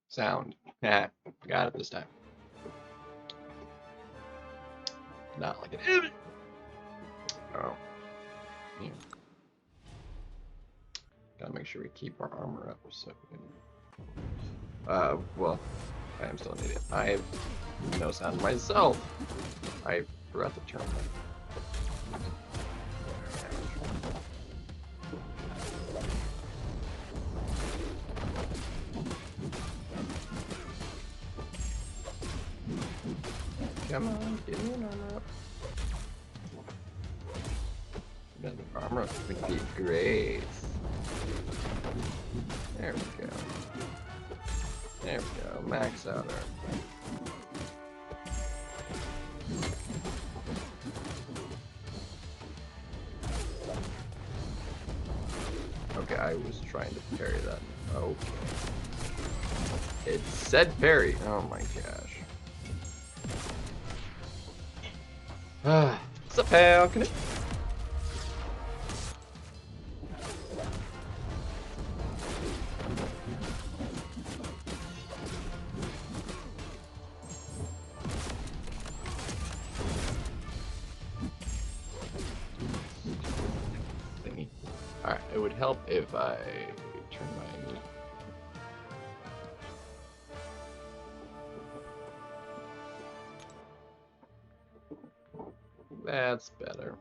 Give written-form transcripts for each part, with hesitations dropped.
Sound. Yeah, got it this time. Not like an. Oh. Yeah. Gotta make sure we keep our armor up so we can. Well, I am still an idiot. I have no sound myself. I forgot to turn that. Come on, get me an armor up. Another armor up would be great. There we go. There we go. Max out our. Okay, I was trying to parry that. Okay. It said parry. Oh my gosh. What's up, pal? Can it? Alright, it would help if I turn my. That's better.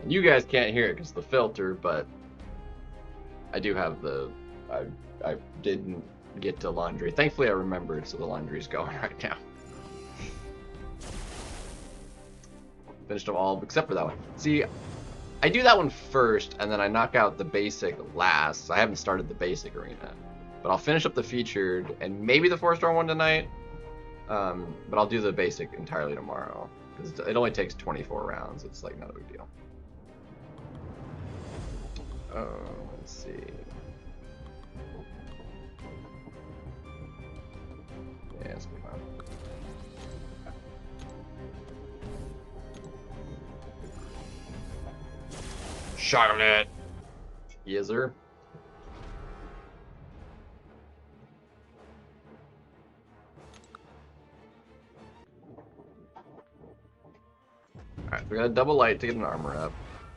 And you guys can't hear it because of the filter, but I do have the. I didn't get to laundry. Thankfully, I remembered, so the laundry's going right now. Finished them all except for that one. See, I do that one first, and then I knock out the basic last. I haven't started the basic arena, but I'll finish up the featured and maybe the 4-star one tonight. But I'll do the basic entirely tomorrow because it only takes 24 rounds. It's like not a big deal. Let's see. Yeah, it's good fun. Charlotte. Yes, sir. Alright, we got a double light to get an armor up.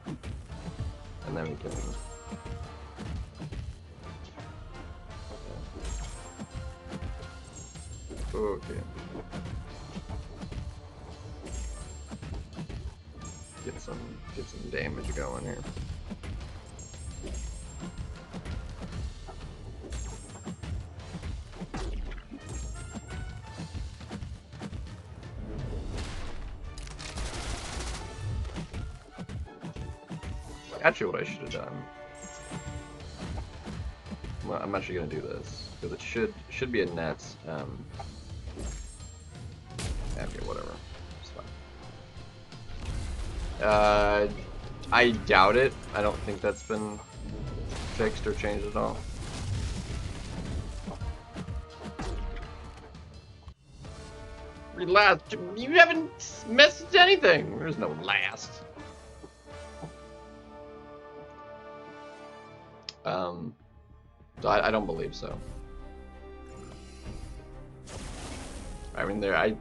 And then we can. Okay. Get some damage going here. Actually, what I should have done. Well, I'm actually gonna do this because it should be a net. Okay, whatever. It's fine. I doubt it. I don't think that's been fixed or changed at all. Last, you haven't messaged anything. There's no last. So I don't believe so. I mean, I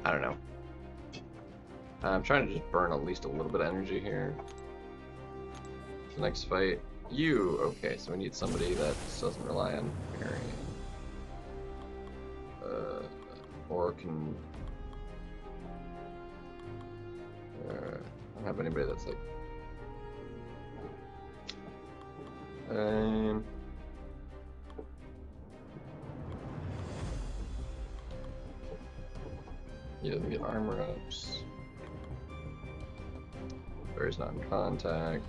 don't know. I'm trying to just burn at least a little bit of energy here. The next fight, you. Okay, so we need somebody that doesn't rely on parrying. Or can. I don't have anybody that's like. He doesn't get armor ups. Barry's not in contact.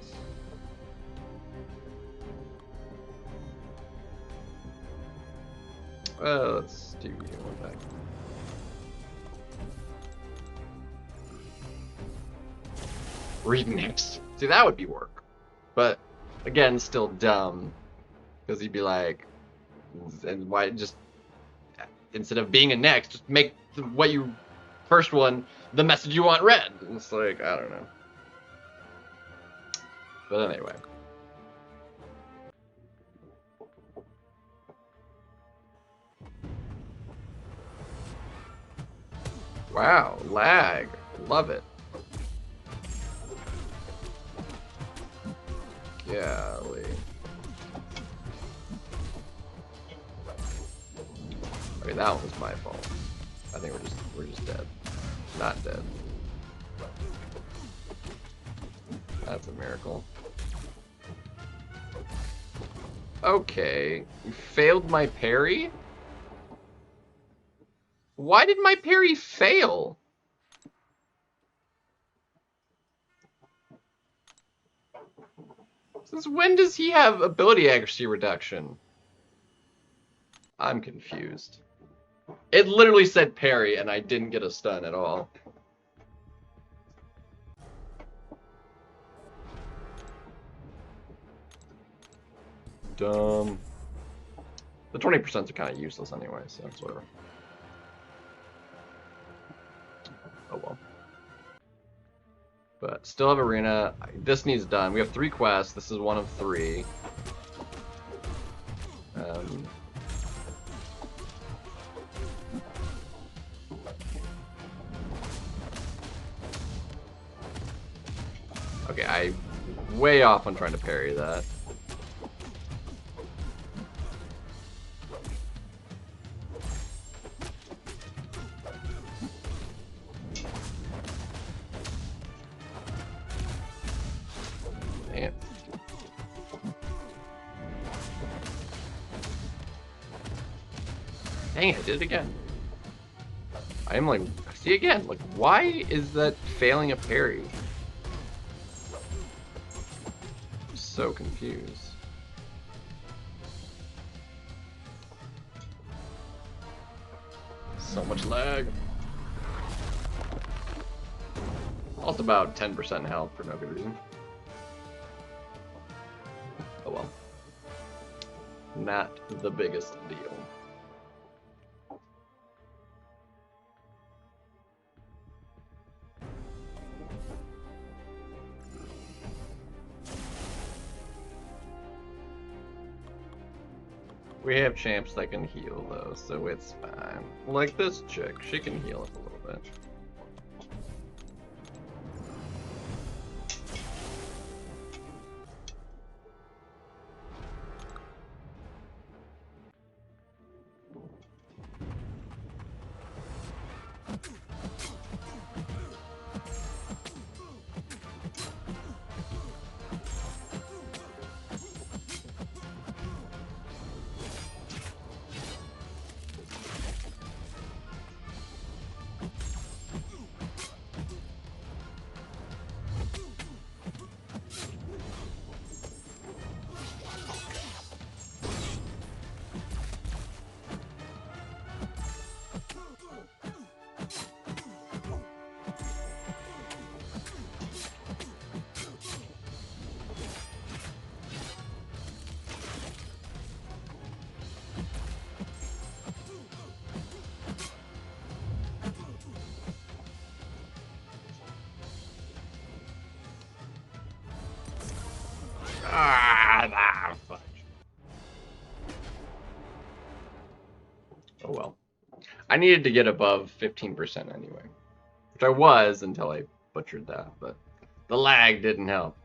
Well, let's do one back. Read next. See, that would be work. But again, still dumb. Because he'd be like, and why just instead of being a next, just make what you first one the message you want read. And it's like, I don't know. But anyway. Wow, lag. Love it. Golly. Okay, that one was my fault. I think we're just dead. Not dead. That's a miracle. Okay. You failed my parry? Why did my parry fail? Since when does he have ability accuracy reduction? I'm confused. It literally said parry and I didn't get a stun at all. Dumb. The 20% are kind of useless anyway, so it's whatever. Oh well. But still have arena. This needs done. We have 3 quests. This is one of 3. Okay, I'm way off on trying to parry that. Dang it, I did it again. I am like, see again, like, why is that failing a parry? I'm so confused. So much lag. Lost about 10% health for no good reason. Oh well. Not the biggest deal. We have champs that can heal though, so it's fine. Like this chick, she can heal us a little bit. Fuck. Oh well. I needed to get above 15% anyway. Which I was until I butchered that, but the lag didn't help.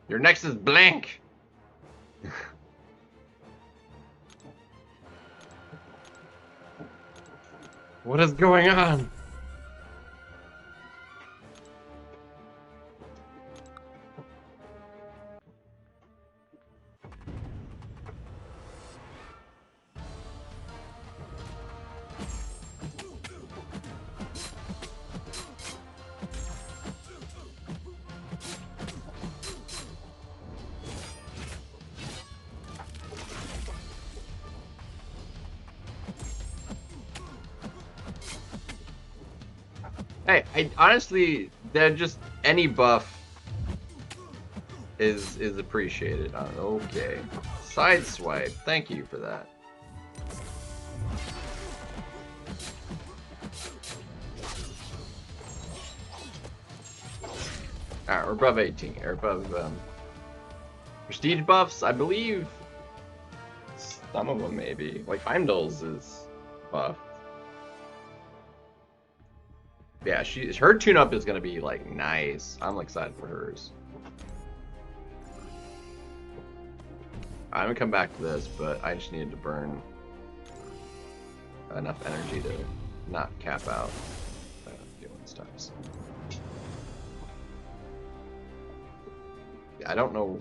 Your next is blank! What is going on? Hey, I honestly, they're just any buff is appreciated. Okay, side swipe. Thank you for that. Alright, we're above 18. Or above prestige buffs, I believe. Some of them maybe. Like Heimdall's is buffed. Yeah, her tune-up is gonna be like nice. I'm excited for hers. I'm gonna come back to this, but I just needed to burn enough energy to not cap out doing stuff. Yeah, I don't know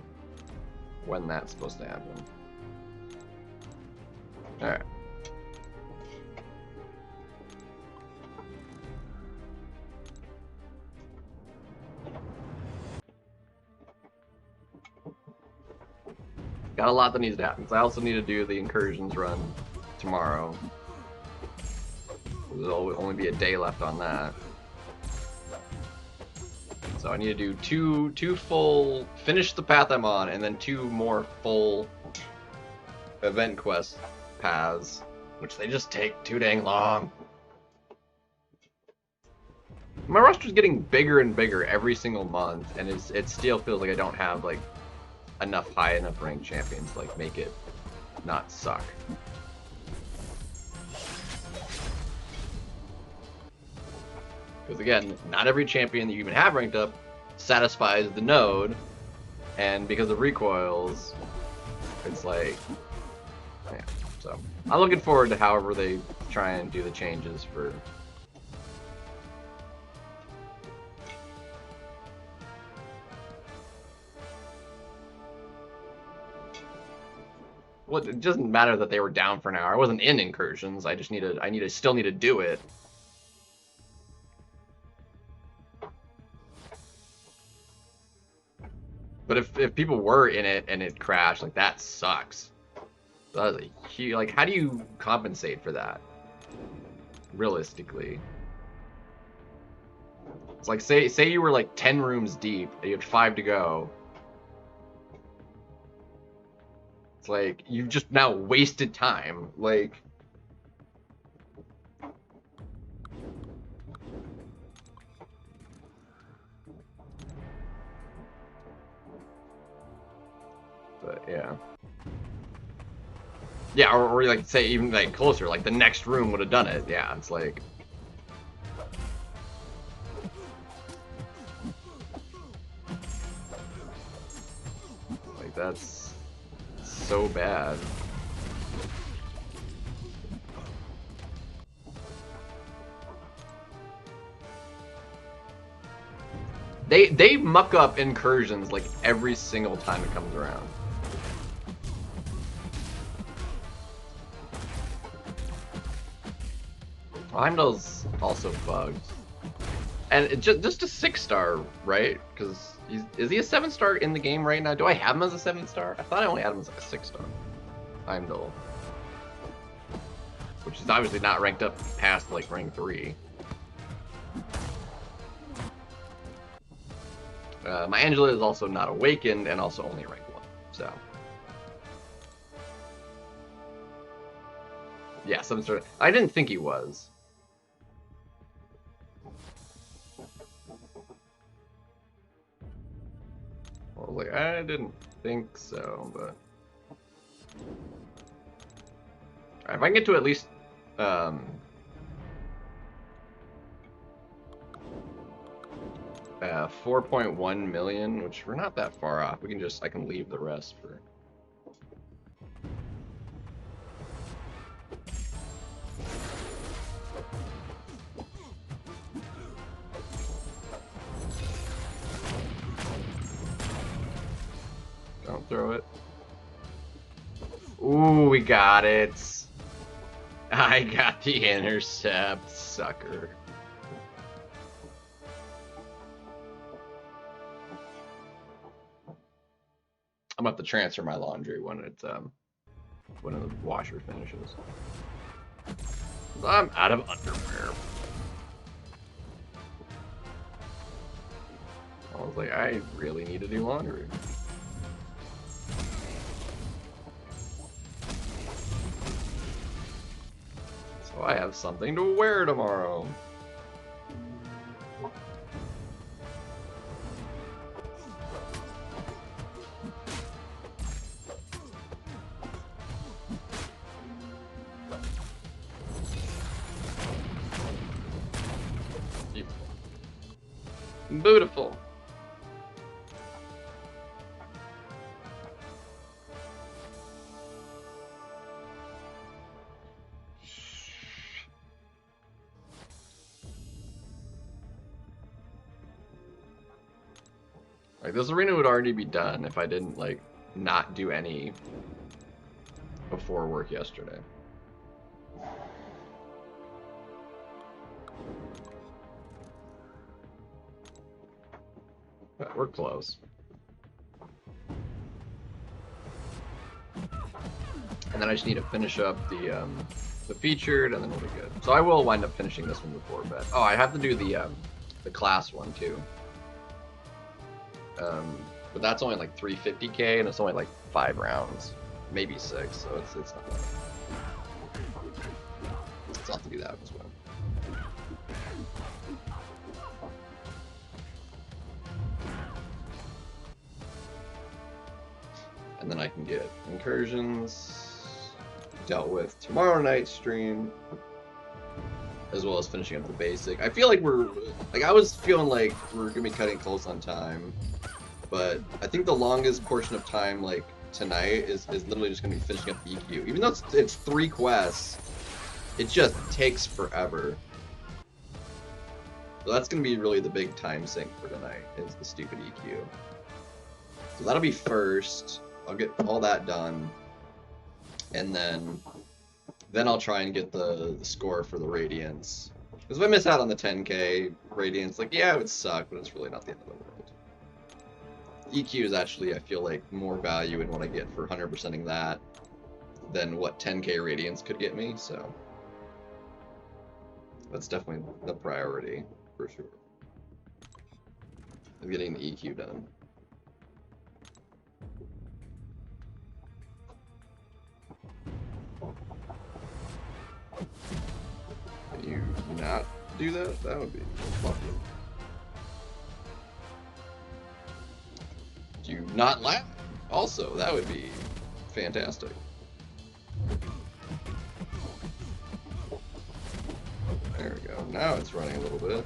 when that's supposed to happen. Alright. Got a lot that needs to happen. So I also need to do the incursions run tomorrow. There'll only be a day left on that. So I need to do two full, finish the path I'm on, and then 2 more full event quest paths, which they just take too dang long. My roster's getting bigger and bigger every single month, and it still feels like I don't have like high enough ranked champions to like make it not suck. Because again, not every champion that you even have ranked up satisfies the node, and because of recoils, it's like, yeah. So I'm looking forward to however they try and do the changes for. Well, it doesn't matter that they were down for an hour. I wasn't in incursions. I just still need to do it. But if people were in it and it crashed, like that sucks. That was a huge, like, how do you compensate for that? Realistically. It's like, say you were like 10 rooms deep, and you had 5 to go. It's like, you've just now wasted time. Like, but yeah. Yeah, or like, say even like closer, like the next room would have done it. Yeah, it's like. Like, that's so bad. They muck up incursions like every single time it comes around. Heimdall's also bugged. And it just a 6-star, right? Because is he a 7-star in the game right now? Do I have him as a 7-star? I thought I only had him as like a 6-star. Heimdall. Which is obviously not ranked up past like rank 3. My Angela is also not awakened and also only rank 1. So. Yeah, 7-star. I didn't think he was. I was like, I didn't think so, but if I can get to at least 4.1 million, which we're not that far off. I can leave the rest for. Don't throw it. Ooh, we got it. I got the intercept, sucker. I'm about to transfer my laundry when the washer finishes. I'm out of underwear. I was like, I really need to do laundry. So I have something to wear tomorrow. Beautiful. Like, this arena would already be done if I didn't, like, not do any before work yesterday. But we're close. And then I just need to finish up the featured, and then we'll be good. So I will wind up finishing this one before bed. Oh, I have to do the class one too. But that's only like 350k, and it's only like 5 rounds, maybe 6. So it's not bad. So I'll have to do that as well. And then I can get incursions dealt with tomorrow night's stream, as well as finishing up the basic. I feel like I was feeling like we're gonna be cutting close on time, but I think the longest portion of time, like tonight, is literally just gonna be finishing up the EQ. Even though it's 3 quests, it just takes forever. So that's gonna be really the big time sink for tonight, is the stupid EQ. So that'll be first. I'll get all that done, and then I'll try and get the score for the Radiance. Because if I miss out on the 10k Radiance, like, yeah, it would suck, but it's really not the end of the world. EQ is actually, I feel like, more value in what I get for 100%ing that than what 10k Radiance could get me, so that's definitely the priority, for sure, of getting the EQ done. Can you not do that? That would be lovely. Do you not laugh? Also, that would be fantastic. There we go. Now it's running a little bit.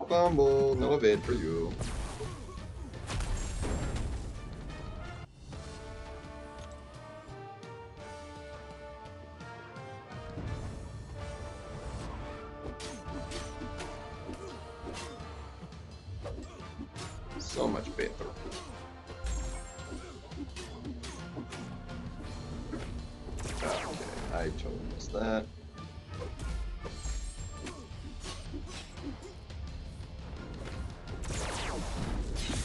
Fumble, no evade for you. So much better. Okay, I totally missed that.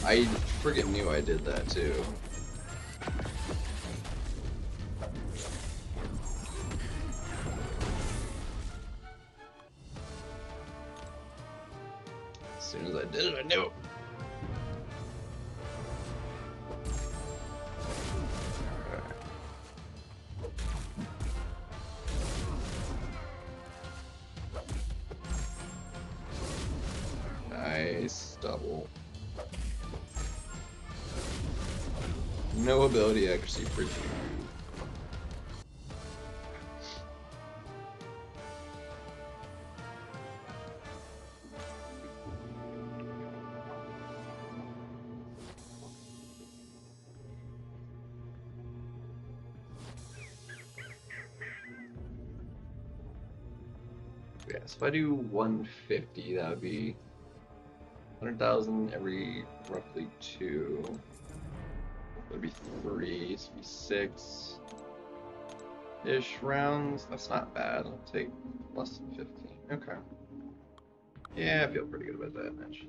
I friggin' knew I did that too. As soon as I did it, I knew it. Nice double. No ability accuracy for you. Yeah, so if I do 150, that would be 100,000 every roughly 2. That'd be 3, so it'd be 6-ish rounds. That's not bad. I'll take less than 15. Okay. Yeah, I feel pretty good about that, actually.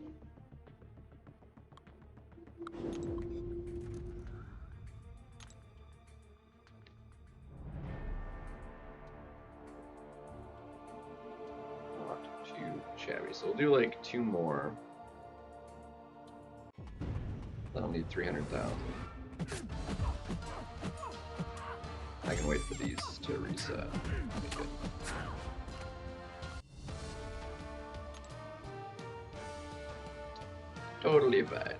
Not too shabby. So we'll do like 2 more. That'll need 300,000. I can wait for these to reset. Totally fine.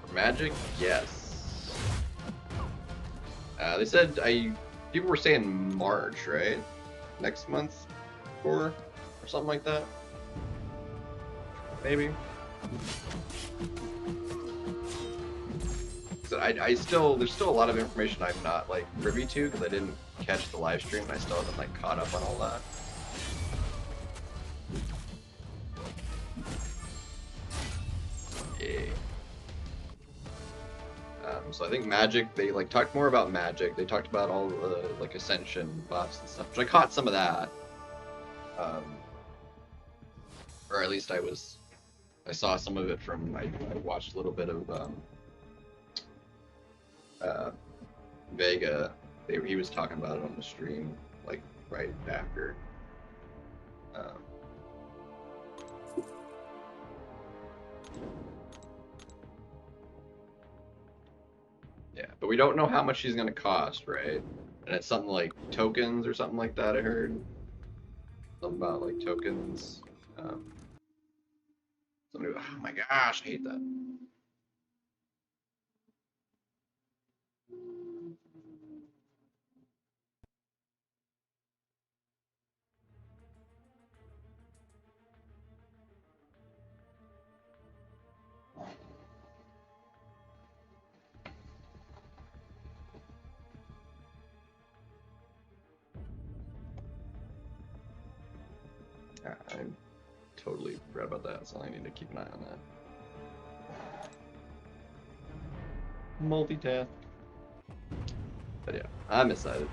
For magic, yes. They said people were saying March, right? Next month, or something like that. Maybe. So there's still a lot of information I'm not like privy to because I didn't catch the live stream and I still haven't like caught up on all that. Yeah. So I think Magic, they like talked more about Magic. They talked about all the like Ascension buffs and stuff, which I caught some of that. Or at least I saw some of it from, I watched a little bit of Vega. He was talking about it on the stream, like right after. Yeah, but we don't know how much she's gonna cost, right? And it's something like tokens or something like that. I heard something about like tokens. Somebody, oh my gosh, I hate that. I totally forgot about that, so I need to keep an eye on that. Multitask. But yeah, I'm excited.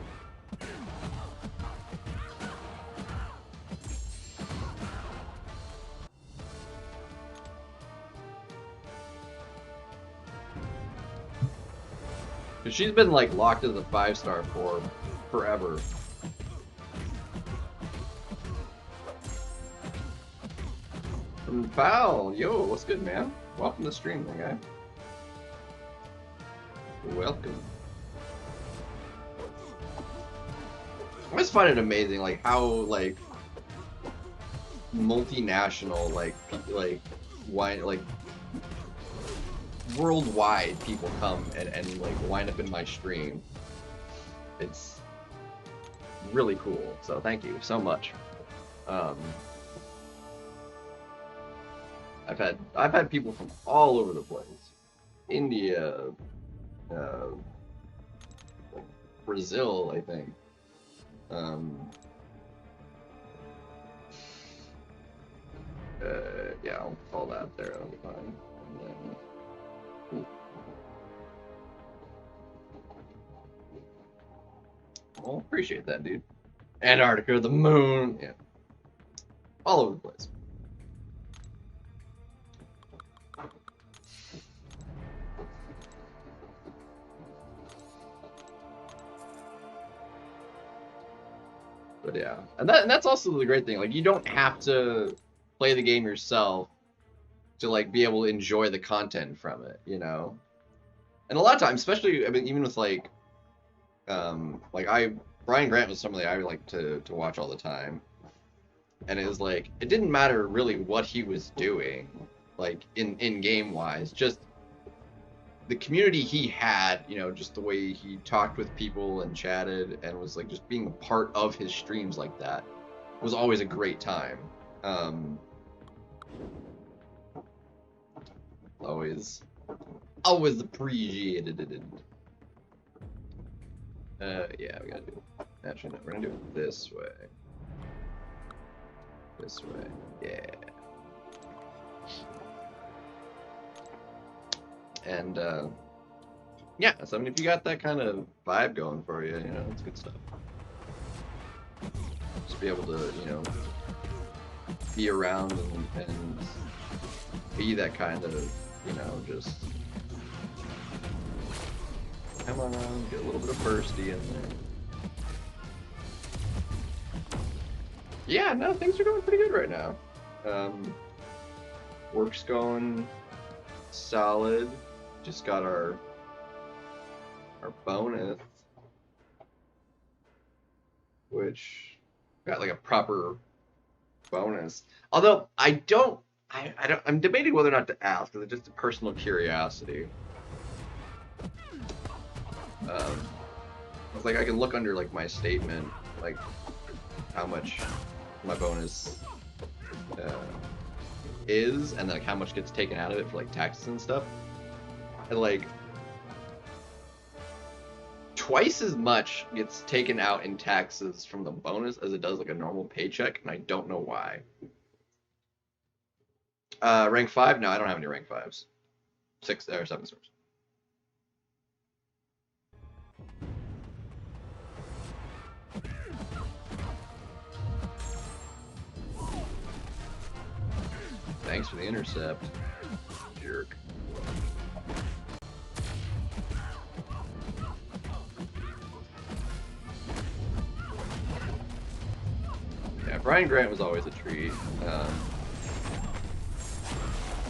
Cause she's been like locked as a 5-star for forever. From Foul, yo, what's good, man? Welcome to the stream, my guy. Welcome. I just find it amazing, like how like multinational, like worldwide people come and like wind up in my stream. It's really cool. So thank you so much. I've had people from all over the place. India, Brazil, I think. Yeah, I'll call that there. That'll be fine. And then, well, appreciate that, dude. Antarctica, the moon, yeah, all over the place. But yeah, and that's also the great thing. Like, you don't have to play the game yourself to like be able to enjoy the content from it, you know. And a lot of times, especially, I mean, even with like Brian Grant was somebody I like to watch all the time, and it was like it didn't matter really what he was doing, like in game wise, just the community he had, you know, just the way he talked with people and chatted and was like just being a part of his streams like that was always a great time. Always appreciated it. Yeah, we gotta do it. Actually, no, we're gonna do it this way. This way, yeah. And yeah, so I mean, if you got that kind of vibe going for you, you know, it's good stuff. Just be able to, you know, be around and be that kind of, you know, just come on, get a little bit of bursty in there. Yeah, no, things are going pretty good right now. Work's going solid. Just got our bonus, which got like a proper bonus. Although I'm debating whether or not to ask because it's just a personal curiosity. It's like I can look under like my statement, like how much my bonus is, and like how much gets taken out of it for like taxes and stuff, and like twice as much gets taken out in taxes from the bonus as it does like a normal paycheck, and I don't know why. Rank 5? No, I don't have any rank 5s. 6 or 7 stars. Thanks for the intercept, jerk. Yeah, Brian Grant was always a treat.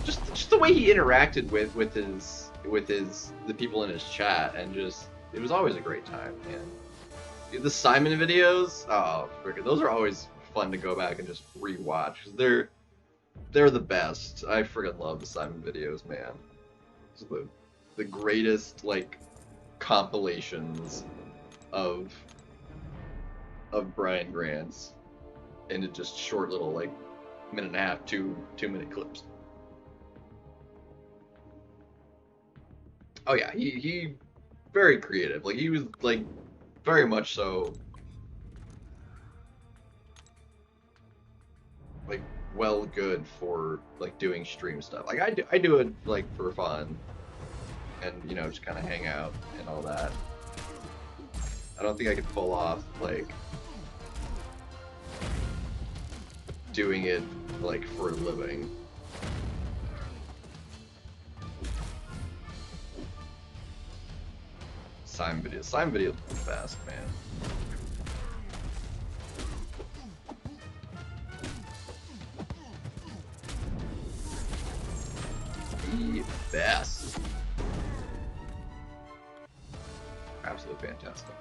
Just the way he interacted with the people in his chat, and just it was always a great time, man. The Simon videos, oh frick, those are always fun to go back and just rewatch, because they're the best. I friggin' love the Simon videos, man. It's the greatest like compilations of Brian Grant's into just short little like minute and a half, 2-minute clips. Oh yeah, he very creative. Like he was like very much so like well good for like doing stream stuff. Like I do it like for fun, and you know, just kind of hang out and all that. I don't think I could pull off like doing it like for a living. Simon videos are the best, man. The best. Absolutely fantastic.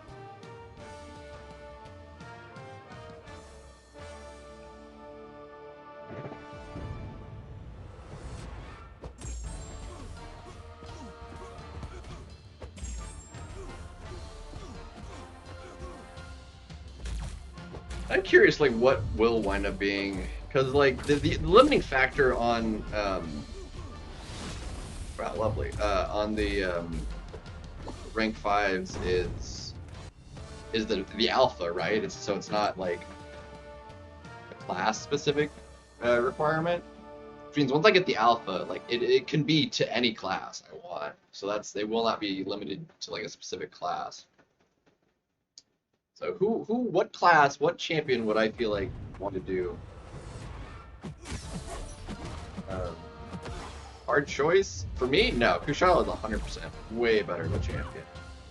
I'm curious, like, what will wind up being, because, like, the limiting factor on, wow, lovely, on the, rank 5s is the alpha, right? So it's not, like, a class-specific, requirement, which means once I get the alpha, like, it can be to any class I want, so they will not be limited to, like, a specific class. So what class, what champion would I feel like want to do? Hard choice? For me, no. Kushala is 100% way better of a champion.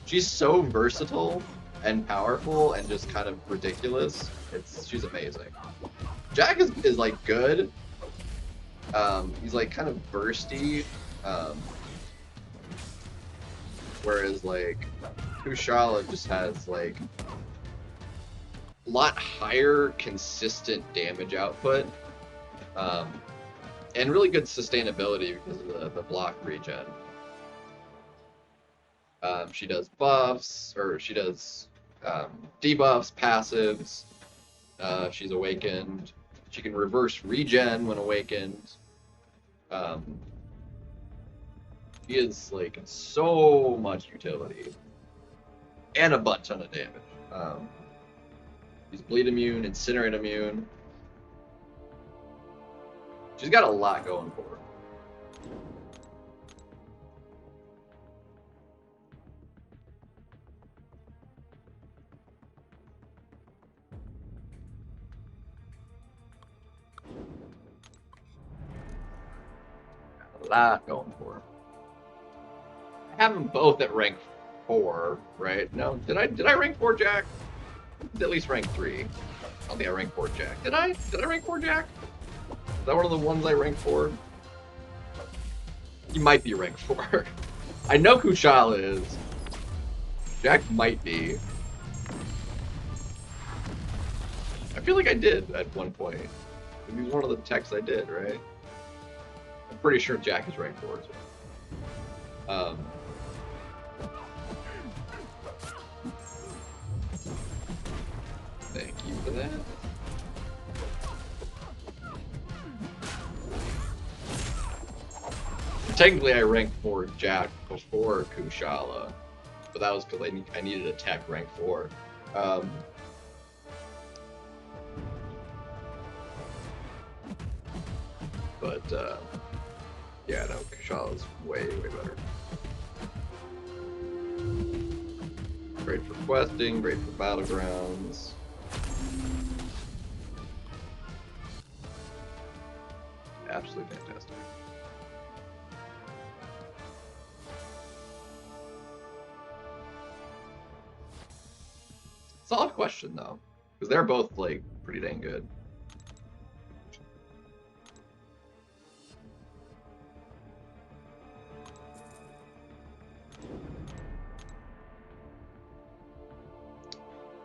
She's so versatile and powerful and just kind of ridiculous. She's amazing. Jack is like good. He's like kind of bursty. Whereas like Kushala just has like a lot higher consistent damage output, and really good sustainability because of the block regen. She does buffs, or she does debuffs, passives. She's awakened. She can reverse regen when awakened. She is like so much utility and a butt ton of damage. She's bleed immune, incinerate immune. She's got a lot going for her. Got a lot going for her. I have them both at rank 4, right? No, did I rank 4 Jack? At least rank 3. I don't think I ranked 4 Jack. Did I? Did I rank 4 Jack? Is that one of the ones I ranked 4? He might be rank 4. I know Kushala is. Jack might be. I feel like I did at one point. He was one of the techs I did, right? I'm pretty sure Jack is rank 4 as well. For that. Technically, I ranked 4 Jack before Kushala, but that was because I needed a tech rank 4. Yeah, no, Kushala's way better. Great for questing, great for battlegrounds. Absolutely fantastic. Solid question though, because they're both like pretty dang good.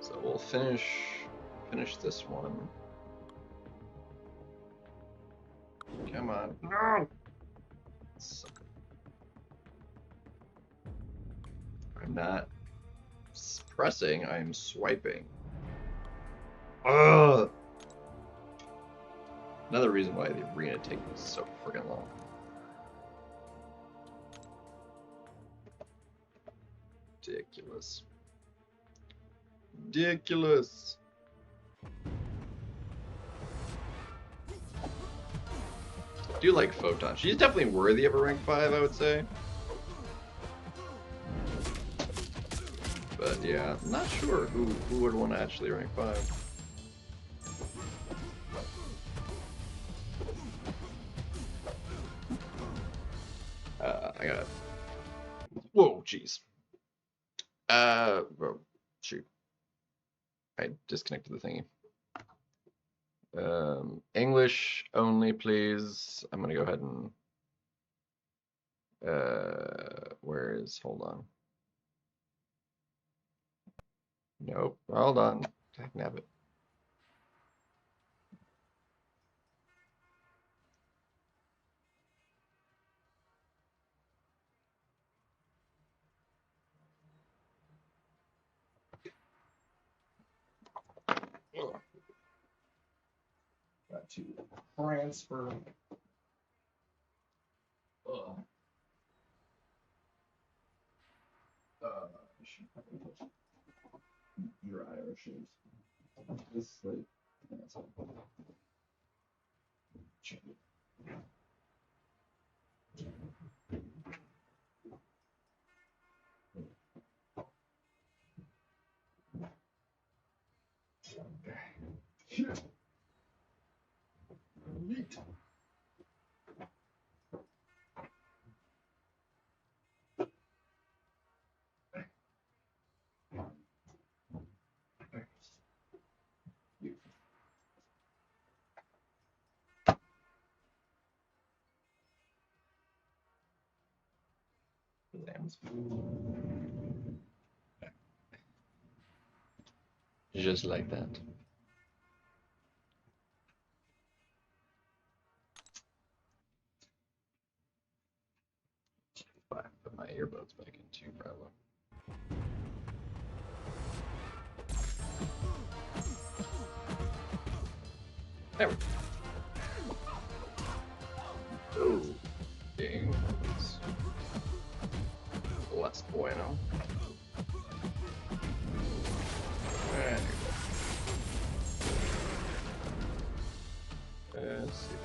So we'll finish this one. Come on. No! I'm not pressing, I'm swiping. Ugh! Another reason why the arena takes so freaking long. Ridiculous. Ridiculous. I do like Photon. She's definitely worthy of a rank 5, I would say. But yeah, I'm not sure who would want to actually rank 5. I got. Whoa, jeez. Oh, shoot. I disconnected the thingy. English only, please. I'm gonna go ahead and. Hold on. Nope. Hold on. I can have it. Got to transfer. Your Irish shoes. This like check it. Neat. Just like that. I put my earbuds back in too, probably. There we go. Oh, dang. Less bueno. There you go. Let's see.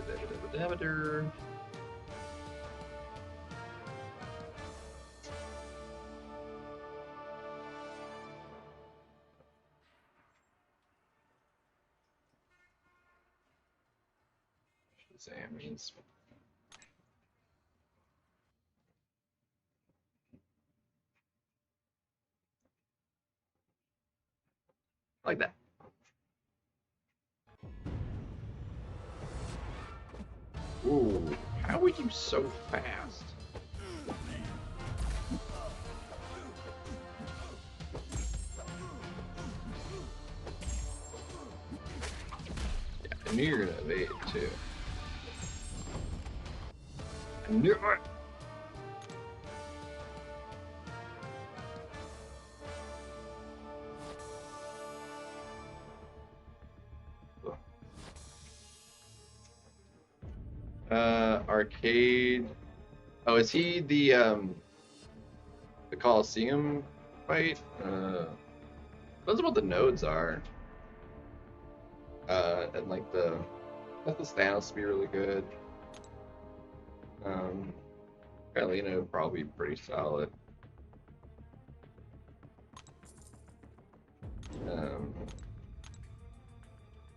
Shazam means. Like that. Ooh, how are you so fast? Yeah, I knew you were gonna evade too. I knew it. arcade. Oh, is he the Coliseum fight? Depends on what the nodes are. And like the Thanos would be really good. Carolina would probably be pretty solid.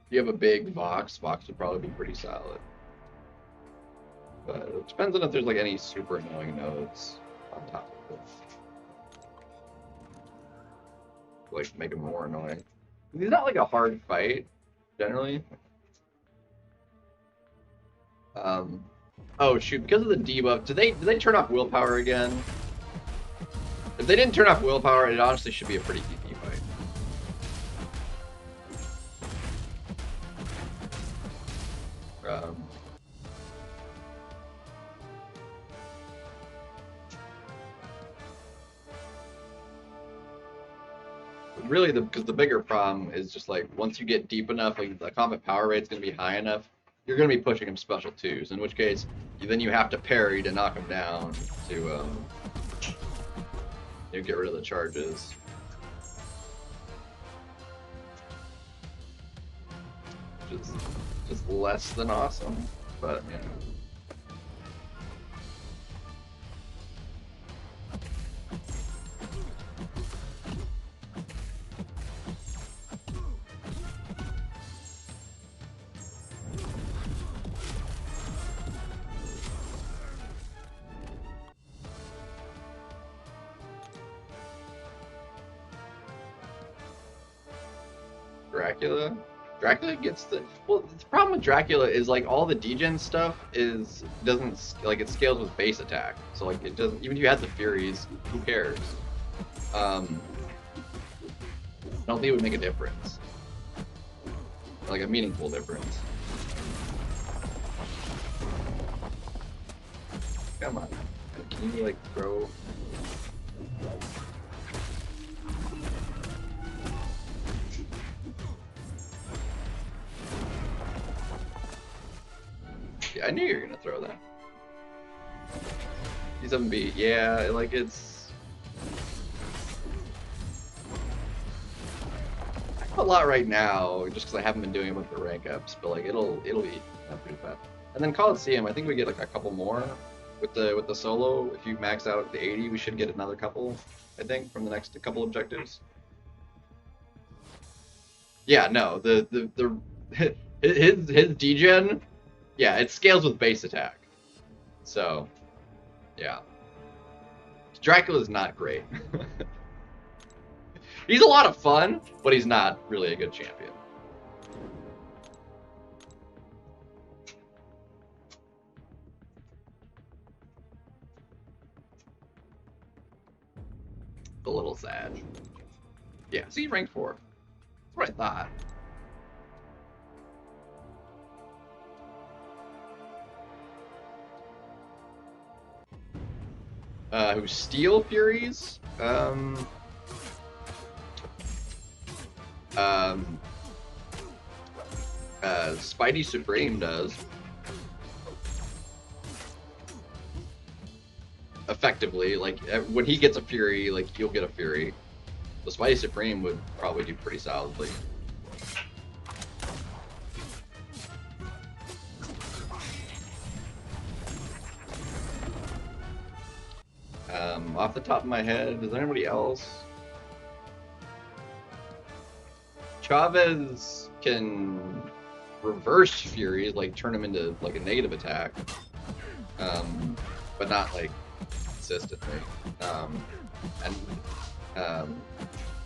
If you have a big Vox would probably be pretty solid. But it depends on if there's like any super annoying nodes on top of it. Like make it more annoying. He's not like a hard fight, generally. Oh shoot, because of the debuff, did they turn off willpower again? If they didn't turn off willpower, it honestly should be a pretty easy fight. Really, because the bigger problem is just like once you get deep enough, like the combat power rate's gonna be high enough, you're gonna be pushing him special twos. In which case, then you have to parry to knock him down to get rid of the charges. Which is just less than awesome, but you know. Dracula gets the problem with Dracula is like all the degen stuff doesn't like it scales with base attack, so like it doesn't, even if you had the Furies, who cares? I don't think it would make a difference, like a meaningful difference. Come on, can you like throw? I knew you were gonna throw that. D7B, yeah, like it's a lot right now, just because I haven't been doing it with the rank ups, but like it'll be pretty fast. And then Coliseum, I think we get like a couple more with the solo. If you max out the 80, we should get another couple, I think, from the next couple objectives. Yeah, no, his degen. Yeah, it scales with base attack. So, yeah. Dracula's not great. He's a lot of fun, but he's not really a good champion. A little sad. Yeah, see, rank 4. That's what I thought. Who steal Furies? Spidey Supreme does. Effectively, like, when he gets a Fury, like, you'll get a Fury. The Spidey Supreme would probably do pretty solidly. Off the top of my head, is there anybody else? Chavez can reverse Furies, like turn him into like a negative attack, but not like consistently.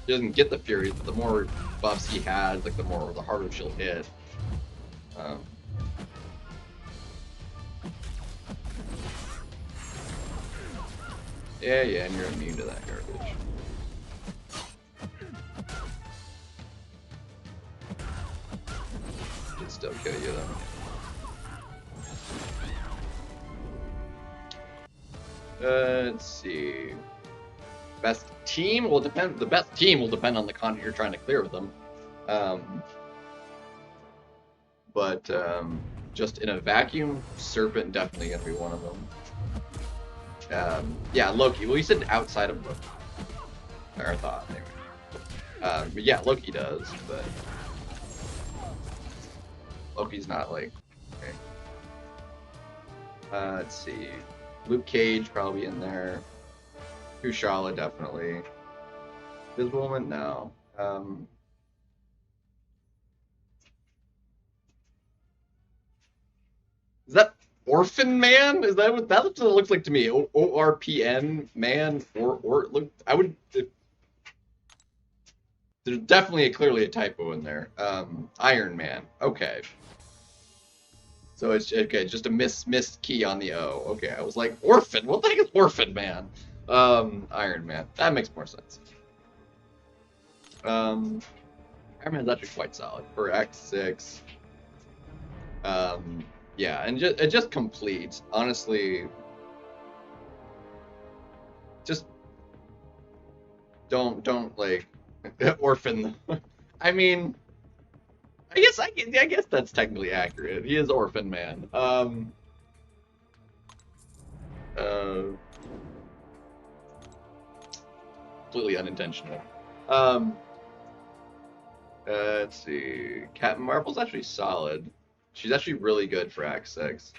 He doesn't get the Furies, but the more buffs he has, like the harder she'll hit. Yeah, and you're immune to that garbage. Should still kill you though. Let's see. Best team will depend. The best team will depend on the content you're trying to clear with them. just in a vacuum, Serpent definitely gonna be one of them. Yeah, Loki. Well, you said outside of Loki. Or I thought, anyway. But yeah, Loki does, but Loki's not like. Okay. Let's see. Luke Cage probably in there. Kushala definitely. Invisible Woman, no. Is that Orphan Man? Is that what it looks like to me? ORPN Man or look. I would. There's definitely clearly a typo in there. Iron Man. Okay. So it's okay. Just a missed key on the O. Okay. I was like Orphan. What the heck is Orphan Man? Iron Man. That makes more sense. Iron Man's actually quite solid for X6. Yeah, and it just completes. Honestly, just don't like orphan. I mean, I guess that's technically accurate. He is Orphan Man. Completely unintentional. Let's see. Captain Marvel's actually solid. She's actually really good for Act 6.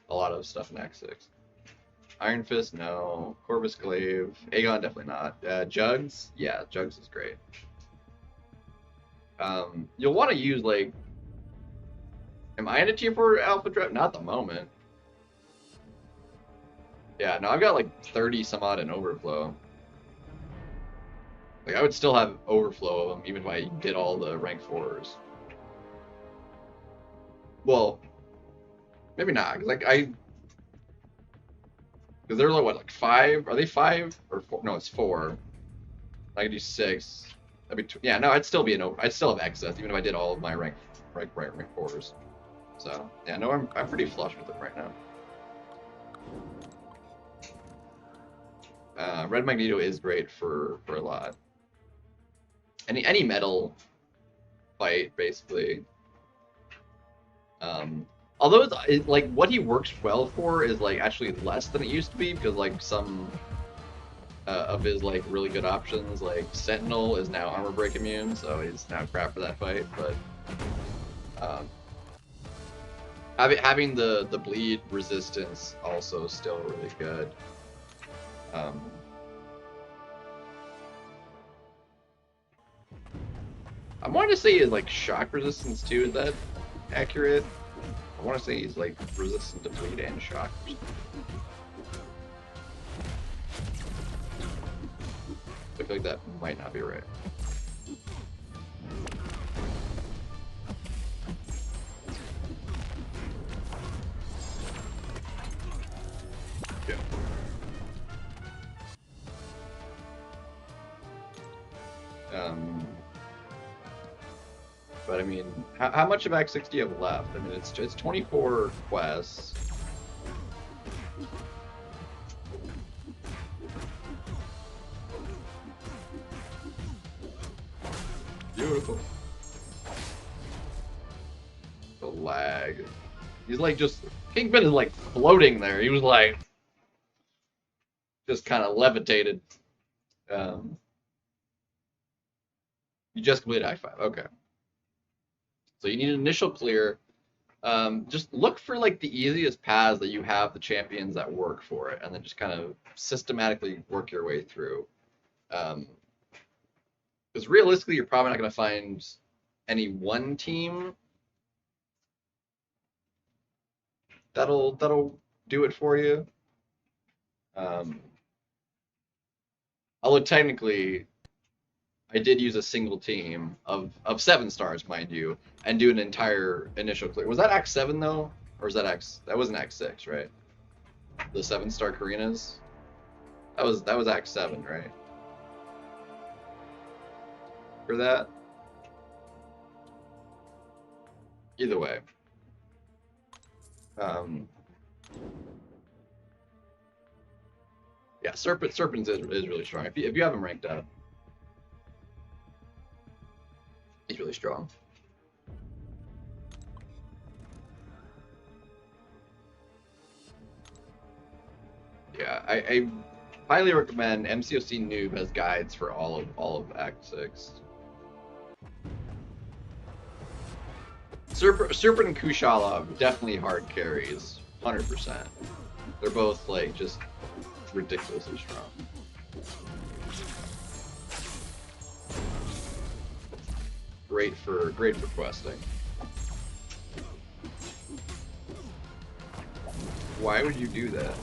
A lot of stuff in Act 6. Iron Fist, no. Corvus Glaive. Aegon, definitely not. Jugs? Yeah, Jugs is great. You'll want to use, like... Am I in a tier 4 Alpha Draft? Not at the moment. Yeah, no, I've got like 30 some odd in Overflow. Like, I would still have Overflow of them, even if I did all the rank 4s. Well, maybe not, because like because they're like 5? Are they 5 or 4? No, it's 4. I could do 6. That'd be yeah. No, I'd still have excess even if I did all of my rank 4s. So yeah, no, I'm pretty flush with them right now. Red Magneto is great for a lot. Any metal fight basically. Although it's like what he works well for is like actually less than it used to be because like some of his like really good options like Sentinel is now armor break immune, so he's now crap for that fight. But having the bleed resistance also still really good. I want to say is like shock resistance too. Is that accurate? I want to say he's like resistant to bleed and shock. I feel like that might not be right. Yeah. But I mean, how much of Act 6 do you have left? I mean, it's 24 quests. Beautiful. The lag. He's like just Kingpin is like floating there. He was like just kind of levitated. You just completed Act 5. Okay. So you need an initial clear. Just look for like the easiest paths that you have the champions that work for it, and then just kind of systematically work your way through. Because realistically, you're probably not going to find any one team that'll do it for you. Although technically, I did use a single team of 7 stars, mind you, and do an entire initial clear. Was that Act 7 though, or was that that wasn't Act 6, right? The 7-star Karinas. That was Act 7, right? For that. Either way. Yeah, Serpents is really strong. If you have him ranked up, he's really strong. I highly recommend MCOC Noob has guides for all of Act 6. Serpent and Kushala definitely hard carries, 100%. They're both like just ridiculously strong. Great for questing. Why would you do that?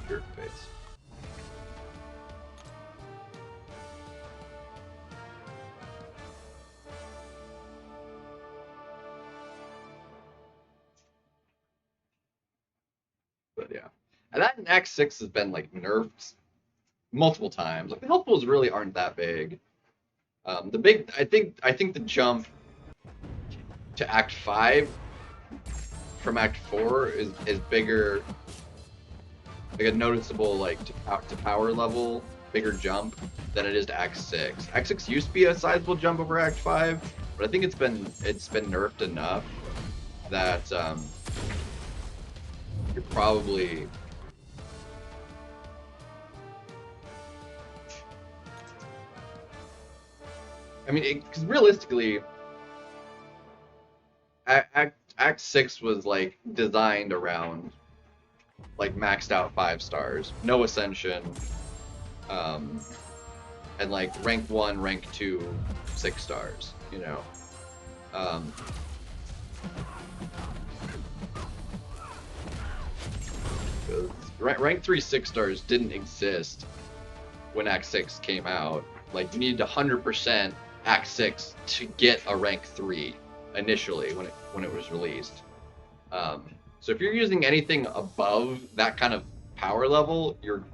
Jerk face. But yeah. And that in Act 6 has been like nerfed multiple times. Like the health pools really aren't that big. I think the jump to Act 5 from Act 4 is bigger, like a noticeable like to power level bigger jump than it is to Act 6. Act 6 used to be a sizable jump over Act 5, but I think it's been nerfed enough that you're probably I mean, because realistically, Act 6 was like designed around like maxed out 5 stars, no ascension, and like rank 1, rank 2, 6 stars, you know. Rank 3 6 stars didn't exist when Act 6 came out. Like you needed 100% Act 6 to get a rank 3 initially when it was released. So if you're using anything above that kind of power level, you're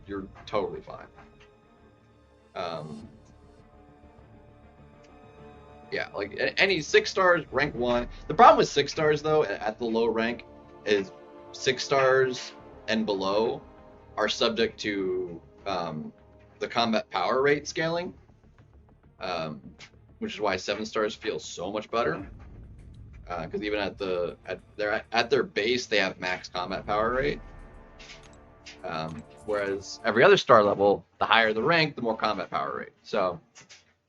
totally fine. Yeah, like any 6 stars, rank 1. The problem with 6 stars though at the low rank is 6 stars and below are subject to the combat power rate scaling. Which is why 7 stars feels so much better. Because even at their base, they have max combat power rate. Whereas every other star level, the higher the rank, the more combat power rate. So,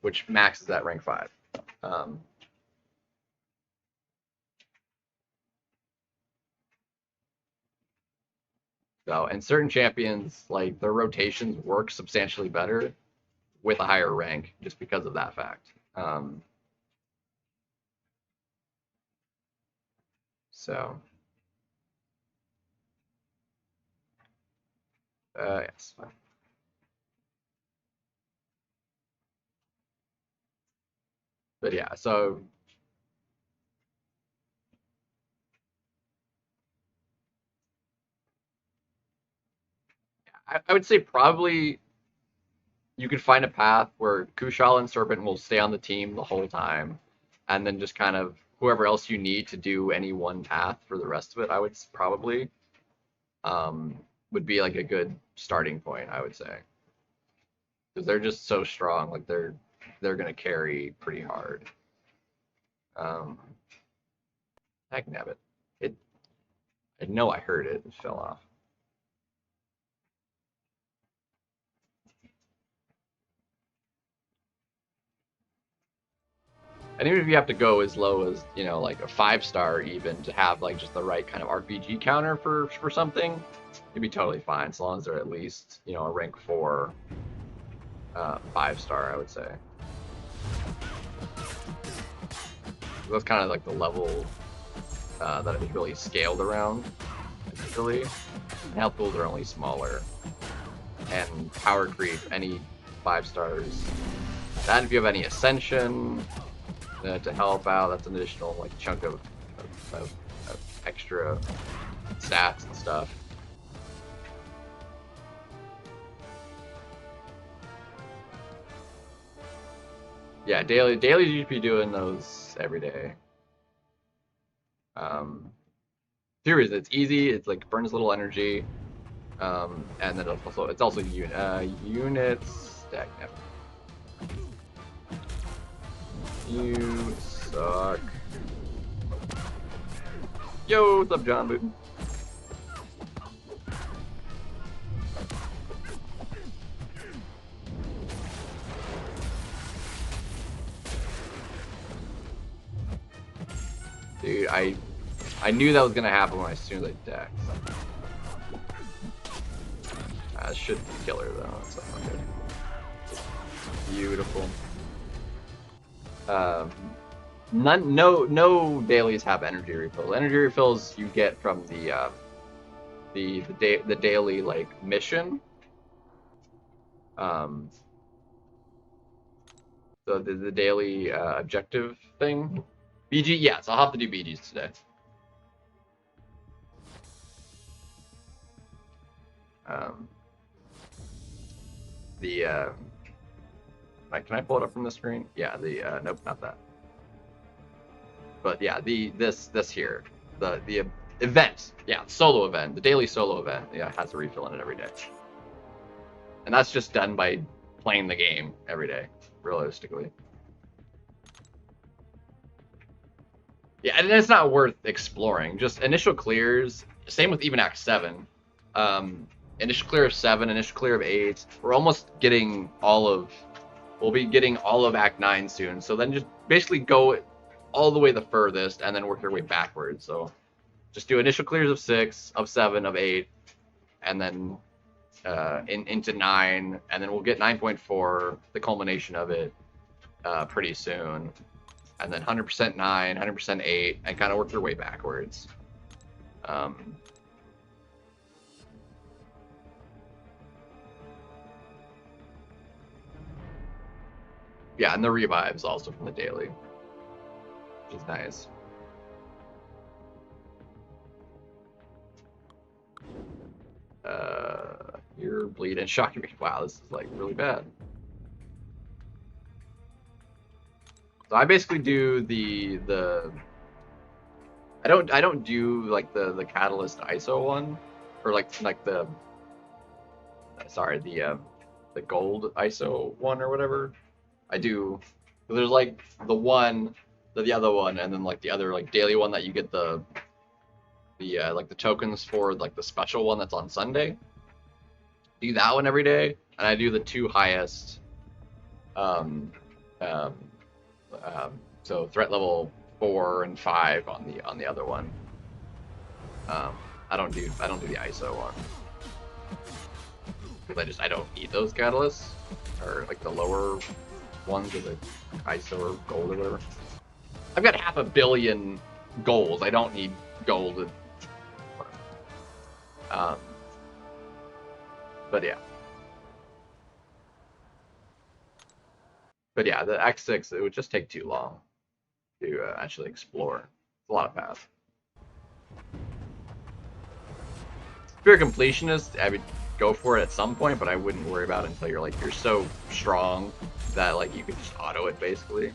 which maxes at rank 5. So, and certain champions, like their rotations work substantially better with a higher rank, just because of that fact. So, yes. But yeah, so I would say probably you could find a path where Kushal and Serpent will stay on the team the whole time, and then just kind of whoever else you need to do any one path for the rest of it, I would probably would be like a good starting point, I would say, because they're just so strong. Like they're gonna carry pretty hard. Heck nabbit. I know I heard it. It fell off. And even if you have to go as low as, you know, like a 5-star even to have like just the right kind of RPG counter for something, you'd be totally fine as long as they're at least, you know, a rank 4 5-star, I would say. That's kind of like the level that it's really scaled around, initially. Health pools are only smaller. And power creep, any 5 stars. That if you have any ascension to help out, that's an additional like chunk of extra stats and stuff. Yeah, daily you should be doing those every day. Theory is it's easy. It's like burns little energy, and then it's also units stack. You suck. Yo, what's up, John Boone? Dude, I knew that was gonna happen as soon as I decked. Should kill her though. That's not good. Beautiful. No dailies have energy refills. Energy refills you get from the daily like mission. So the daily objective thing. BG, yes, I'll have to do BGs today. Can I pull it up from the screen? Yeah, nope, not that. But yeah, this here, the event, yeah, solo event, the daily solo event, yeah, has a refill in it every day, and that's just done by playing the game every day, realistically. Yeah, and it's not worth exploring. Just initial clears. Same with even Act 7. Initial clear of 7, initial clear of 8. We're almost getting all of. We'll be getting all of Act 9 soon. So then just basically go all the way the furthest, and then work your way backwards. So just do initial clears of 6, of 7, of 8, and then into 9, and then we'll get 9.4, the culmination of it, pretty soon. And then 100% 9, 100% 8, and kind of work your way backwards. Yeah, and the revives also from the daily, which is nice. You're bleeding, shocking me. Wow, this is like really bad. So I basically do I don't do like the catalyst ISO one, or like the gold ISO one or whatever. I do. There's like the other one, and then like the other like daily one that you get the like the tokens for, like the special one that's on Sunday. Do that one every day, and I do the 2 highest. So threat level 4 and 5 on the other one. I don't do the ISO one because I don't need those catalysts, or like the lower ones, or the ISO or gold or whatever. I've got 500 million goals. I don't need gold. But yeah. But yeah, the X6, it would just take too long to actually explore. It's a lot of paths. If you're a completionist, I would go for it at some point, but I wouldn't worry about it until you're so strong that like you could just auto it basically.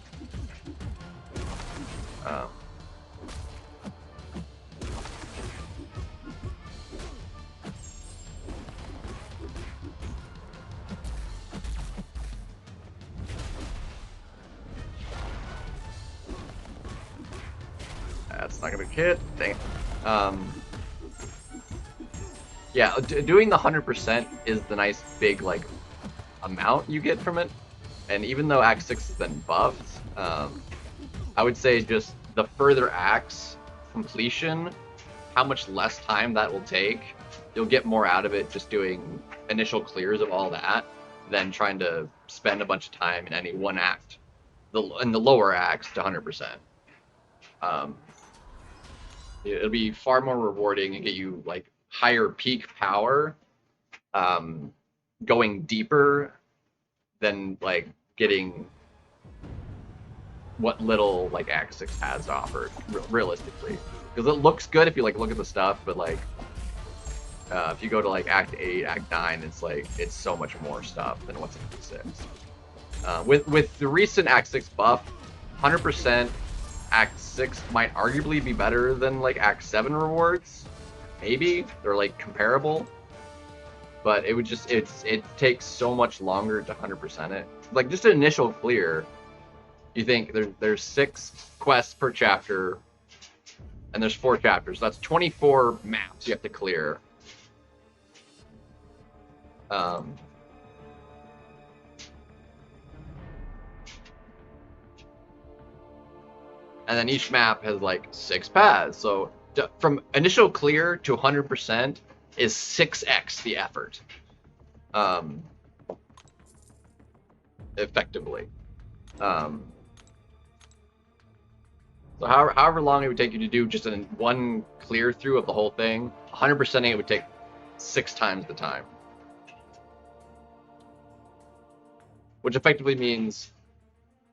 That's not gonna hit. Dang it. Yeah, doing the 100% is the nice big like amount you get from it, and even though Act 6 has been buffed, I would say just the further acts completion, how much less time that will take. You'll get more out of it just doing initial clears of all that than trying to spend a bunch of time in any one act, in the lower acts to 100%. It'll be far more rewarding and get you like higher peak power, going deeper than like getting what little like Act 6 has to offer realistically, because it looks good if you like look at the stuff, but like if you go to like Act 8, Act 9, it's so much more stuff than what's in Act 6. With the recent Act 6 buff, 100% Act 6 might arguably be better than like Act 7 rewards. Maybe they're like comparable, but it would just it takes so much longer to 100% it. Like just an initial clear, you think there's 6 quests per chapter, and there's 4 chapters. So that's 24 maps you have to clear. And then each map has like 6 paths. So from initial clear to 100% is 6x the effort. Effectively. So however long it would take you to do just one clear through of the whole thing, 100%ing it would take 6 times the time. Which effectively means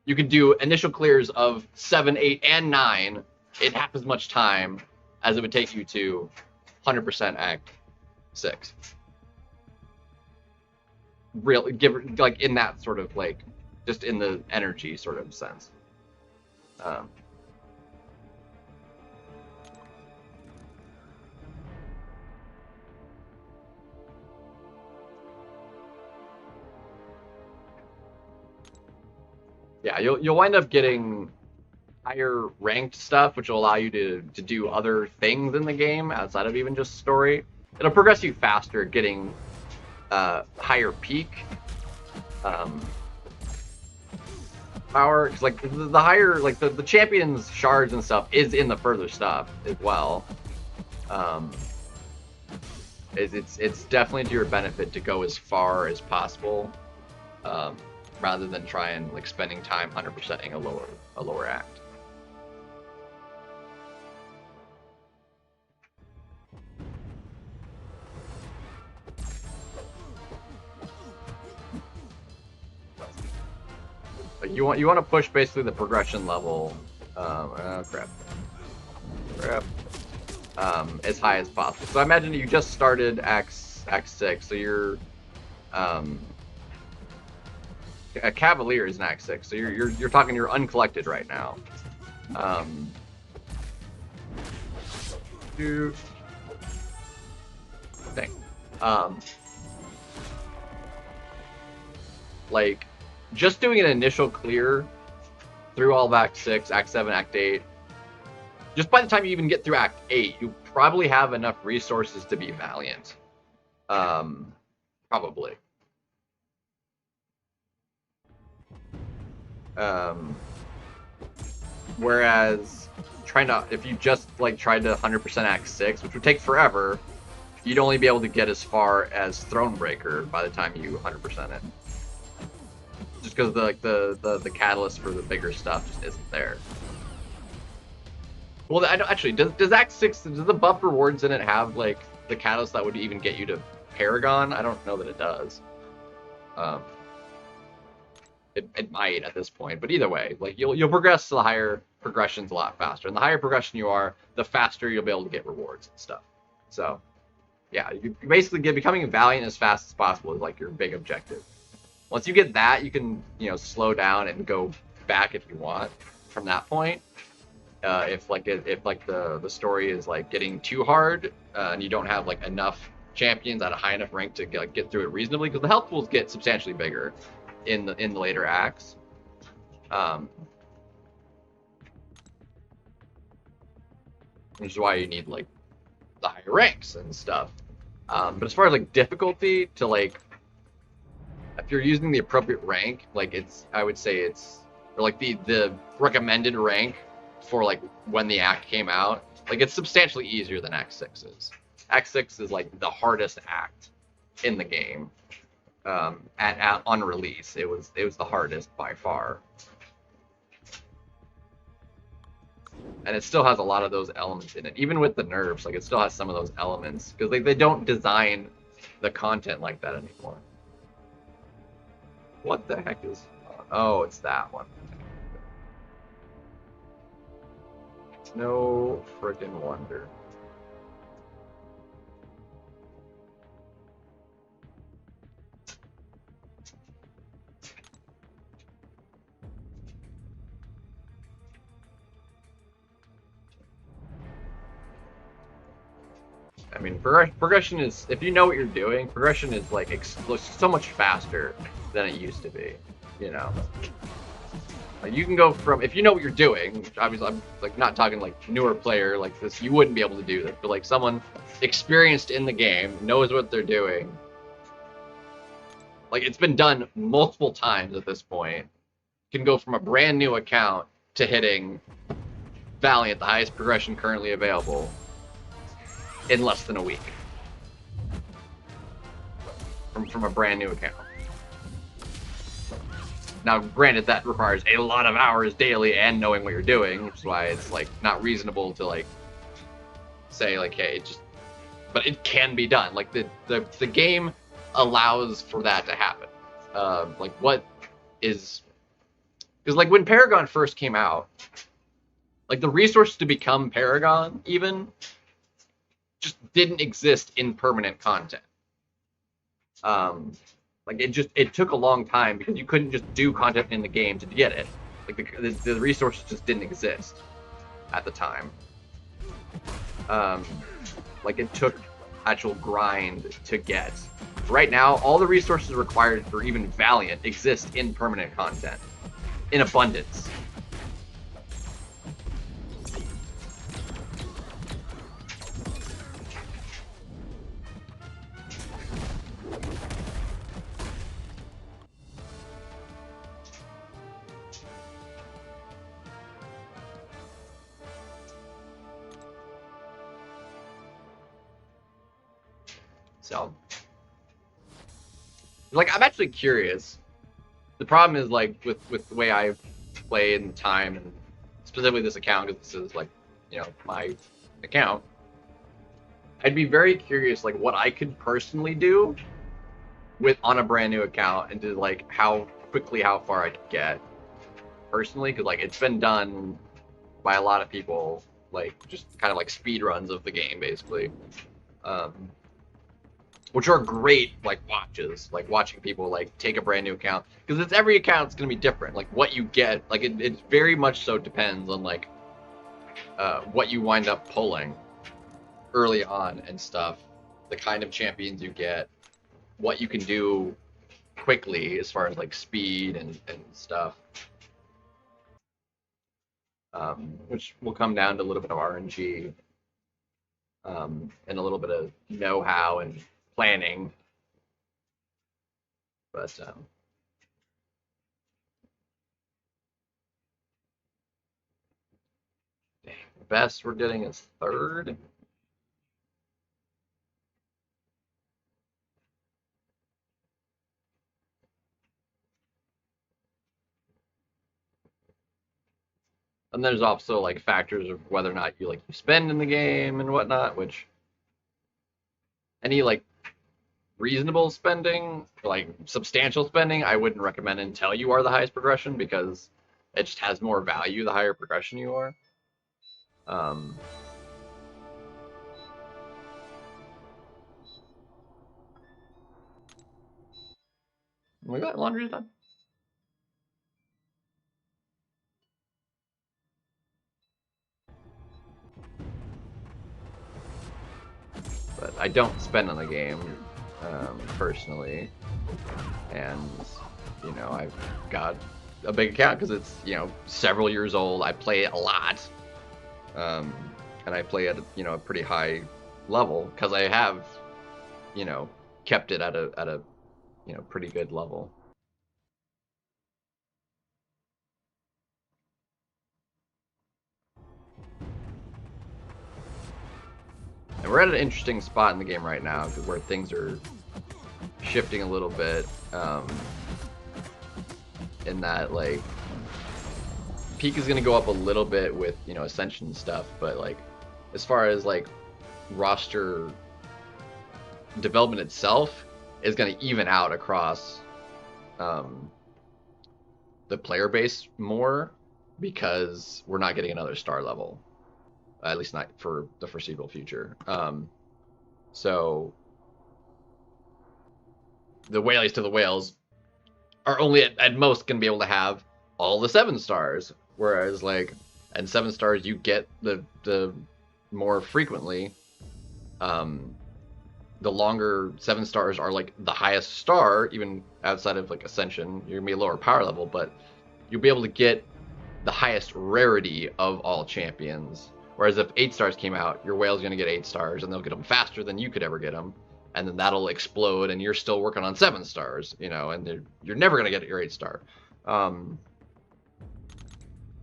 you could do initial clears of 7, 8, and 9 in half as much time as it would take you to 100% Act 6. Really, like in that sort of like, just in the energy sort of sense. Yeah, you'll wind up getting higher ranked stuff, which will allow you to do other things in the game outside of even just story. It'll progress you faster, getting higher peak power. Cause like the higher, like the champions shards and stuff is in the further stuff as well. It's definitely to your benefit to go as far as possible. Rather than try and like spending time 100%ing a lower act. But you want to push basically the progression level. Crap. As high as possible. So I imagine you just started Act 6, so you're a Cavalier is an Act 6, so you're talking you're uncollected right now. Dang. Like just doing an initial clear through all of Act 6, Act 7, Act 8. Just by the time you even get through Act 8, you probably have enough resources to be valiant. Probably. Whereas if you just like tried to 100% Act 6, which would take forever, you'd only be able to get as far as Thronebreaker by the time you 100% it. Just because the catalyst for the bigger stuff just isn't there. Well, actually, does Act 6, does the buff rewards in it have like the catalyst that would even get you to Paragon? I don't know that it does. It might at this point, but either way, like you'll progress to the higher progressions a lot faster, and the higher progression you are, the faster you'll be able to get rewards and stuff. So, yeah, you basically becoming valiant as fast as possible is like your big objective. Once you get that, you can slow down and go back if you want from that point. If the story is like getting too hard and you don't have like enough champions at a high enough rank to get through it reasonably, because the health pools get substantially bigger in the later acts. Which is why you need like the higher ranks and stuff. But as far as like difficulty, to like if you're using the appropriate rank, like I would say it's like the recommended rank for like when the act came out, like it's substantially easier than Act 6 is. Act 6 is like the hardest act in the game. On release, it was the hardest by far, and it still has a lot of those elements in it, even with the nerfs. Like it still has some of those elements because they don't design the content like that anymore. What the heck is? Oh, it's that one. No friggin' wonder. I mean, progression is, if you know what you're doing, progression is like so much faster than it used to be, Like, you can go from, if you know what you're doing, which obviously I'm like not talking like newer player like this, you wouldn't be able to do this, but like someone experienced in the game, knows what they're doing. Like, it's been done multiple times at this point. You can go from a brand new account to hitting Valiant, the highest progression currently available, in less than a week. From a brand new account. Now, granted, that requires a lot of hours daily and knowing what you're doing, which is why it's like not reasonable to like say like, hey, just. But it can be done. Like the game allows for that to happen. Like what is, because like when Paragon first came out, like the resources to become Paragon even just didn't exist in permanent content. Like it took a long time because you couldn't just do content in the game to get it. Like the resources just didn't exist at the time. Like it took actual grind to get. Right now, all the resources required for even Valiant exist in permanent content, in abundance. So, like, I'm actually curious. The problem is, like, with the way I've played and time, and specifically this account, because this is, like, you know, my account, I'd be very curious, like, what I could personally do on a brand new account, and to, like, how far I could get, personally, because, like, it's been done by a lot of people, like, just kind of, like, speed runs of the game, basically. Which are great, like, watches, like watching people like take a brand new account, because it's every account's gonna be different. Like what you get, like it very much so depends on like what you wind up pulling early on and stuff, the kind of champions you get, what you can do quickly as far as like speed and stuff, which will come down to a little bit of RNG, and a little bit of know-how and planning, but dang, the best we're getting is third. And there's also like factors of whether or not you spend in the game and whatnot, which any like reasonable spending, like substantial spending, I wouldn't recommend until you are the highest progression, because it just has more value the higher progression you are. We got laundry done. But I don't spend on the game personally, and you know, I've got a big account because it's, you know, several years old. I play it a lot, and I play at, you know, a pretty high level because I have, you know, kept it at a you know, pretty good level. And we're at an interesting spot in the game right now where things are shifting a little bit, in that like peak is going to go up a little bit with, you know, ascension stuff, but like as far as like roster development itself is going to even out across the player base more, because we're not getting another star level, at least not for the foreseeable future. So the whales to the whales are only at most going to be able to have all the 7 stars, whereas like, and 7 stars you get the more frequently. The longer 7 stars are like the highest star, even outside of like ascension, you're gonna be a lower power level, but you'll be able to get the highest rarity of all champions. Whereas if 8 stars came out, your whale's going to get 8 stars, and they'll get them faster than you could ever get them. And then that'll explode, and you're still working on 7 stars, you know, and you're never going to get your 8 star.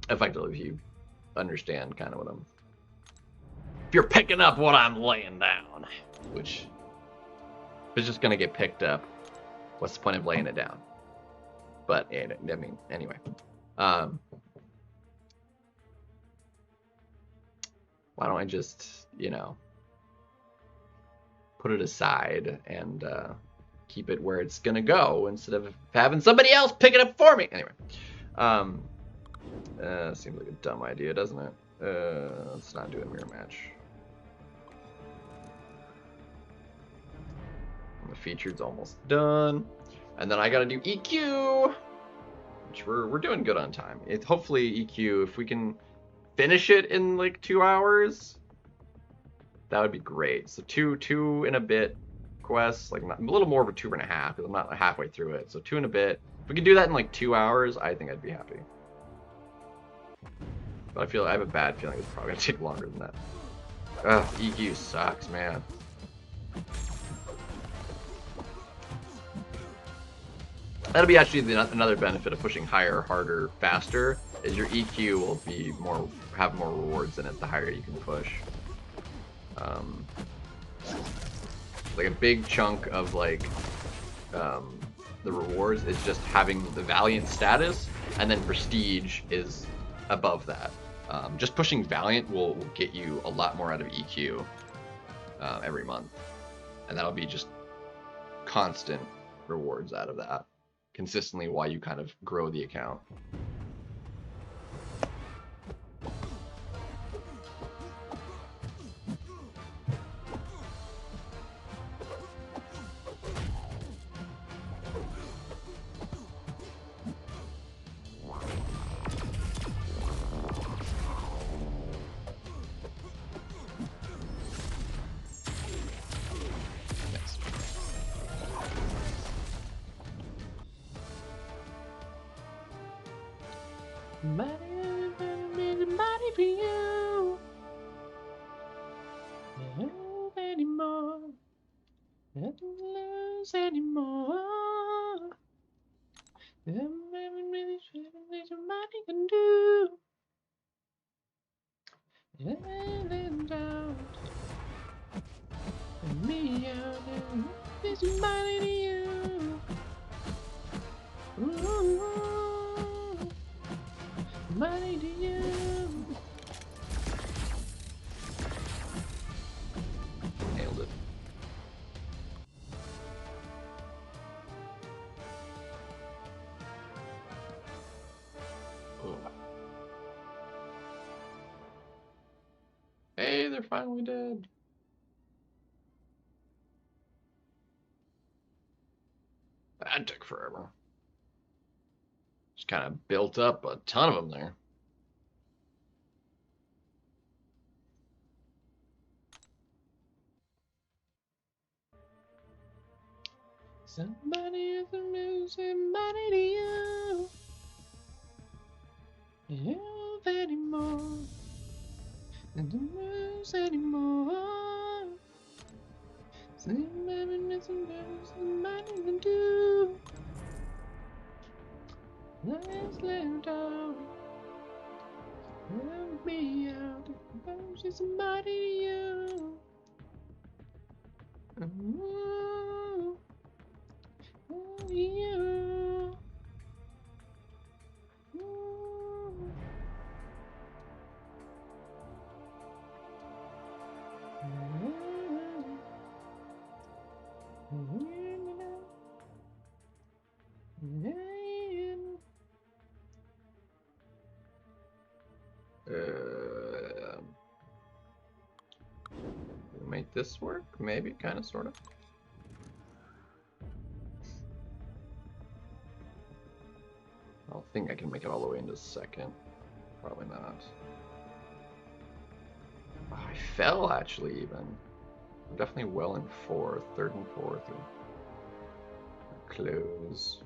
Effectively, if you understand kind of what I'm... If you're picking up what I'm laying down, which is just going to get picked up, what's the point of laying it down? But, I mean, anyway. Why don't I just, you know, put it aside and keep it where it's going to go instead of having somebody else pick it up for me? Anyway. Seems like a dumb idea, doesn't it? Let's not do a mirror match. The featured's almost done. And then I gotta do EQ, which we're doing good on time. Hopefully EQ, if we can finish it in like 2 hours, that would be great. So two and a bit quests, like a little more of a 2.5 because I'm not halfway through it. So 2 and a bit. If we can do that in like 2 hours, I think I'd be happy. But I have a bad feeling it's probably gonna take longer than that. Ugh, EQ sucks, man. That'll be actually another benefit of pushing higher, harder, faster, is your EQ will be have more rewards in it the higher you can push. Like a big chunk of like the rewards is just having the Valiant status, and then Prestige is above that. Just pushing Valiant will get you a lot more out of EQ every month, and that'll be just constant rewards out of that consistently while you kind of grow the account. Money for you. Love anymore. Nothing to lose anymore. There's money can do. And down. And me out and there's money to you. Ooh, money to you. Nailed it. Oh. Hey, they're finally dead. That took forever. Just kind of built up a ton of them there. Somebody is losing money to you. Love anymore. And don't lose anymore. Somebody missing money to do. Let's let down. Help me out. There's somebody to you. Ooh. Oh, you. Ooh. Make this work? Maybe, kind of, sort of. I don't think I can make it all the way into second. Probably not. Oh, I fell, actually, even. I'm definitely well in fourth, third and fourth. Close.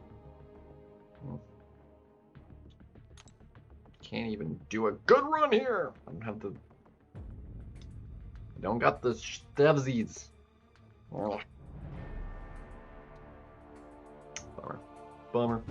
Can't even do a good run here. I don't got the stevsies. Oh. Bummer. Bummer.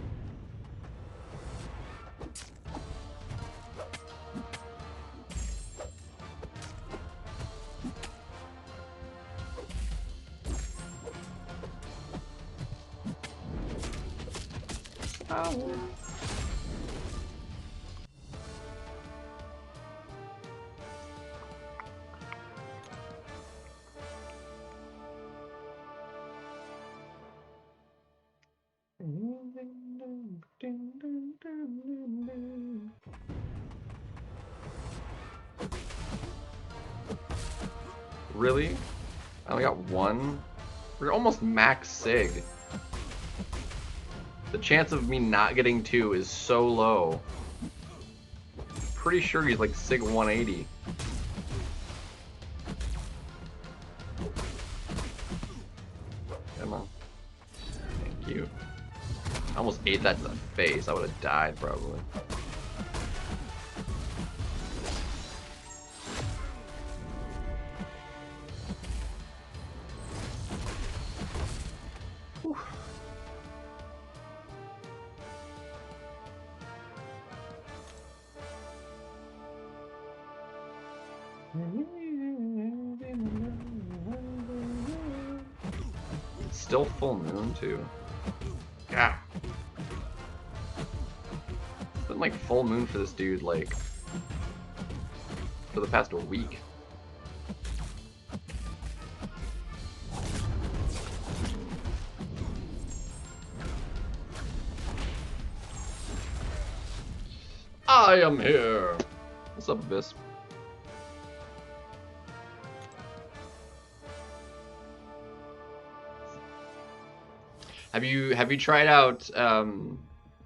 Oh. Really? I only got one? We're almost max sig. The chance of me not getting two is so low. Pretty sure he's like sig 180. Come on. Thank you. I almost ate that to the face. I would have died probably. Whew. It's still full moon too. God. It's been like full moon for this dude like for the past week. I am here. What's up, Abyss? Have you tried out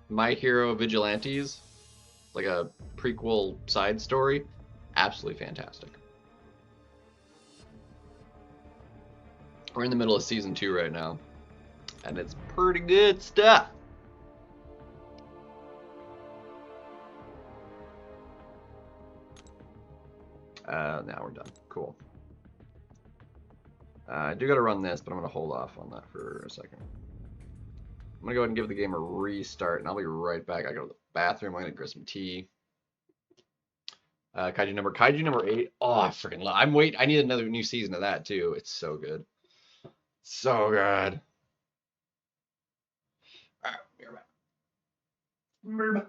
My Hero Vigilantes? Like a prequel side story? Absolutely fantastic. We're in the middle of season 2 right now, and it's pretty good stuff. Now we're done. Cool. I do gotta run this, but I'm gonna hold off on that for a second. I'm gonna go ahead and give the game a restart, and I'll be right back. I go to the bathroom. I'm gonna grab some tea. Kaiju number 8. Oh, I freaking love. I need another new season of that too. It's so good. So good. Alright, be right back.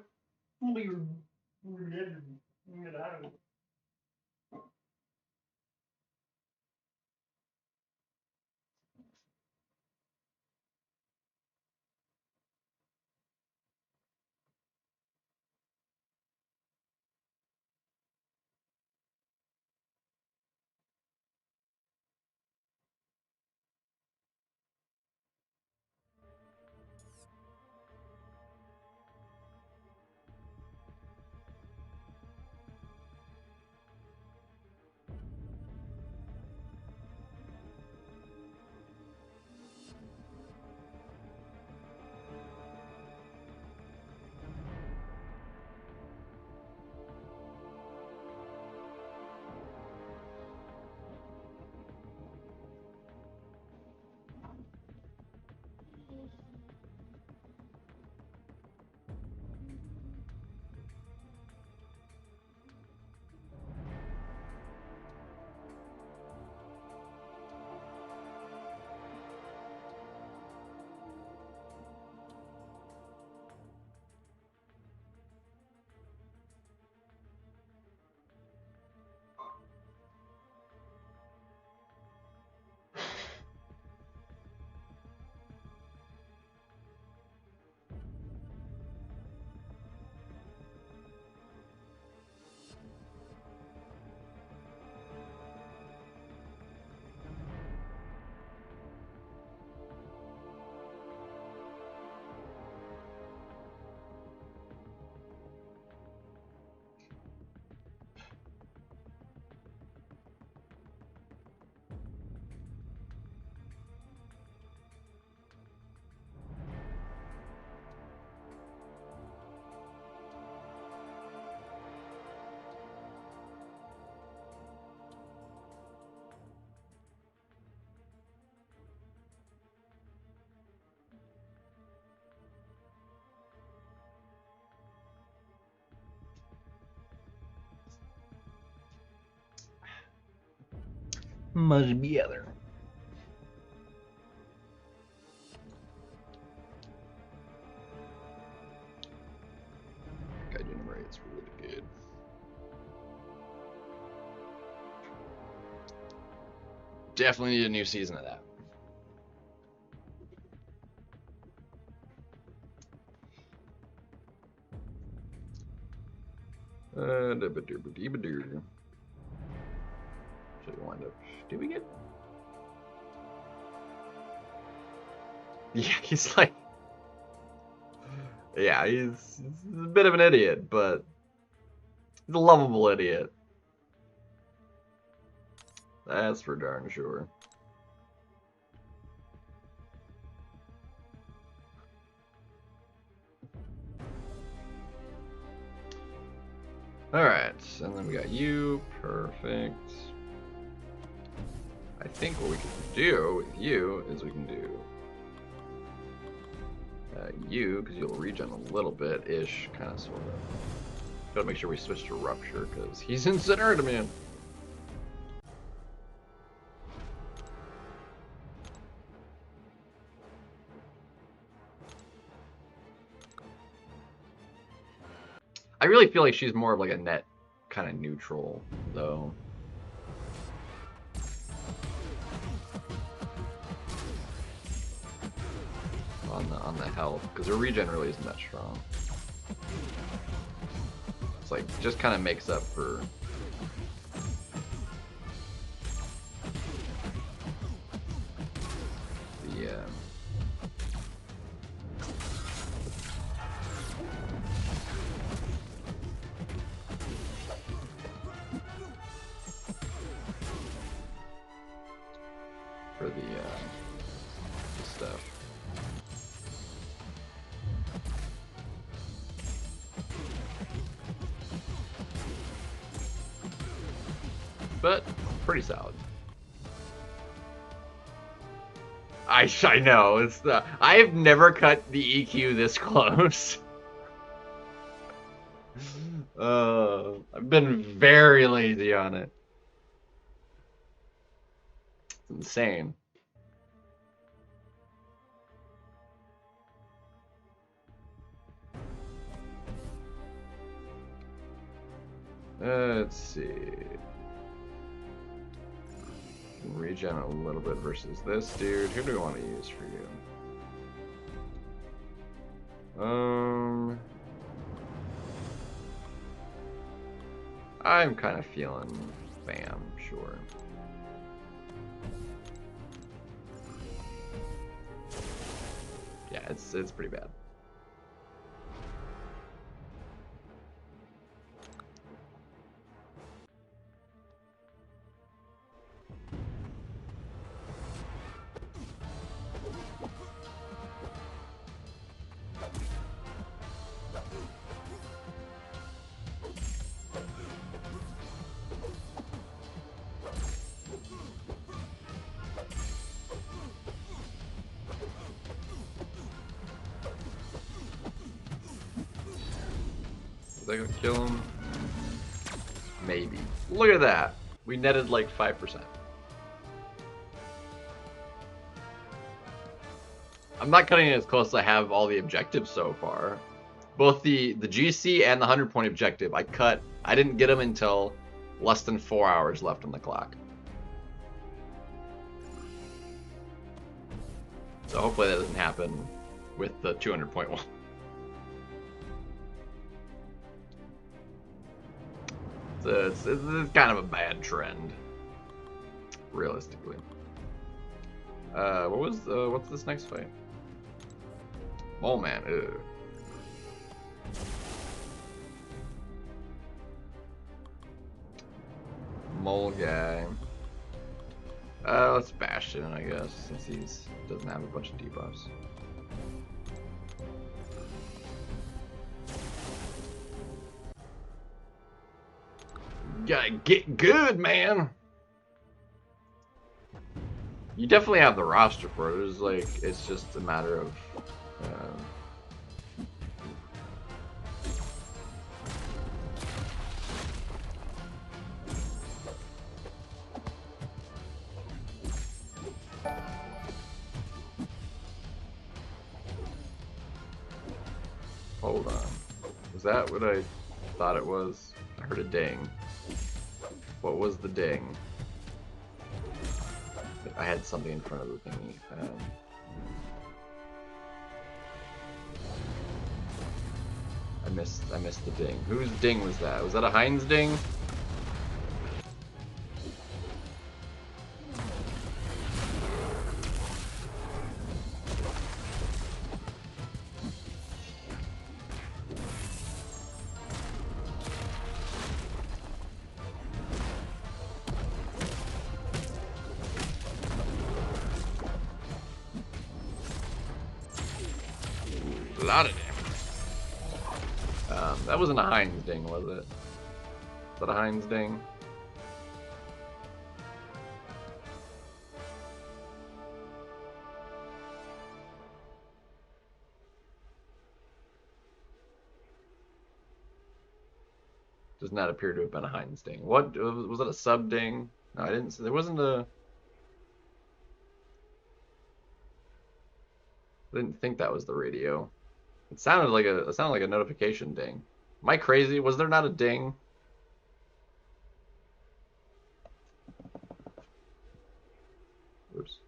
Much better. Kaiju number 8 is really good. Definitely need a new season of that. Should we wind up? Did we get? Yeah, he's like. Yeah, he's a bit of an idiot, but he's a lovable idiot. That's for darn sure. Alright, and then we got you. Perfect. I think what we can do with you is we can do you, because you'll regen a little bit-ish, kind of, sort of. Gotta make sure we switch to Rupture, because he's incinerated, man. I really feel like she's more of like a net kind of neutral, though. On the health, because her regen really isn't that strong. It's like just kind of makes up for the stuff. But pretty solid. I know, it's the I've never cut the EQ this close. I've been very lazy on it. It's insane. Let's see. Regen a little bit versus this dude. Who do we want to use for you? I'm kind of feeling Bam, sure. Yeah, it's pretty bad. Is that gonna kill him? Maybe. Look at that. We netted like 5%. I'm not cutting it as close as I have all the objectives so far. Both the GC and the 100-point objective, I didn't get them until less than 4 hours left on the clock. So hopefully that doesn't happen with the 200-point one. So it's kind of a bad trend, realistically. What's this next fight? Mole Man. Ew. Mole guy. Let's bash him, I guess, since he doesn't have a bunch of debuffs. Gotta get good, man. You definitely have the roster for it. It's just a matter of Hold on. Was that what I thought it was? I heard a ding. What was the ding? I had something in front of the thingy. I missed the ding. Whose ding was that? Was that a Heinz ding? A lot of damage. That wasn't a Heinz ding, was it? Is that a Heinz ding? Does not appear to have been a Heinz ding. What was it? A sub ding? No, I didn't. There wasn't a. I didn't think that was the radio. It sounded like a notification ding. Am I crazy? Was there not a ding? Oops.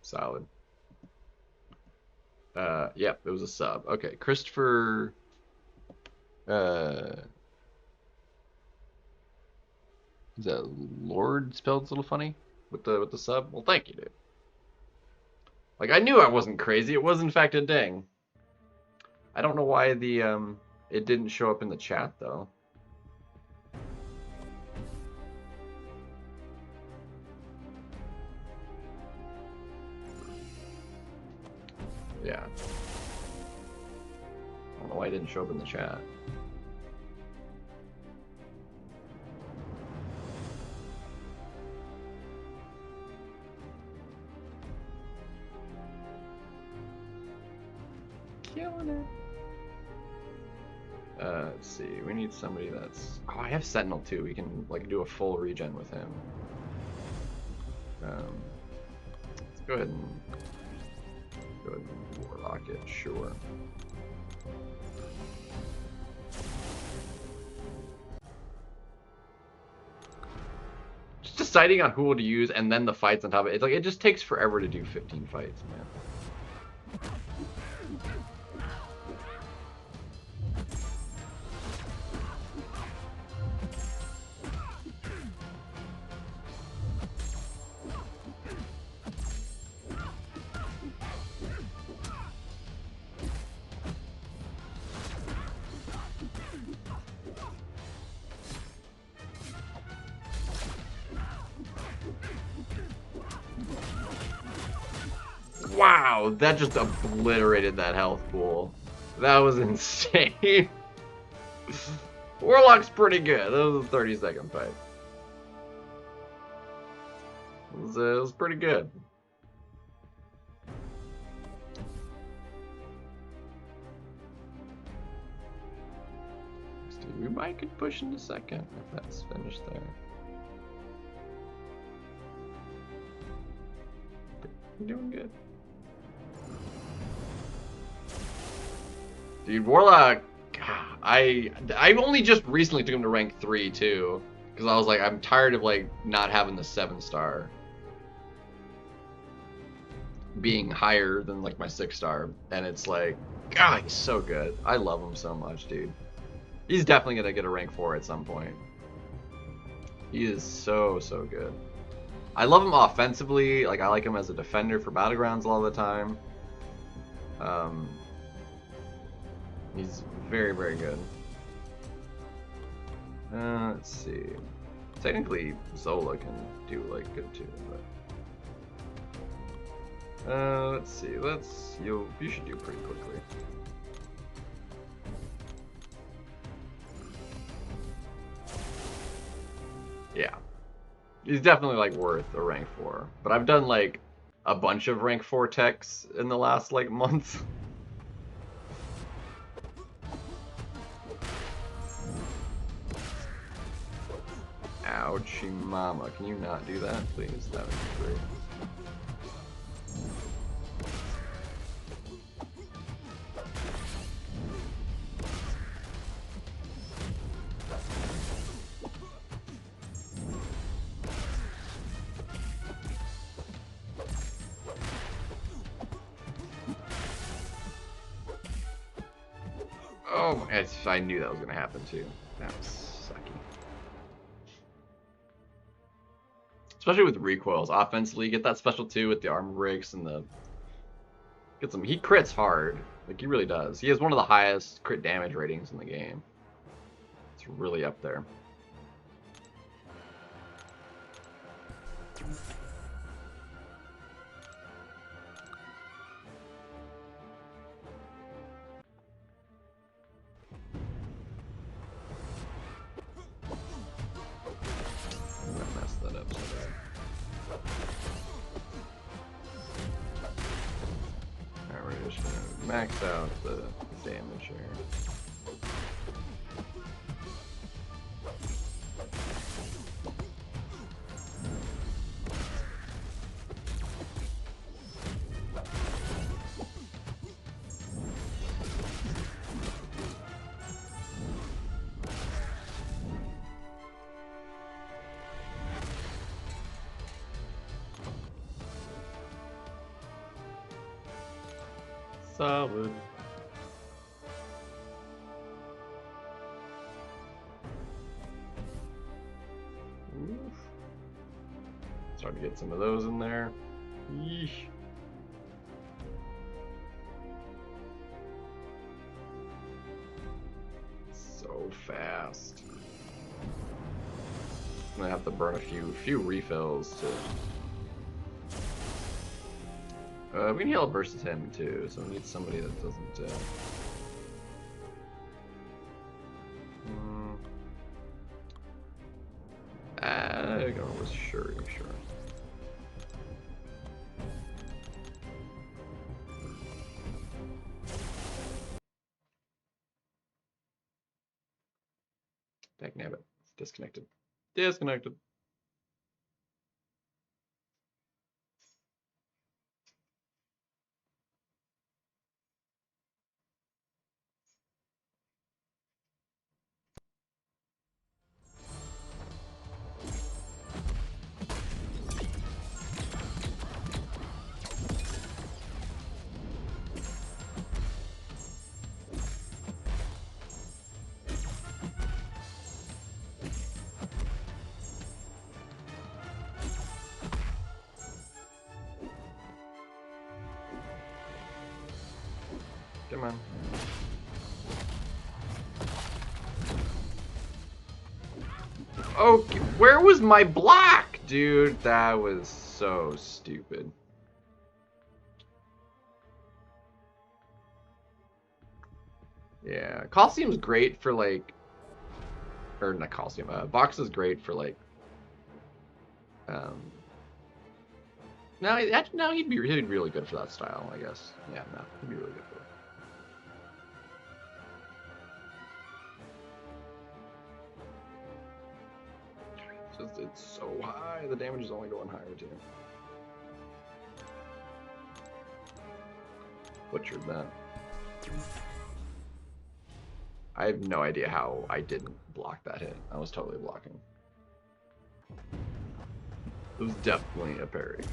Solid. Yep, it was a sub. Okay, Christopher. Is that Lord spelled a little funny with the sub? Well, thank you, dude. Like, I knew I wasn't crazy. It was in fact a ding. I don't know why the it didn't show up in the chat though. Yeah. I don't know why it didn't show up in the chat. Killing it. Let's see. We need somebody that's. Oh, I have Sentinel too. We can like do a full regen with him. Let's go ahead and Warlock it. Sure. Just deciding on who to use and then the fights on top of it. It's like it just takes forever to do 15 fights, man. Wow, that just obliterated that health pool. That was insane. Warlock's pretty good. That was a 30-second fight. It was pretty good. We might could push into second if that's finished there. We're doing good. Dude, Warlock, I only just recently took him to rank 3 too, because I was like, I'm tired of like not having the 7-star being higher than like my 6-star, and it's like, God, he's so good. I love him so much, dude. He's definitely gonna get a rank 4 at some point. He is so good. I love him offensively. Like I like him as a defender for battlegrounds a lot of the time. He's very good. Let's see. Technically, Zola can do like good too, but let's see. You should do pretty quickly. Yeah, he's definitely like worth a rank 4. But I've done like a bunch of rank 4 techs in the last like month. Ouchie mama. Can you not do that, please? That would be great. Oh, I knew that was going to happen too. That was sucky. Especially with recoils. Offensively, get that special 2 with the armor breaks and the... Get some... He crits hard. Like, he really does. He has one of the highest crit damage ratings in the game. It's really up there. Max out the damage here. Solid. Oof. Start to get some of those in there. Yeesh. So fast. I'm gonna have to burn a few refills to. We can heal versus him too, so we need somebody that doesn't. I go with Shuri, sure. Dagnabbit, it's disconnected. Disconnected. Come on. Oh, where was my block, dude? That was so stupid. Yeah, Coliseum's great for like, or not Coliseum. Box is great for like. No, he'd be really good for that style, I guess. Yeah, no, he'd be really good for it. It's so high. The damage is only going higher too. Butchered that. I have no idea how I didn't block that hit. I was totally blocking. It was definitely a parry.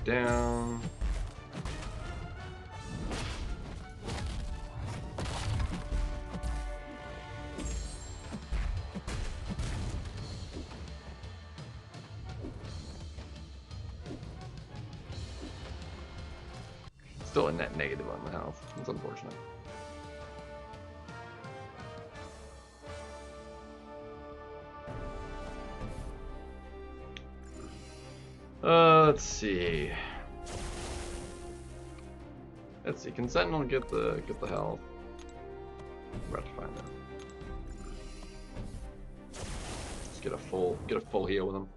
Down. Still a net negative on the health. It's unfortunate. Let's see. Let's see. Can Sentinel get the health? We're about to find out. Let's get a full heal with him.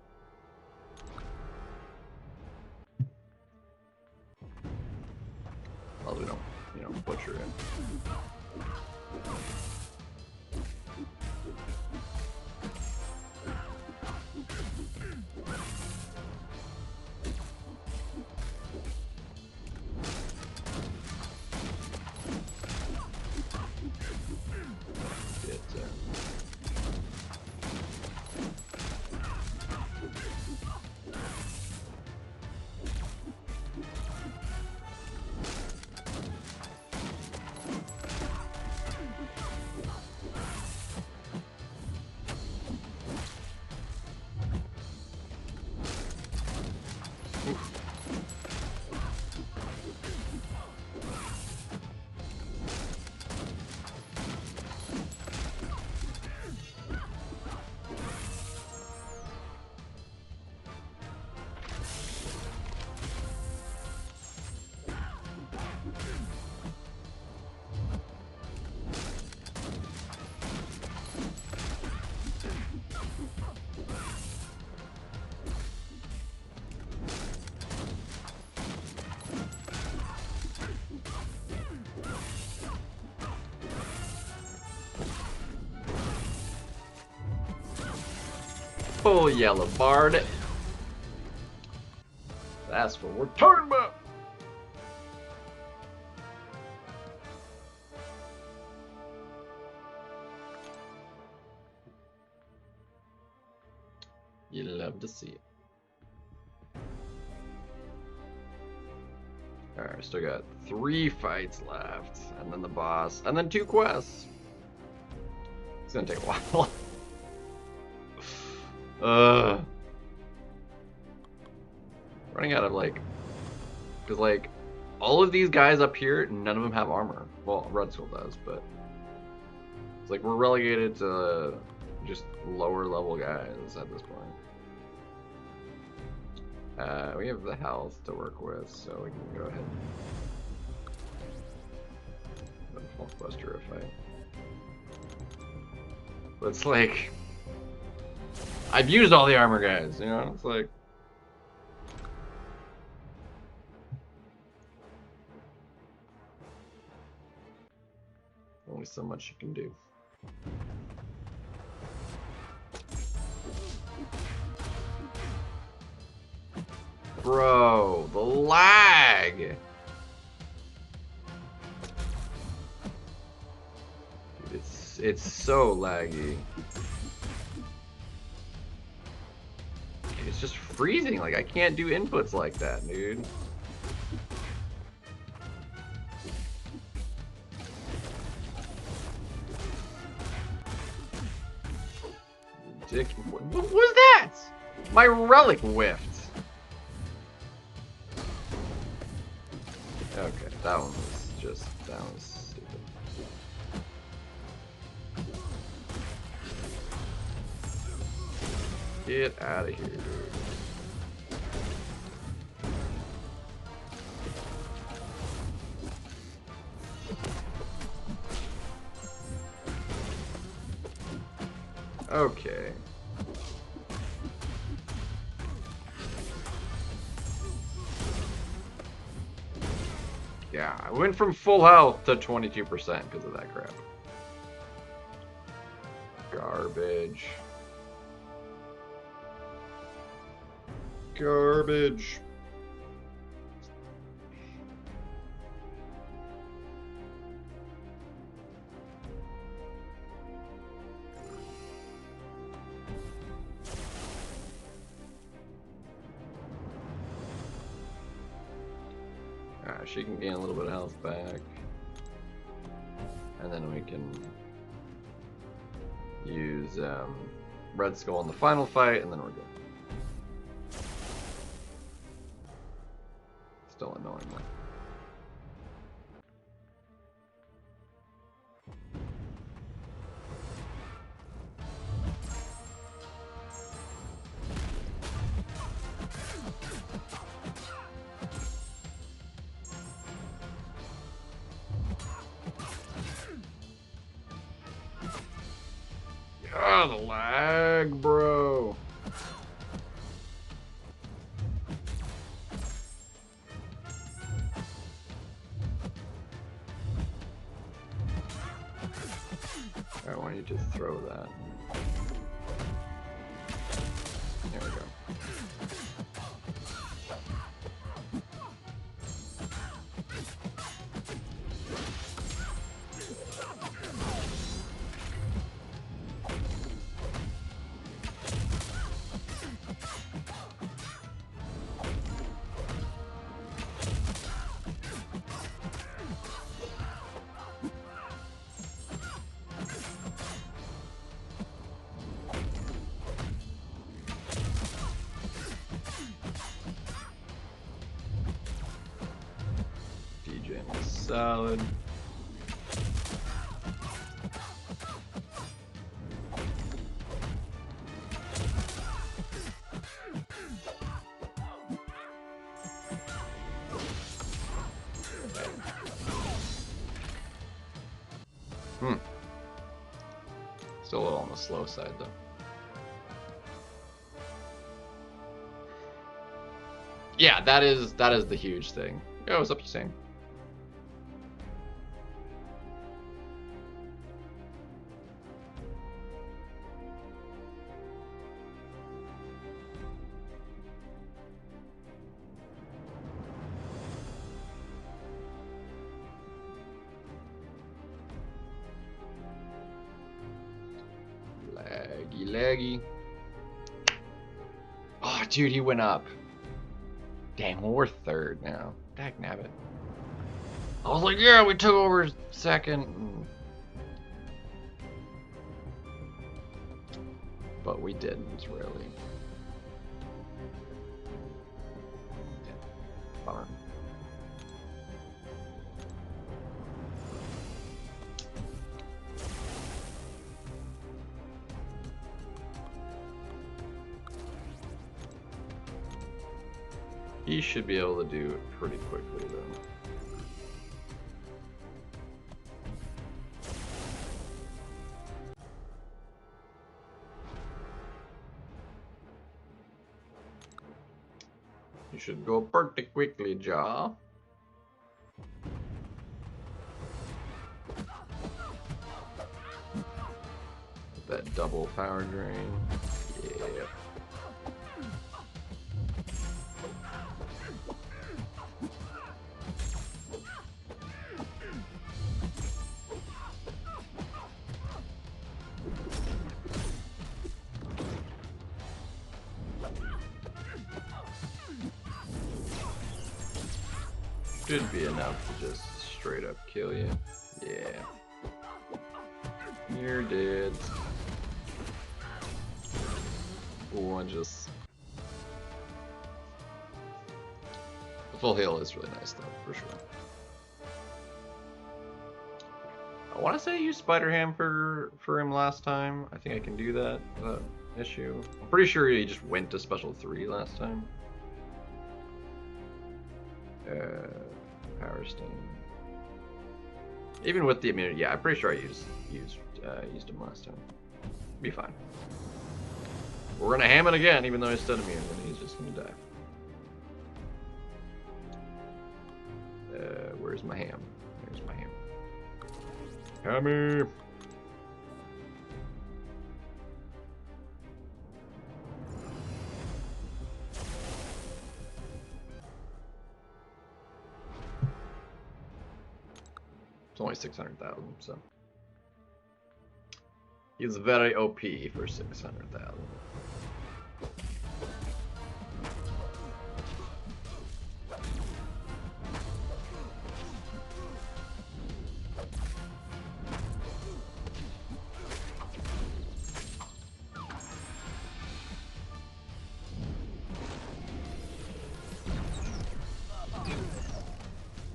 Well, we don't, you know, butcher him. Full yellow bard. That's what we're talking about. You love to see it. Alright, we still got 3 fights left, and then the boss, and then 2 quests. It's gonna take a while. Running out of because all of these guys up here, none of them have armor. Well, Red Skull does, but it's like we're relegated to just lower level guys at this point. We have the health to work with, so we can go ahead and Hulkbuster a fight. But it's like I've used all the armor guys, you know? It's like only so much you can do. Bro, the lag! Dude, it's so laggy. It's just freezing, like I can't do inputs like that, dude. What was that? My relic whiffed. Okay, that one was stupid. Get out of here, dude. Okay. Yeah, I went from full health to 22% because of that crap. Garbage. Garbage. She can gain a little bit of health back. And then we can use Red Skull in the final fight, and then we're good. Still annoying though. Oh, the lag, bro. Alright, why don't you just throw that? There we go. Solid. Still a little on the slow side though. Yeah, that is the huge thing. Yo, what's up, you saying? Laggy. Oh, dude, he went up. Dang, well, we're third now. Dagnabbit. I was like, yeah, we took over second. But we didn't, really. Yeah. Bummer. He should be able to do it pretty quickly, though. You should go pretty quickly, Jaw. That double power drain. Yeah. Should be enough to just straight up kill you. Yeah. You're dead. Ooh, I just... The full heal is really nice though, for sure. I want to say I used Spider Ham for him last time. I think I can do that without issue. I'm pretty sure he just went to special 3 last time. Power Sting. Even with the immunity, yeah, I'm pretty sure I used him last time. Be fine. We're gonna ham it again, even though he's still immune, and he's just gonna die. Where's my ham? There's my ham. Hammy. It's only 600,000, so he's very OP for 600,000.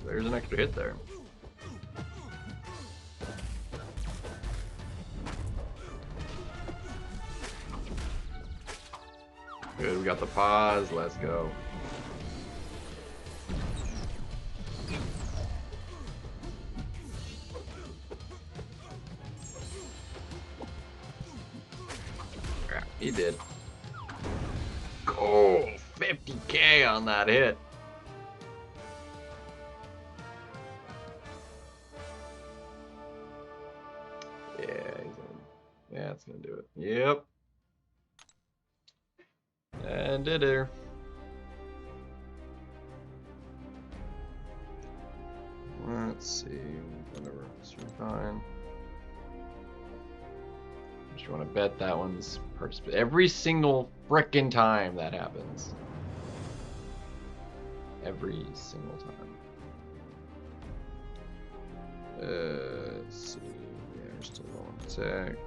There's an extra hit there. Good, we got the pause, let's go. He did. Oh, 50k on that hit. Yeah, it's gonna do it. Yep. And did her. Let's see. Whatever. Fine. Just want to bet that one's participate every single frickin' time that happens. Every single time. Let's see. Yeah, we're still on tech.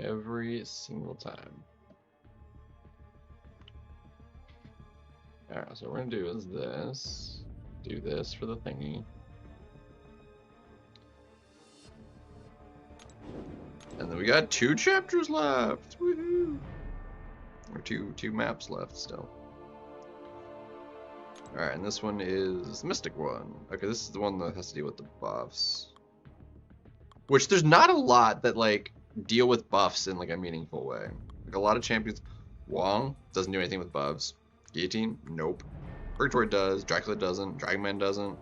Every single time. Alright, so what we're gonna do is this. Do this for the thingy. And then we got 2 chapters left. Woohoo! Or two maps left still. Alright, and this one is the Mystic one. Okay, this is the one that has to deal with the buffs. Which there's not a lot that like deal with buffs in like a meaningful way. Like a lot of champions. Wong doesn't do anything with buffs. Guillotine, nope. Purgatory does. Dracula doesn't. Dragonman doesn't.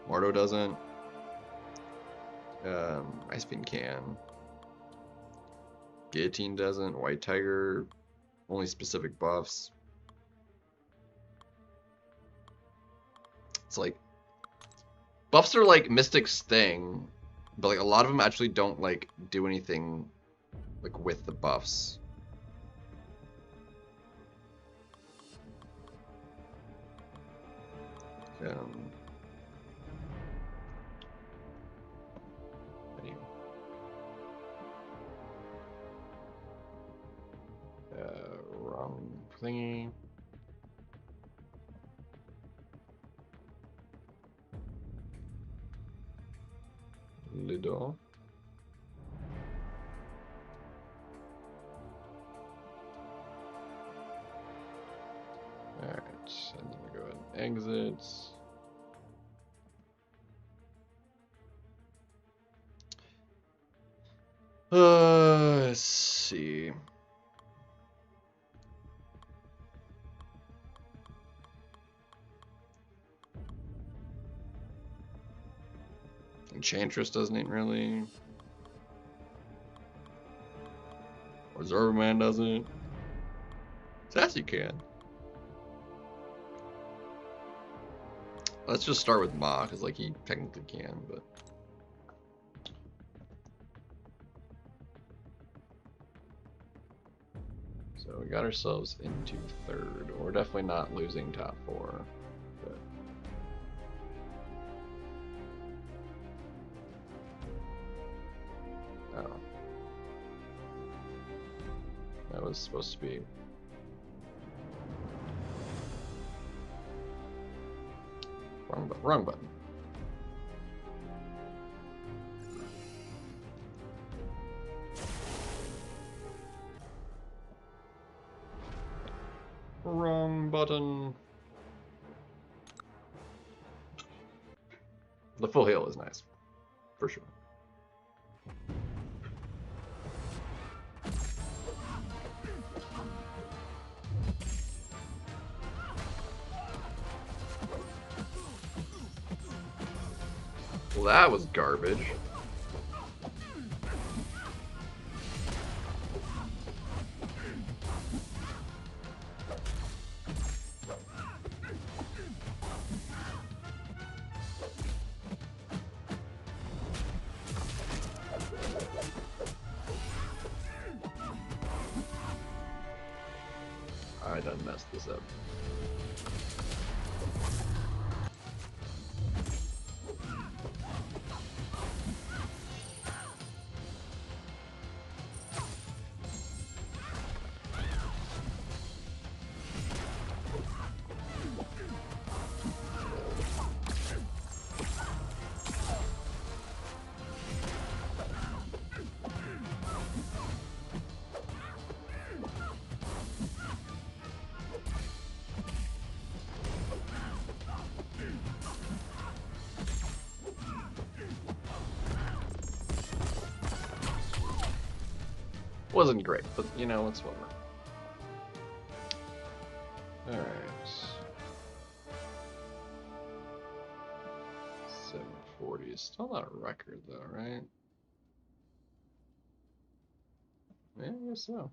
Mordo doesn't. Ice Fiend can. Guillotine doesn't. White Tiger, only specific buffs. It's like buffs are like Mystic's thing. But like a lot of them actually don't like do anything like with the buffs. Anyway. Wrong thingy. Lido. Alright, and then we go ahead and exit. Let's see. Enchantress doesn't really. Reserve-Man doesn't. Sassy can. Let's just start with Ma, because like he technically can, but. So we got ourselves into 3rd. We're definitely not losing top 4. But... Oh. That was supposed to be... Wrong button. Wrong button. The full heal is nice, for sure. Well, that was garbage. I done messed this up. Wasn't great, but you know, it's whatever. Alright. 740 is still not a record though, right? Yeah, I guess so.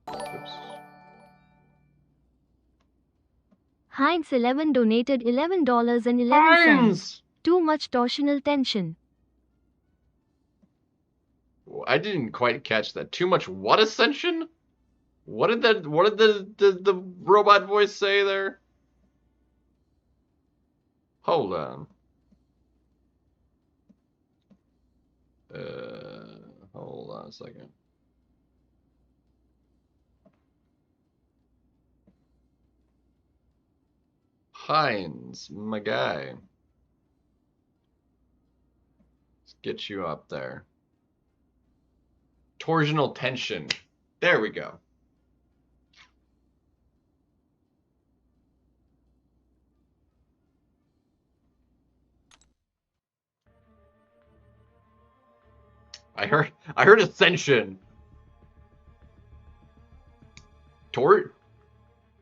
Oops. Heinz11 donated $11.11. Heinz! Too much torsional tension. I didn't quite catch that. Too much what ascension? What did the robot voice say there? Hold on. Hold on a second. Heinz, my guy. Let's get you up there. Torsional tension. There we go. I heard ascension.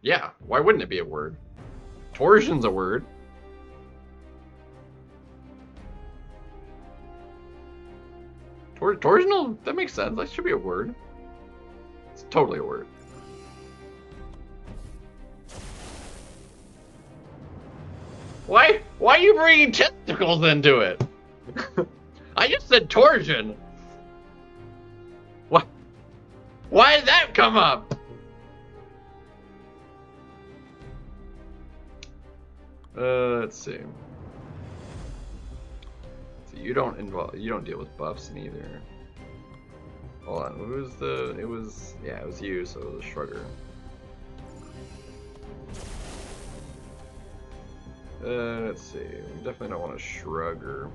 Yeah, why wouldn't it be a word? Torsion's a word. Torsional? That makes sense. That should be a word. It's totally a word. Why are you bringing testicles into it? I just said torsion. What? Why did that come up? Let's see. So you don't deal with buffs neither. Hold on, who was the? It was you. So it was a shrugger. Let's see. We definitely don't want a shrugger.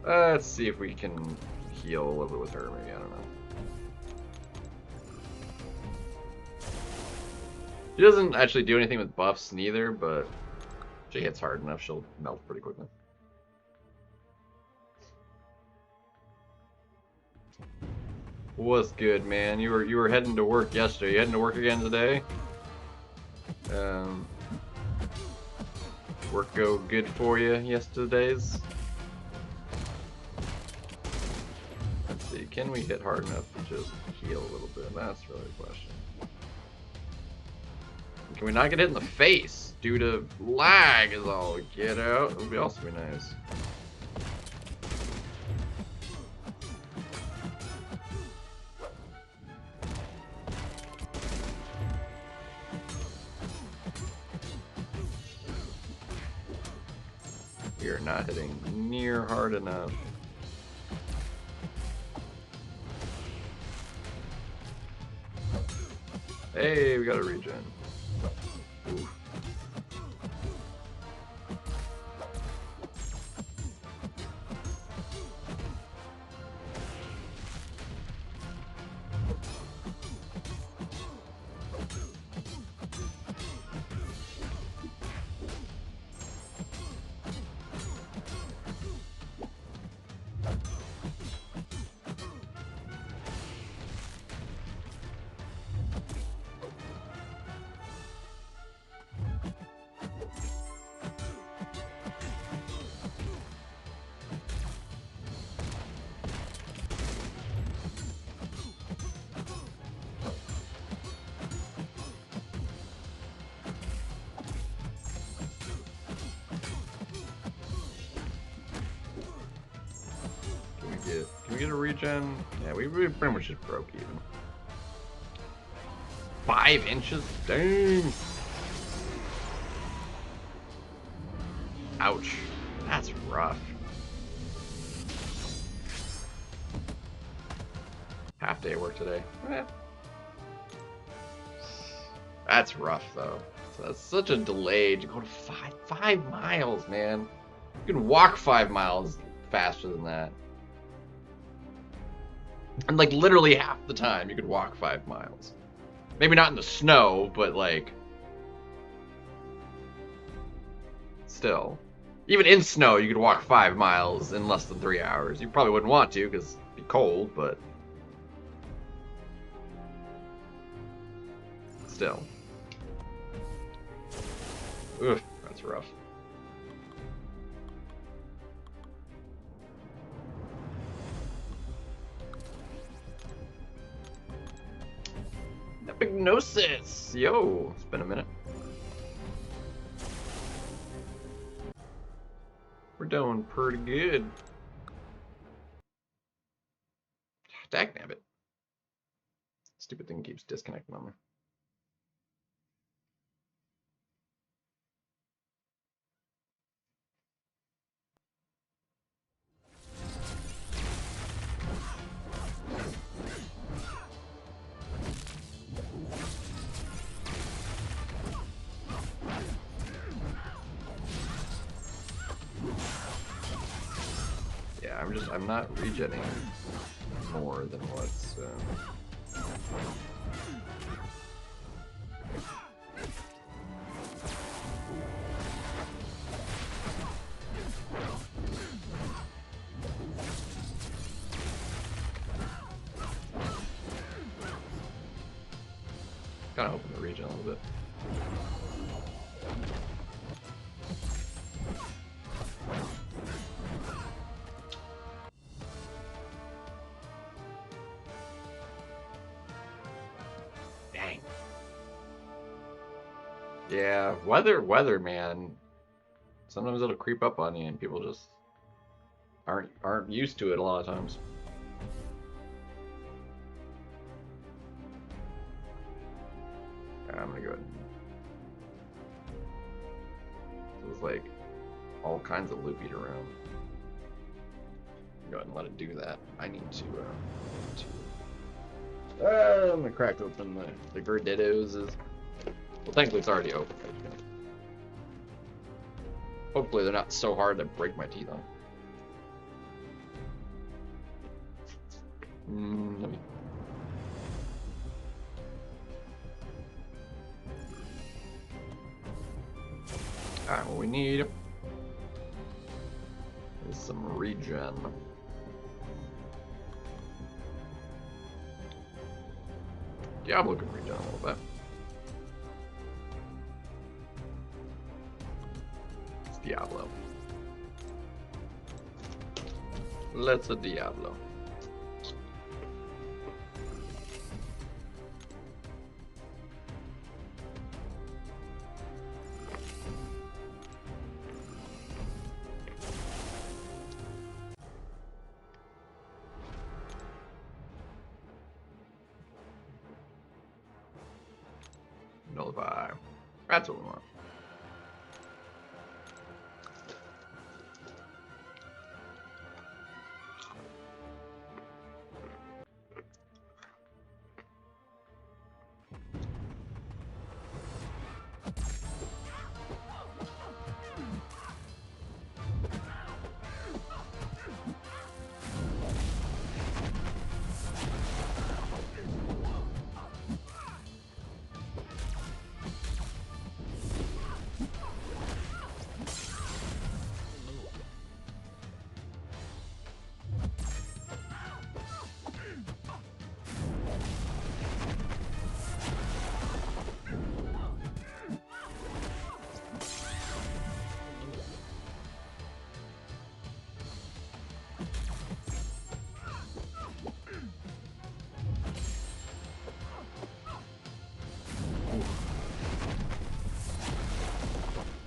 Let's see if we can heal a little bit with her. Maybe, I don't know. She doesn't actually do anything with buffs neither, but if she hits hard enough, she'll melt pretty quickly. What's good, man? You were heading to work yesterday. You heading to work again today? Work go good for you yesterday's? Let's see, can we hit hard enough to just heal a little bit? That's really the question. Can we not get hit in the face due to lag is all get out? That would be also be nice. We are not hitting near hard enough. Hey, we got a regen. Oof. Can we get a regen? Yeah, we pretty much just broke even. 5 inches? Dang! Ouch. That's rough. Half day work today. That's rough, though. So that's such a delay to go to 5 miles, man. You can walk 5 miles faster than that. And, like, literally half the time you could walk 5 miles. Maybe not in the snow, but, like... Still. Even in snow, you could walk 5 miles in less than 3 hours. You probably wouldn't want to, because it'd be cold, but... Still. Ugh, that's rough. Epignosis! Yo, it's been a minute. We're doing pretty good. Dagnabbit. Stupid thing keeps disconnecting on me. Yeah, I'm not regenning more than what's, kind of hoping to regen a little bit. Dang. Yeah, weather, man. Sometimes it'll creep up on you, and people just aren't used to it a lot of times. I'm gonna go ahead. So it's like all kinds of looping around. Go ahead and let it do that. I need to. I'm gonna crack open the Gerdittos. Well, thankfully it's already open. Hopefully they're not so hard to break my teeth on. Let me. Alright, what we need is some regen. Diablo can regen a little bit. It's Diablo. Let's a Diablo. Nullify. That's what we want.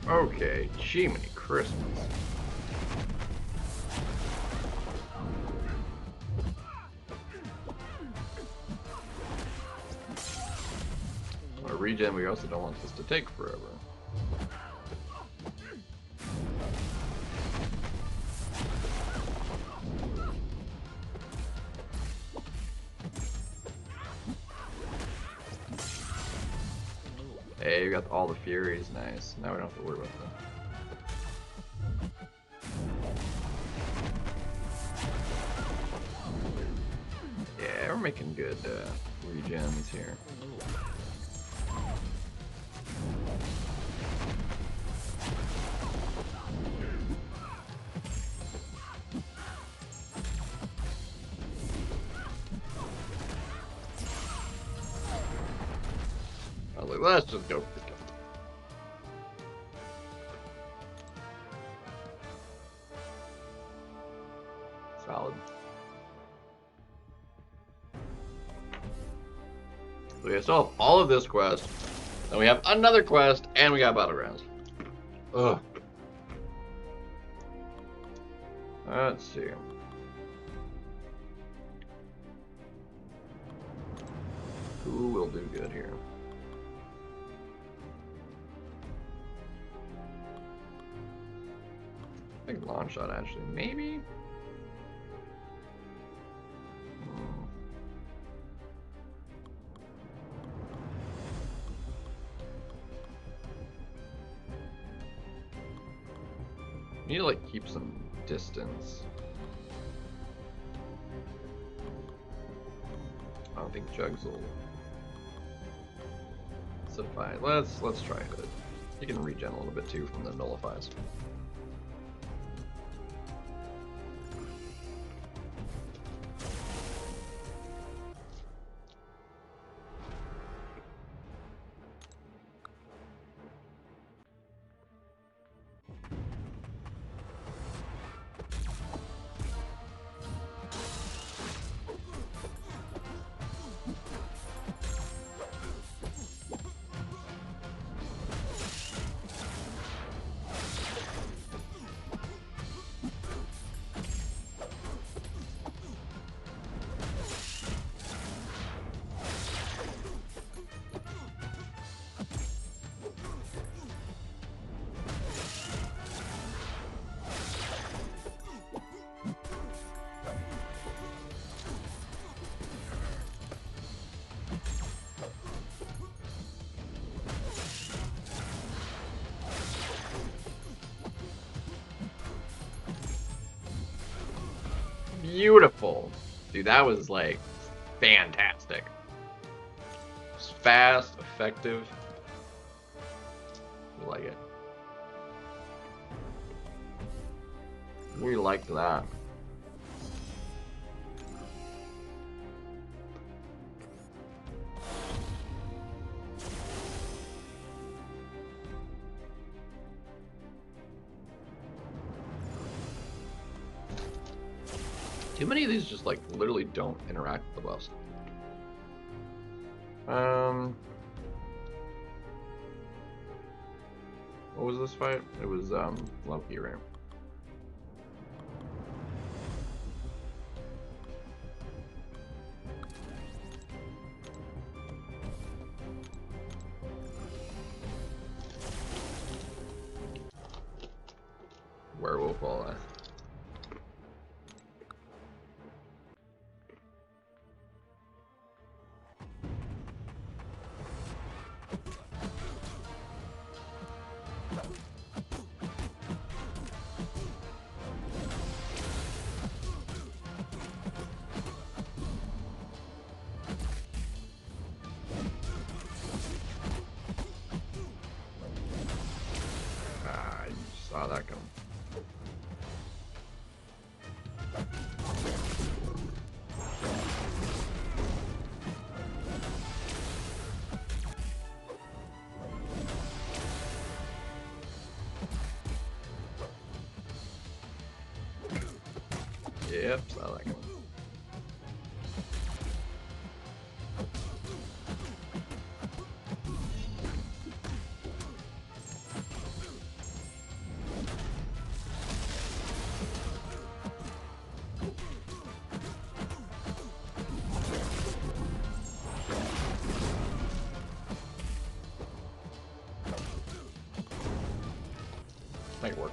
Okay, Jiminy Christmas. Regen, we also don't want this to take forever. Hey, we got all the Furies, nice. Now we don't have to worry about them. Yeah, we're making good regens here. I was like, let's just go for the kill. Solid. So we still have all of this quest, then we have another quest, and we got battlegrounds. Ugh. Let's see. Who will do good here? I think long shot actually, maybe. Need to like keep some distance. I don't think Jugs will suffice. Let's try Hood. You can regen a little bit too from the nullifies. Beautiful. Dude, that was like fantastic. It's fast, effective. I like it. We liked that. Too many of these just like literally don't interact with the buffs. What was this fight? It was Loki, right? Werewolf all that. Saw that come. Yep, saw that come. Make it work.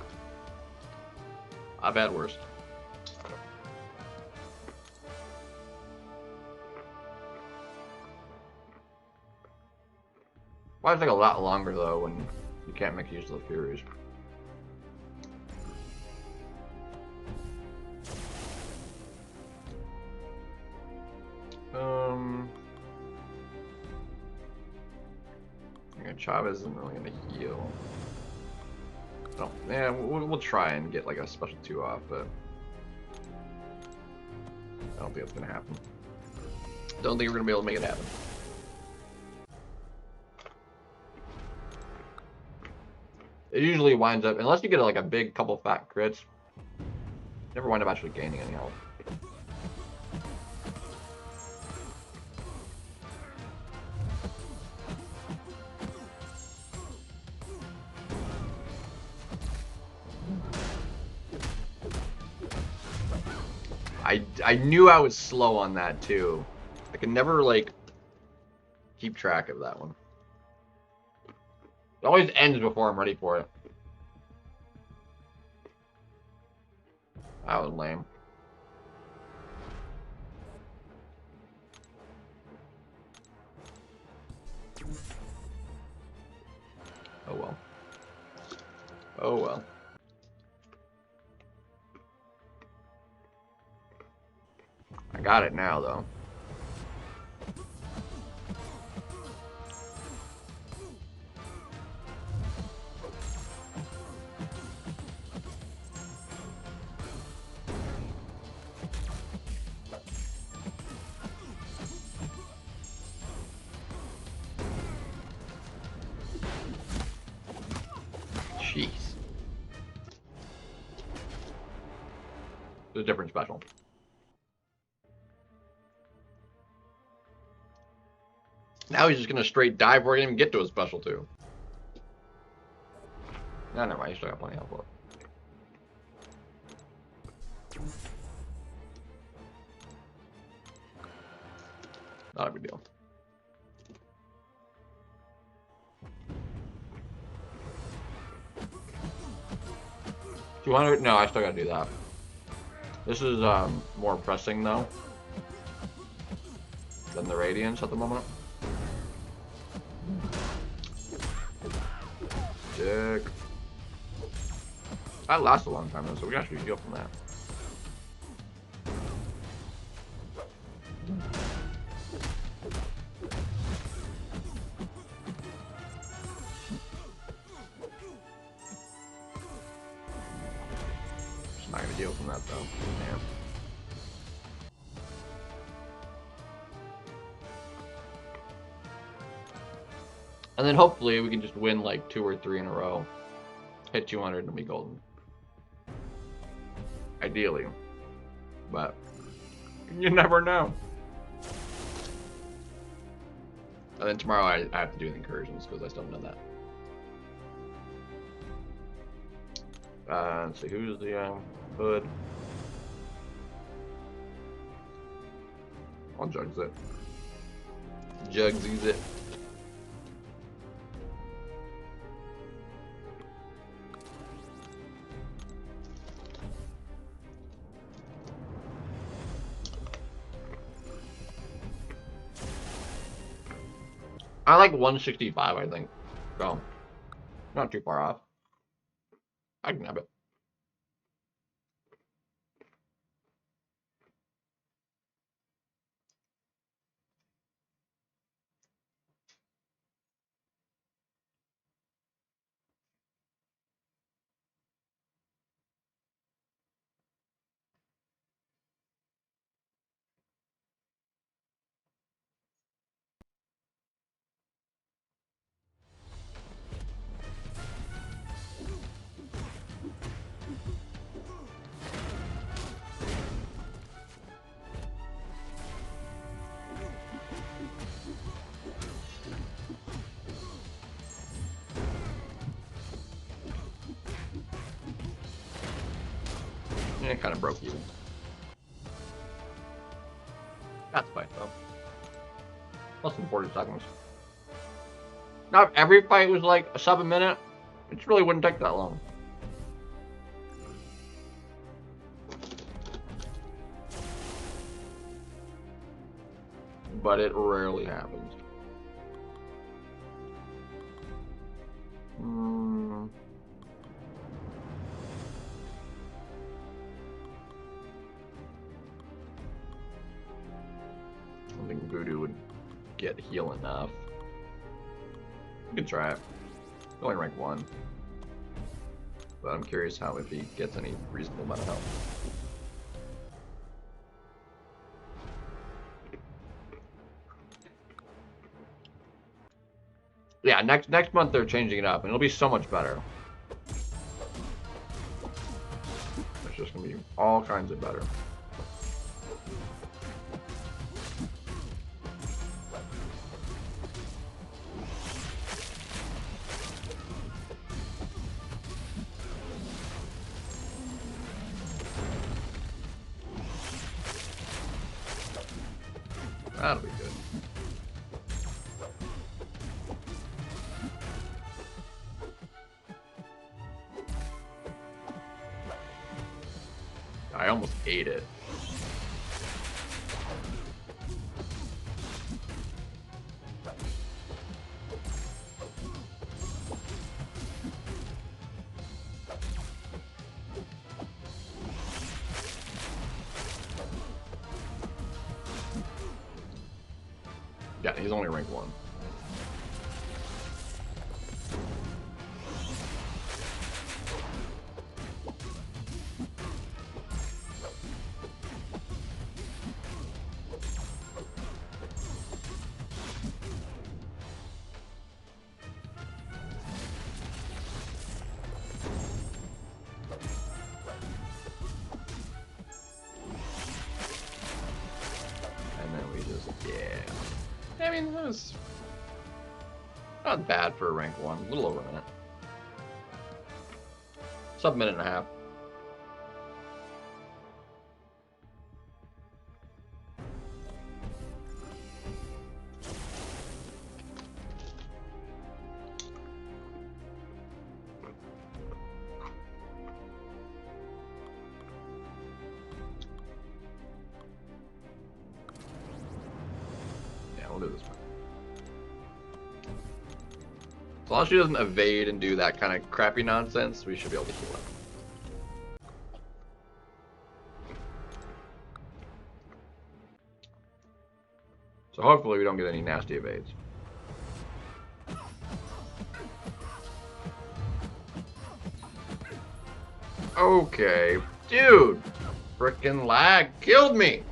I've had worse. Probably take a lot longer though when you can't make use of the Furies. Yeah, Chavez isn't really gonna heal. No, yeah, we'll try and get like a special 2 off, but I don't think it's gonna happen. Don't think we're gonna be able to make it happen. It usually winds up, unless you get like a big couple fat crits, never wind up actually gaining any health. I knew I was slow on that too. I could never like keep track of that one. It always ends before I'm ready for it. That was lame. Oh well. Oh well. I got it now though. Jeez. It's a different special. Now he's just gonna straight dive before he can even get to his special too. No, never mind, he still got plenty of health left. Not a big deal. $200? No, I still gotta do that. This is more pressing though than the Radiance at the moment. Dick. That lasts a long time though, so we can actually heal from that. Just not gonna heal from that though. Damn. And then hopefully we can just win like 2 or 3 in a row. Hit 200 and be golden. Ideally. But you never know. And then tomorrow I have to do the incursions because I still haven't done that. Let's see, who's the hood? I'll Jugs it. Jugsies it. I like 165, I think. So, not too far off. I can have it. Yeah, it kind of broke even. That's fine though. Less than 40 seconds. Now if every fight was like a sub a minute, it really wouldn't take that long. But it rarely happens. get heal enough. We can try it. Only rank 1. But I'm curious how if he gets any reasonable amount of health. Yeah, next month they're changing it up, and it'll be so much better. It's just gonna be all kinds of better. That'll be good. I almost ate it. Yeah, he's only rank 1. I mean, that was not bad for a rank 1. A little over a minute. Sub minute and a half. We'll do this one. As long as she doesn't evade and do that kind of crappy nonsense, we should be able to heal her. So hopefully we don't get any nasty evades. Okay, dude, frickin' lag killed me.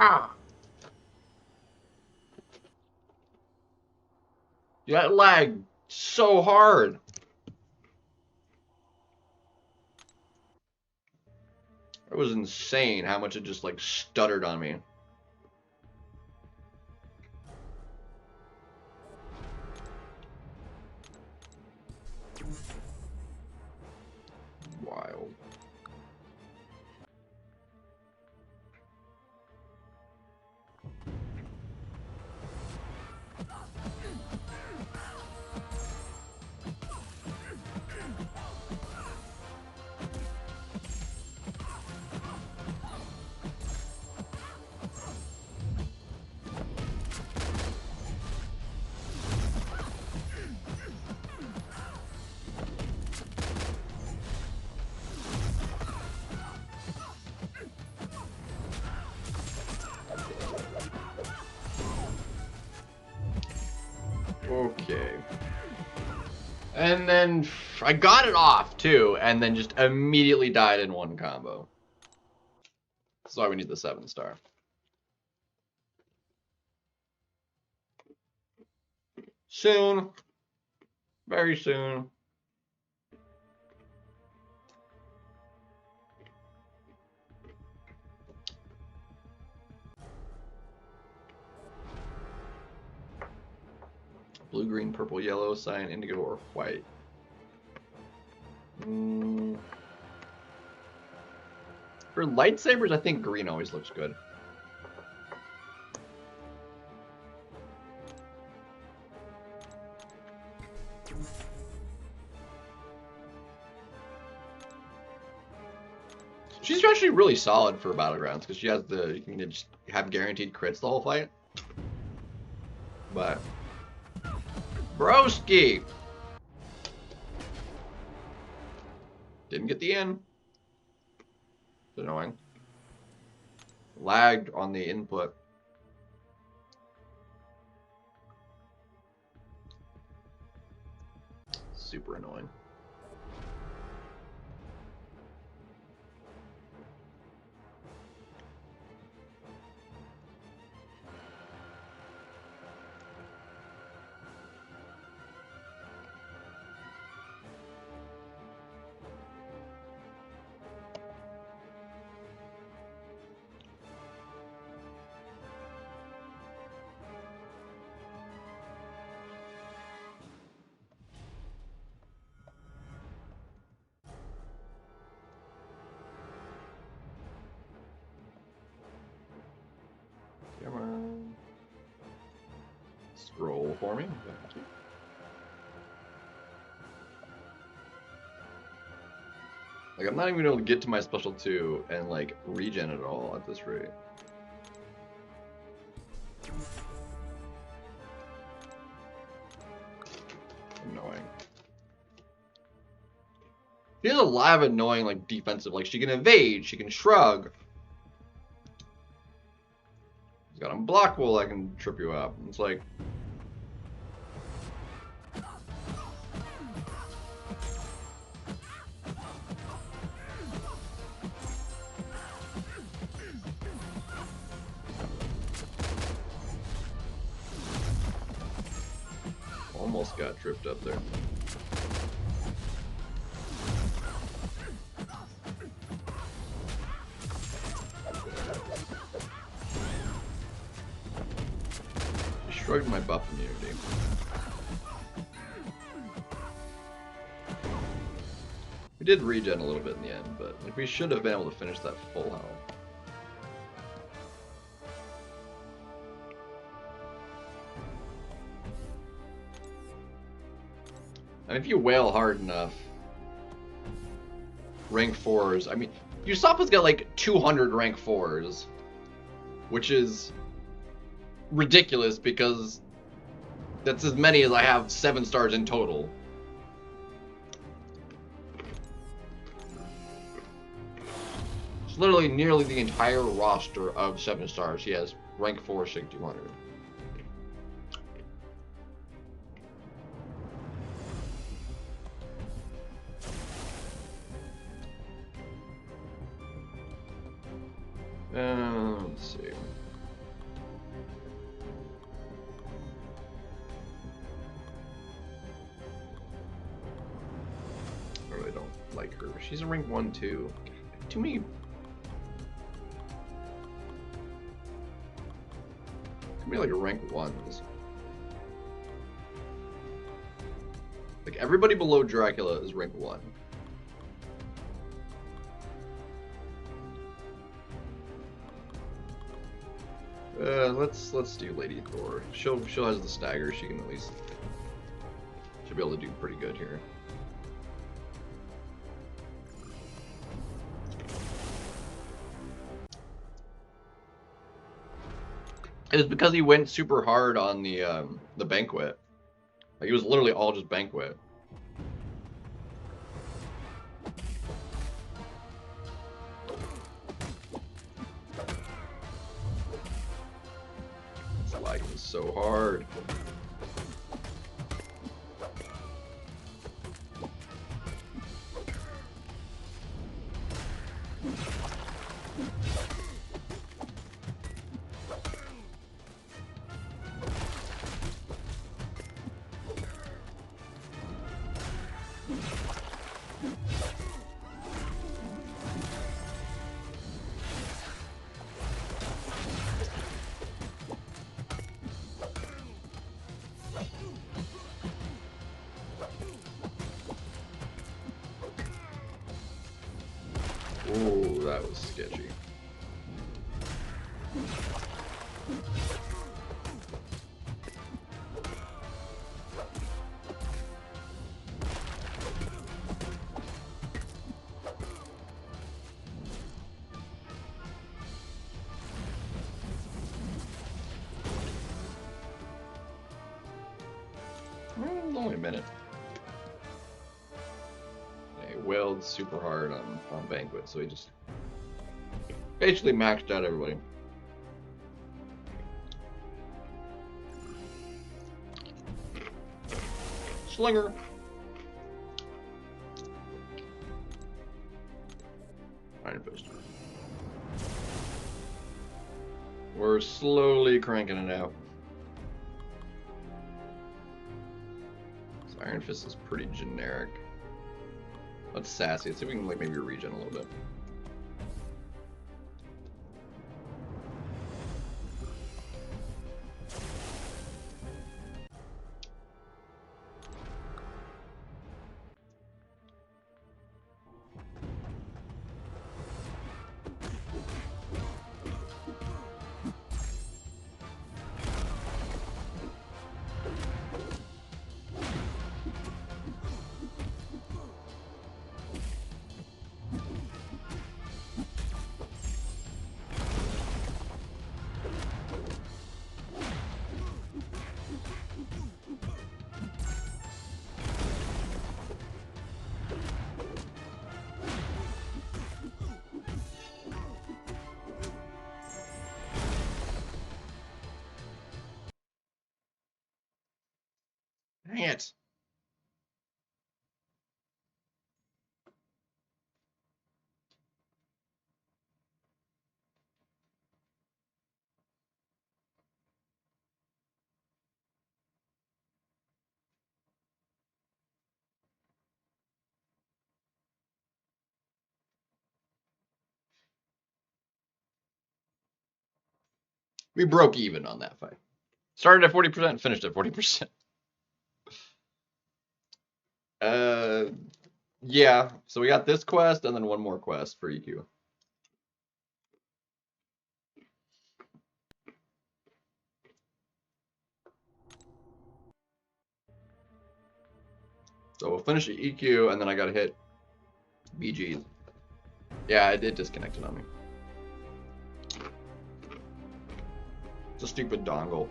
Ah. That lagged so hard. It was insane how much it just like stuttered on me. Wild. Okay. And then I got it off too, and then just immediately died in one combo. That's why we need the 7-star. Soon. Very soon. Blue, green, purple, yellow, cyan, indigo, or white. For lightsabers, I think green always looks good. She's actually really solid for Battlegrounds because she has you can just have guaranteed crits the whole fight. But broski didn't get the in. It's annoying. Lagged on the input. super annoying. Come on. Scroll for me. Thank you. Like, I'm not even able to get to my special 2 and, like, regen at all at this rate. Annoying. She has a lot of annoying, like, defensive. Like, she can evade, she can shrug. She's got unblockable, I can trip you up. It's like... Almost got tripped up there. Shrugged my buff immunity. We did regen a little bit in the end, but like we should have been able to finish that full health. And if you wail hard enough, rank 4s, I mean, Usopp's got like 200 rank 4s, which is ridiculous because that's as many as I have 7 stars in total. It's literally nearly the entire roster of 7 stars. He has rank 4 Sig 200. Let's see. I really don't like her. She's a rank 1 too. Too many. Too many like rank 1s. Like everybody below Dracula is rank 1. Let's do Lady Thor. She'll has the stagger. She can at least should be able to do pretty good here. It's because he went super hard on the banquet. Like it was literally all just banquet. Lagging so hard. Ooh, that was sketchy. Only a minute. Yeah, he wailed super hard on Banquet, so he just basically maxed out everybody. Slinger. Iron Fist. We're slowly cranking it out. So Iron Fist is pretty generic. Let's sassy. Let's see if we can like maybe regen a little bit. Dang it. We broke even on that fight. Started at 40%, finished at 40%. Yeah. So we got this quest and then one more quest for EQ. So we'll finish the EQ and then I gotta hit BG. Yeah, it disconnected on me. It's a stupid dongle.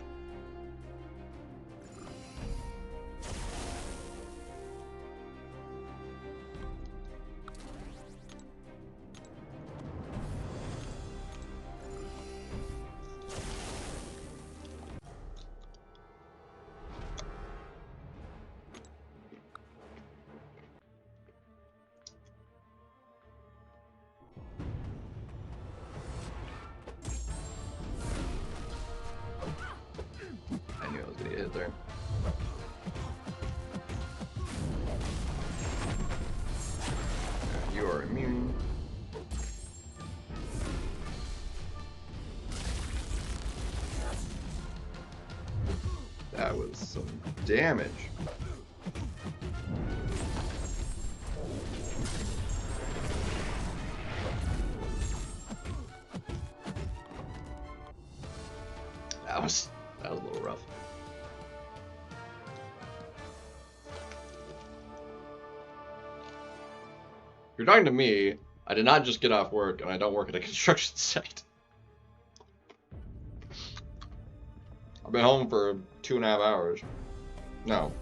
I knew I was gonna get hit there. You are immune. That was some damage. That was a little rough. If you're talking to me, I did not just get off work and I don't work at a construction site. I've been home for 2.5 hours. No.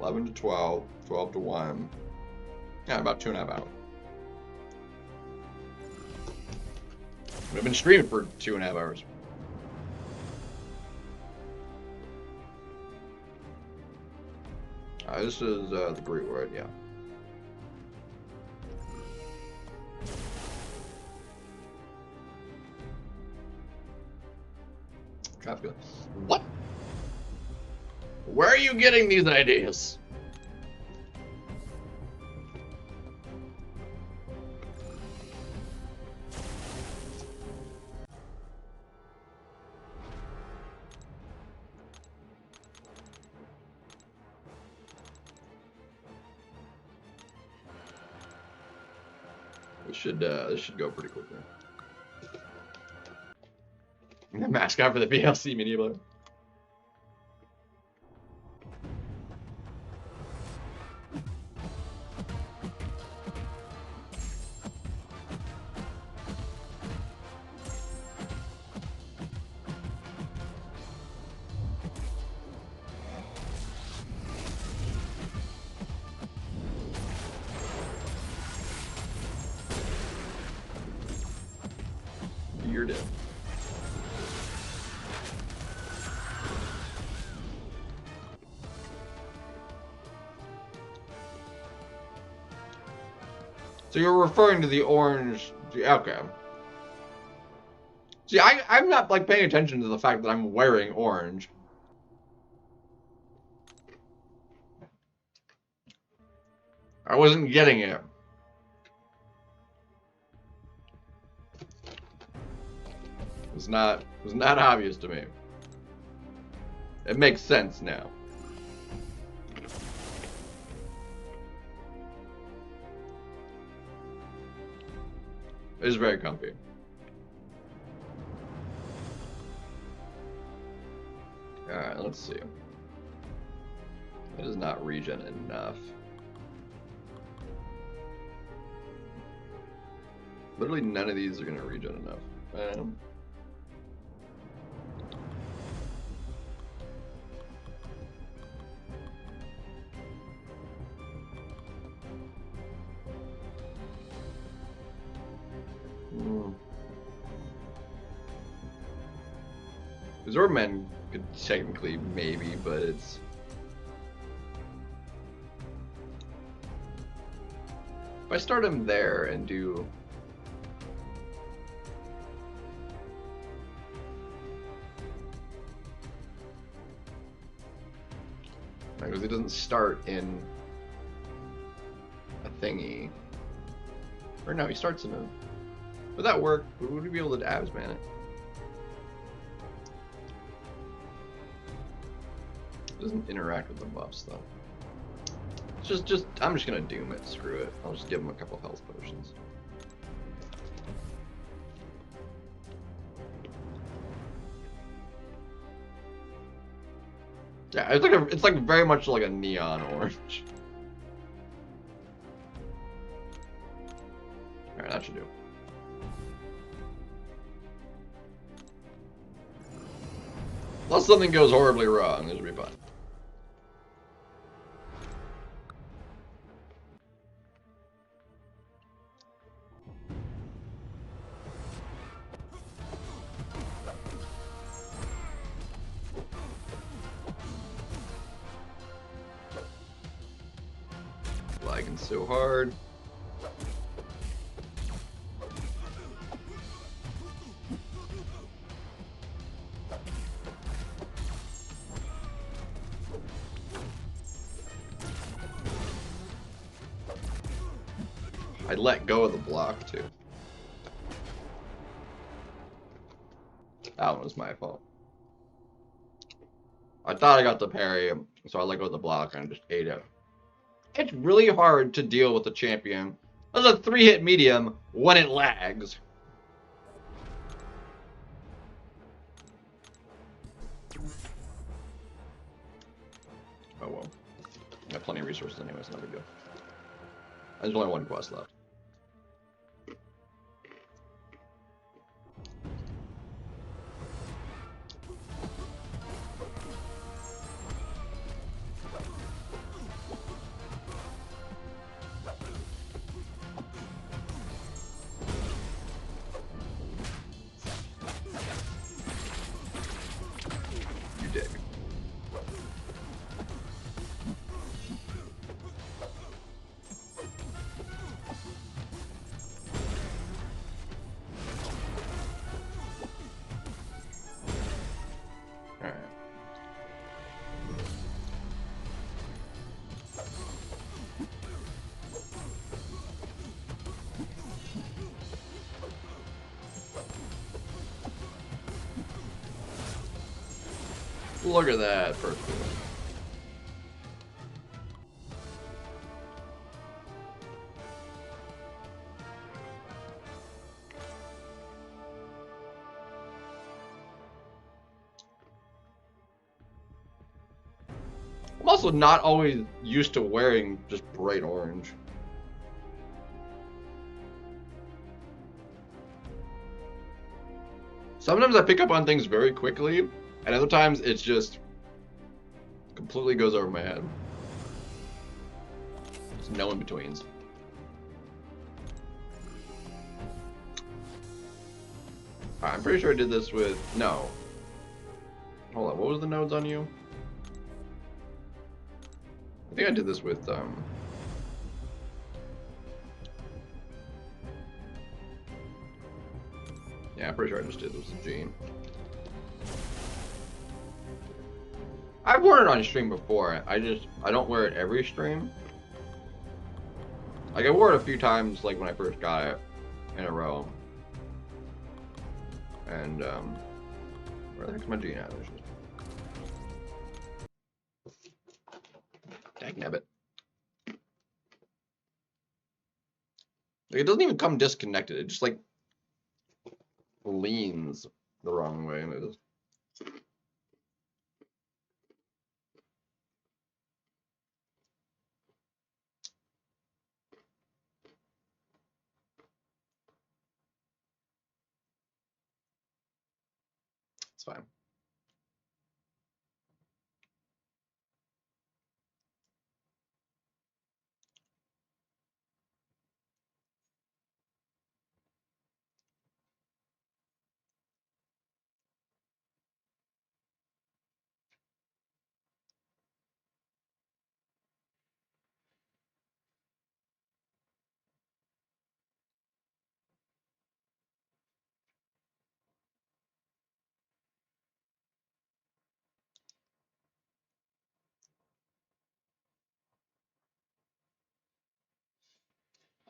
$11 to 12, 12 to 1. Yeah, about 2.5 hours. I've been streaming for 2.5 hours. This is the Great Word, yeah. Traffic. What? Where are you getting these ideas? This should go pretty quickly. Mascot for the BLC media player. You're dead. So you're referring to the orange... Okay. See, I'm not, like, paying attention to the fact that I'm wearing orange. I wasn't getting it. It was not obvious to me. It makes sense now. It is very comfy. Alright, let's see. It is not regen enough. Literally none of these are going to regen enough. Zorman could technically maybe, but it's... If I start him there and do... Because he doesn't start in a thingy. Or no, he starts in a... Would that work? Would we be able to abs man it? Doesn't interact with the buffs though. It's I'm just gonna doom it. Screw it. I'll just give him a couple health potions. Yeah, it's like very much like a neon orange. All right, that should do. Unless something goes horribly wrong, this should be fine. Lagging so hard. I let go of the block too. That one was my fault. I thought I got the parry, so I let go of the block and just ate it. It's really hard to deal with the champion. That's a 3-hit medium when it lags. Oh well. I have plenty of resources anyway, it's no big deal. There's only one quest left. Look at that, perfect. I'm also not always used to wearing just bright orange. Sometimes I pick up on things very quickly, and other times it's just completely goes over my head. There's no in-betweens. I'm pretty sure I did this with... No. Hold on, what was the nodes on you? I think I did this with, Yeah, I'm pretty sure I just did this with G. I've worn it on stream before. I don't wear it every stream. Like I wore it a few times, like when I first got it in a row. And where the heck's my G now? There's Dagnabbit. Like, it doesn't even come disconnected. It just like leans the wrong way, and it is. It's fine.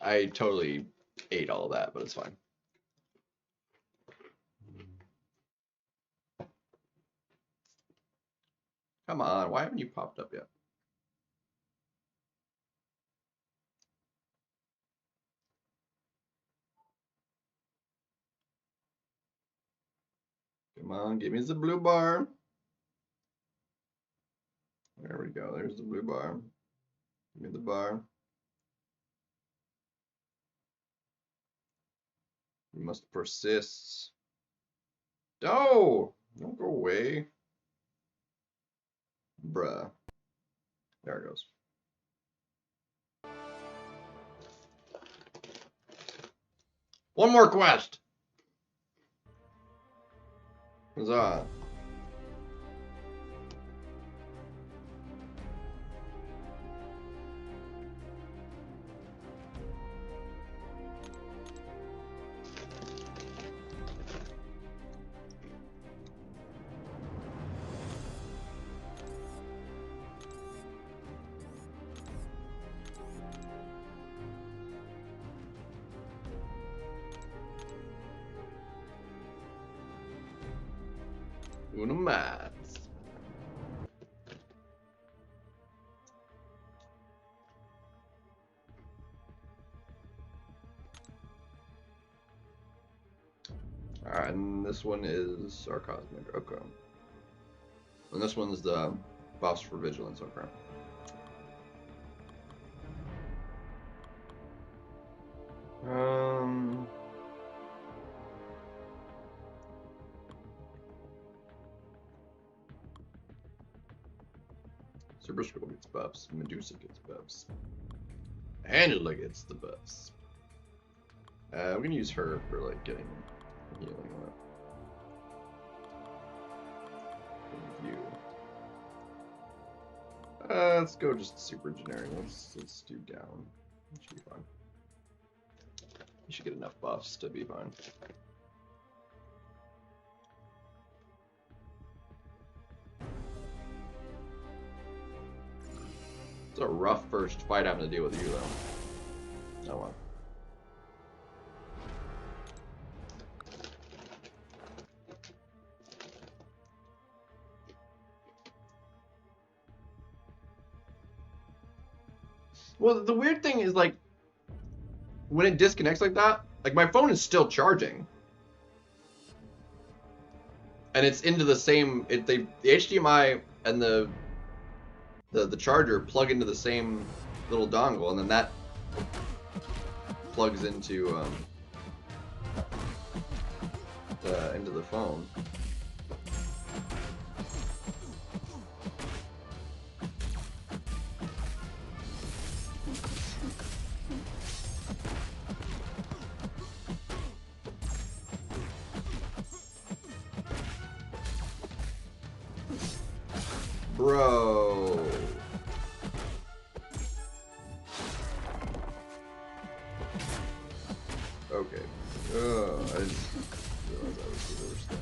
I totally ate all of that, but it's fine. Come on, why haven't you popped up yet? Come on, give me the blue bar. There we go, there's the blue bar. Give me the bar. You must persist. No! Don't go away. Bruh. There it goes. One more quest! Huzzah. Uno más. Alright, and this one is our cosmic. Okay. And this one's the buffs for vigilance. Okay. Super Scroll gets buffs. Medusa gets buffs. Angela gets the buffs. We're gonna use her for like getting healing up. View. Let's go just super generic. Let's do down. That should be fine. You should get enough buffs to be fine. It's a rough first fight having to deal with you, though. Oh well. Well, the weird thing is, like, when it disconnects like that, like, my phone is still charging. And it's into the same, the HDMI and the charger plug into the same little dongle, and then that plugs into the phone. Bro. Okay. I didn't realize reverse that.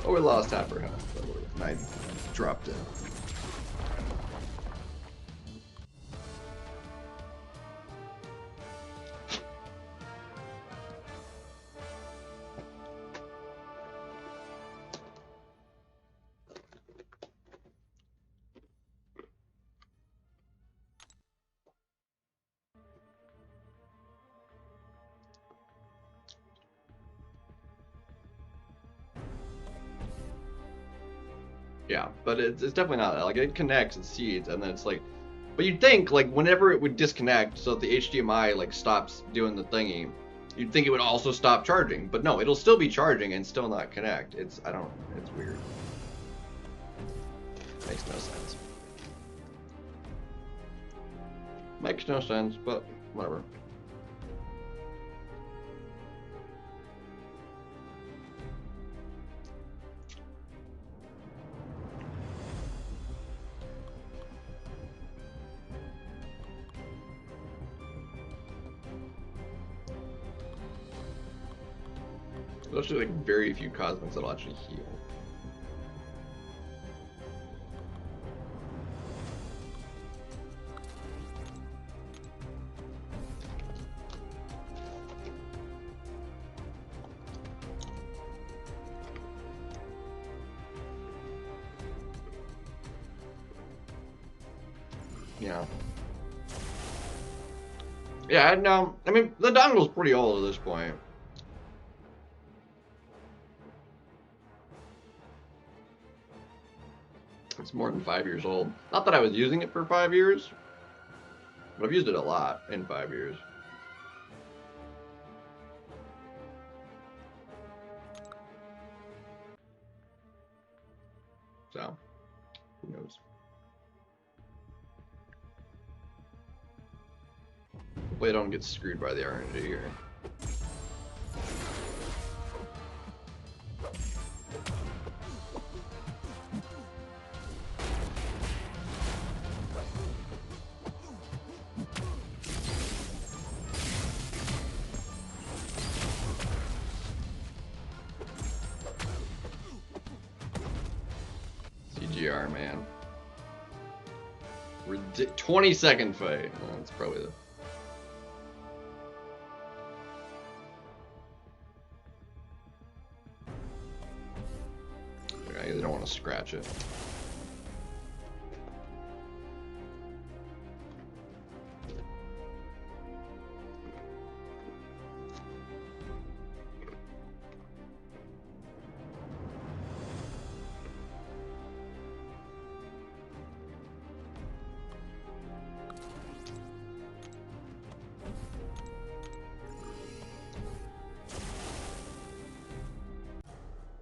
Oh, we lost half our health, and I dropped it. Yeah, but it's definitely not that. Like, it connects, it seeds, and then it's like, but you'd think, like, whenever it would disconnect, so if the HDMI, like, stops doing the thingy, you'd think it would also stop charging. But no, it'll still be charging and still not connect. It's weird. Makes no sense. Makes no sense, but whatever. There's actually like very few cosmics that'll actually heal. Yeah. Yeah, no, I mean, the dongle's pretty old at this point. It's more than 5 years old. Not that I was using it for 5 years, but I've used it a lot in 5 years. So, who knows? Hopefully I don't get screwed by the RNG here. CGR, man. 20-second fight. Well, that's probably the... I don't want to scratch it.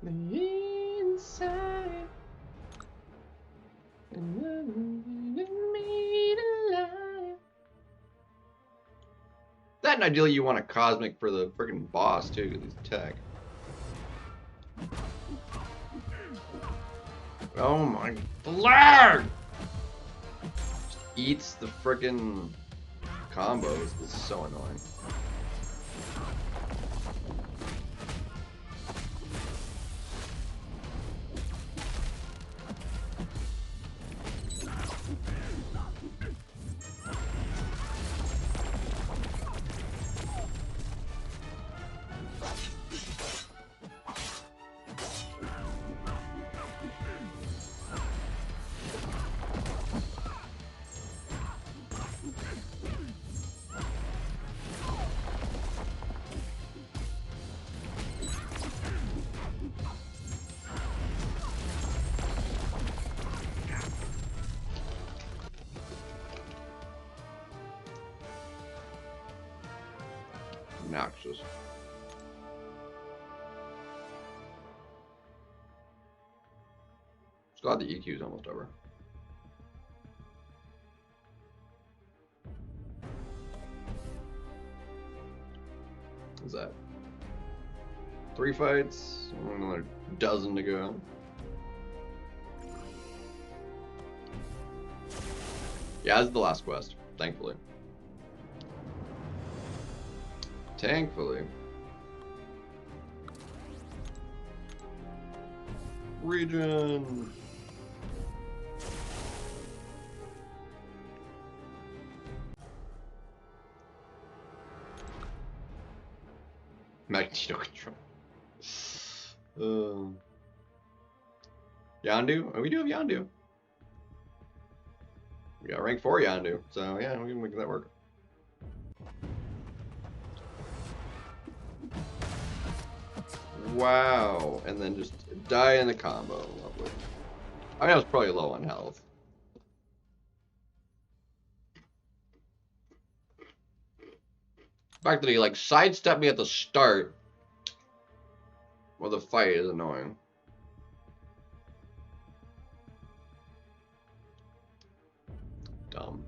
The inside and made alive. That and ideally you want a cosmic for the freaking boss too, because he's tech. Oh my, the lag! Just eats the freaking combos. This is so annoying. Obnoxious. Just glad the EQ is almost over. 3 fights. Another dozen to go. Yeah, this is the last quest, thankfully. Thankfully. Region. Magneto control. Yondu? Oh, we do have Yondu. We got rank 4 Yondu, so yeah, we can make that work. Wow, and then just die in the combo. Lovely. I mean, I was probably low on health. The fact that he like sidestepped me at the start of the fight is annoying. Dumb.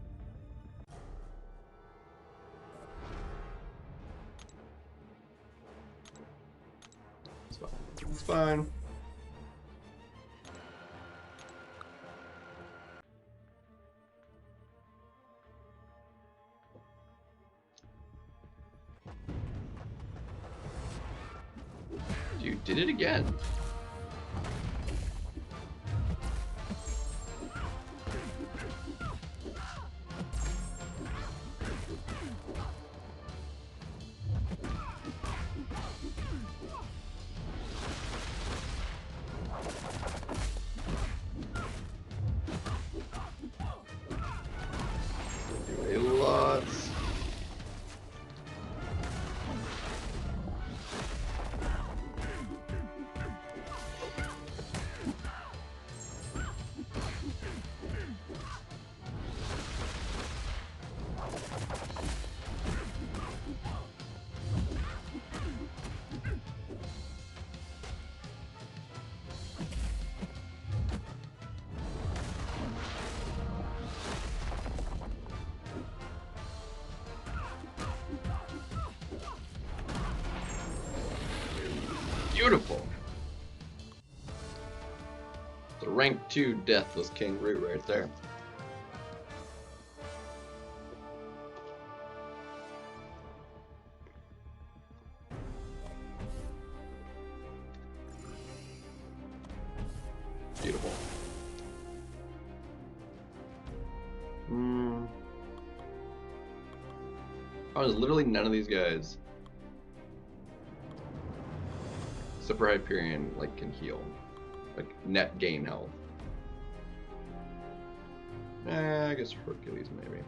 It's fine. It's fine. You did it again. Do a lot. Beautiful. The rank 2 Deathless King root right there. Beautiful. Oh, there's literally none of these guys. Super Hyperion, like, can heal. Like, net gain health. I guess Hercules, maybe.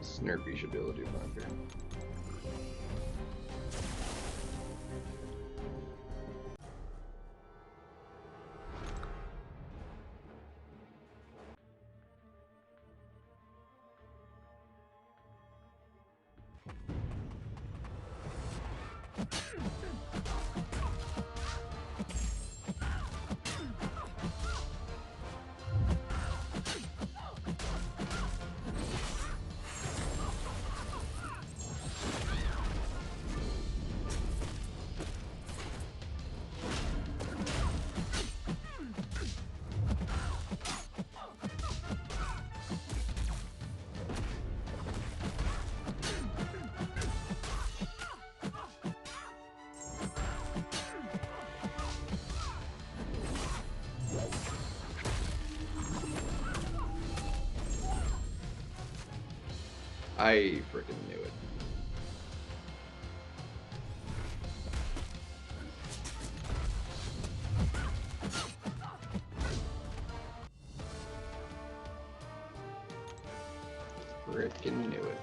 Snurpy should be able to do fine here. I freaking knew it. Freaking knew it.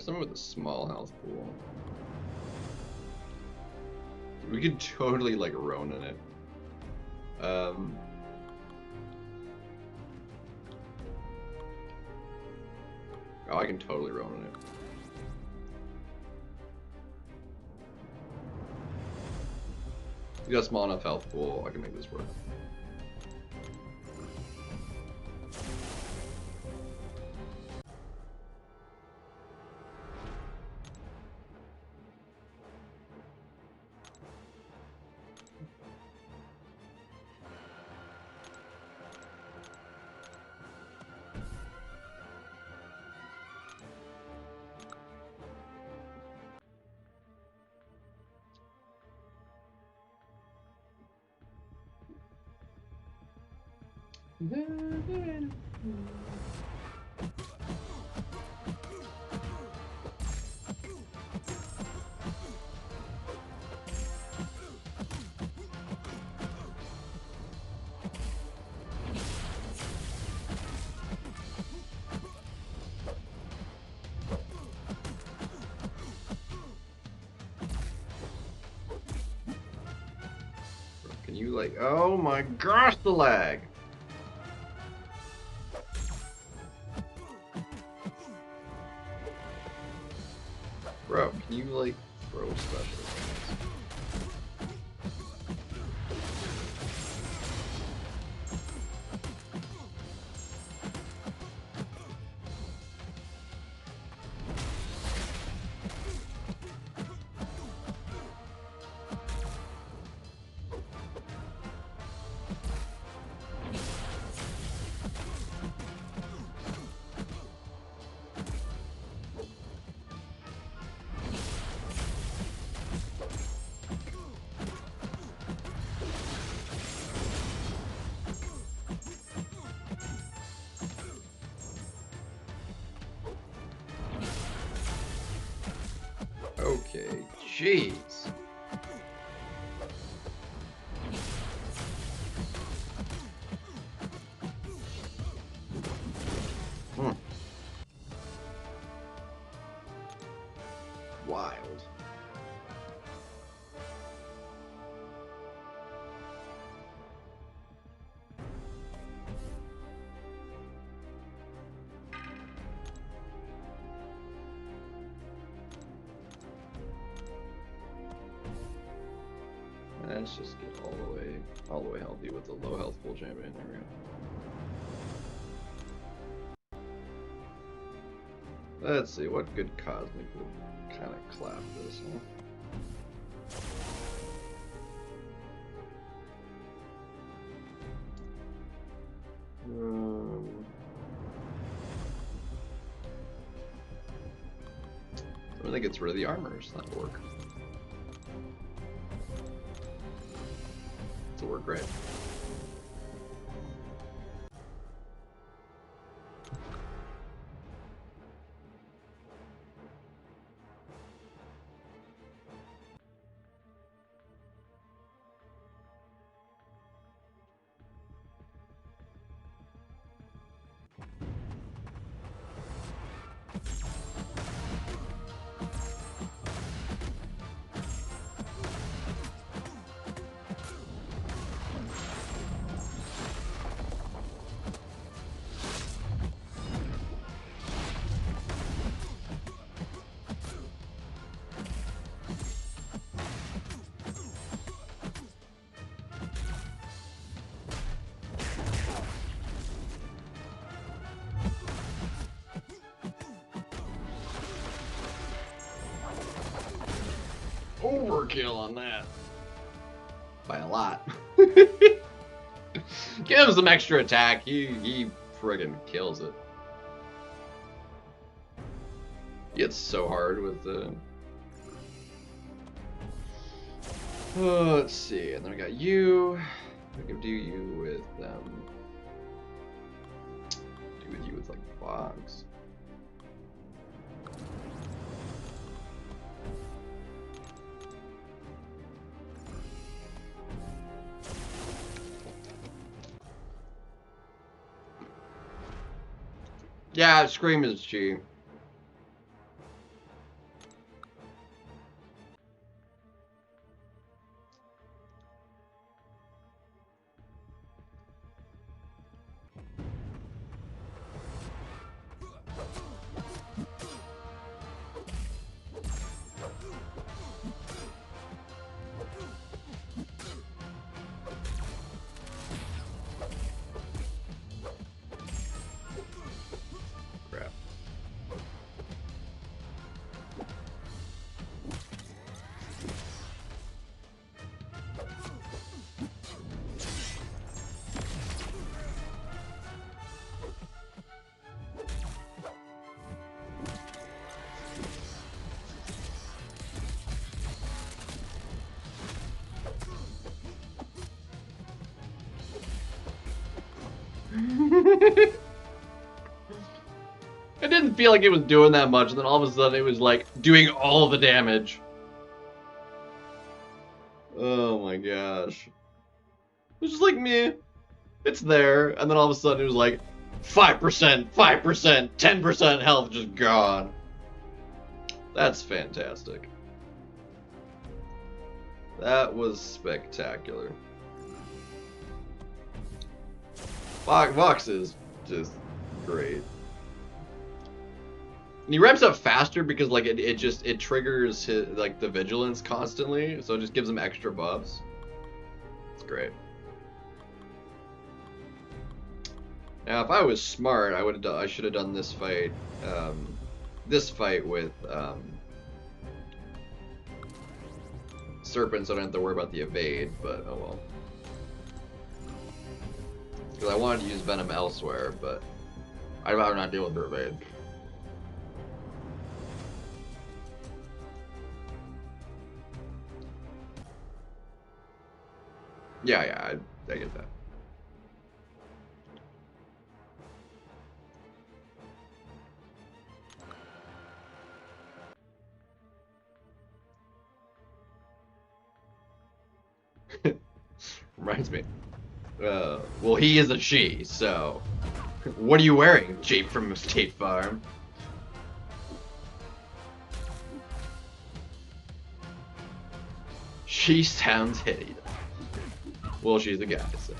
someone with a small health pool. We could totally like Ronin it. Oh, I can totally Ronin it. You got a small enough health pool, I can make this work. Can you like, oh my gosh, the lag! Bro, can you like throw special? Okay, jeez. Wild. Let's just get all the way healthy with the low health full champion. There we go. Let's see, what good cosmic would kind of clap this, huh? I think it's rid of the armors, that'll work. This'll work great. Overkill on that. By a lot. Give him some extra attack. He friggin' kills it. He hits so hard with the... Oh, let's see. And then we got you. We can do you with do with you with like bogs. Yeah, Scream is cheap. It didn't feel like it was doing that much, and then all of a sudden it was like doing all the damage. Oh my gosh. It was just like meh. It's there, and then all of a sudden it was like 5%, 5%, 10% health just gone. That's fantastic. That was spectacular. Vox is just great. And he ramps up faster because like it triggers his, like the vigilance constantly, so it just gives him extra buffs. It's great. Now, if I was smart, I should have done this fight with Serpent, so I don't have to worry about the evade. But oh well. Because I wanted to use Venom elsewhere, but I'd rather not deal with her evade. Yeah, I get that. Reminds me. Well, he is a she, so... What are you wearing, Jeep from State Farm? She sounds hideous. Well, she's a guy, so...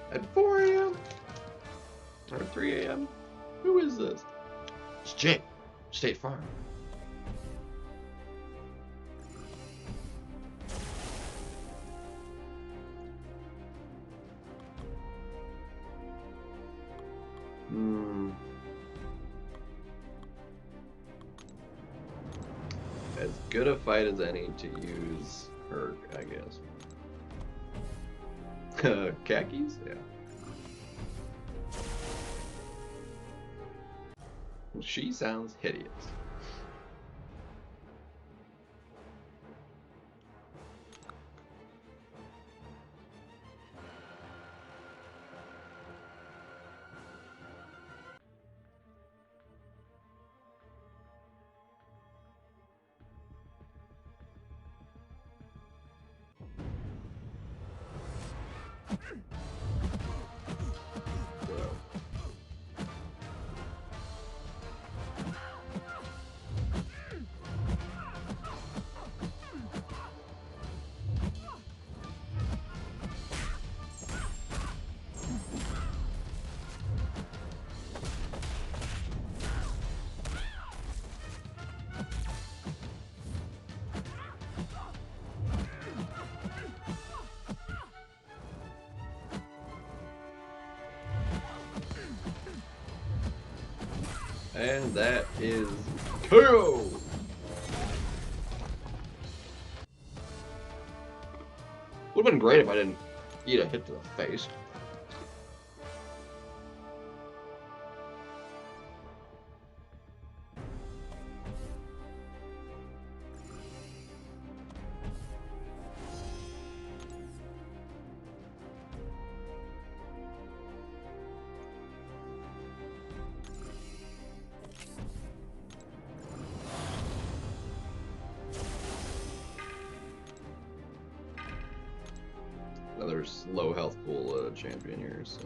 At 4 a.m? Or 3 a.m? Who is this? It's Jake, State Farm. As good a fight as any to use her, I guess. Khakis? Yeah. She sounds hideous. And that is KO! Would have been great if I didn't eat a hit to the face. Another low health pool champion here, so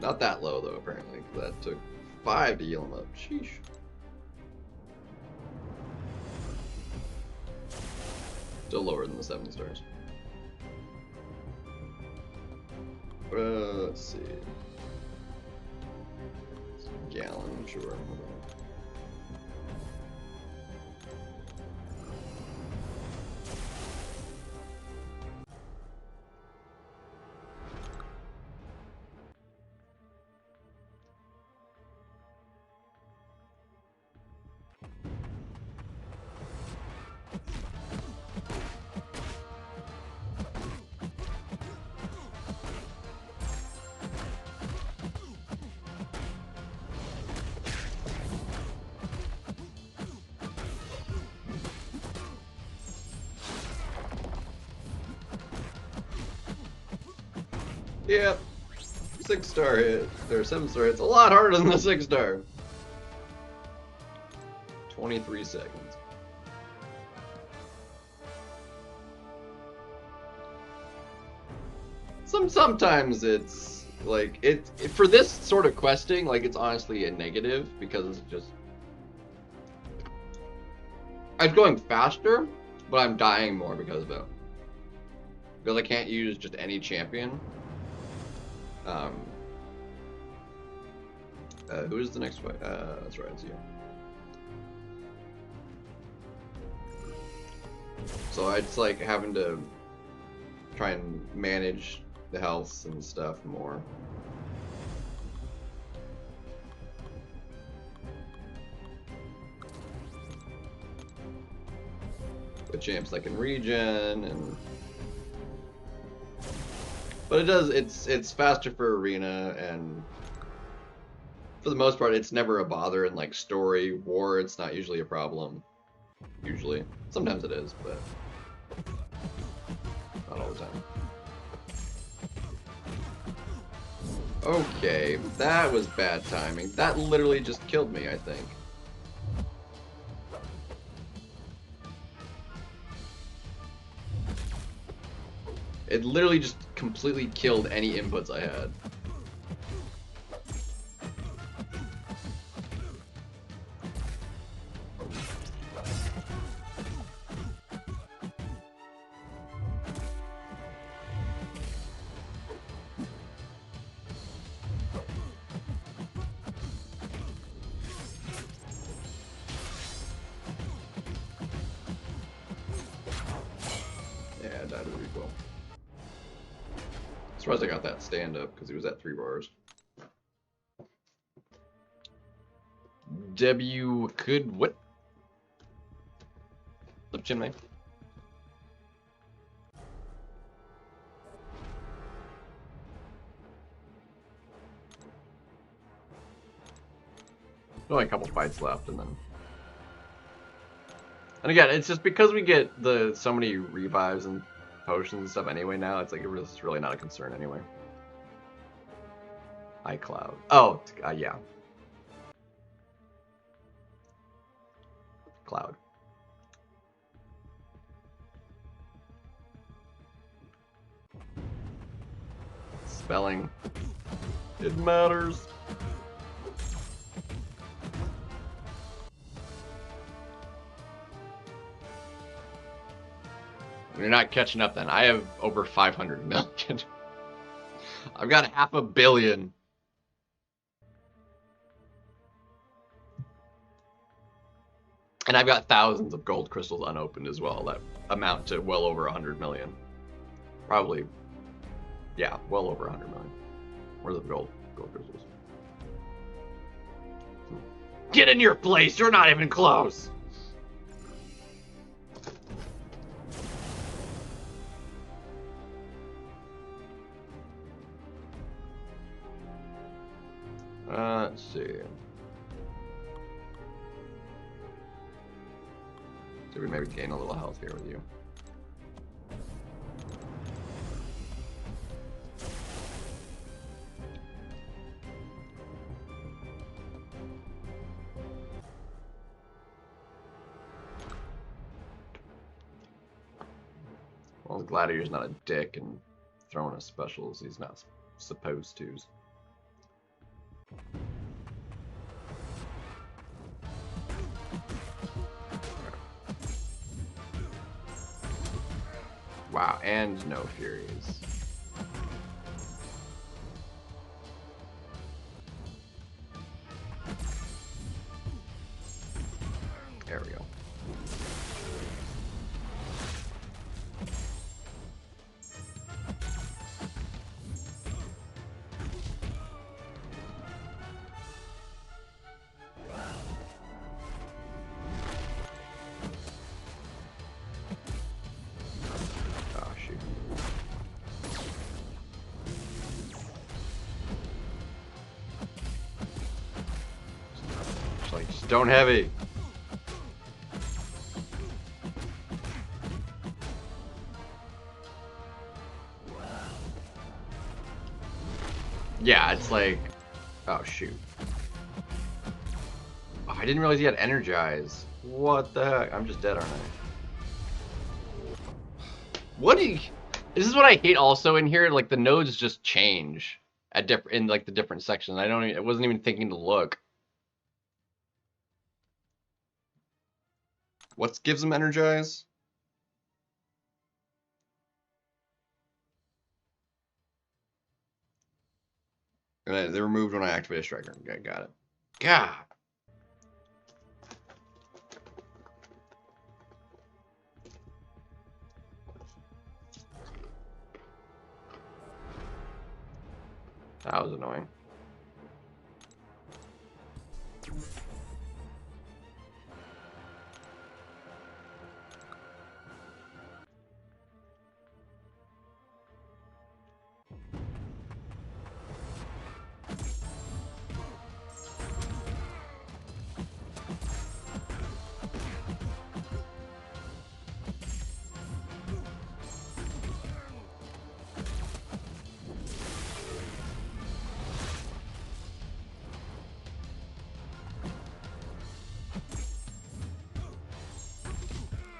not that low though apparently, because that took 5 to heal him up. Sheesh. Still lower than the 7 stars. Let's see. Gallon, sure. Hold on. Yep. 6-star hit. Or 7-star hits. A lot harder than the 6-star. 23 seconds. Sometimes it's like for this sort of questing, like it's honestly a negative because it's just I'm going faster, but I'm dying more because of it. Because I can't use just any champion. Who is the next fight? That's right, it's you. So it's like having to try and manage the health and stuff more. With champs that can regen and but it does it's faster for arena, and for the most part it's never a bother in like story war. It's not usually a problem. Usually. Sometimes it is, but not all the time. Okay, that was bad timing. That literally just killed me, I think. It literally just completely killed any inputs I had. Surprised I got that stand up because he was at 3 bars. W could what? Lip chimney. Only a couple fights left, and then. And again, it's just because we get so many revives and potions and stuff anyway now, it's like it's really not a concern anyway. iCloud. Oh, yeah. Cloud. Spelling. It matters. You're not catching up then. I have over 500 million. I've got 500 million. And I've got thousands of gold crystals unopened as well that amount to well over 100 million. Probably, yeah, well over 100 million. Where's the gold crystals? Get in your place, you're not even close. Let's see. So we maybe gain a little health here with you. Well, the Gladiator's not a dick and throwing us specials he's not supposed to. Wow, and no Furies. There we go. Don't heavy. Yeah, it's like, oh shoot. Oh, I didn't realize he had energize. What the heck? I'm just dead, aren't I? What do you... This is what I hate also in here. Like the nodes just change at in like the different sections. I don't. I wasn't even thinking to look. What gives them energize? And they're removed when I activate a striker. Okay, got it. God. That was annoying.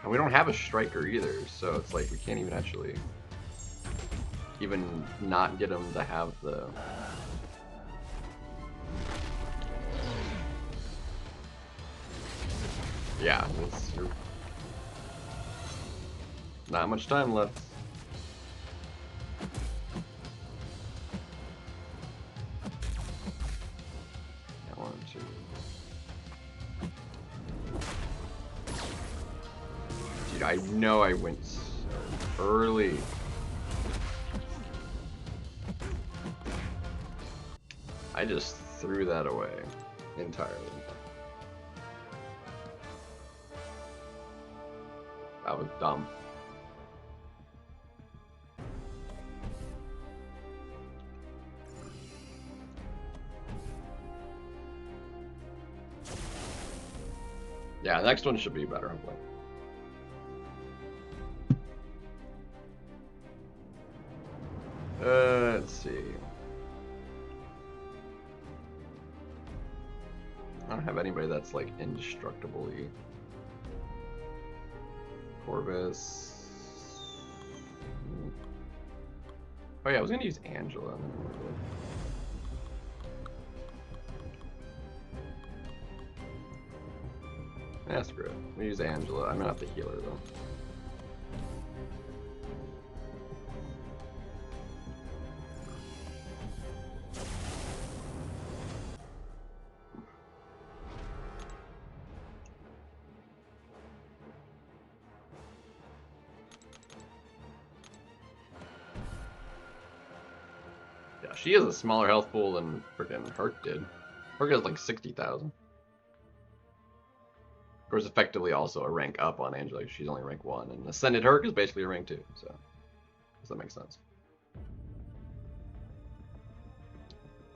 And we don't have a striker either, so it's like we can't even actually even not get him to have the... Yeah, it's not much time left. I want to... Dude, I know I went so early. I just threw that away entirely. That was dumb. Yeah, the next one should be better, hopefully. Let's see. I don't have anybody that's like indestructibly. Corvus. Oh yeah, I was gonna use Angela. Yeah, screw it. We use Angela. I'm not the healer though. Yeah, she has a smaller health pool than freaking Herc did. Herc has like 60,000. Of course, effectively also a rank up on Angela. She's only rank 1, and Ascended Herc is basically a rank 2. So, does that make sense?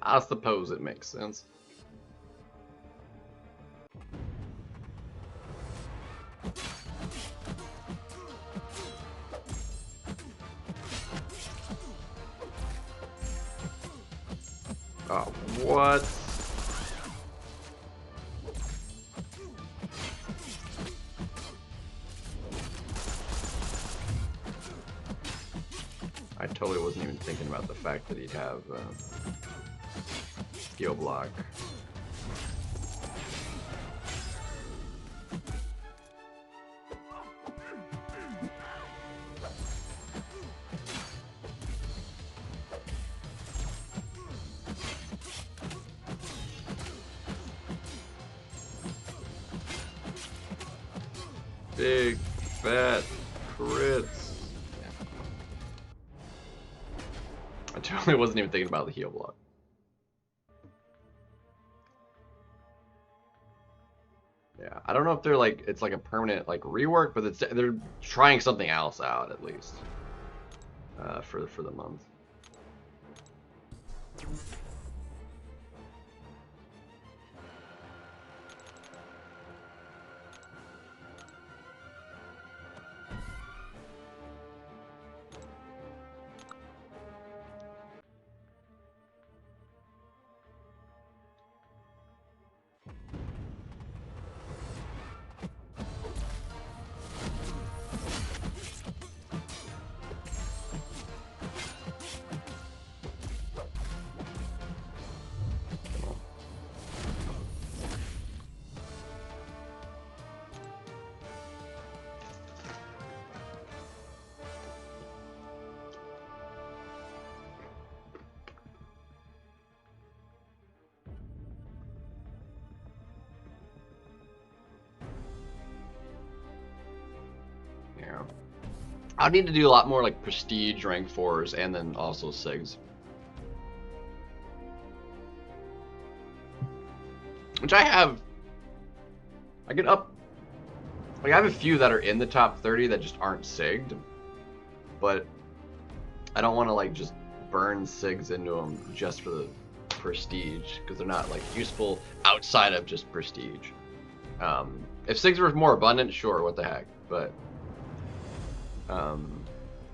I suppose it makes sense. Oh, what? I totally wasn't even thinking about the fact that he'd have heal block. Big fat crits. Yeah. I totally wasn't even thinking about the heal block. Yeah, I don't know if they're like it's like a permanent like rework, but they're trying something else out at least for the month. I'd need to do a lot more like prestige rank 4s and then also SIGs. Which I have. I get up. Like, I have a few that are in the top 30 that just aren't SIG'd. But I don't want to like just burn SIGs into them just for the prestige, because they're not like useful outside of just prestige. If SIGs were more abundant, sure, what the heck. But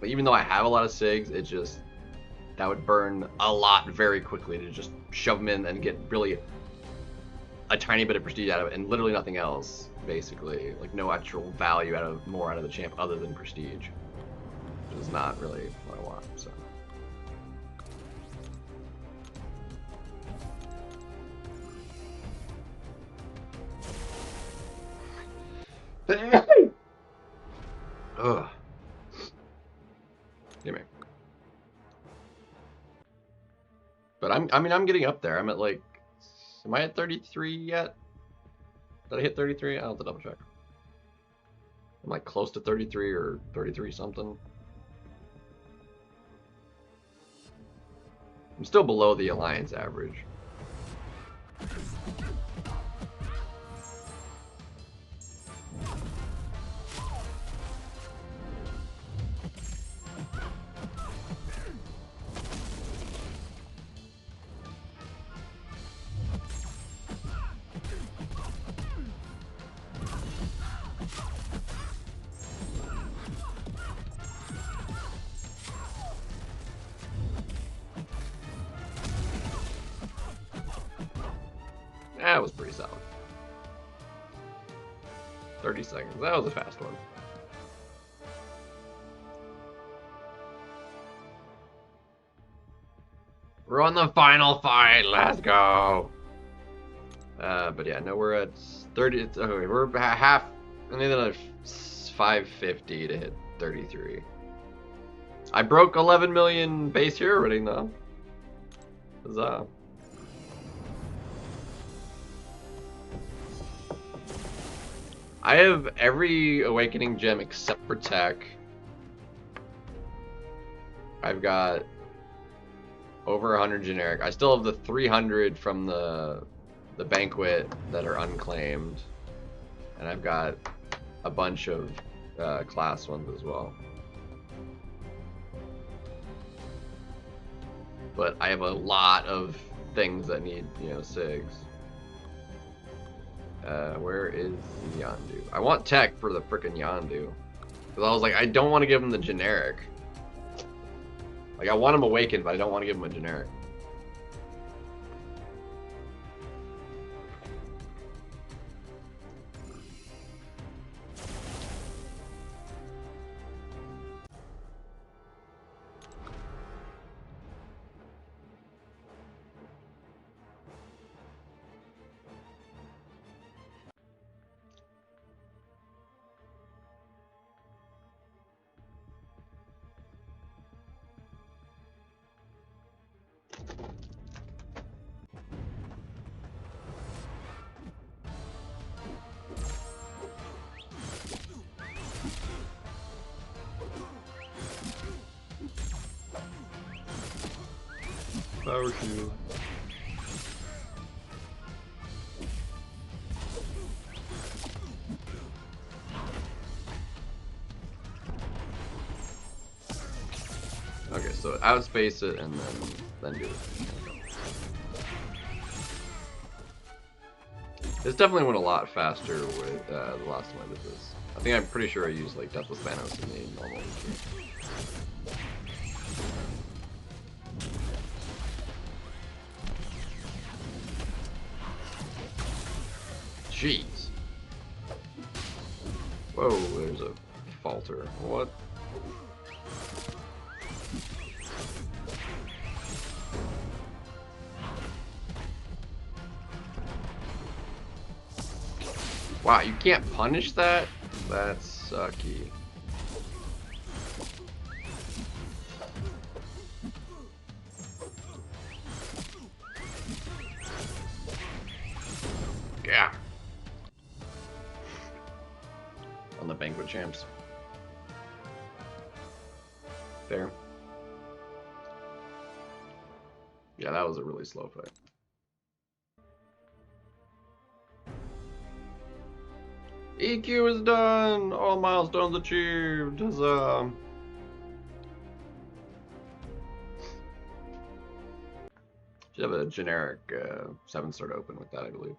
even though I have a lot of SIGs, it just, that would burn a lot very quickly to just shove them in and get really a tiny bit of prestige out of it and literally nothing else, basically. Like no actual value out of the champ other than prestige, which is not really what I want. So. Ugh. Give me. But I'm getting up there. I'm at like, am I at 33 yet? Did I hit 33? I'll have to double check. I'm like close to 33 or 33 something. I'm still below the Alliance average. That was pretty solid. 30 seconds. That was a fast one. We're on the final fight. Let's go. But yeah, no, we're at 30. Okay, we're half. I need another 550 to hit 33. I broke 11 million base hero rating though. Huzzah. I have every awakening gem except for tech. I've got over 100 generic. I still have the 300 from the banquet that are unclaimed, and I've got a bunch of class ones as well. But I have a lot of things that need, you know, SIGs. Where is Yondu? I want tech for the frickin' Yondu. Because I was like, I don't want to give him the generic. Like, I want him awakened, but I don't want to give him a generic. Power shield. Okay, so outspace it and then do it. This definitely went a lot faster with the last time I did this. I think I'm pretty sure I used like Deathless Thanos in the normal game. Jeez. Whoa, there's a falter. What? Wow, you can't punish that? That's sucky. Yeah. On the banquet champs. there. Yeah, that was a really slow fight. EQ is done! All milestones achieved! Huzzah! Should have a generic 7-star open with that, I believe.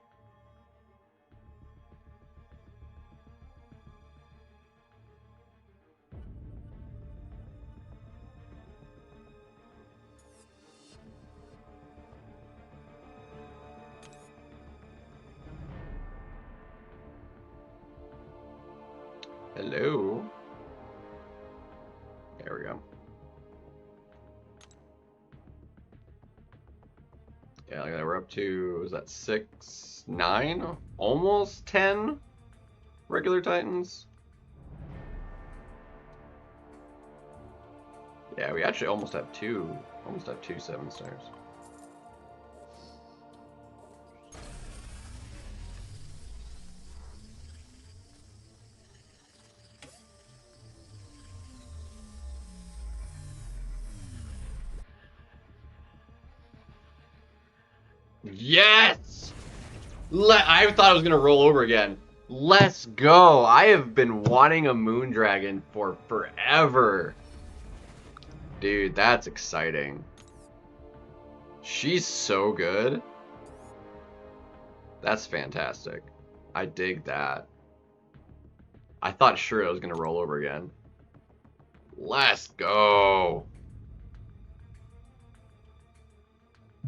Hello. There we go. Yeah, like we're up to, is that 6, 9? Almost 10 regular Titans. Yeah, we actually almost have two 7-stars. Yes! I thought I was gonna roll over again. Let's go! I have been wanting a moon dragon for forever. Dude, that's exciting. She's so good. That's fantastic. I dig that. I thought sure I was gonna roll over again. Let's go!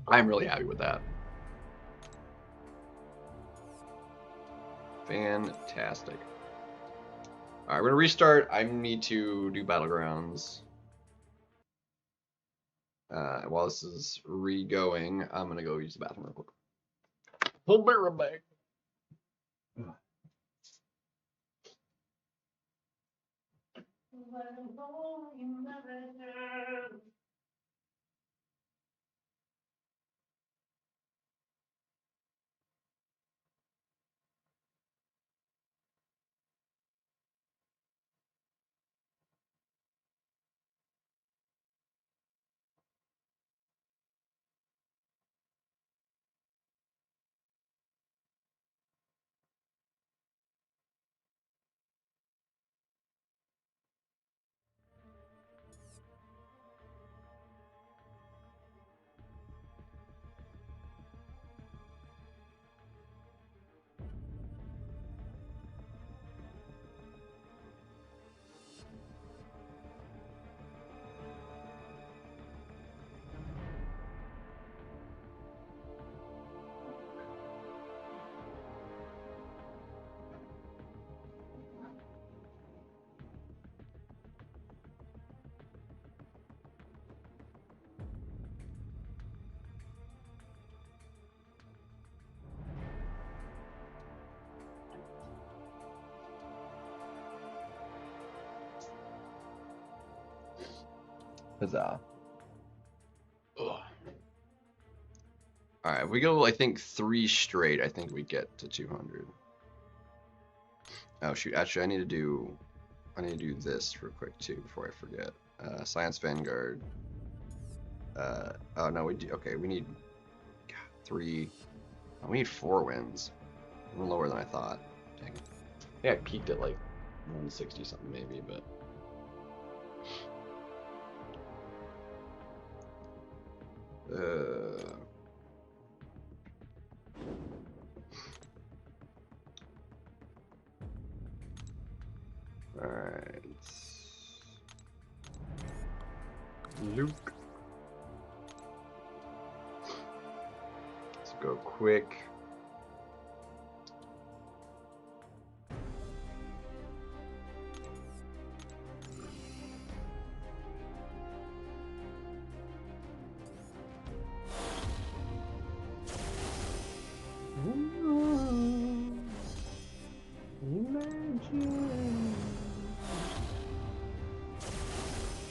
I'm really happy with that. Fantastic. Alright, we're gonna restart. I need to do Battlegrounds. While this is re-going, I'm gonna go use the bathroom real quick. We'll be right back. Huzzah. Alright, if we go, I think, 3 straight, I think we get to 200. Oh shoot, actually I need to do this real quick too before I forget. Science Vanguard. Oh no, we do, okay, we need 3. Oh, we need 4 wins. A little lower than I thought. Dang it. I think I peaked at like 160 something maybe, but alright. Luke. Let's go quick.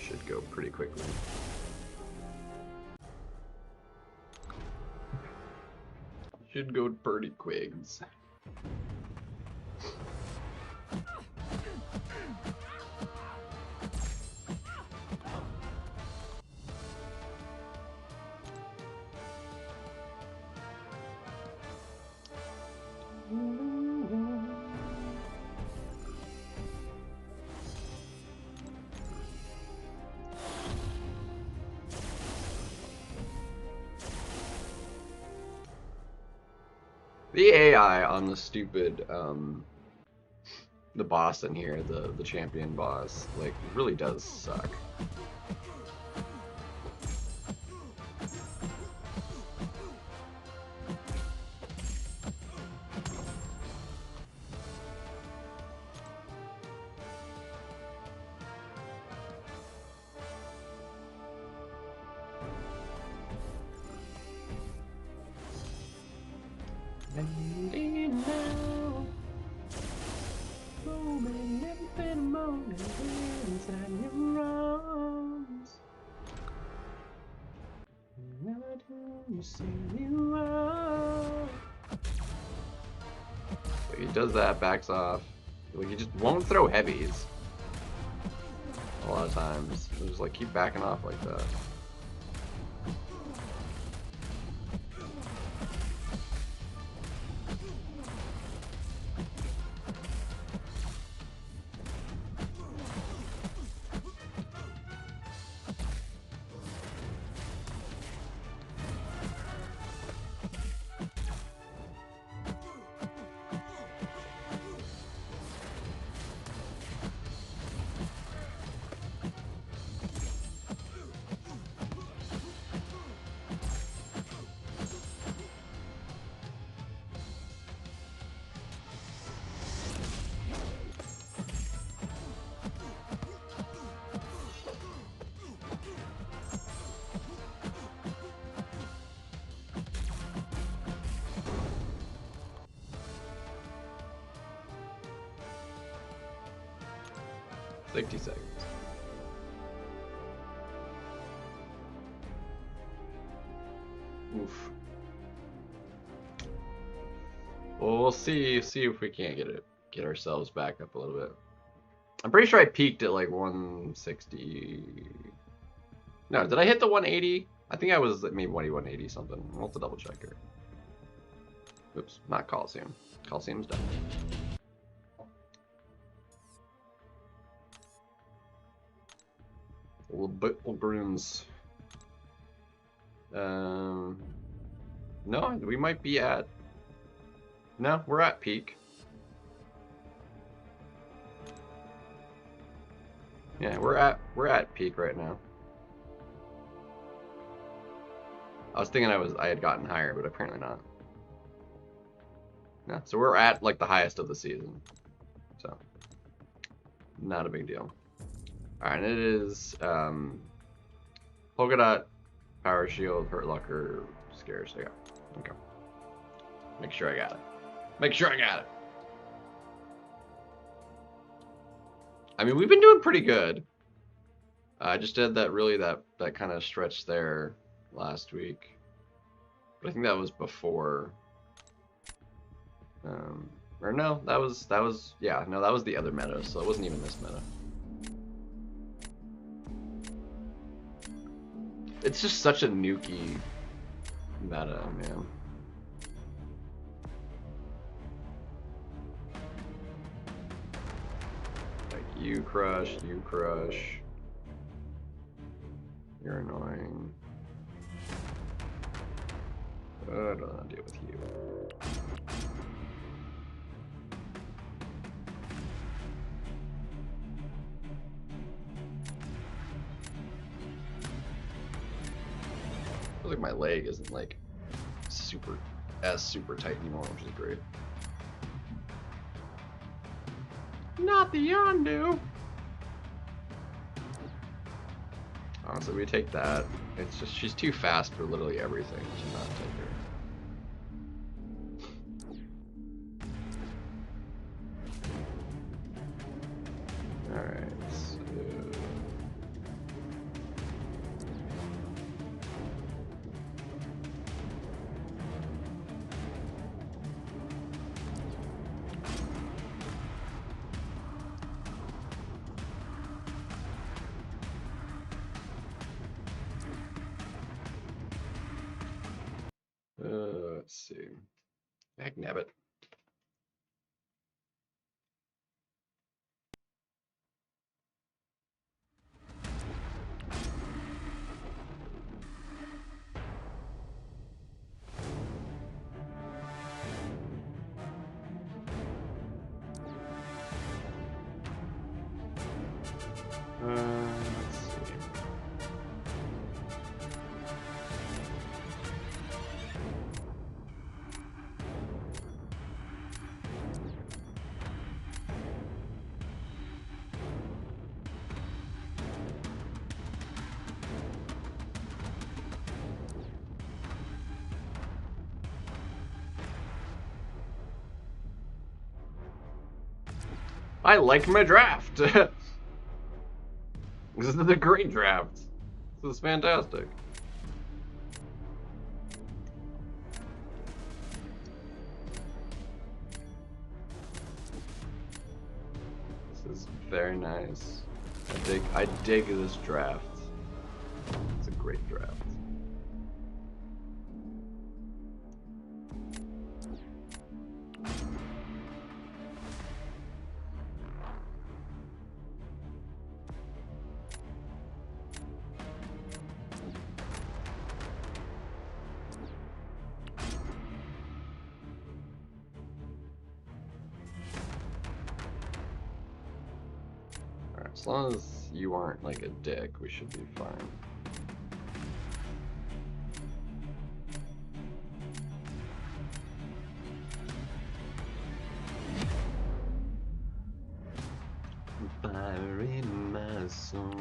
Should go pretty quickly. Should go pretty quigs. The AI on the stupid, the boss in here, the champion boss, like, really does suck. He does that, backs off. Like, he just won't throw heavies. A lot of times. He'll just like keep backing off like that. Sixty seconds. Oof. Well, we'll see if we can't get ourselves back up a little bit. I'm pretty sure I peaked at like 160. No, did I hit the 180? I think I was at maybe 180 something. We'll have to double check here. Oops, not Coliseum. Coliseum's done. Little grooms. No, we might be at. No, we're at peak. Yeah, we're at peak right now. I was thinking I had gotten higher, but apparently not. Yeah, so we're at like the highest of the season. So not a big deal. Alright, and it is Polka Dot, Power Shield, Hurt Locker, Scarce. Yeah. Okay. Make sure I got it. Make sure I got it. I mean, we've been doing pretty good. I just did that kind of stretch there last week. But I think that was before. Or no, that was yeah, no, that was the other meta, so it wasn't even this meta. It's just such a nukey meta, man. Like, you crush. You're annoying. I don't want to deal with you. Feels like my leg isn't like super tight anymore, which is great. Not the Yondu. Honestly, we take that. It's just she's too fast for literally everything to not take her. Alright, so let's see. Heck nabbit. I like my draft. This is the great draft. This is fantastic. This is very nice. I dig this draft. It's a great draft. As long as you aren't like a dick, we should be fine. Fire in my soul.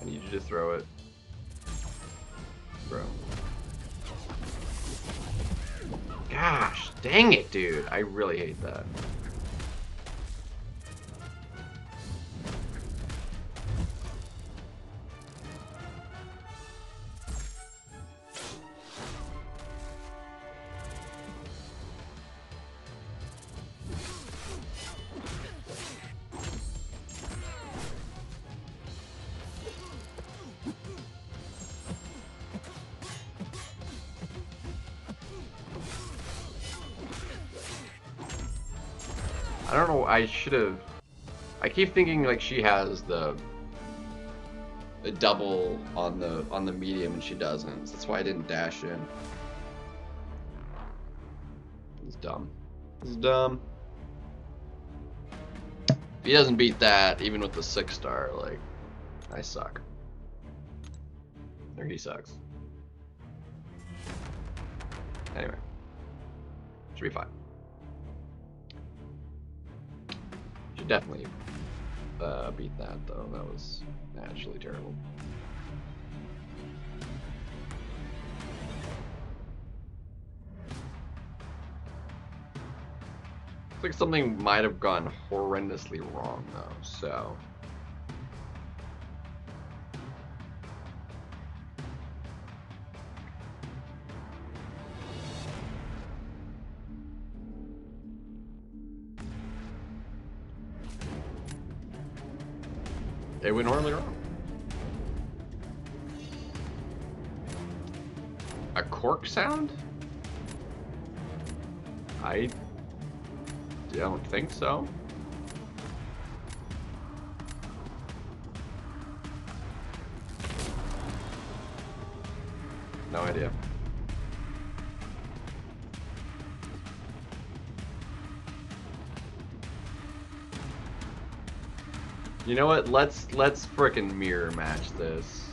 I need you to throw it. Bro. Gosh, dang it, dude. I really hate that. I don't know, I should have... I keep thinking like she has the double on the medium and she doesn't. So that's why I didn't dash in. It's dumb. It's dumb. If he doesn't beat that, even with the 6-star, like, I suck. Or he sucks. Anyway. Should be fine. Should definitely beat that, though. That was actually terrible. Looks like something might have gone horrendously wrong, though, so... It went horribly wrong. A cork sound? I don't think so. No idea. You know what? Let's frickin' mirror match this.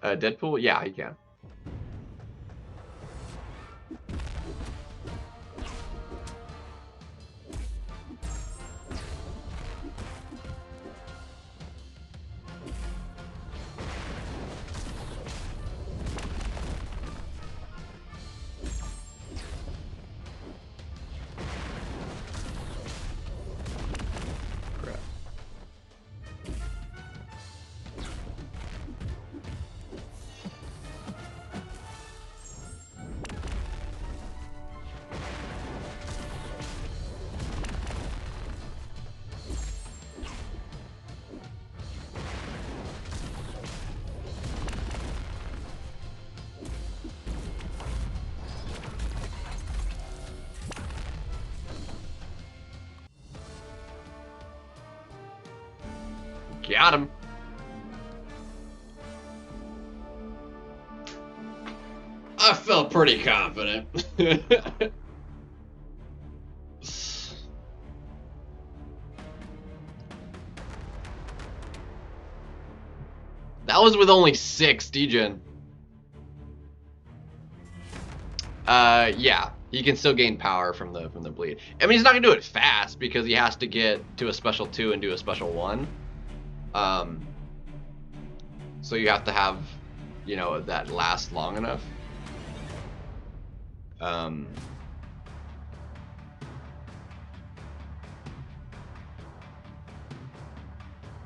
Deadpool? Yeah, he can. Got him. I felt pretty confident. That was with only 6 degen. Yeah, he can still gain power from the bleed. I mean, he's not gonna do it fast because he has to get to a special 2 and do a special 1. So you have to have, you know, that last long enough.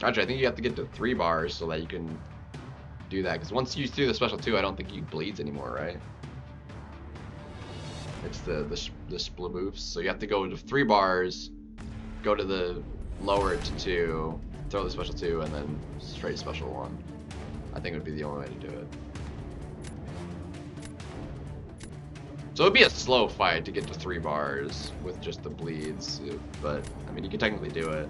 Actually, I think you have to get to 3 bars so that you can do that. Because once you do the special 2, I don't think he bleeds anymore, right? It's the splaboofs. So you have to go to 3 bars, go to the lower to 2, throw the special 2, and then straight special 1. I think it would be the only way to do it. So it would be a slow fight to get to 3 bars with just the bleeds, but I mean you can technically do it.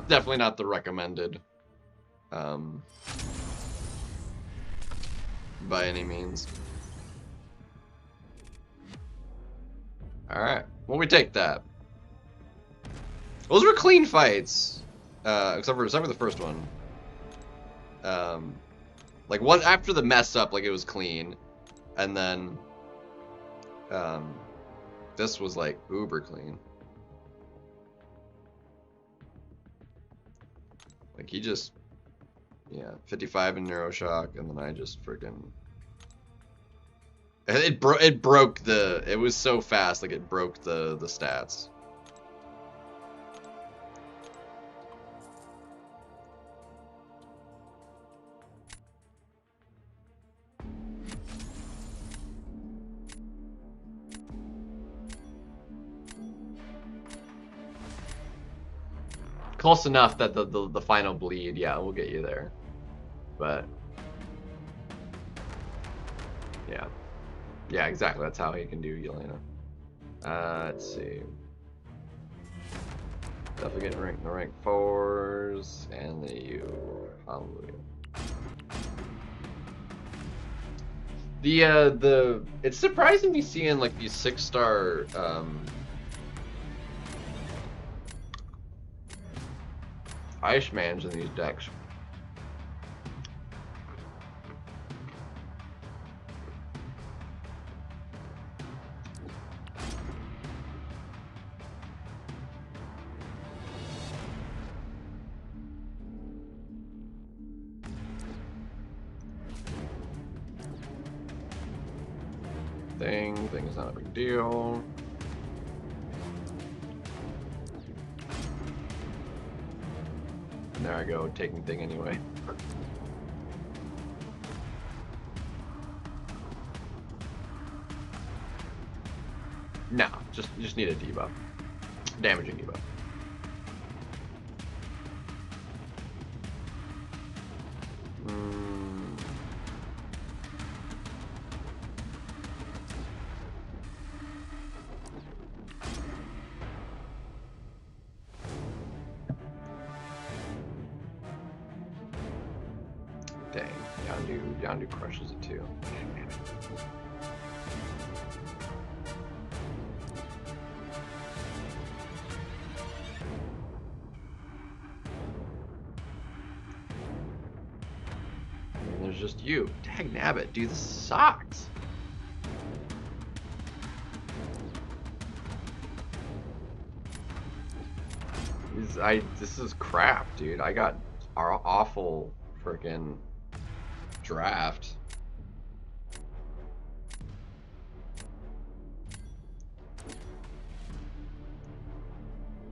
Definitely not the recommended, by any means. All right, well we take that. Those were clean fights, except for the first one. Like one after the mess up, like it was clean, and then this was like uber clean. Like he just, yeah, 55 in neuroshock, and then I just freaking. It broke the. It was so fast, like it broke the stats. Close enough that the final bleed, yeah, we'll get you there. But yeah. Yeah, exactly. That's how he can do Yelena. Let's see. Definitely getting ranked in the rank 4s, and then you hallelujah. It's surprising me seeing like these 6-star Eichmanns in these decks. Thing is not a big deal. And there I go, taking thing anyway. No, just need a debuff. Damaging debuff. Dang, Yondu crushes it too. And there's just you. Dag nabbit, dude, this sucks. This is crap, dude. I got our awful freaking draft.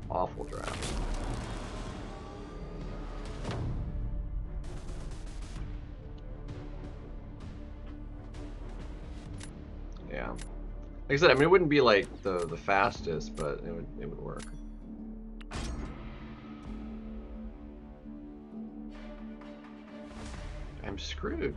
Awful draft. Yeah. Like I said, I mean it wouldn't be like the fastest, but it would work. I'm screwed.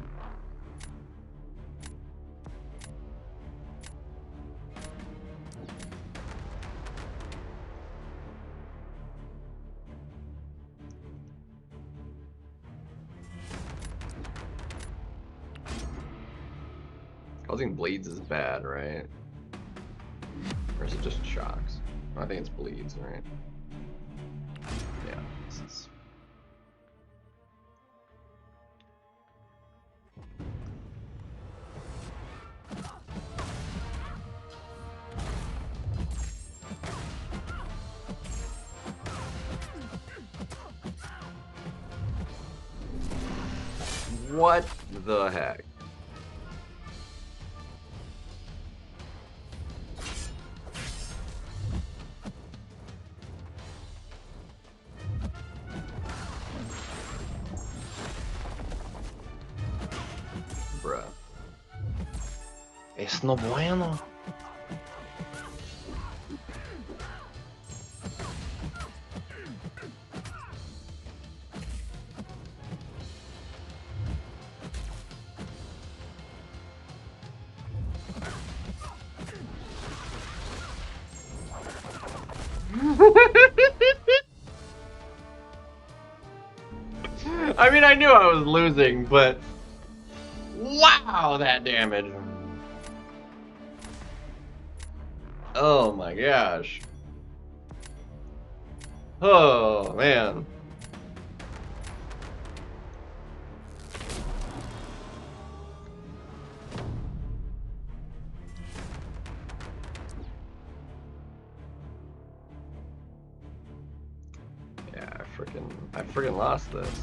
don't think bleeds is bad, right? Or is it just shocks? I think it's bleeds, right? Yeah, this is... What the heck? Bruh. Es no bueno. I mean, I knew I was losing, but wow, that damage. Oh my gosh. Oh man. Yeah, I freaking lost this.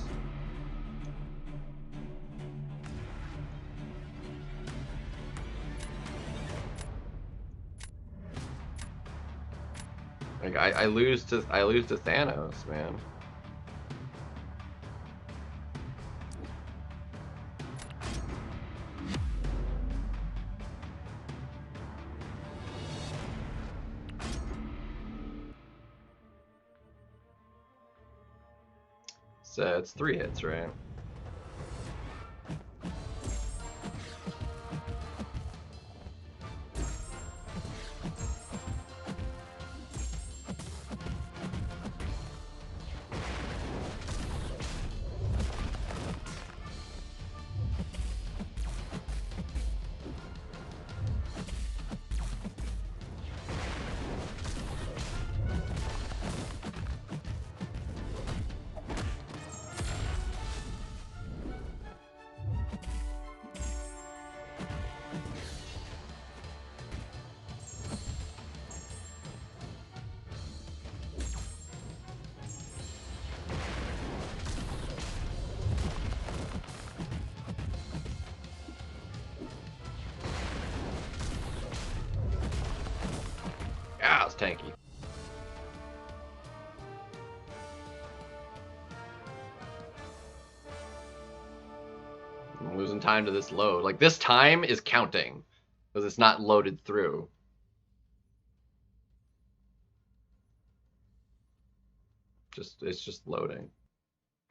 Like I lose to Thanos, man. So it's 3 hits, right? Ah, it's tanky. I'm losing time to this load. Like, this time is counting because it's not loaded through. It's just loading.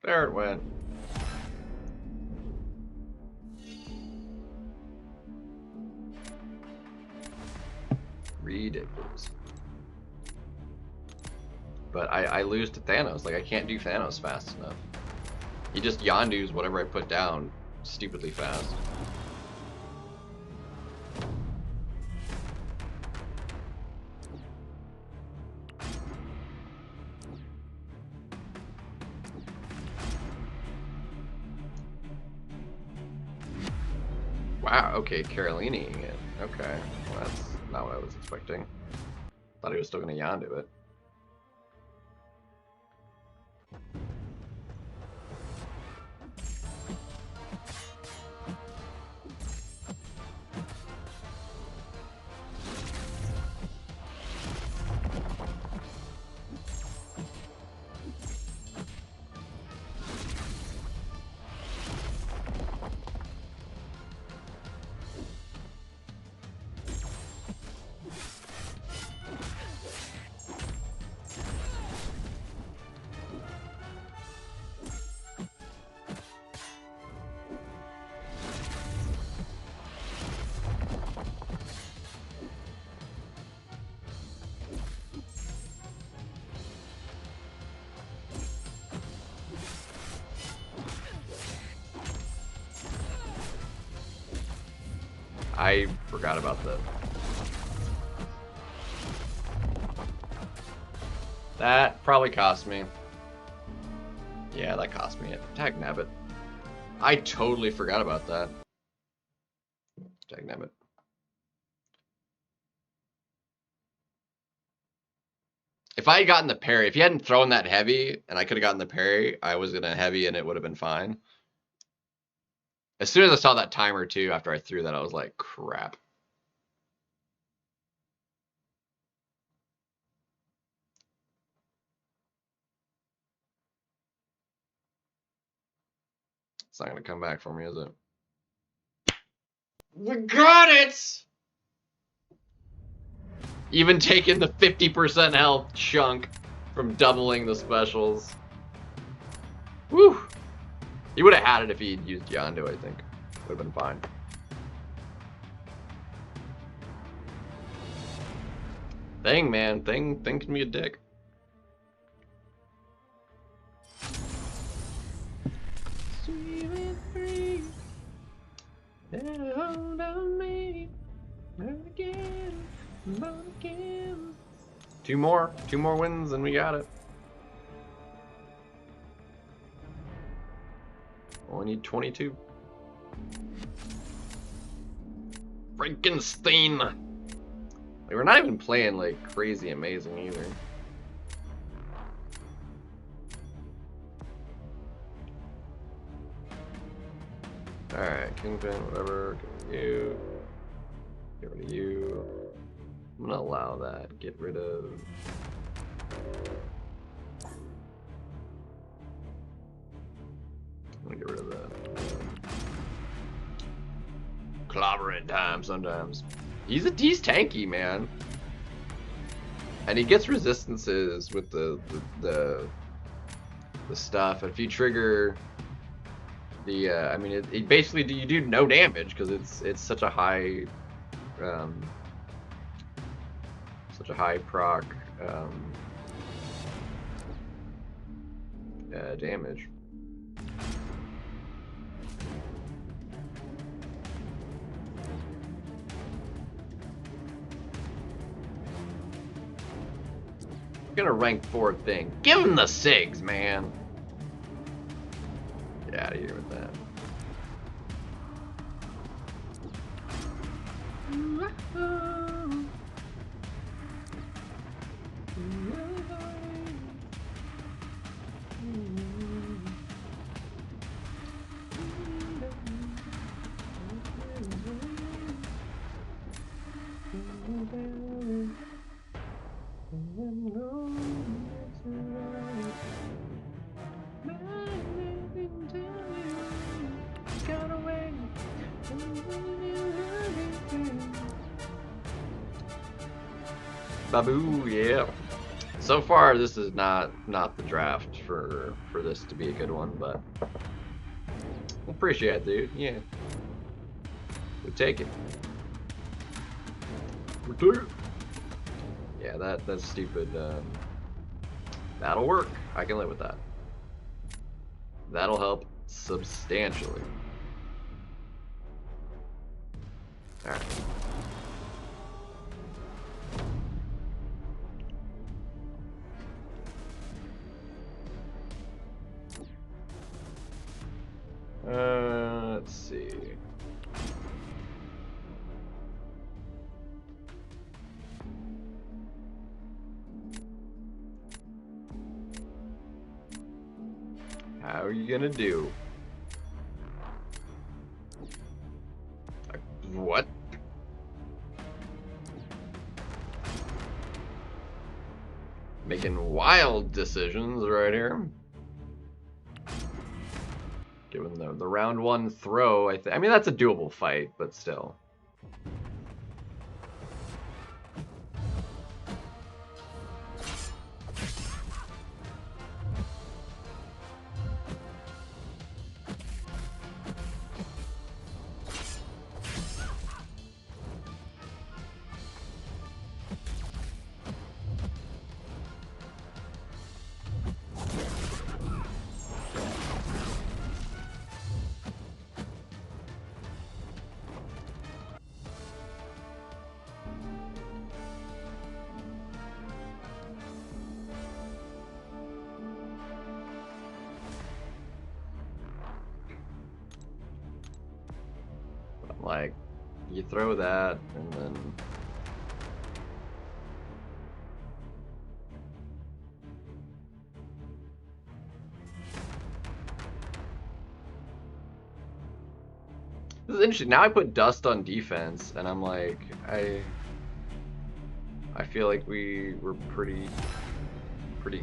There it went. Ridiculous. But I lose to Thanos. Like, I can't do Thanos fast enough. He just Yondu's whatever I put down stupidly fast. Wow, okay, Caroliniing it. Okay, well, that's not what I was expecting. Thought he was still gonna Yondu it. I forgot about that. That probably cost me. Yeah, that cost me it. Tag nabbit. I totally forgot about that. Tag nabbit. If I had gotten the parry, if he hadn't thrown that heavy and I could have gotten the parry, I was gonna heavy and it would have been fine. As soon as I saw that timer too, after I threw that, I was like, crap. It's not gonna come back for me, is it? We got it! Even taking the 50% health chunk from doubling the specials. Woo! He would have had it if he'd used Yondu, I think. Would have been fine. Thing, man. Thing can be a dick. Sweet and free. Hold on me. Again. Again. Two more wins and we got it. Only need 22. Frankenstein. Like, we're not even playing like crazy amazing either. Alright, Kingpin, whatever. Get rid of you. Get rid of you. I'm gonna allow that. Get rid of. I'm gonna get rid of that. Clobbering time sometimes. He's tanky, man. And he gets resistances with the stuff. If you trigger the I mean it basically you do no damage because it's such a high proc damage. I'm gonna rank 4 thing. Give him the SIGs, man. Get out of here with that. Babu, yeah. So far, this is not the draft for this to be a good one, but appreciate it, dude. Yeah, we take it. We take it. Yeah, that's stupid. That'll work. I can live with that. That'll help substantially. All right. Let's see. How are you gonna do? What? Making wild decisions right here. Given the round 1 throw, I mean that's a doable fight, but still. like, you throw that, and then... This is interesting. Now I put dust on defense, and I'm like, I feel like we were pretty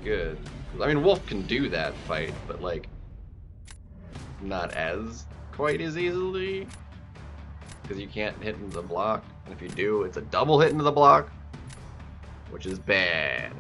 good. I mean, Wolf can do that fight, but like, not as quite as easily, because you can't hit into the block, and if you do, it's a double hit into the block, which is bad.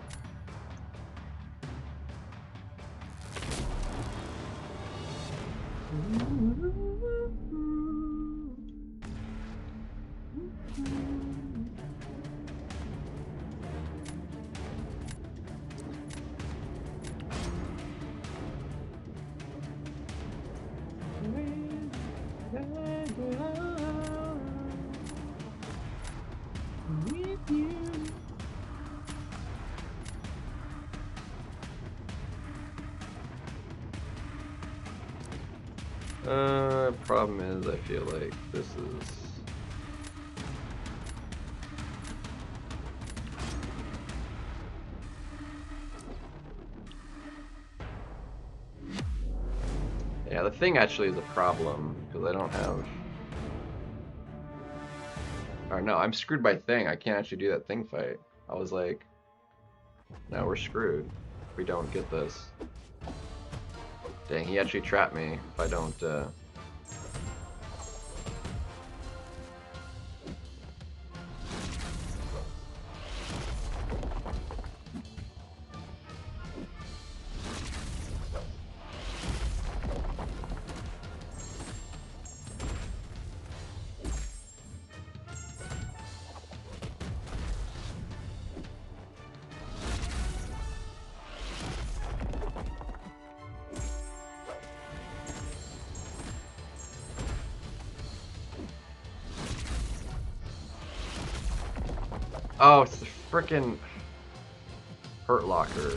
Problem is, I feel like this is... Yeah, the thing actually is a problem, because I don't have... Or no, I'm screwed by thing. I can't actually do that thing fight. I was like, no, we're screwed if we don't get this. Dang, he actually trapped me if I don't, Oh, it's the frickin' Hurt Locker.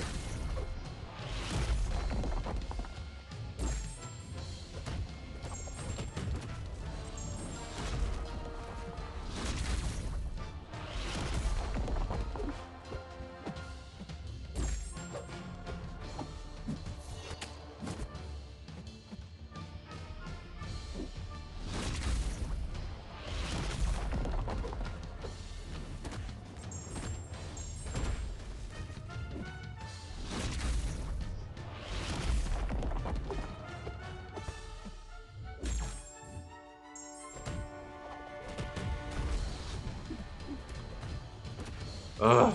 Ugh.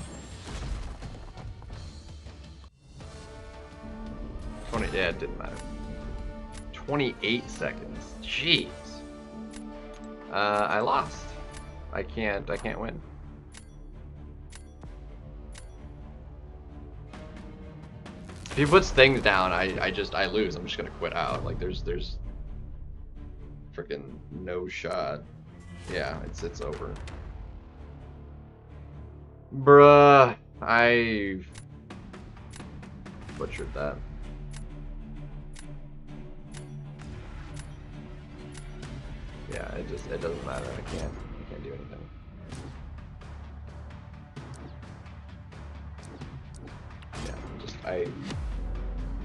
20, yeah, it didn't matter. 28 seconds. Jeez. I lost. I can't win. If he puts things down, I lose. I'm just gonna quit out. Like there's freaking no shot. Yeah, it's over. Bruh, I butchered that. Yeah, it doesn't matter. I can't do anything. Yeah, I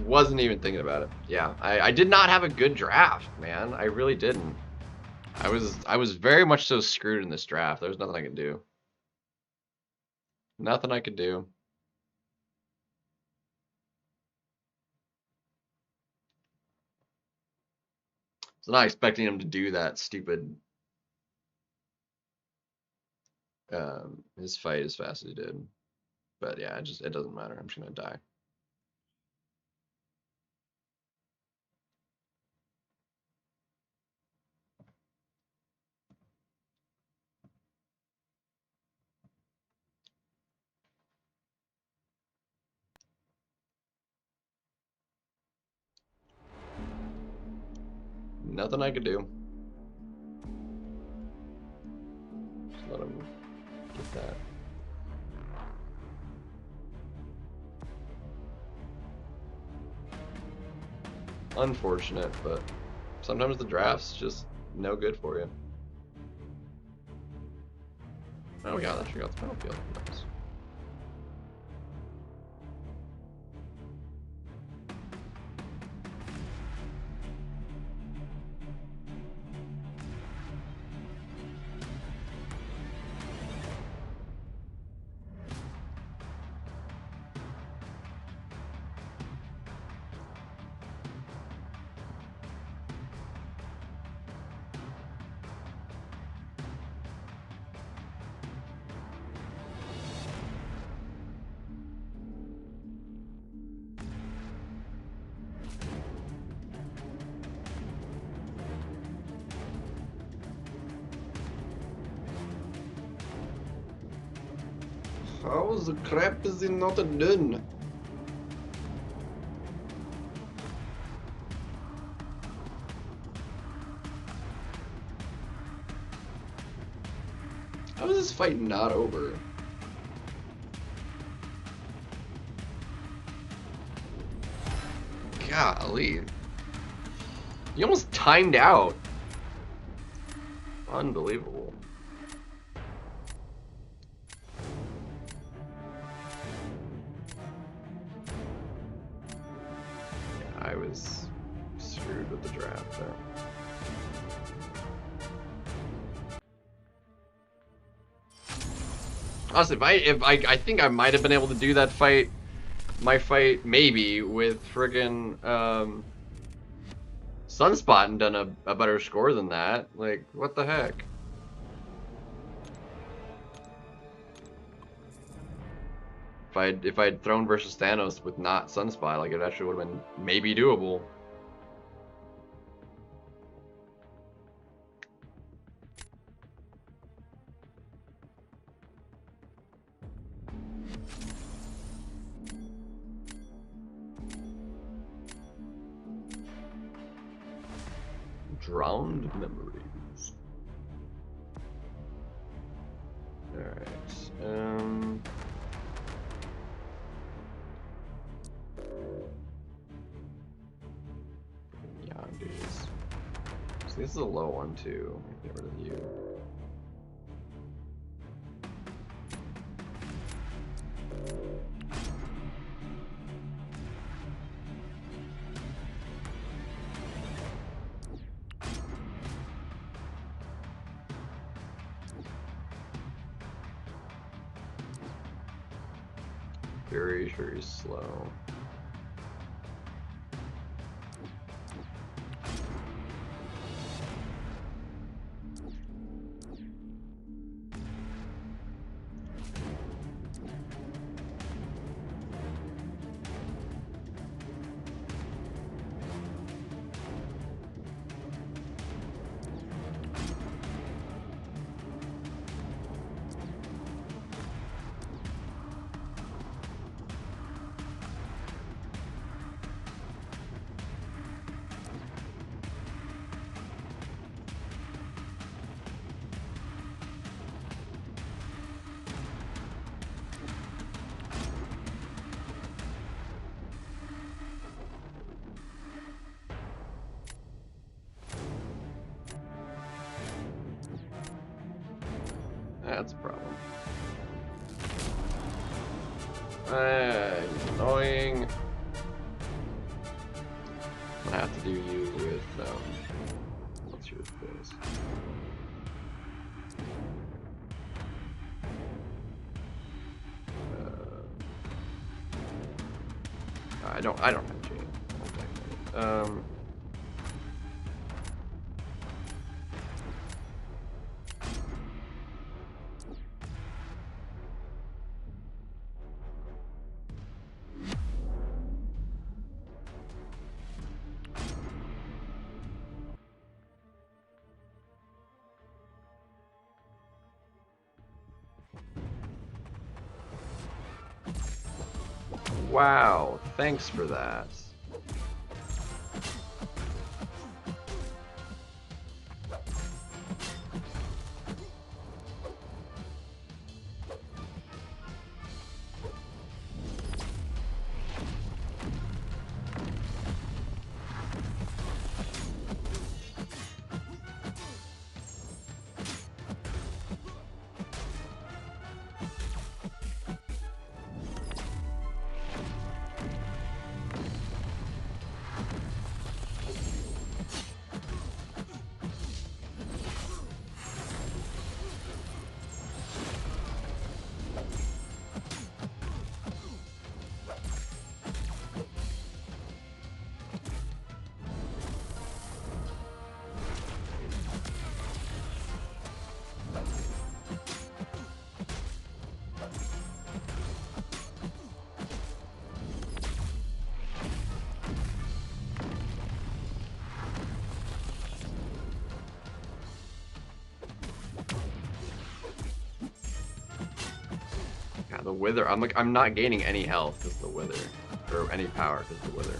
wasn't even thinking about it. Yeah, I did not have a good draft, man. I really didn't. I was very much so screwed in this draft. There was nothing I could do. Nothing I could do. So not expecting him to do that stupid his fight as fast as he did. But yeah, it doesn't matter. I'm just gonna die. Nothing I could do. Just let him get that. Unfortunate, but sometimes the draft's just no good for you. Oh, we got that. We got the battlefield. Nice. How the crap is it not done? How is this fight not over? Golly. You almost timed out. Unbelievable. Yeah, I was screwed with the draft there. Honestly, I think I might have been able to do that fight, my fight, maybe, with friggin' Sunspot and done a better score than that. Like, what the heck? If I'd thrown versus Thanos with not Sunspot, like, it actually would have been maybe doable. Drowned memories. Alright. Yondu's. So this is a low one too. Get rid of you. Very, very slow. That's a problem. Annoying. I'm gonna have to do you with, what's your face? I don't have Jane. Wow, thanks for that. Yeah, the wither. I'm not gaining any health because the wither, or any power because the wither.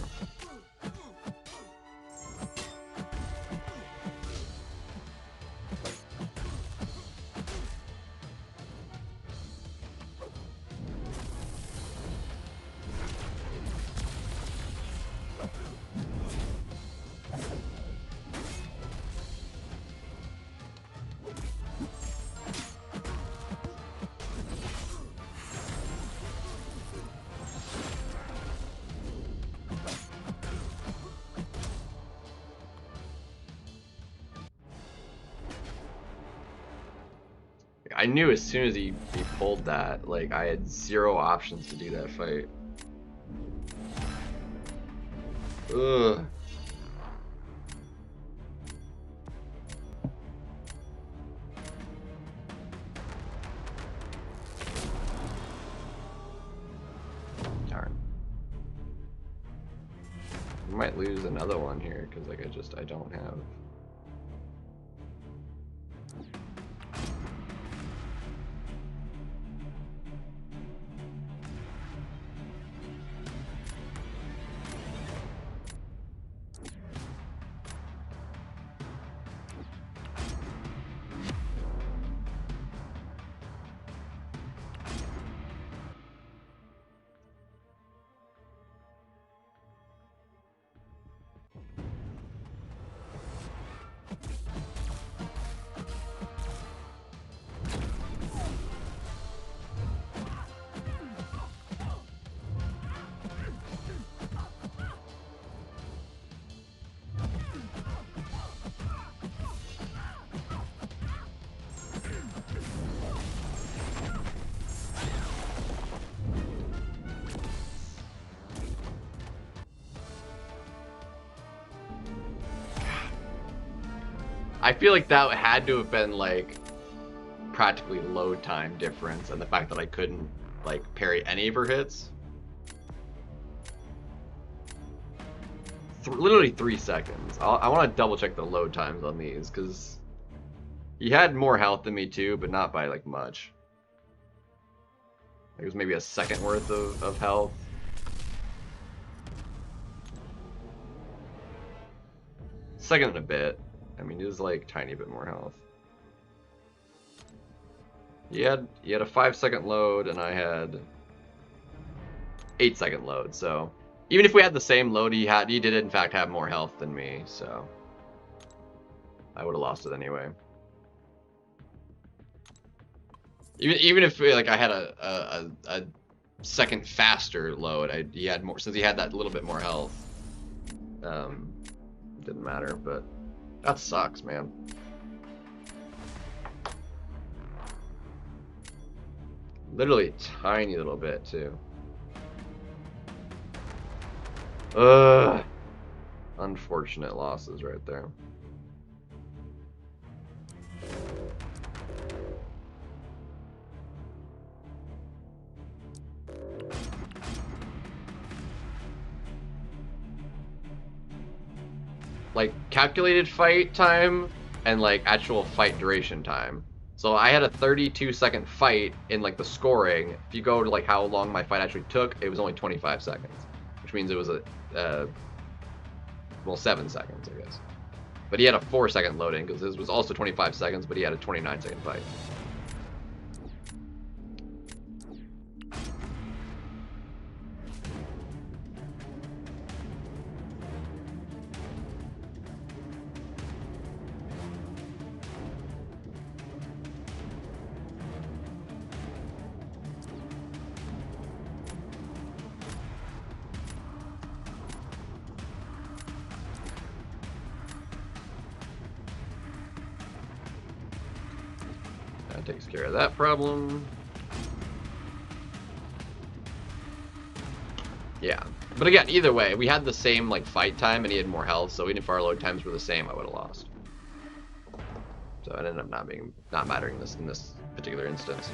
I knew as soon as he pulled that, like, I had zero options to do that fight. Ugh. Darn. I might lose another one here, because, like, I don't have... I feel like that had to have been, like, practically load time difference, and the fact that I couldn't, like, parry any of her hits. Literally 3 seconds. I want to double check the load times on these, because he had more health than me too, but not by, like, much. It was maybe a second worth of health. Second and a bit. I mean, it was like tiny bit more health. You had a 5-second load, and I had 8-second load. So even if we had the same load, he did in fact have more health than me. So I would have lost it anyway. Even if, like, I had a second faster load, he had more, since he had that little bit more health. Didn't matter, but that sucks, man. Literally a tiny little bit too. Unfortunate losses right there. Like, calculated fight time and, like, actual fight duration time. So I had a 32-second fight in, like, the scoring. If you go to, like, how long my fight actually took, it was only 25 seconds. Which means it was well, 7 seconds, I guess. But he had a 4-second loading, because this was also 25 seconds, but he had a 29-second fight. That takes care of that problem. Yeah. But again, either way, we had the same, like, fight time, and he had more health, so even if our load times were the same, I would have lost. So it ended up not mattering in this particular instance.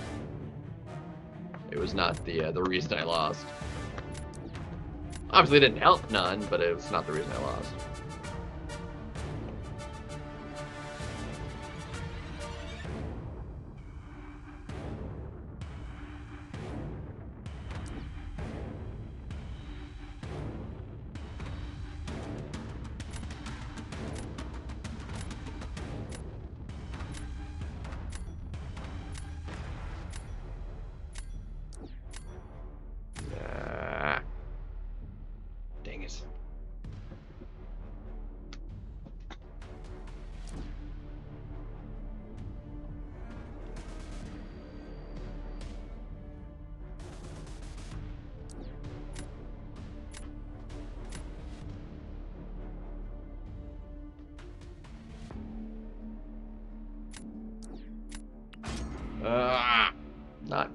It was not the reason I lost. Obviously, it didn't help none, but it was not the reason I lost.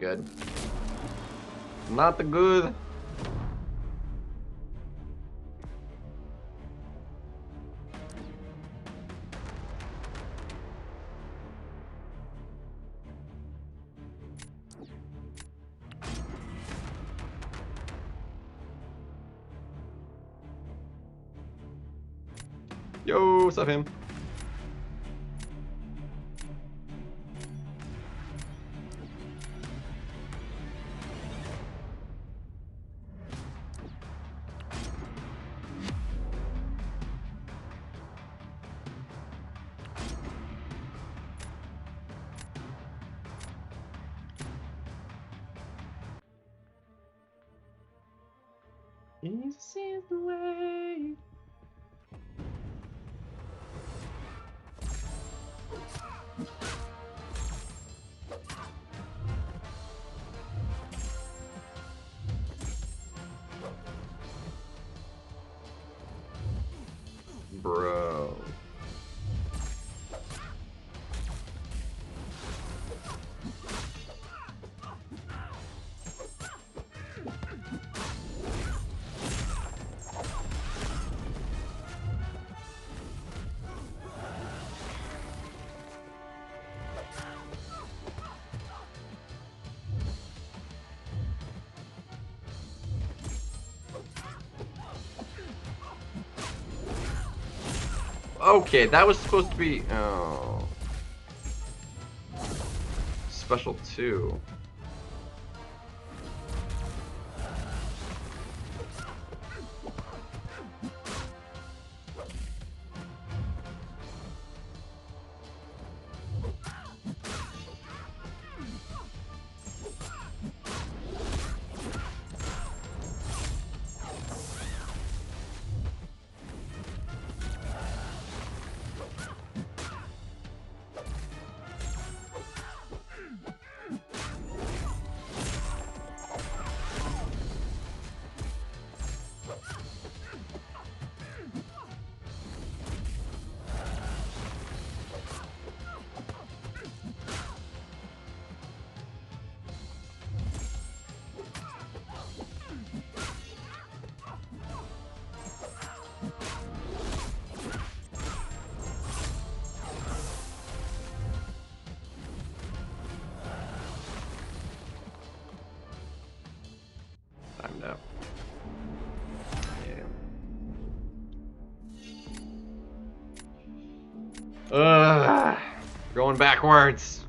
good. Not the good. Yo, what's up, him? This is the way. Bro. Okay, that was supposed to be... Oh. Special 2. Timed out. Yeah. Going backwards.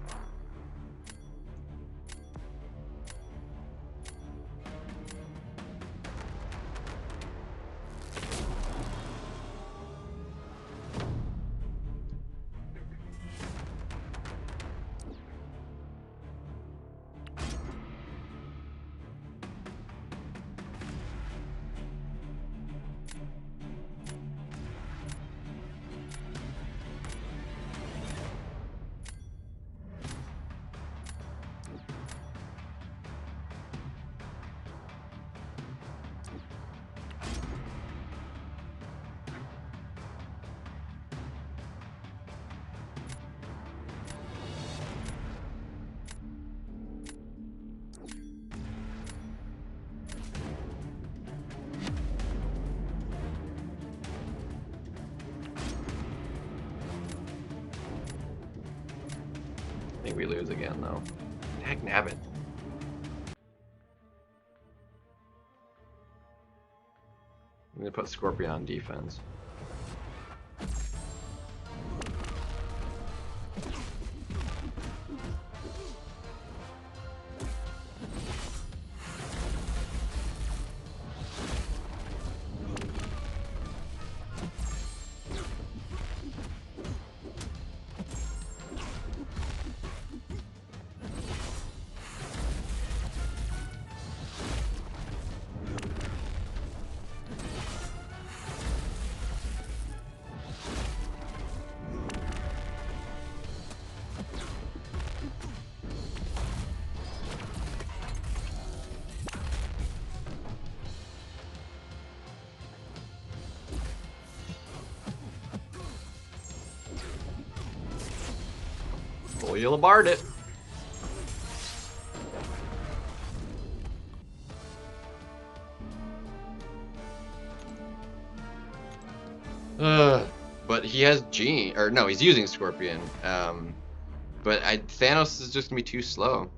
I think we lose again, though. Heck, nabbit. I'm gonna put Scorpion on defense. Well, you'll barred it. he has Gene, or no, he's using Scorpion. But Thanos is just gonna be too slow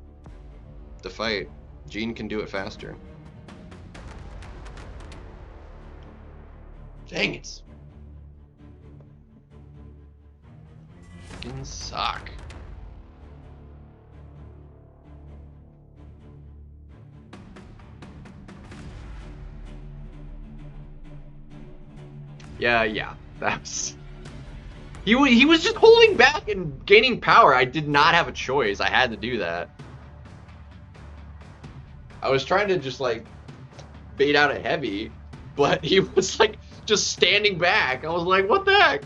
to fight. Gene can do it faster. Dang it. Fucking suck. Yeah, that's... He was just holding back and gaining power. I did not have a choice. I had to do that. I was trying to just, like, bait out a heavy, but he was, like, just standing back. I was like, what the heck?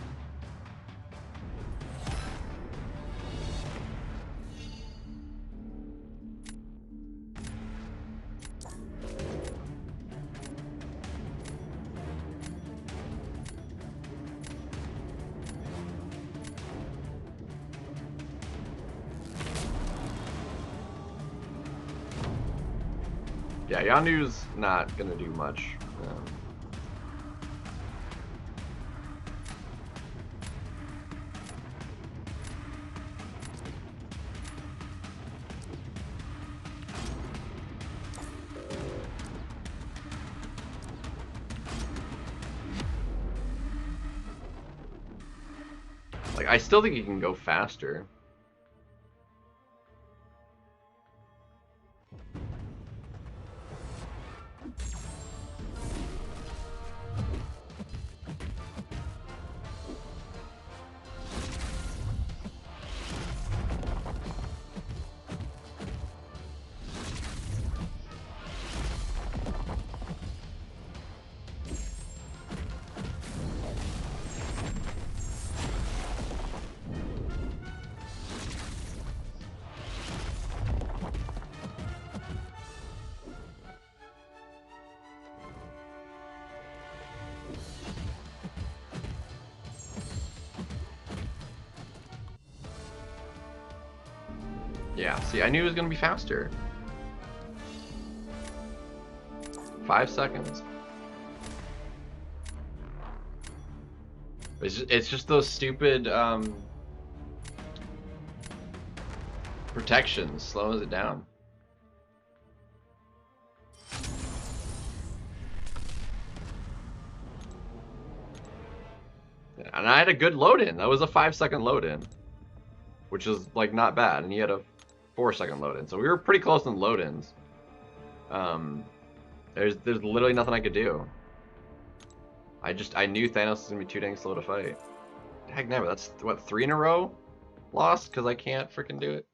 Yeah, Yandu's not gonna do much. Like, I still think he can go faster. Yeah, see, I knew it was gonna be faster. 5 seconds. It's just those stupid protections slows it down. And I had a good load in. That was a 5-second load in, which is like not bad. And he had a 4-second load in, so we were pretty close on load ins. There's literally nothing I could do. I knew Thanos was gonna be too dang slow to fight. Heck, never. That's what, 3 in a row lost because I can't freaking do it.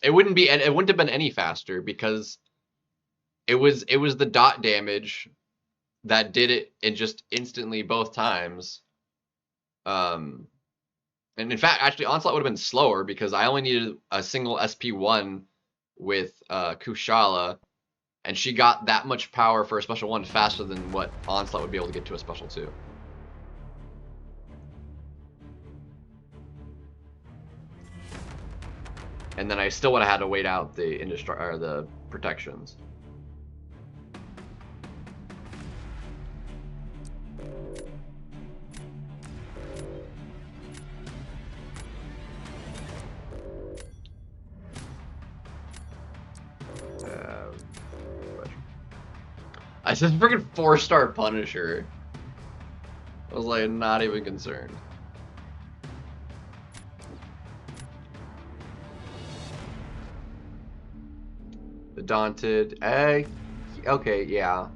It wouldn't have been any faster because it was the dot damage that did it in just instantly both times. And in fact, actually, Onslaught would have been slower because I only needed a single SP1 with Kushala, and she got that much power for a special 1 faster than what Onslaught would be able to get to a special 2. And then I still would have had to wait out the protections. I said freaking 4-star Punisher. I was like not even concerned. The Daunted. Okay, yeah.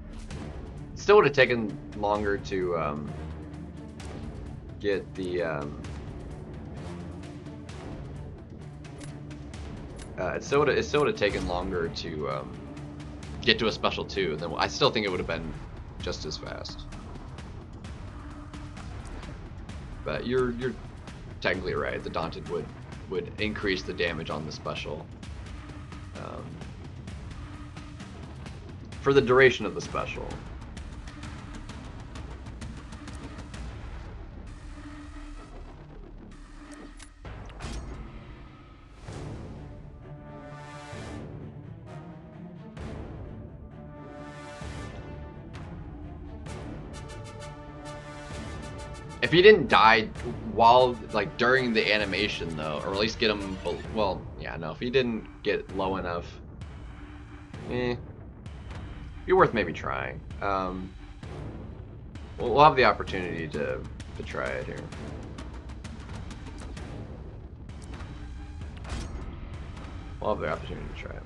Still would have taken longer to get the it still would have taken longer to get to a special 2, then I still think it would have been just as fast. But you're technically right. The Daunted would increase the damage on the special for the duration of the special. If he didn't die while, like, during the animation, though, or at least get him, well, yeah, no, if he didn't get low enough, be worth maybe trying. We'll have the opportunity to try it here. We'll have the opportunity to try it.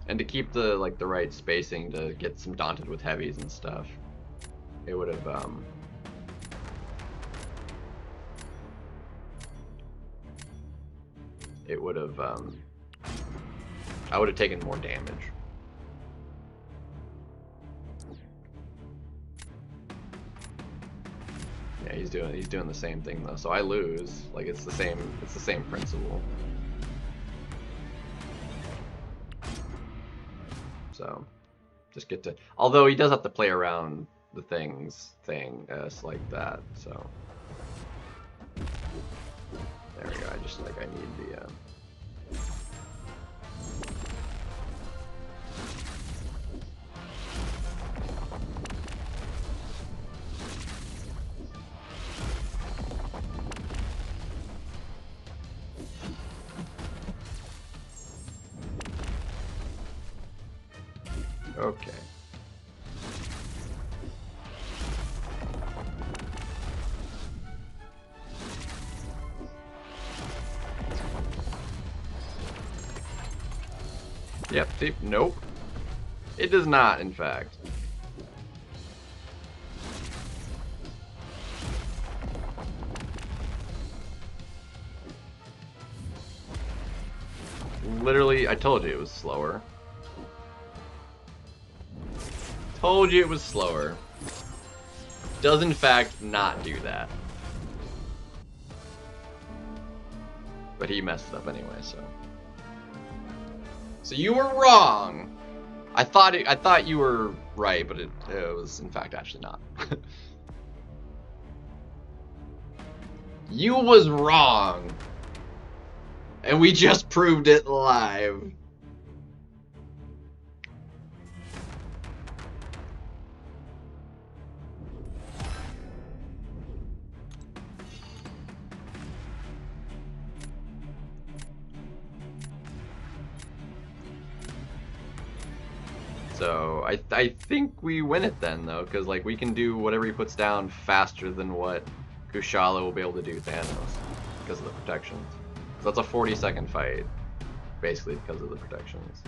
And to keep the the right spacing to get some daunted with heavies and stuff, it would have I would have taken more damage. Yeah, he's doing the same thing though, so I lose. Like it's the same principle. So, just get to. Although he does have to play around the thing like that. So, there we go. I need the. Okay. Yep, see? Nope. It does not, in fact. Literally, I told you it was slower. Told you it was slower. Does in fact not do that. But he messed it up anyway, so. So you were wrong. I thought you were right, but it was in fact actually not. You was wrong. And we just proved it live. So I think we win it then though, because like we can do whatever he puts down faster than what Kushala will be able to do Thanos because of the protections. So that's a 40-second fight, basically because of the protections.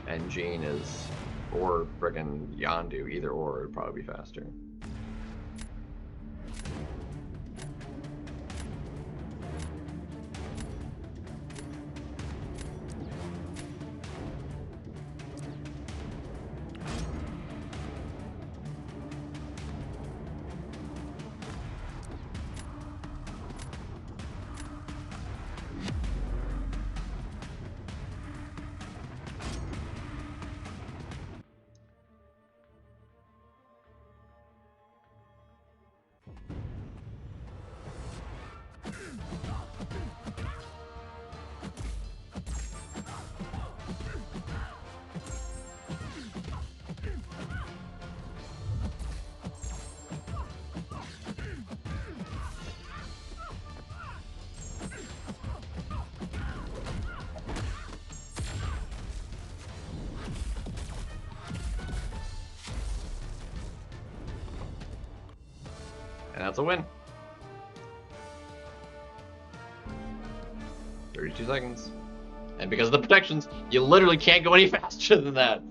And Jean is, or frickin' Yondu, either or would probably be faster. And that's a win. 32 seconds. And because of the protections, you literally can't go any faster than that.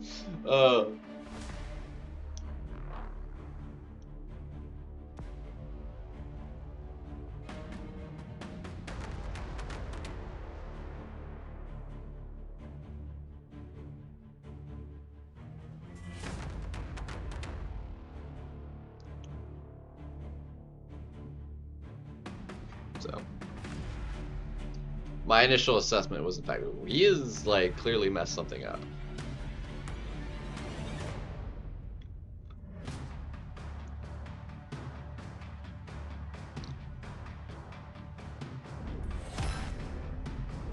So my initial assessment was, in fact, he is like clearly messed something up.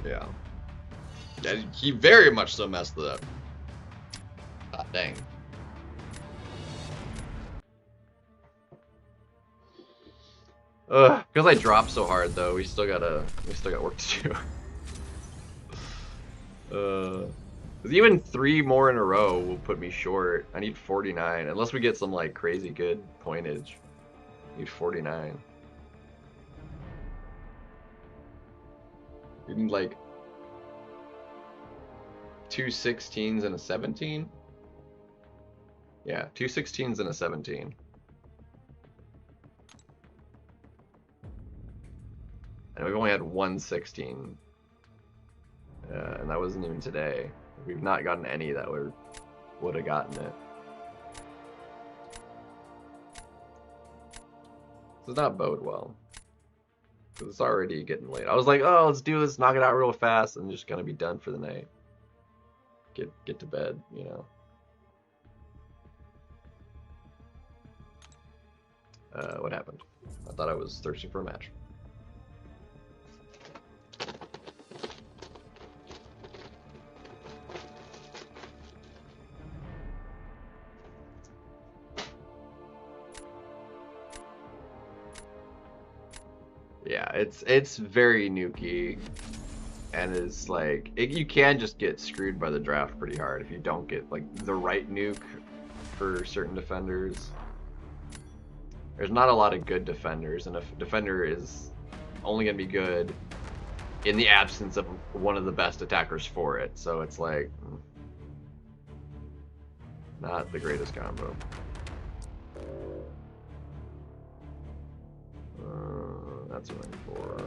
Yeah. Yeah, he very much so messed it up. Ah, dang. Because I dropped so hard though, we still got work to do. Even 3 more in a row will put me short. I need 49, unless we get some like crazy good pointage. I need 49. You need like 2 16s and a 17. Yeah, 2 16s and a 17. And we've only had 1 16. And that wasn't even today. We've not gotten any that would have gotten it. This does not bode well. Because it's already getting late. I was like, oh, let's do this, knock it out real fast, and just gonna be done for the night. Get to bed, you know. What happened? I thought I was thirsty for a match. Yeah, it's very nuky, and it's like you can just get screwed by the draft pretty hard if you don't get like the right nuke for certain defenders. There's not a lot of good defenders, and a defender is only gonna be good in the absence of one of the best attackers for it. So it's like not the greatest combo. That's what I'm for.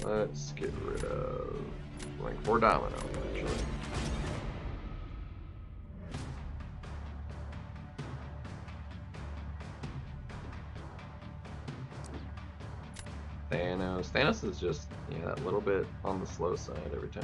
Let's get rid of rank 4 domino, actually. Thanos. Thanos is just, yeah, a little bit on the slow side every time.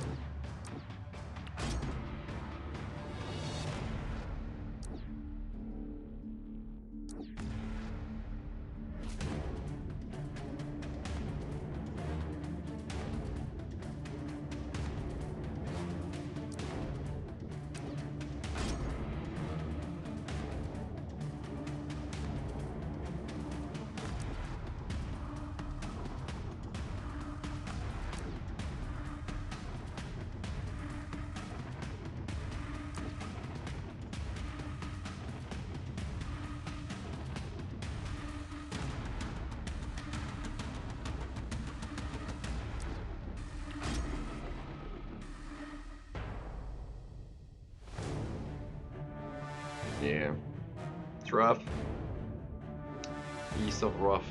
Yeah, it's rough. He's so rough.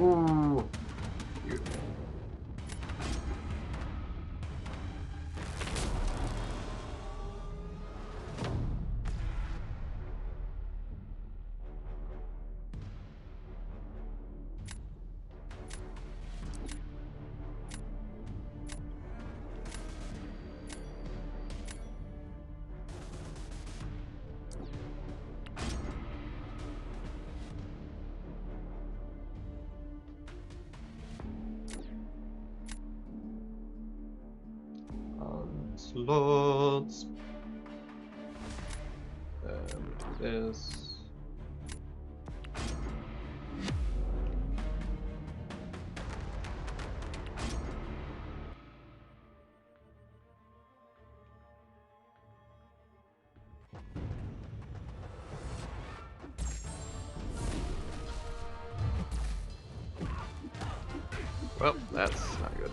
Ooh. Slots. Do this. Well, that's not good.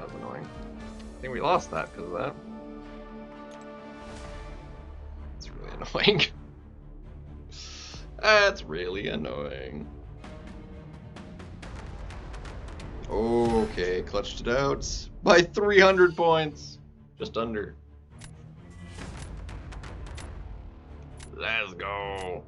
That was annoying. I think we lost that because of that. It's really annoying. That's really annoying. Okay, clutched it out by 300 points. Just under. Let's go.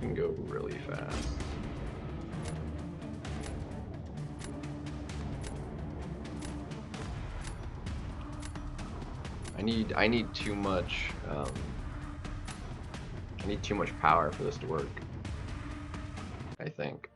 Can go really fast. I need too much I need too much power for this to work, I think.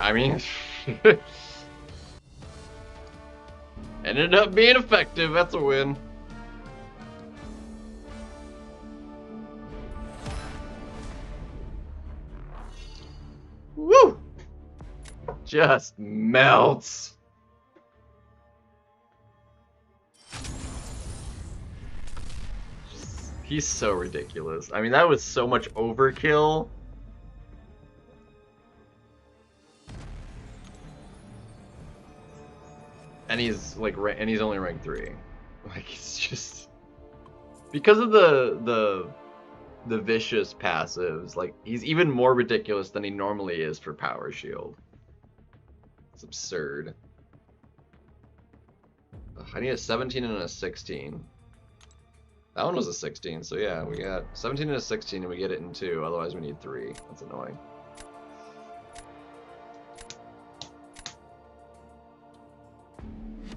I mean, ended up being effective. That's a win. Woo! Just melts. He's so ridiculous. I mean, that was so much overkill. And he's like, and he's only rank 3. Like, it's just because of the vicious passives. Like, he's even more ridiculous than he normally is for Power Shield. It's absurd. Ugh, I need a 17 and a 16. That one was a 16, so yeah, we got 17 and a 16, and we get it in 2. Otherwise, we need 3. That's annoying.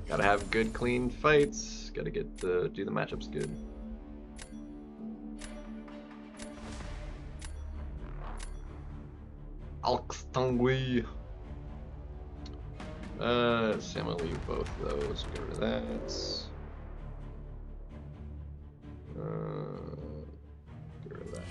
Gotta have good, clean fights. Gotta get do the matchups good. Alkstangui. So I'm gonna leave both of those. Get rid of that. Get rid of that.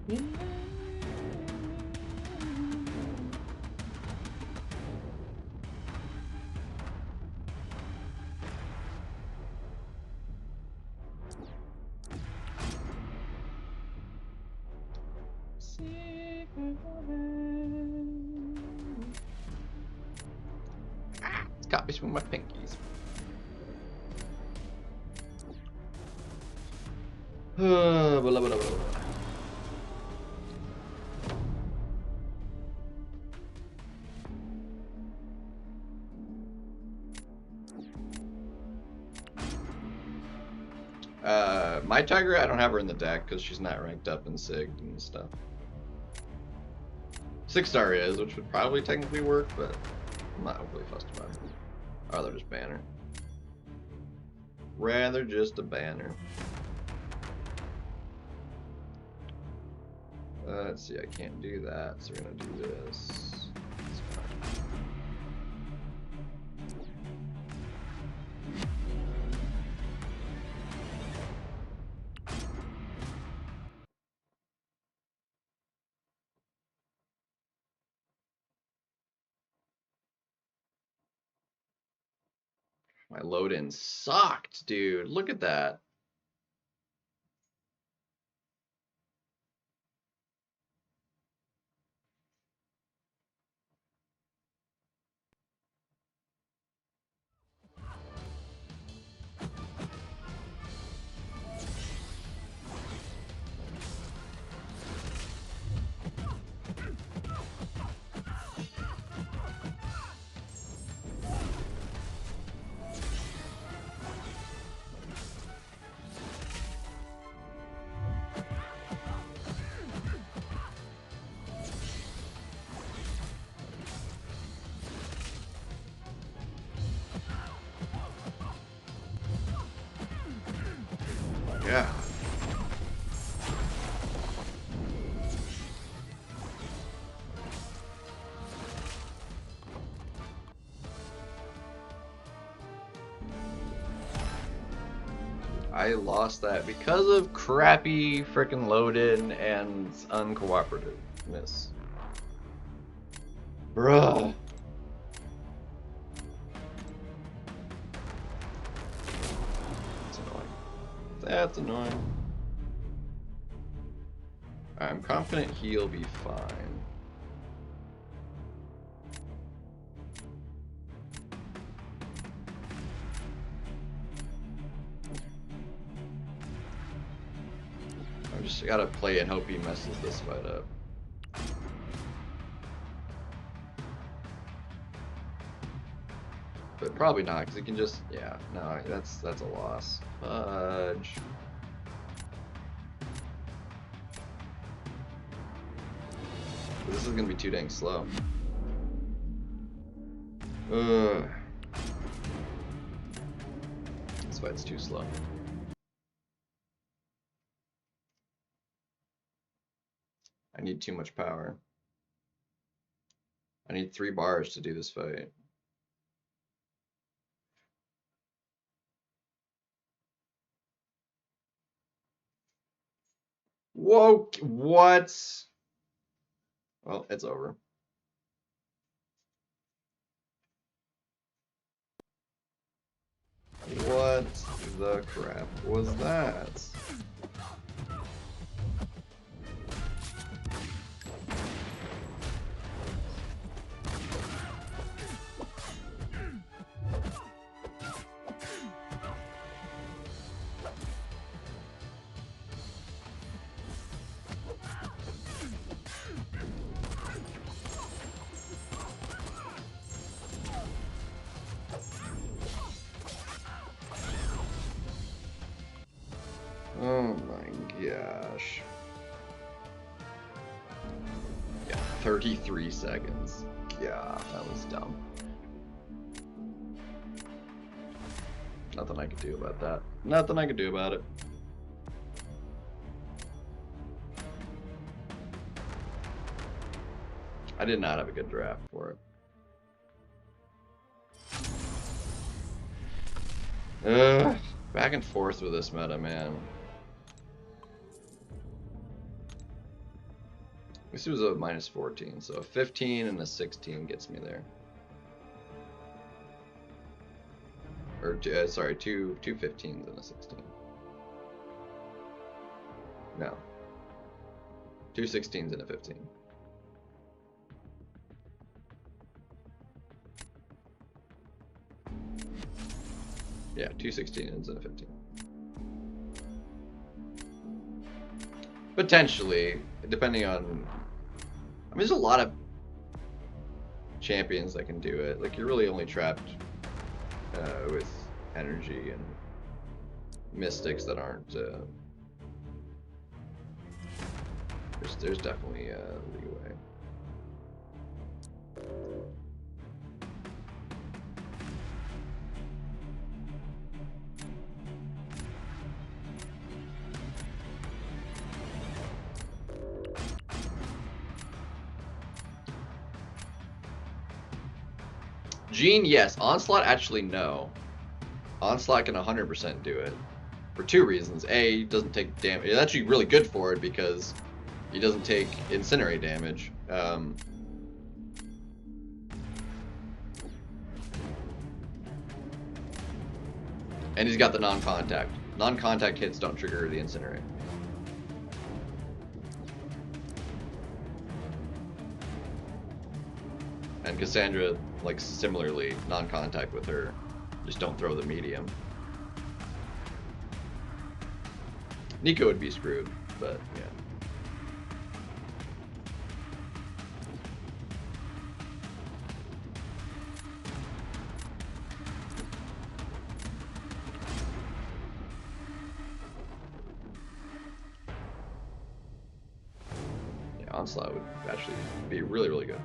It's caught between my pinkies. Blah, blah, blah, blah, blah. My Tiger, I don't have her in the deck because she's not ranked up in SIG and stuff. 6-star is, which would probably technically work, but I'm not overly fussed about it. I'd rather just ban her. Rather just a banner. Let's see, I can't do that, so we're gonna do this. My load-in sucked, dude. Look at that. Yeah. I lost that because of crappy frickin' load-in and uncooperativeness. Bruh. That's annoying. That's annoying. I'm confident he'll be fine. I just gotta play and hope he messes this fight up. But probably not, because he can just, yeah, no, that's a loss. Fudge. This is gonna be too dang slow. Ugh. This fight's too slow. I need too much power. I need 3 bars to do this fight. Whoa, what? Well, it's over. What the crap was that? Oh my gosh. Yeah, 33 seconds. Yeah, that was dumb. Nothing I could do about that. Nothing I could do about it. I did not have a good draft for it. Ugh, back and forth with this meta, man. This was a minus 14, so a 15 and a 16 gets me there. Or sorry, two 15s and a 16. No. 2 16s and a 15. Yeah, 2 16s and a 15. Potentially, depending on... I mean, there's a lot of champions that can do it. Like, you're really only trapped with energy and mystics that aren't... There's definitely leeway. Gene, yes. Onslaught, actually, no. Onslaught can 100% do it. For 2 reasons. A, it doesn't take damage. It's actually really good for it because he doesn't take incinerate damage. And he's got the non-contact. Non-contact hits don't trigger the incinerate. And Cassandra, like, similarly, non-contact with her. Just don't throw the medium. Nico would be screwed, but yeah. Yeah, Onslaught would actually be really, really good.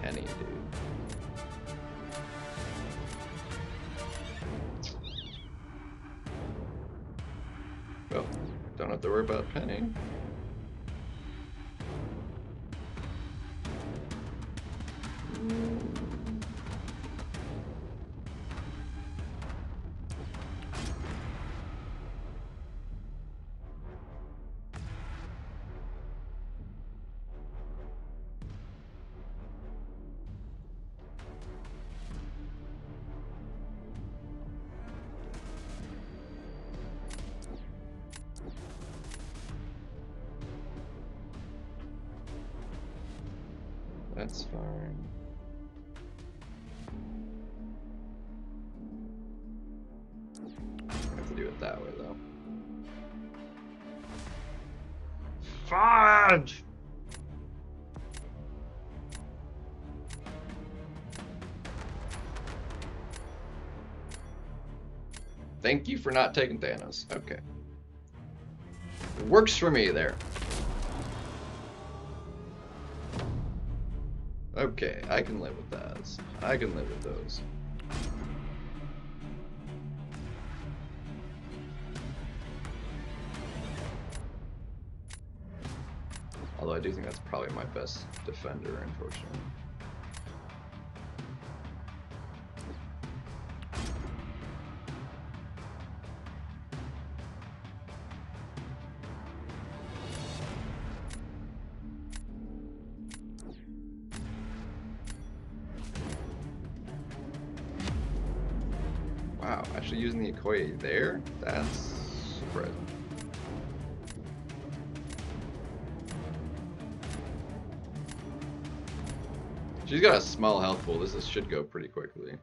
Penny, dude. Well, don't have to worry about Penny. That's fine. I have to do it that way, though. Fudge! Thank you for not taking Thanos. Okay. Works for me there. Okay, I can live with those. I can live with those. Although I do think that's probably my best defender, unfortunately. Wow, actually using the Okoye there? That's surprising. She's got a small health pool. This should go pretty quickly.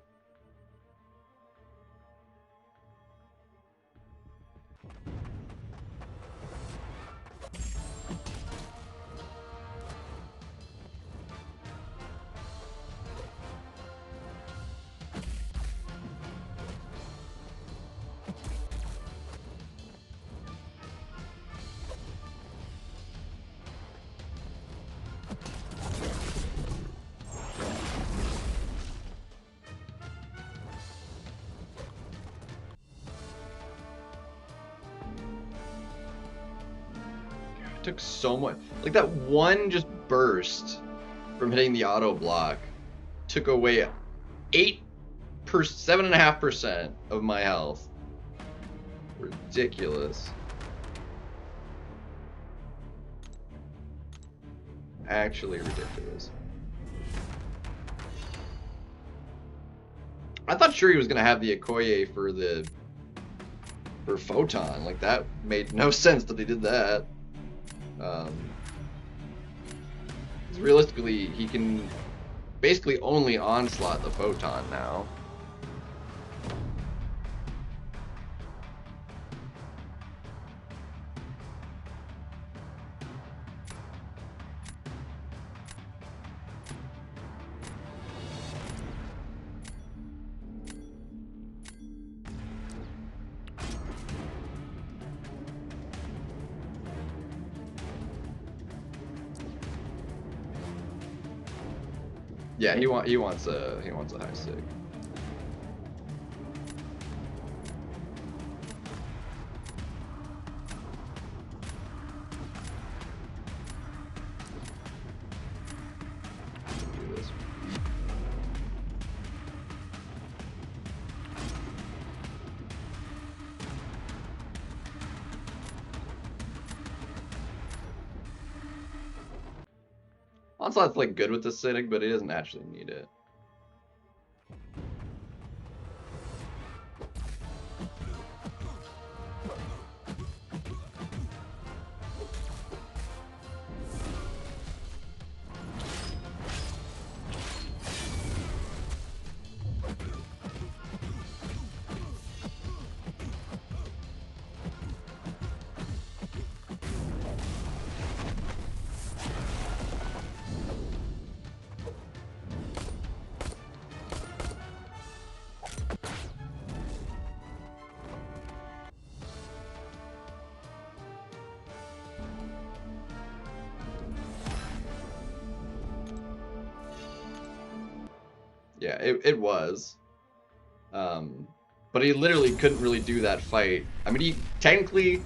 Took so much, like that one just burst from hitting the auto block took away 7.5% of my health Ridiculous. Actually ridiculous. I thought sure he was gonna have the Okoye for Photon. Like, that made no sense that they did that. 'Cause realistically, he can basically only onslaught the Photon now. Yeah, he wants a high sig. Do this. Onslaught's like good with acidic, but he doesn't actually need it. Yeah, it was. But he literally couldn't really do that fight. I mean, he technically,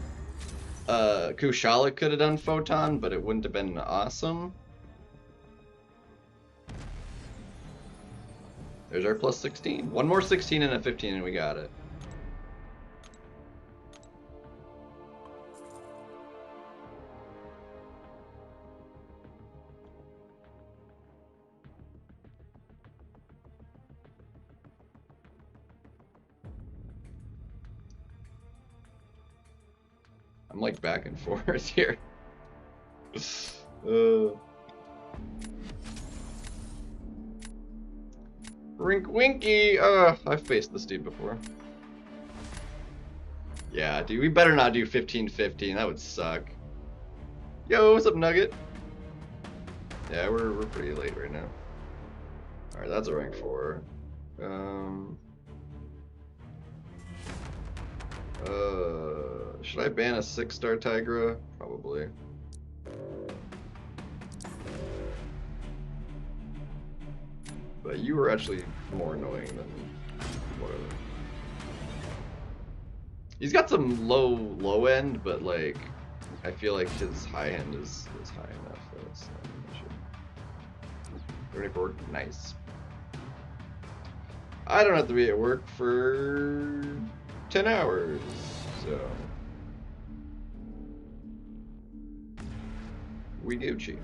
Kushala could have done Photon, but it wouldn't have been awesome. There's our plus 16. One more 16 and a 15 and we got it. I'm like back and forth here. Rink Winky! I've faced this dude before. Yeah, dude, we better not do 15-15. That would suck. Yo, what's up, Nugget? Yeah, we're pretty late right now. Alright, that's a rank 4. Should I ban a 6-star Tigra? Probably. But you were actually more annoying than whatever. He's got some low end, but like I feel like his high end is high enough. That's not an issue. Ready for work? Nice. I don't have to be at work for 10 hours, so we Gucci.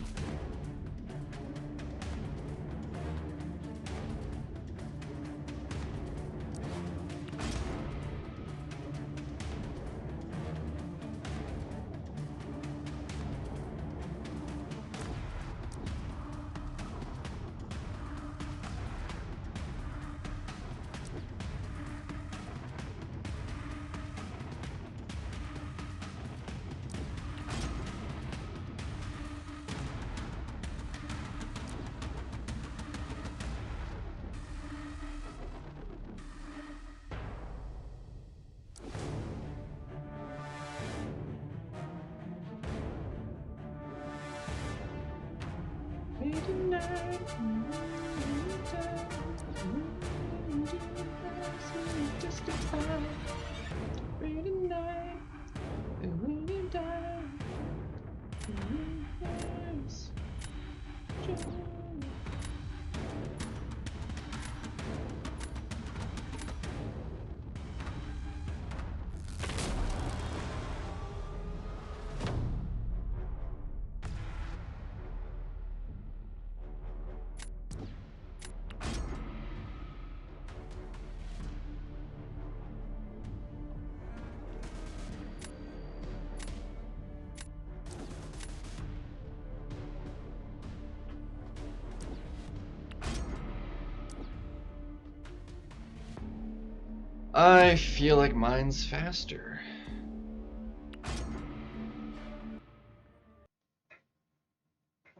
I feel like mine's faster.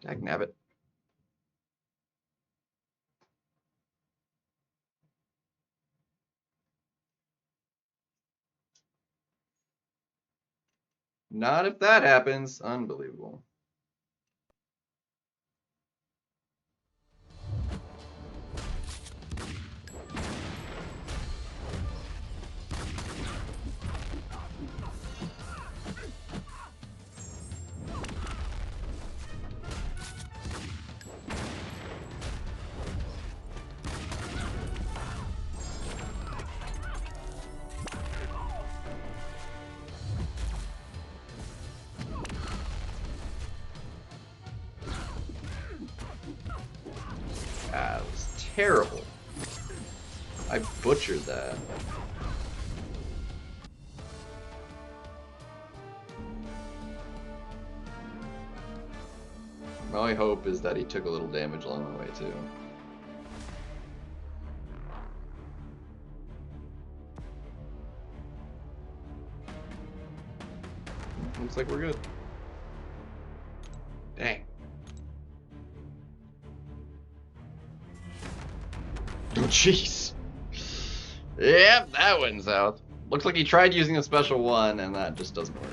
Dagnabbit. Not if that happens. Unbelievable. That was terrible. I butchered that. My only hope is that he took a little damage along the way too. Looks like we're good. Dang. Oh, jeez. Yep, that went south. Looks like he tried using a special one, and that just doesn't work.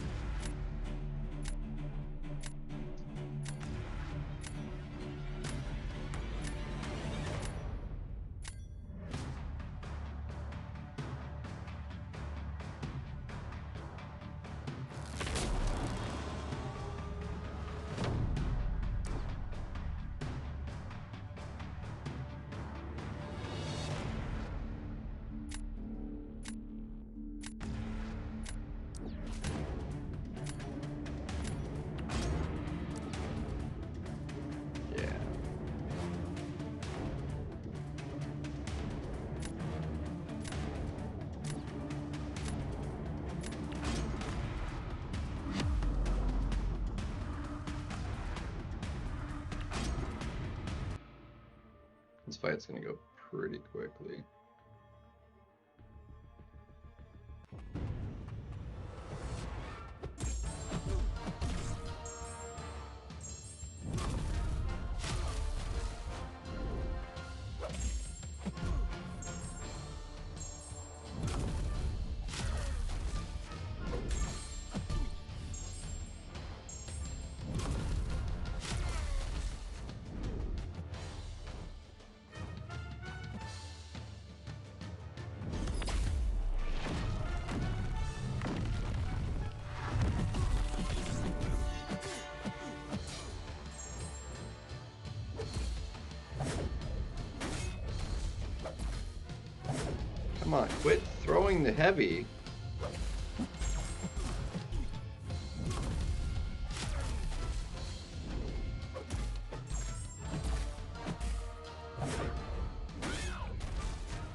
This fight's gonna go pretty quickly. Come on, quit throwing the heavy.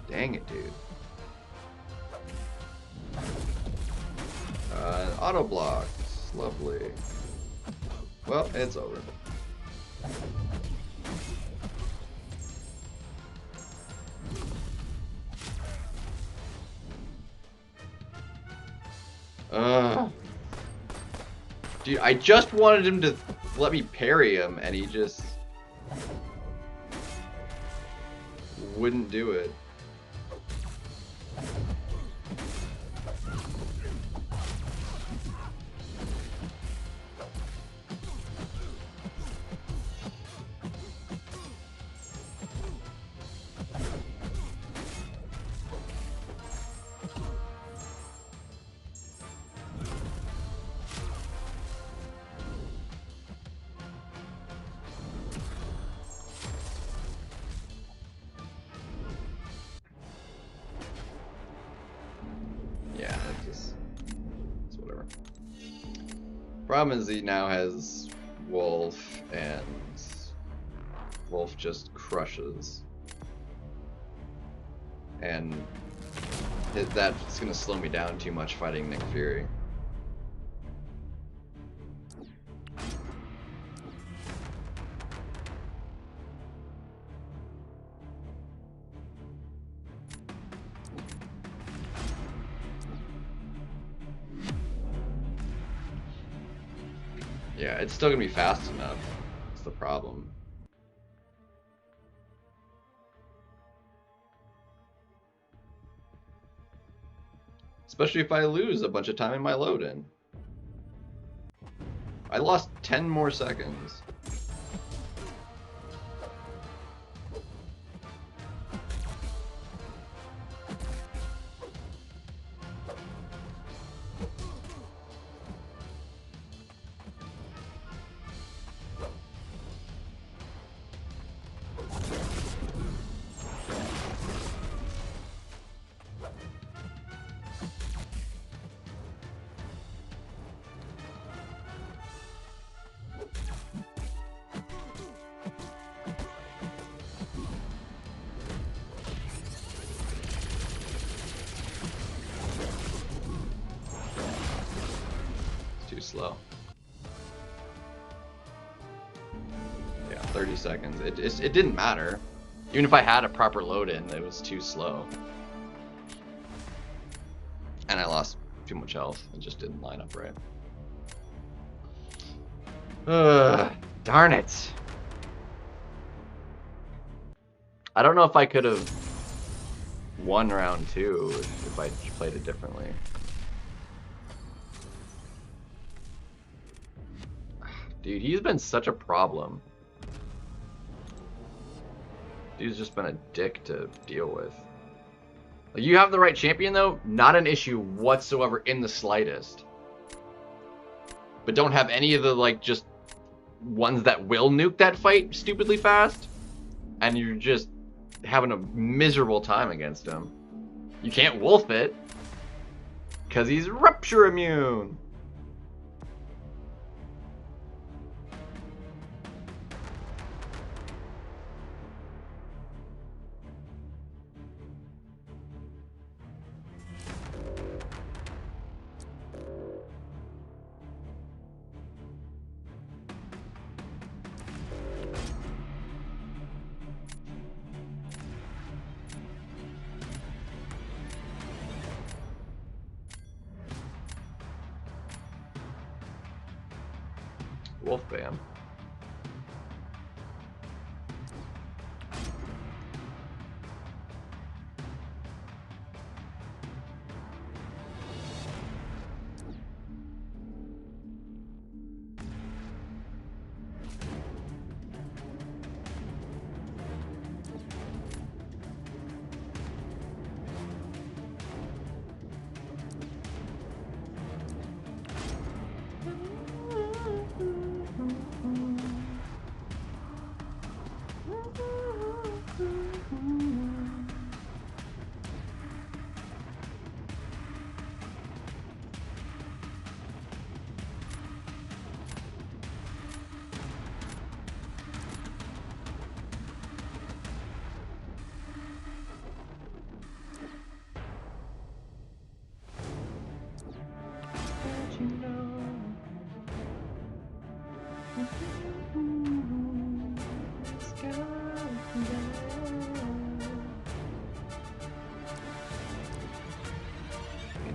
Dang it, dude. Auto blocks. Lovely. Well, it's over. Dude, I just wanted him to let me parry him, and he just wouldn't do it. Yeah, it's whatever. Problem is he now has Wolf, and Wolf just crushes. And that's gonna slow me down too much fighting Nick Fury. Yeah, it's still gonna be fast enough. That's the problem. Especially if I lose a bunch of time in my load-in. I lost 10 more seconds. Slow. Yeah, 30 seconds. It didn't matter. Even if I had a proper load in, it was too slow. And I lost too much health. It just didn't line up right. Darn it. I don't know if I could have won round 2 if I played it differently. Dude, he's been such a problem. Dude's just been a dick to deal with. Like, you have the right champion, though. Not an issue whatsoever in the slightest. But don't have any of the, like, just ones that will nuke that fight stupidly fast. And you're just having a miserable time against him. You can't wolf it. Because he's rupture immune. Wolf bam.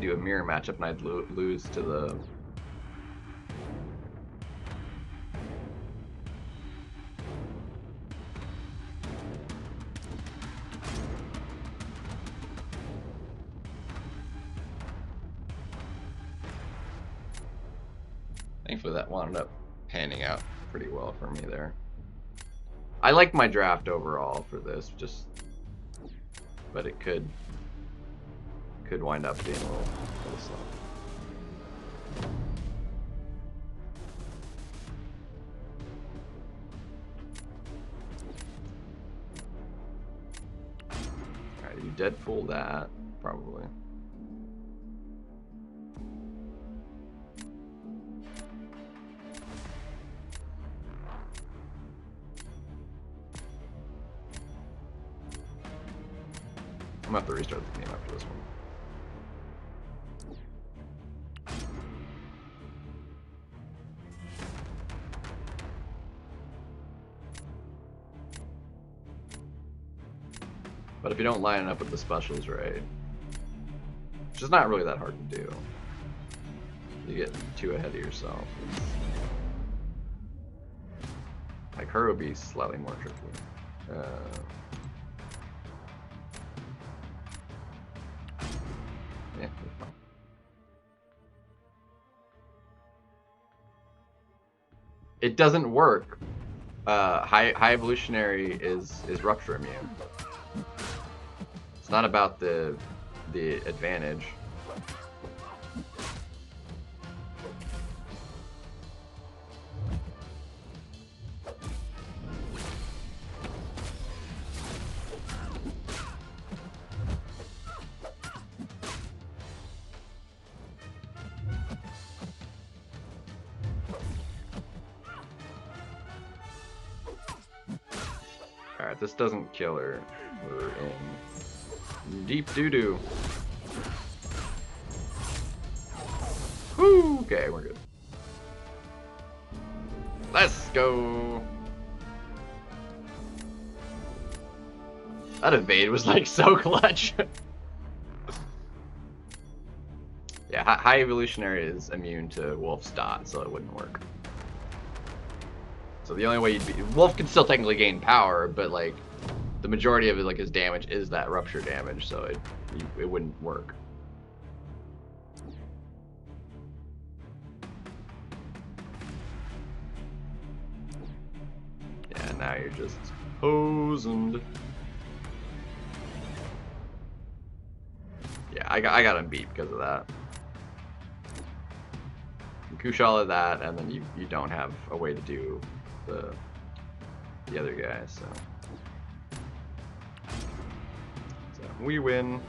Do a mirror matchup and I'd lose to the thankfully that wound up panning out pretty well for me there. I like my draft overall for this, just but it could wind up being a little slow. Alright, you Deadpool that, probably. I'm gonna have to restart the game after this one. But if you don't line it up with the specials right, which is not really that hard to do, you get too ahead of yourself. Like her would be slightly more tricky. Yeah. It doesn't work. High evolutionary is rupture immune. It's not about the advantage. Alright, this doesn't kill her. We're in deep doo-doo. Woo! Okay, we're good. Let's go! That evade was like so clutch. Yeah, high evolutionary is immune to Wolf's dot, so it wouldn't work. So the only way you'd be... Wolf can still technically gain power, but like the majority of it, like his damage is that rupture damage, so it wouldn't work. Yeah, now you're just hosed. Yeah, I got him beat because of that. You Kushala that, and then you don't have a way to do the other guy, so we win.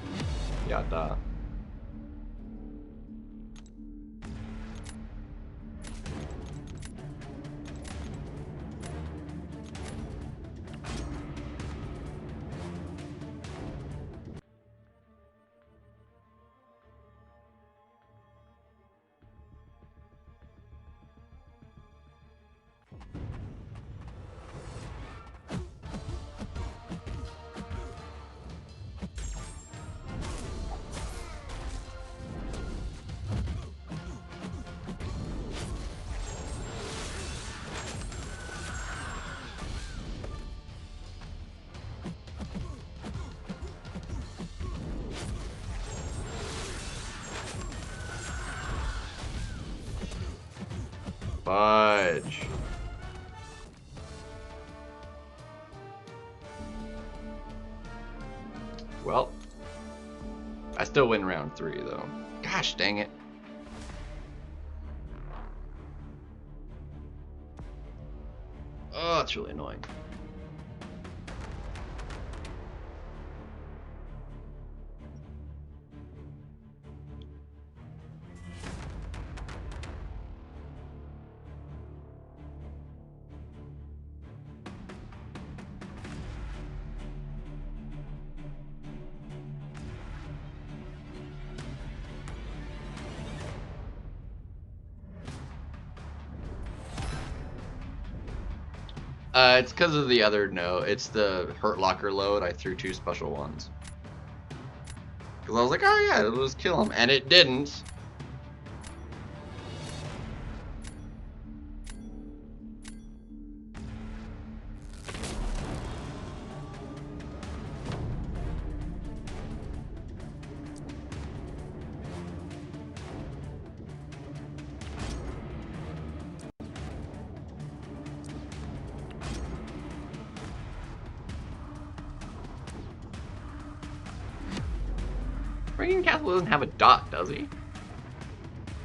Yada. Fudge. Well, I still win round 3 though. Gosh dang it. Oh, it's really annoying. It's because of the other it's the Hurt Locker load. I threw 2 special ones. Because I was like, oh yeah, it'll just kill him. And it didn't. Franken Castle doesn't have a dot, does he?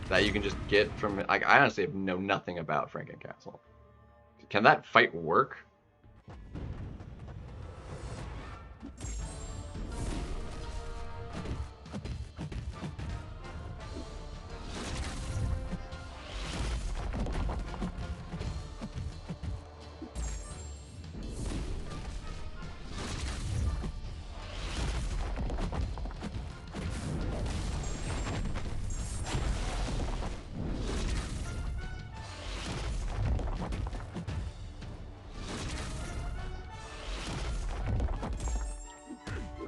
That you can just get from... Like, I honestly know nothing about Franken Castle. Can that fight work?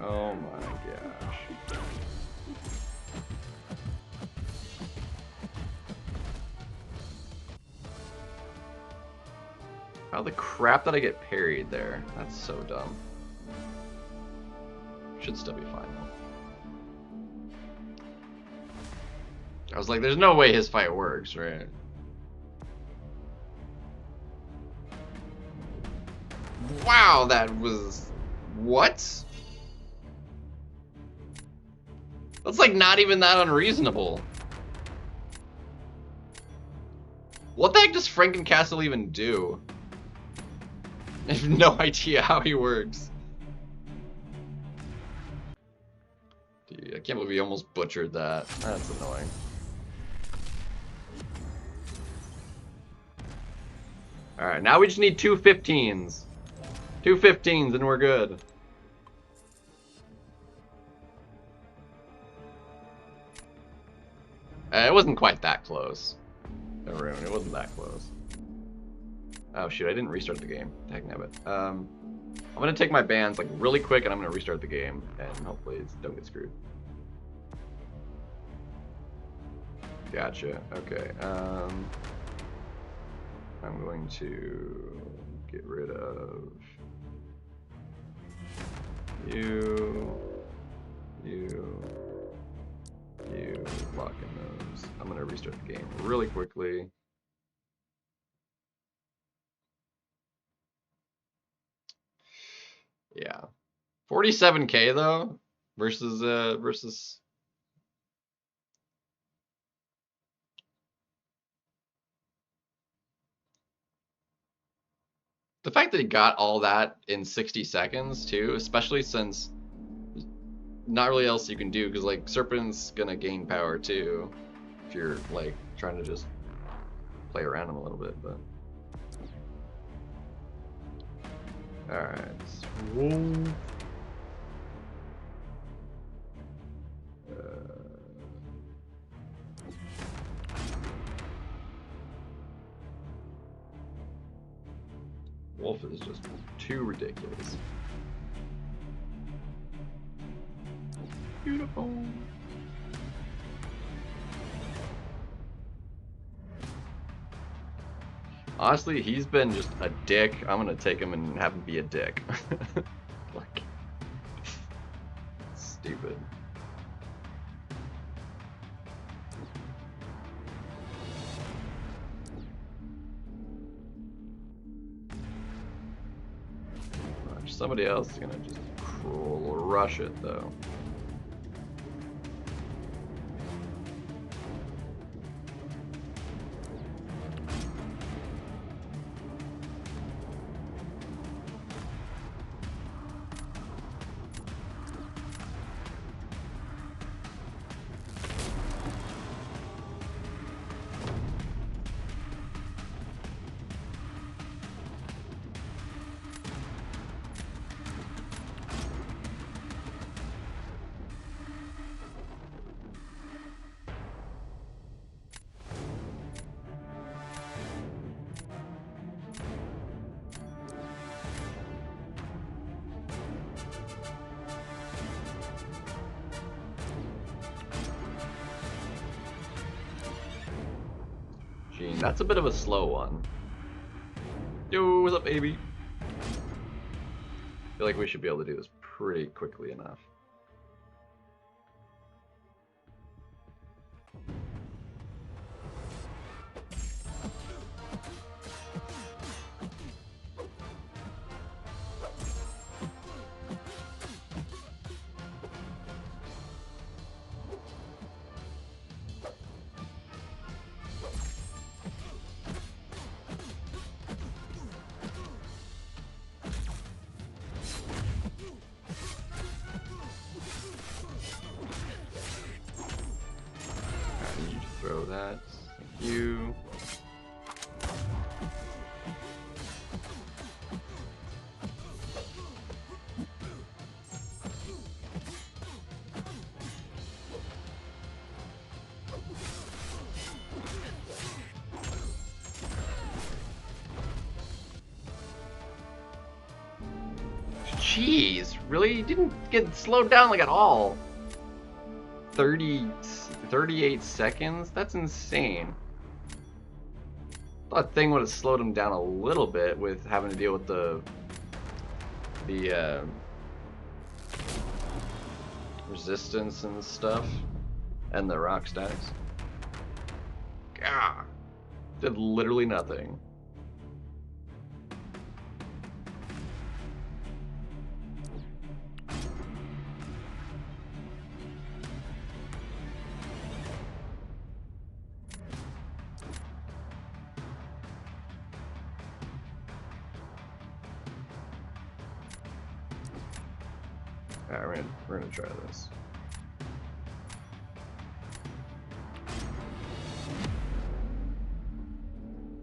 Oh my gosh. How the crap did I get parried there? That's so dumb. Should still be fine though. I was like, there's no way his fight works, right? Wow, that was... What? That's like not even that unreasonable. What the heck does Frankencastle even do? I have no idea how he works. Dude, I can't believe he almost butchered that. That's annoying. Alright, now we just need two 15s. Two 15s and we're good. It wasn't quite that close. Arun, it wasn't that close. Oh shoot, I didn't restart the game. Dagnabbit. I'm gonna take my bans like really quick and I'm gonna restart the game and hopefully don't get screwed. Gotcha. Okay. I'm going to get rid of you, locking those. I'm gonna restart the game really quickly. Yeah, 47K though versus the fact that he got all that in 60 seconds too, especially since not really else you can do, because like Serpent's gonna gain power too if you're like trying to just play around him a little bit, but alright. Wolf is just too ridiculous. Beautiful. Honestly, he's been just a dick. I'm gonna take him and have him be a dick. Like, stupid. Somebody else is gonna just rush it though. That's a bit of a slow one. Yo, what's up, baby? I feel like we should be able to do this pretty quickly enough. Throw that. Thank you. Jeez, really? You didn't get slowed down like at all. 38 seconds? That's insane. Thought thing would have slowed him down a little bit with having to deal with the resistance and stuff, and the rock stacks. Gah! Did literally nothing. Alright, we're gonna try this.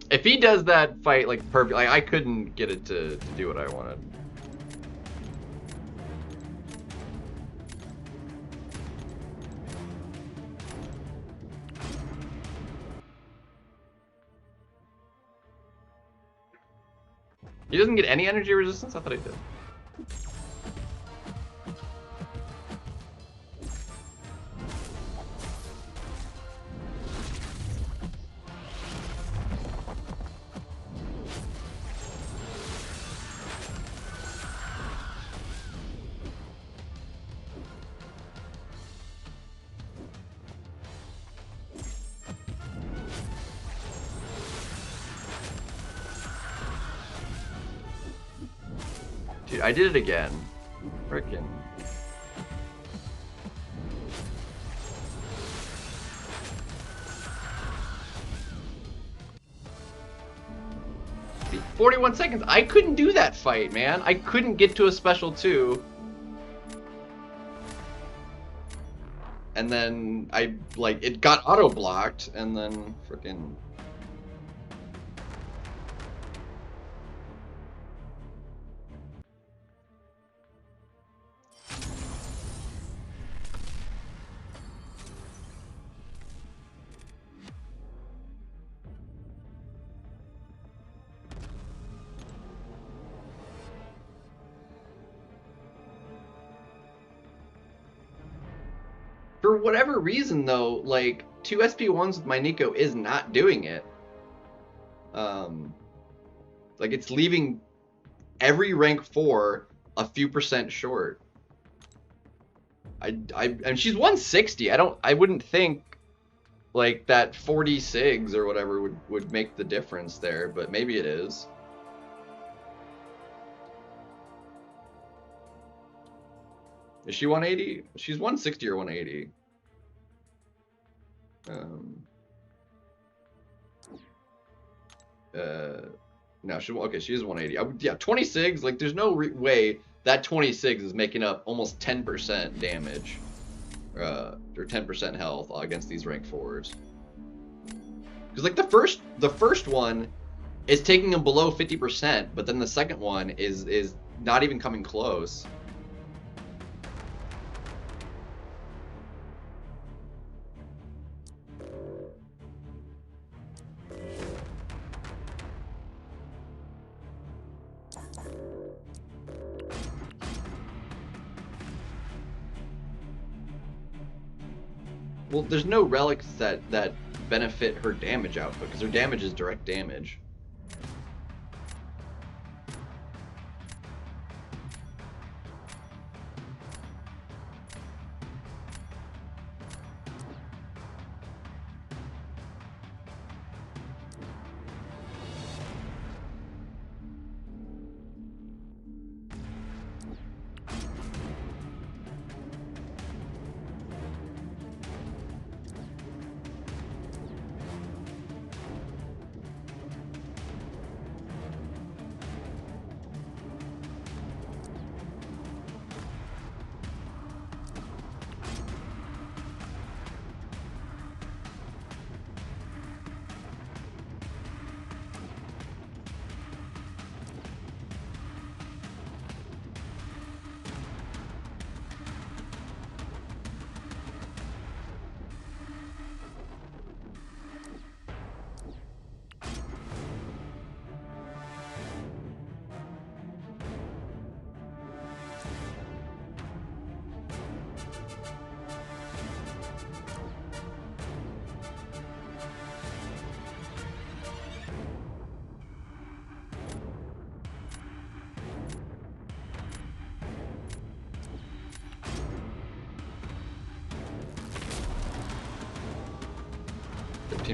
If he does that fight like perfect, like I couldn't get it to do what I wanted. He doesn't get any energy resistance? I thought he did. Dude, I did it again. Frickin'. See, 41 seconds. I couldn't do that fight, man. I couldn't get to a special 2. And then it got auto-blocked, and then frickin'... For whatever reason, though, like, 2 SP1s with my Nico is not doing it. Like, it's leaving every rank 4 a few percent short. And she's 160. I wouldn't think, like, that 40 SIGs or whatever would make the difference there, but maybe it is. Is she 180? She's 160 or 180. No, she is 180. Yeah, 20 SIGs, like, there's no way that 20 SIGs is making up almost 10% damage, or 10% health against these rank 4s. Because, like, the first one is taking them below 50%, but then the second one is not even coming close. Well, there's no relics that benefit her damage output, because her damage is direct damage.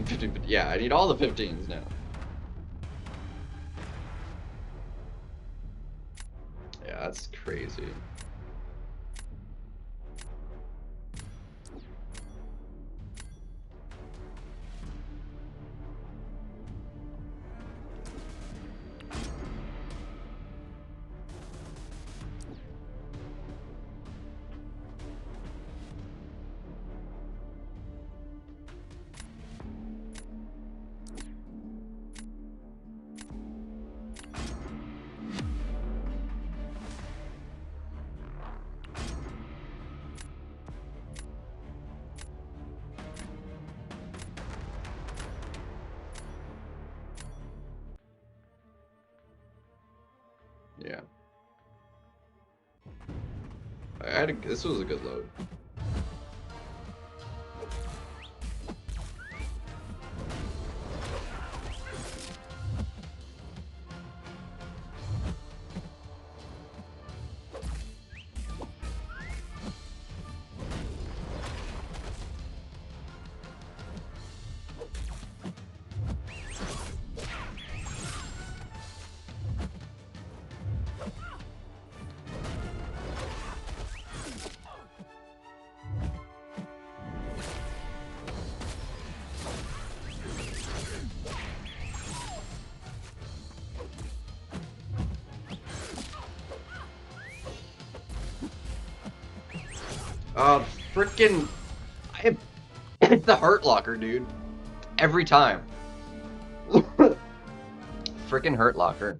15, 15, 15. Yeah, I need all the 15s now. Yeah, that's crazy. Yeah. This was a good load. Frickin' it's the Hurt Locker, dude. Every time. Frickin' Hurt Locker.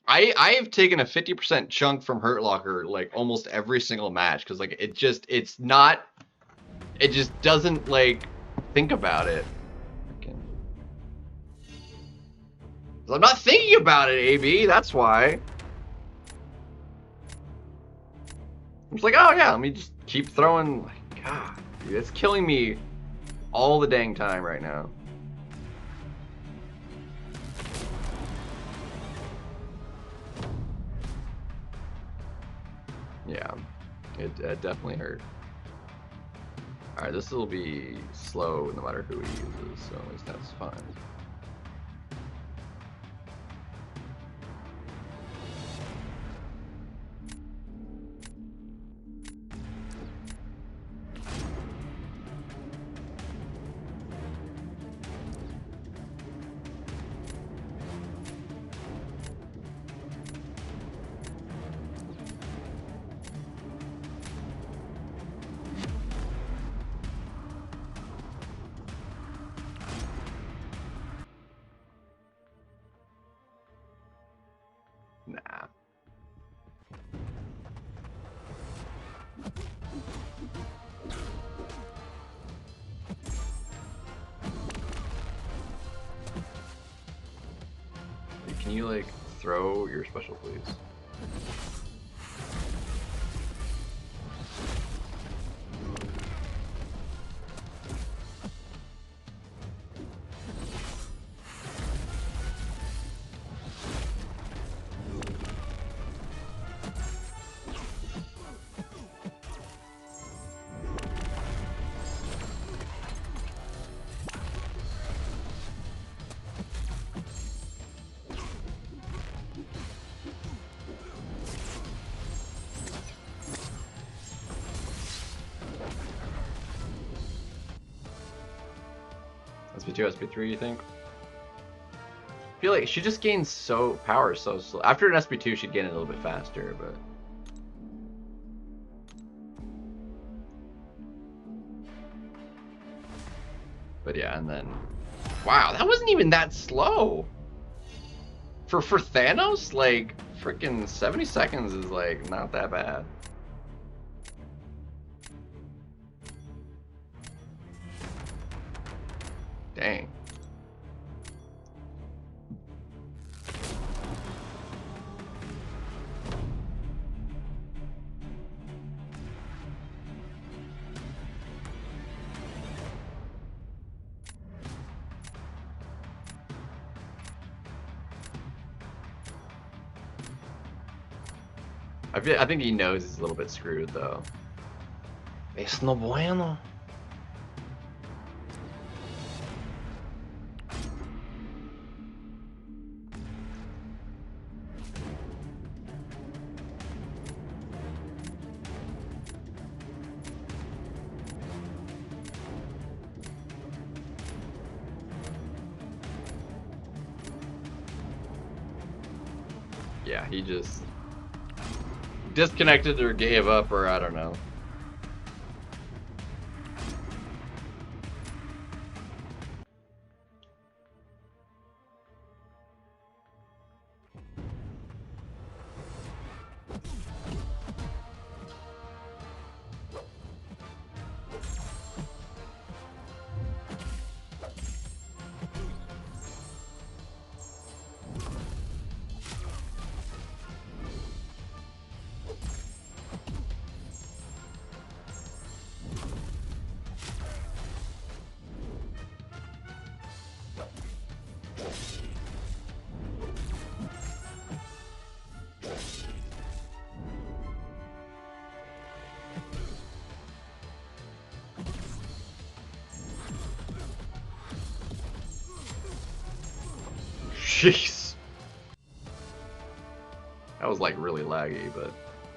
I've taken a 50% chunk from Hurt Locker like almost every single match because like it just doesn't like think about it. I'm not thinking about it, AB. That's why. I'm just like, oh yeah, let me just keep throwing. Like, God, dude, it's killing me all the dang time right now. Yeah, it definitely hurt. Alright, this will be slow no matter who he uses, so at least that's fine. Nah. Can you like throw your special, please? SP2, SP3, you think? I feel like she just gains power so slow. After an SP2, she'd gain it a little bit faster, but... But yeah, and then... Wow, that wasn't even that slow! For Thanos, like, freaking 70 seconds is, like, not that bad. Dang. I think he knows he's a little bit screwed, though. Es no bueno. Yeah, he just disconnected or gave up, or I don't know. Jeez. That was like really laggy, but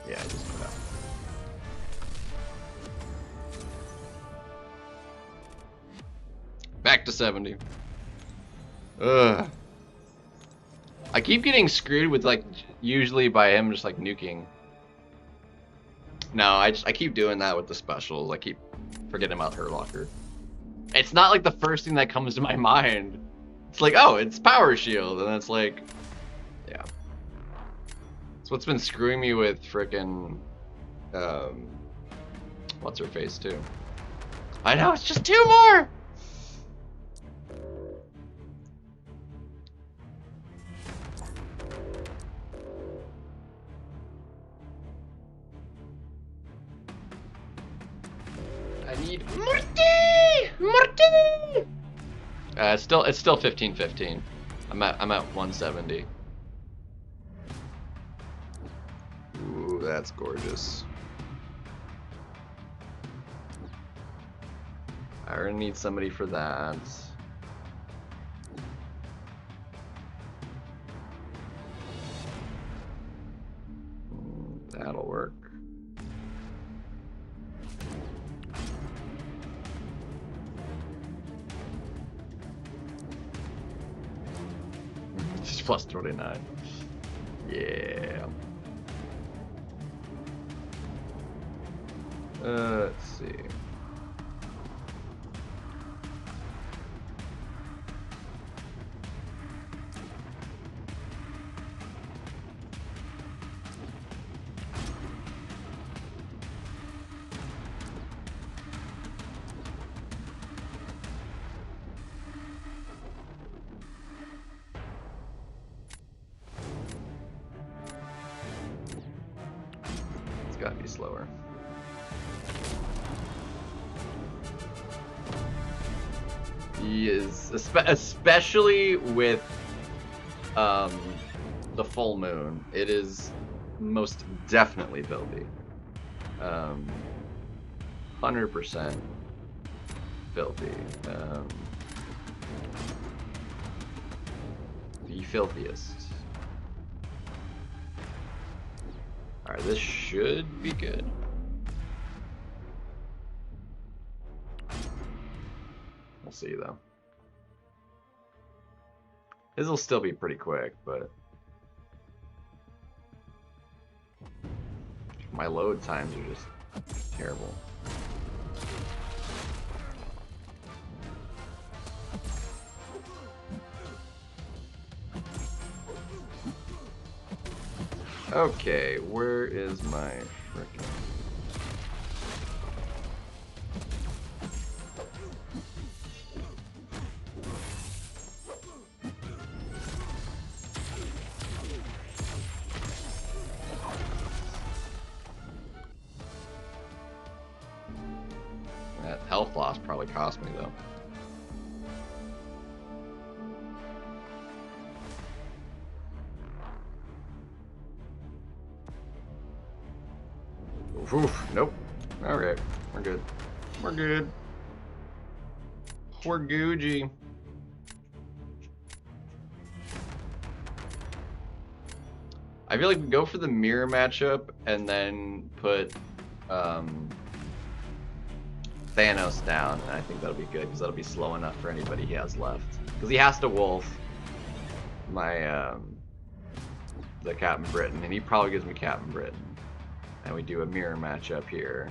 yeah, I just put out. Back to 70. Ugh. I keep getting screwed with like usually by him just like nuking. No, I keep doing that with the specials. I keep forgetting about Hurt Locker. It's not like the first thing that comes to my mind. It's like, oh, it's Power Shield, and it's like, yeah. It's what's been screwing me with frickin' what's her face too. I know, it's just 2 more. I need Morty! It's still 15-15. I'm at 170. Ooh, that's gorgeous. I already need somebody for that. That'll work. Just plus 29. Yeah. Let's see. It's gotta be slower. He is, especially with the full moon, it is most definitely filthy. 100% filthy. The filthiest. Alright, this should be good. We'll see though. This will still be pretty quick, but my load times are just terrible. Okay, where is my frickin'... That health loss probably cost me though. Oof, nope. Alright, we're good. We're good. We're Gucci. I feel like we go for the mirror matchup and then put Thanos down, and I think that'll be good because that'll be slow enough for anybody he has left. Because he has to wolf my the Captain Britain, and he probably gives me Captain Britain. And we do a mirror matchup here.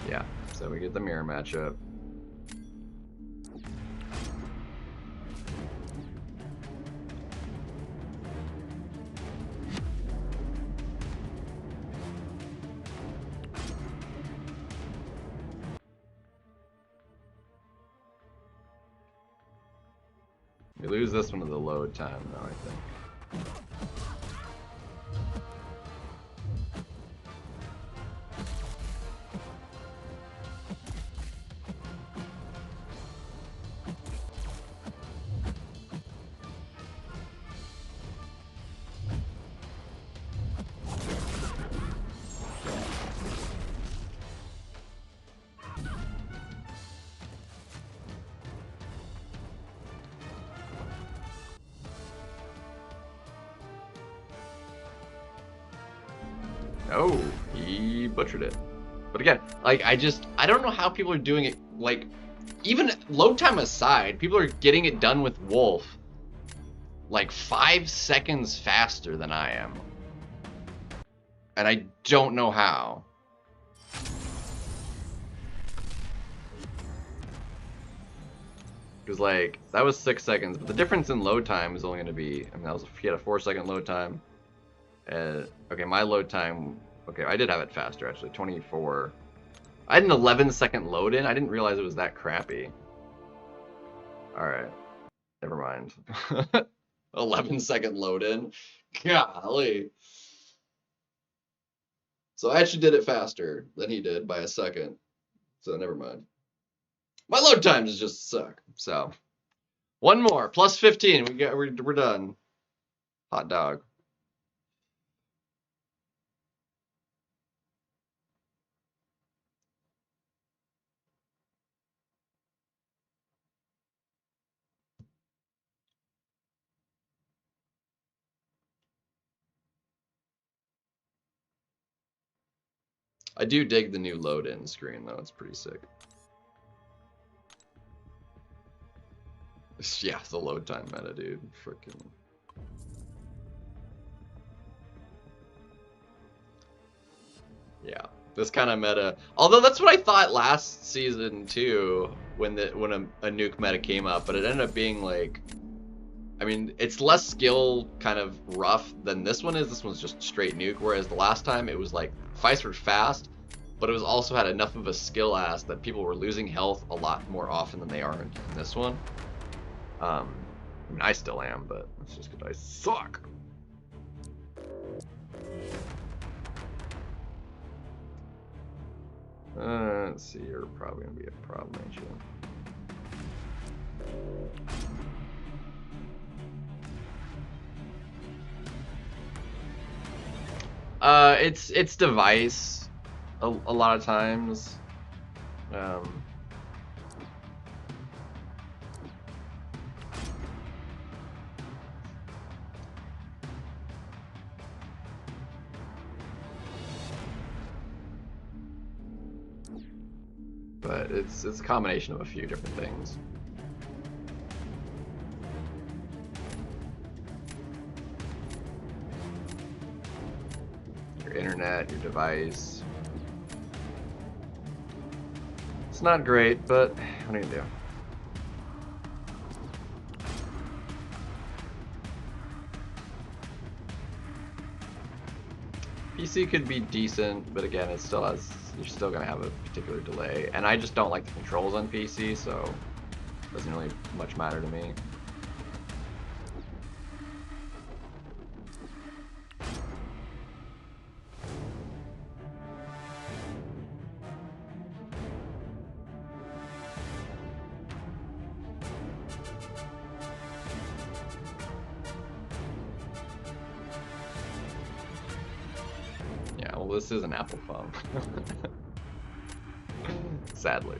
Yeah, so we get the mirror matchup. We lose this one to the load time, though, I think. Oh, he butchered it. But again, like, I don't know how people are doing it. Like, even load time aside, people are getting it done with Wolf like 5 seconds faster than I am. And I don't know how. Because, like, that was 6 seconds, but the difference in load time is only going to be, I mean, he had a 4-second load time. Okay, my load time, okay, I did have it faster, actually, 24. I had an 11-second load in. I didn't realize it was that crappy. Alright, never mind. 11-second load in? Golly. So I actually did it faster than he did by a second. So never mind. My load times just suck. So one more, plus 15. We're done. Hot dog. I do dig the new load-in screen, though. It's pretty sick. Yeah, the load time meta, dude. Freaking. Yeah, this kind of meta. Although that's what I thought last season too, when a nuke meta came up, but it ended up being like, I mean, it's less skill kind of rough than this one is. This one's just straight nuke, whereas the last time it was like fights were fast, but it was also had enough of a skill ass that people were losing health a lot more often than they are in this one. I mean, I still am, but it's just because I suck. Let's see, you're probably gonna be a problem, ain't you? It's device a lot of times. But it's a combination of a few different things. Your internet, your device. It's not great, but what are you gonna do? PC could be decent, but again, it still has, you're still gonna have a particular delay, and I just don't like the controls on PC, so it doesn't really much matter to me. Well, this is an Apple phone. Sadly.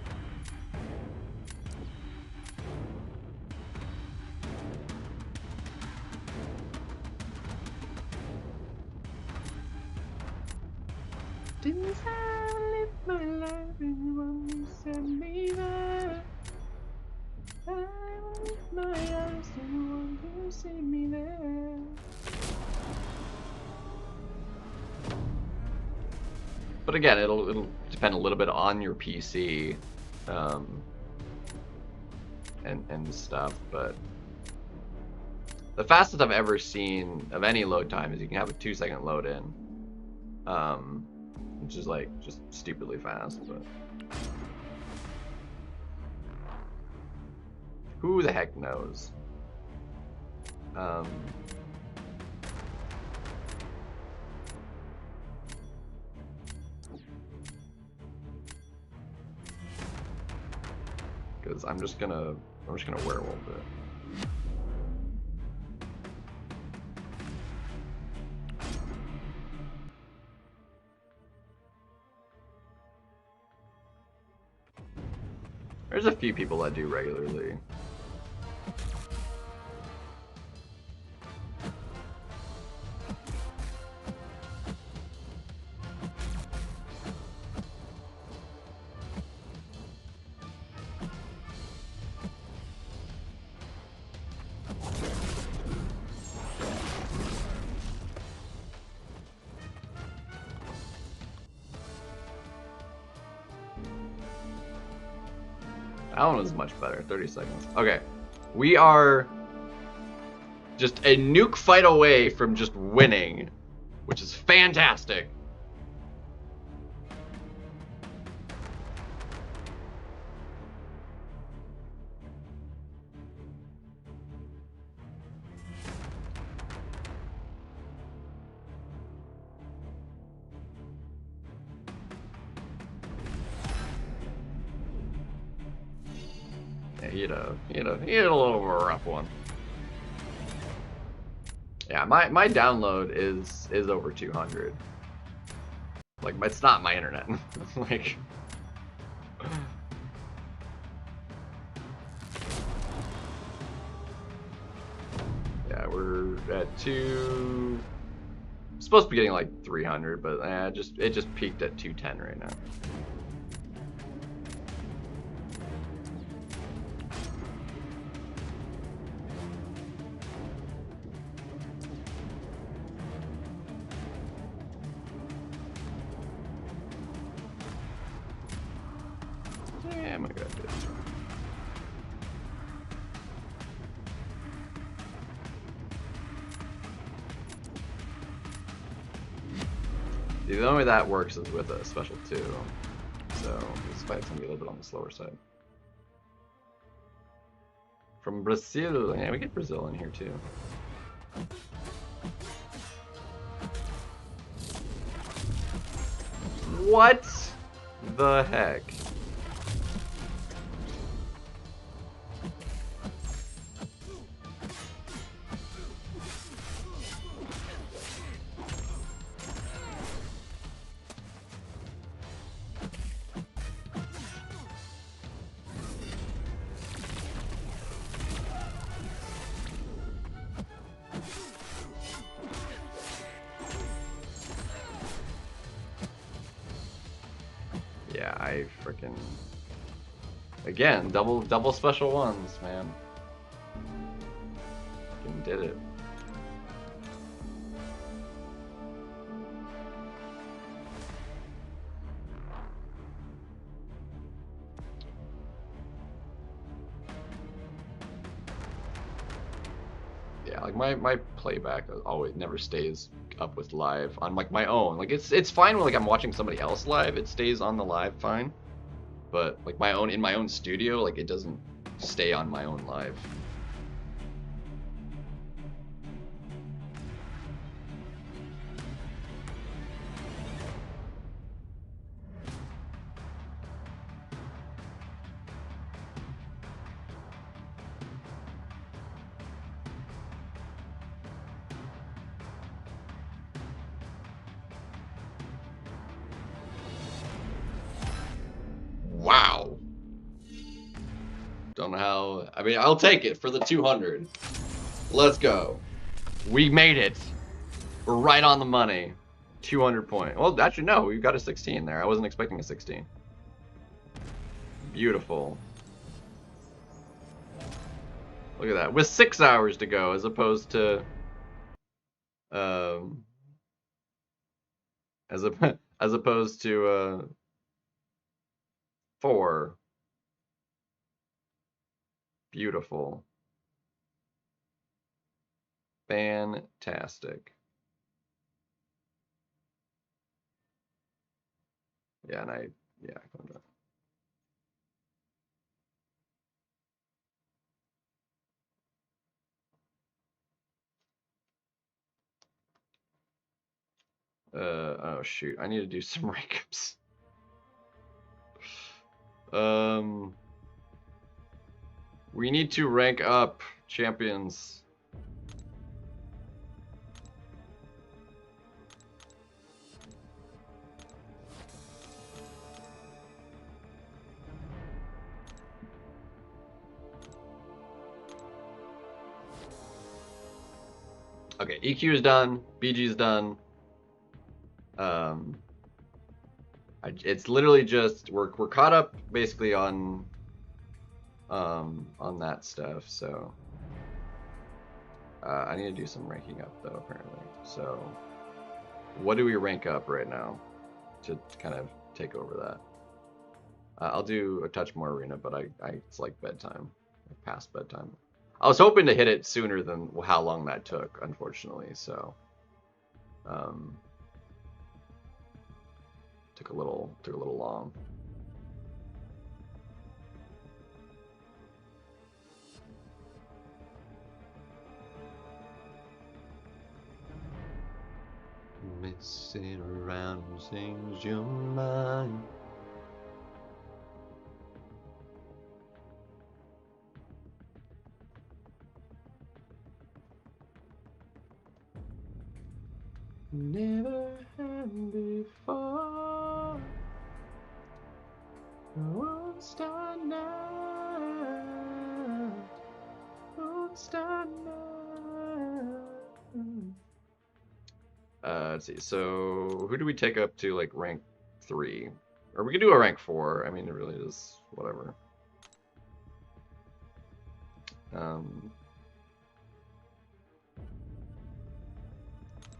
Didn't I live my life in one send me there. I want my eyes to want to see me there. But again, it'll depend a little bit on your PC, and stuff. But the fastest I've ever seen of any load time is you can have a 2-second load in, which is like just stupidly fast. But who the heck knows? Because I'm just gonna werewolf it. There's a few people that do regularly. That one was much better. 30 seconds. Okay. We are just a nuke fight away from just winning, which is fantastic. He had a little of a rough one. Yeah, my download is over 200. Like, it's not my internet. Like, yeah, we're at supposed to be getting like 300, but it just peaked at 210 right now. The only way that works is with a special 2, so this fight's gonna be a little bit on the slower side. From Brazil, yeah, we get Brazil in here too. What the heck? Yeah, I freaking again double special ones, man. Fucking did it. Yeah, like my playback always never stays up with live on like my own. Like it's fine when like I'm watching somebody else live, it stays on the live fine. But like in my own studio, like it doesn't stay on my own live. Wow. Don't know how. I mean, I'll take it for the 200. Let's go. We made it. We're right on the money. 200 point. Well, actually, no. We got a 16 there. I wasn't expecting a 16. Beautiful. Look at that. With 6 hours to go, as opposed to as a as opposed to 4. Beautiful. Fantastic. Yeah, and yeah, I'm done. Oh shoot, I need to do some rank ups. We need to rank up champions. Okay, EQ is done, BG is done. It's literally just we're caught up basically on that stuff. So I need to do some ranking up though apparently. So what do we rank up right now to kind of take over that? I'll do a touch more arena, but it's like bedtime, like past bedtime. I was hoping to hit it sooner than how long that took, unfortunately. So took a little long. Messing around change your mind. Never had before. Won't start now. Won't start now. Let's see. So who do we take up to like rank 3? Or we could do a rank 4. I mean, it really is whatever.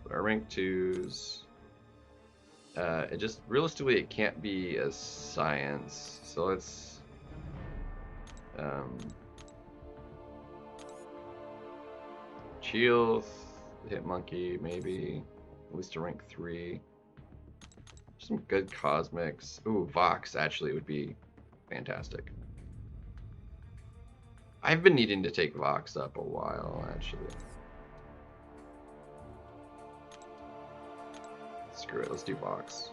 Our rank 2s. It just realistically it can't be a science. So let's Cheel, hit monkey maybe. At least to rank 3. Some good cosmics. Ooh, Vox actually would be fantastic. I've been needing to take Vox up a while, actually. Screw it, let's do Vox.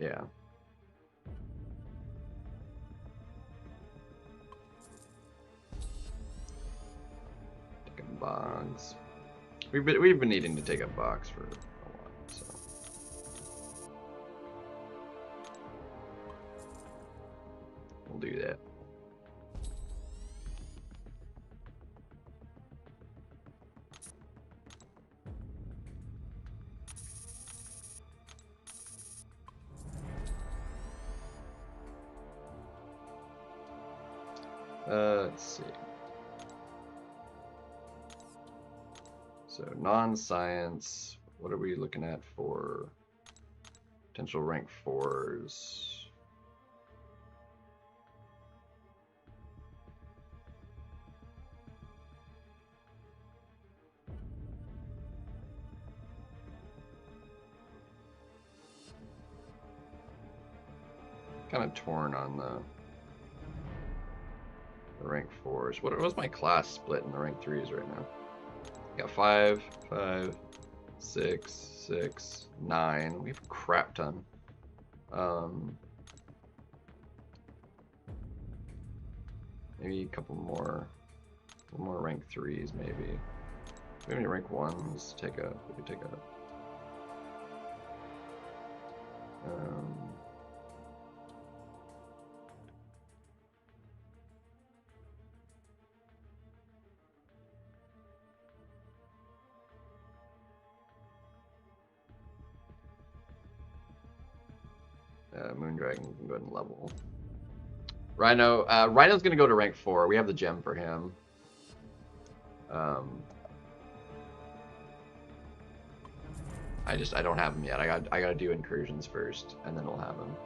Yeah. Taking Bogs. We've been needing to take a box for a while, so. We'll do that. Let's see. So non-science, what are we looking at for potential rank 4s? Kind of torn on the rank 4s. What's my class split in the rank 3s right now? Got 5, 5, 6, 6, 9. We have a crap ton. Maybe a couple more rank 3s, maybe. Do we have any rank 1s? We could take a. Moondragon can go ahead and level. Rhino, Rhino's gonna go to rank 4. We have the gem for him. I don't have him yet. I gotta do incursions first, and then we'll have him.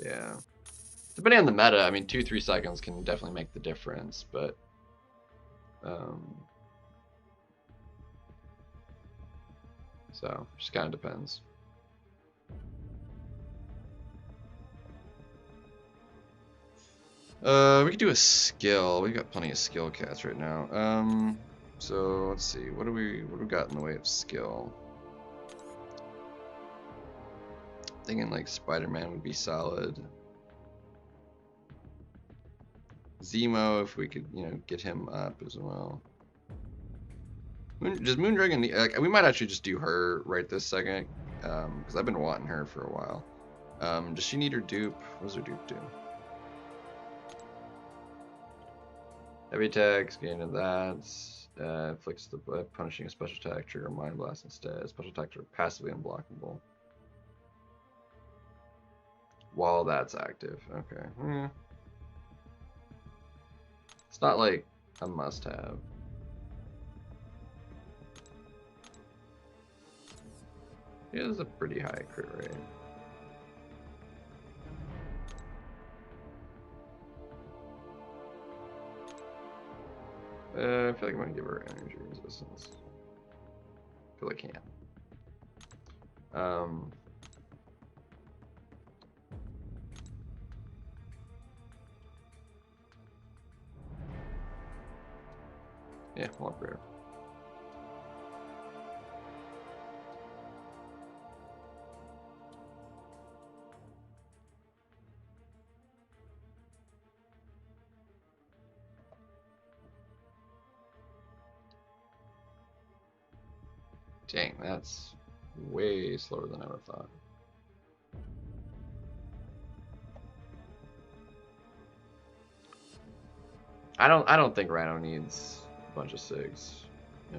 Yeah. Depending on the meta, I mean, 2-3 seconds can definitely make the difference, but so just kind of depends. We could do a skill. We got plenty of skill cats right now. So let's see. What do we got in the way of skill? Thinking like Spider-Man would be solid. Zemo, if we could, you know, get him up as well. Does Moondragon, like, we might actually just do her right this second, because I've been wanting her for a while. Does she need her dupe? What does her dupe do? Heavy attacks, gain of that. Inflicts the punishing a special attack, trigger Mind Blast instead. Special attacks are passively unblockable while that's active. Okay. It's not like a must-have. It is a pretty high crit rate. I feel like I'm gonna give her energy resistance. I feel like I can. Yeah, we'll upgrade her. Dang, that's way slower than I would have thought. I don't think Rhino needs a bunch of SIGs. Yeah.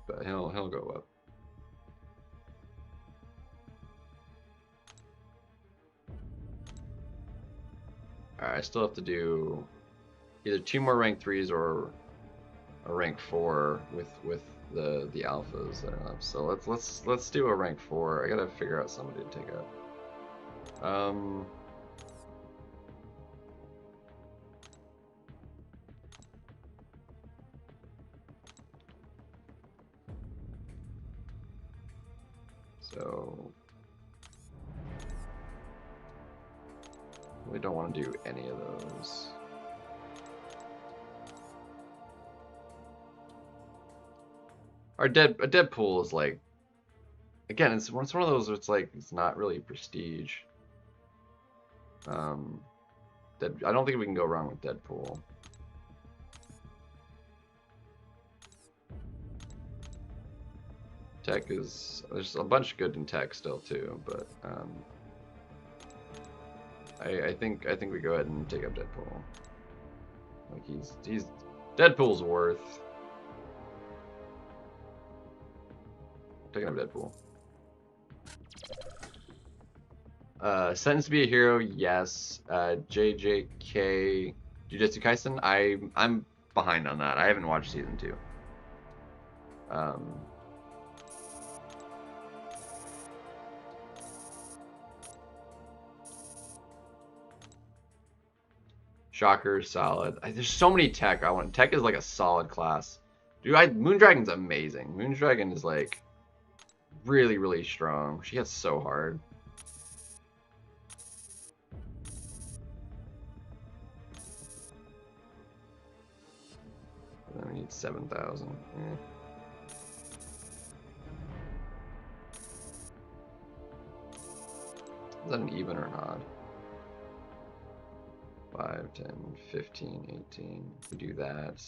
But he'll go up. Alright, I still have to do either 2 more rank 3s or a rank 4 with the alphas that are up. So let's do a rank 4. I gotta figure out somebody to take up. So we don't want to do any of those. A Deadpool is like, again, it's one of those where it's like it's not really prestige. I don't think we can go wrong with Deadpool. Tech is, there's a bunch good in tech still too, but I think we go ahead and take up Deadpool. Like he's Deadpool's worth taking up Deadpool. Sentenced to be a Hero, yes. JJK Jujutsu Kaisen, I'm behind on that. I haven't watched season 2. Shocker, solid. There's so many tech. I want tech is like a solid class. Dude, Moondragon's amazing. Moondragon is like really, really strong. She hits so hard. And then we need 7,000. Is that an even or an odd? 5, 10, 15, 18. We do that.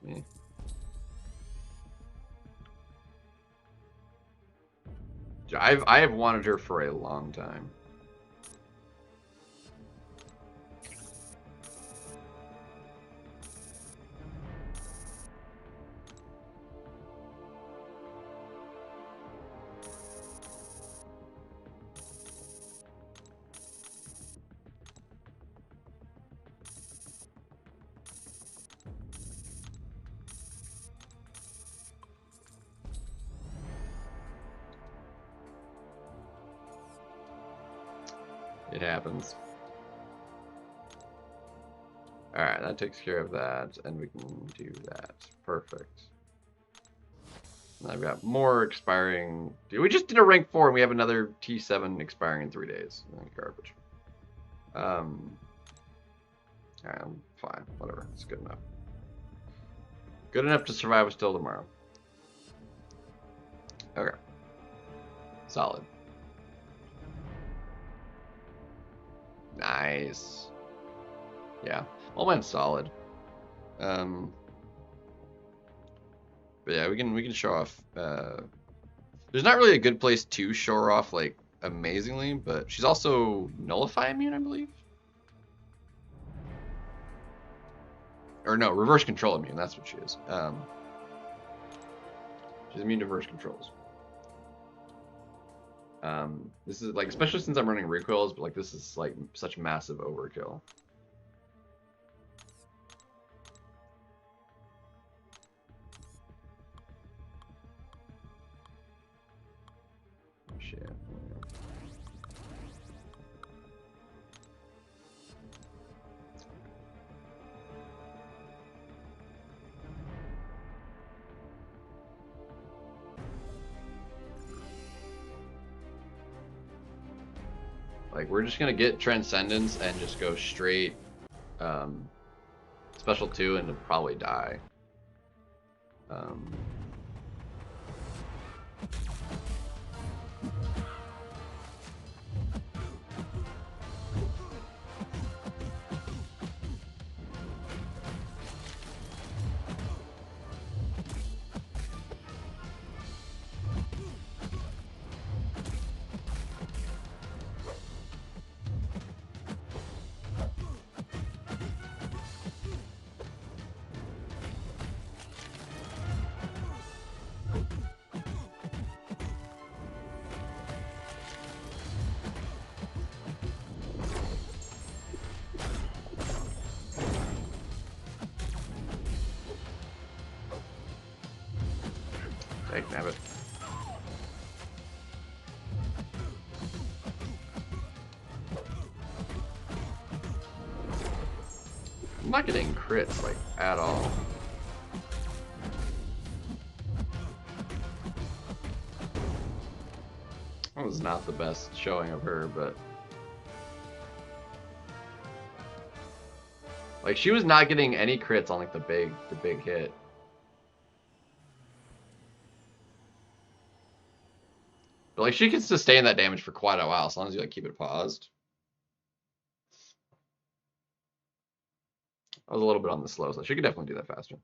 Yeah. I have wanted her for a long time. It happens. Alright, that takes care of that, and we can do that. Perfect. And I've got more expiring. Dude, we just did a rank 4 and we have another T7 expiring in 3 days. Garbage. Alright, I'm fine. Whatever. It's good enough. Good enough to survive us till tomorrow. Okay. Solid. Nice. Yeah. All went solid. But yeah, we can show off. There's not really a good place to show her off like amazingly, but she's also nullify immune, I believe. Or no, reverse control immune. That's what she is. She's immune to reverse controls. This is like, especially since I'm running recoils, but like this is like such massive overkill. Shit. Like, we're just gonna get Transcendence and just go straight Special 2 and probably die. Have it. I'm not getting crits like at all. That was not the best showing of her, but like she was not getting any crits on like the big hit. But like she can sustain that damage for quite a while as long as you like keep it paused. I was a little bit on the slow side. She could definitely do that faster.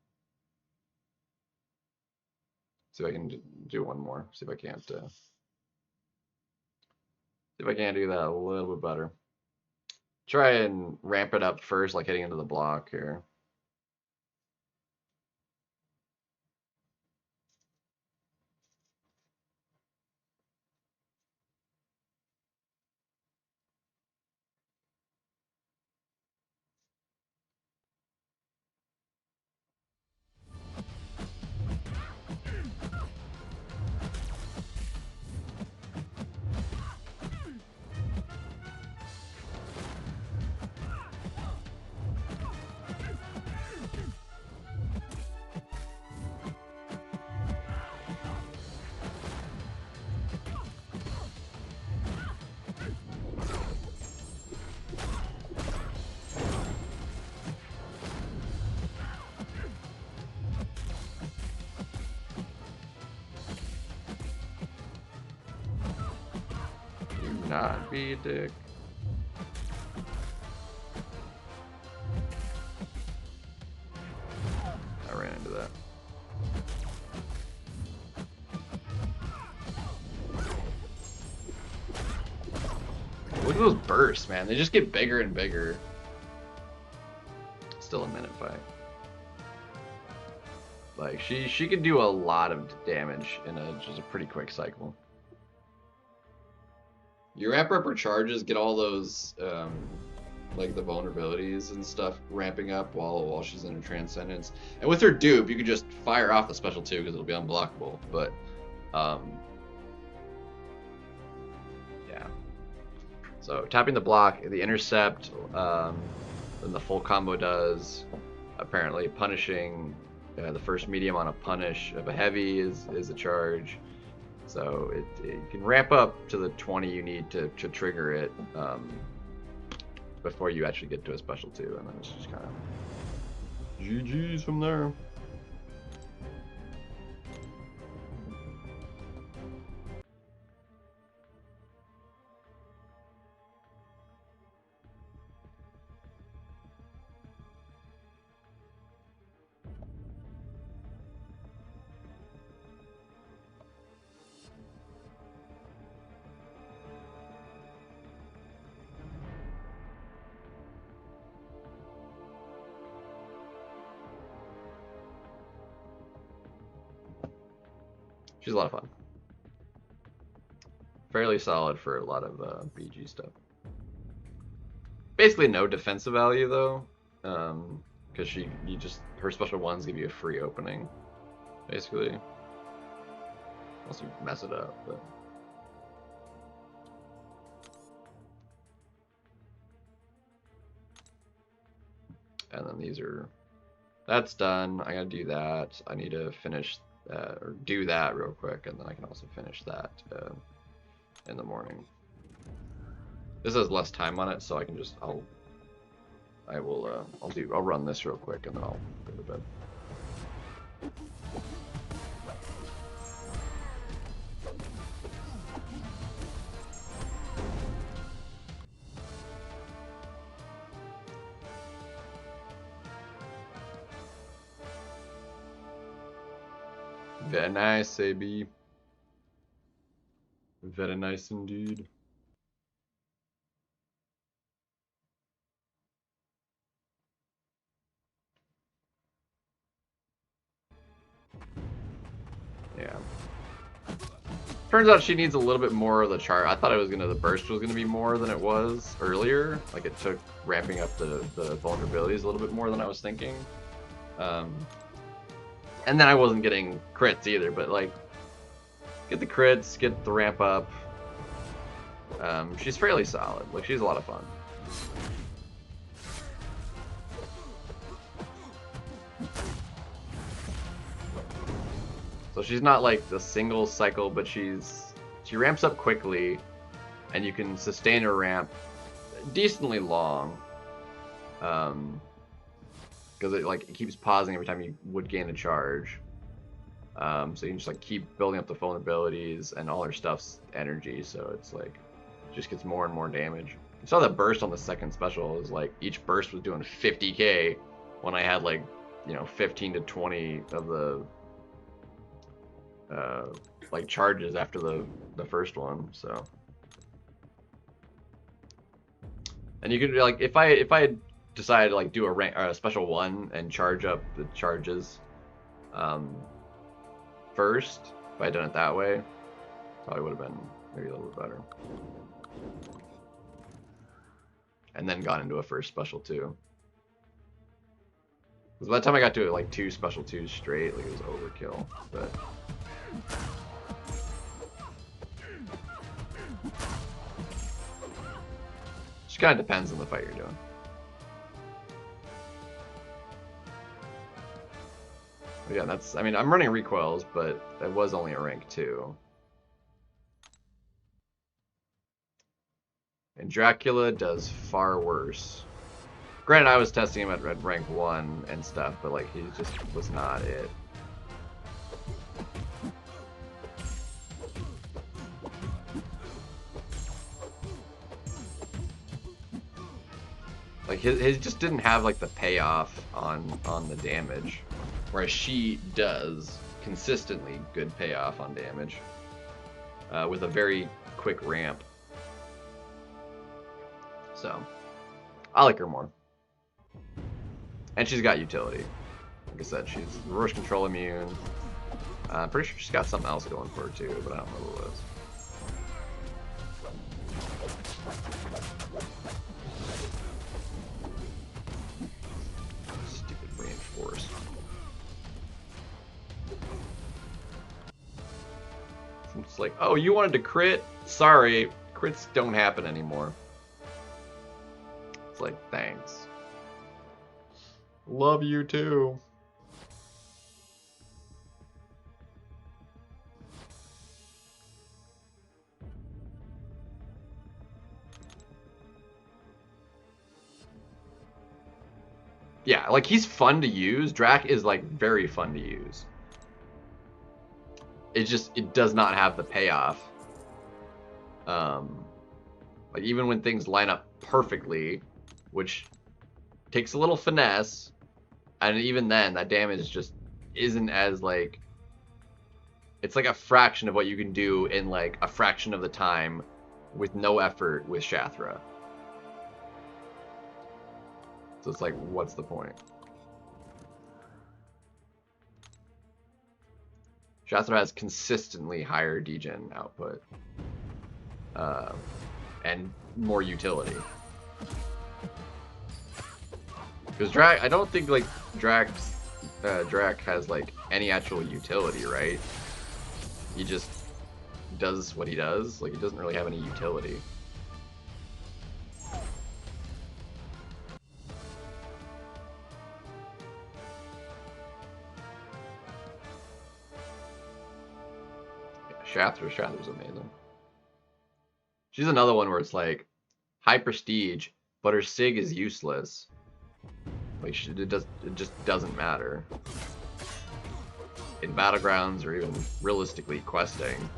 See if I can do one more. See if I can't. See if I can't do that a little bit better. Try and ramp it up first, like hitting into the block here. not be a dick? I ran into that. Look at those bursts, man. They just get bigger and bigger. Still a minute fight. Like, she could do a lot of damage in just a pretty quick cycle. You ramp up her charges, get all those, like the vulnerabilities and stuff ramping up while she's in her Transcendence. And with her dupe, you can just fire off the special 2 because it'll be unblockable. But, yeah. So, tapping the block, the intercept, then the full combo does. Apparently, punishing the first medium on a punish of a heavy is a charge. So it can ramp up to the 20 you need to trigger it before you actually get to a special 2, and then it's just kind of GG's from there. She's a lot of fun. Fairly solid for a lot of BG stuff. Basically no defensive value though, because her special ones give you a free opening, basically. Unless you mess it up, but. And then these are. That's done. I gotta do that. I need to finish. Or do that real quick, and then I can also finish that in the morning. This has less time on it, so I can just I'll run this real quick, and then I'll go to bed. Very nice, AB. Very nice indeed. Yeah. Turns out she needs a little bit more of the chart. I thought the burst was gonna be more than it was earlier. Like it took ramping up the vulnerabilities a little bit more than I was thinking. And then I wasn't getting crits either, but like, get the crits, get the ramp up. She's fairly solid. Like, she's a lot of fun. So she's not like the single cycle, but she ramps up quickly, and you can sustain her ramp decently long. Because it keeps pausing every time you would gain a charge. So you can just like keep building up the vulnerabilities and all her stuff's energy, so it's like just gets more and more damage. You saw that burst on the second special. It was like each burst was doing 50k when I had like 15 to 20 of the like charges after the first one. So, and you could like if I had decided to like do a special 1 and charge up the charges first, if I had done it that way, probably would have been maybe a little bit better. And then got into a first special 2. Because by the time I got to like 2 special 2s straight, like it was overkill. But just kind of depends on the fight you're doing. But yeah, I'm running recoils, but it was only a rank 2. And Dracula does far worse. Granted, I was testing him at rank 1 and stuff, but like he just was not it. his just didn't have like the payoff on the damage, whereas she does consistently good payoff on damage with a very quick ramp. So I like her more, and she's got utility. Like I said, she's reverse control immune. I'm pretty sure she's got something else going for her too, but I don't know what it is. Stupid reinforced. It's like, oh, you wanted to crit? Sorry, crits don't happen anymore. It's like, thanks. Love you too. Yeah, like he's fun to use. Drac is like very fun to use. It does not have the payoff. Like even when things line up perfectly, which takes a little finesse, and even then that damage just isn't as like, it's like a fraction of what you can do in like a fraction of the time with no effort with Shathra. So it's like, what's the point? Shathra has consistently higher degen output. And more utility. Because Drac, I don't think like Drac has like any actual utility, right? He just does what he does. Like he doesn't really have any utility. Shathra's amazing. She's another one where it's like high prestige, but her sig is useless. Like it just doesn't matter in battlegrounds or even realistically questing.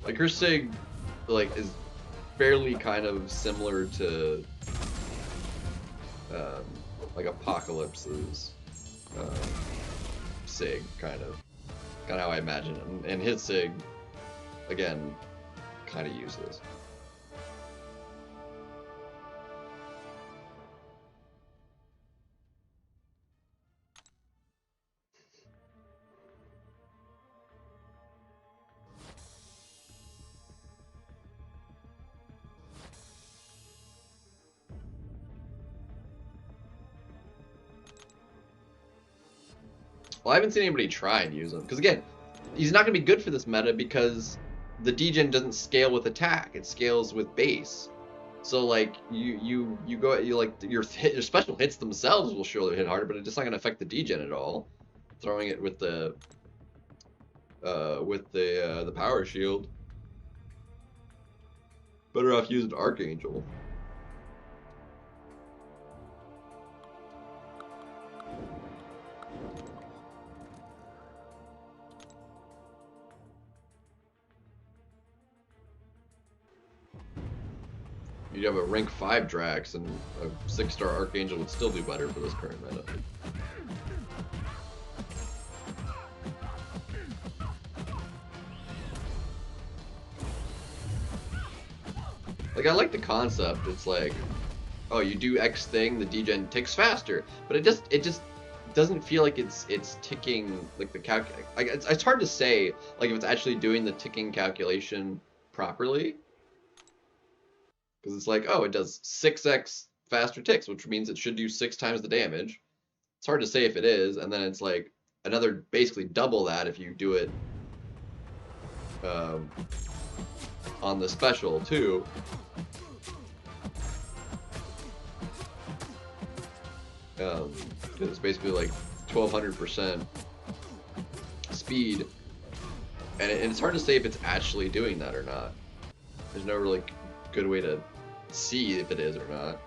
Like her sig, like is fairly kind of similar to like Apocalypse's sig, kind of how I imagine it. And his sig, again, kind of useless. Well, I haven't seen anybody try and use him. Because again, he's not going to be good for this meta because the degen doesn't scale with attack. It scales with base. So like you like your special hits themselves will surely hit harder, but it's just not going to affect the degen at all. Throwing it with the power shield. Better off using Archangel. You'd have a rank 5 Drax, and a 6-star Archangel would still do better for this current meta. Like, I like the concept. It's like, oh, you do X thing, the degen ticks faster, but it just doesn't feel like it's ticking like the like it's hard to say like if it's actually doing the ticking calculation properly. Because it's like, oh, it does 6x faster ticks, which means it should do 6 times the damage. It's hard to say if it is, and then it's like another basically double that if you do it on the special too. It's basically like 1200% speed And it's hard to say if it's actually doing that or not. There's no really good way to see if it is or not.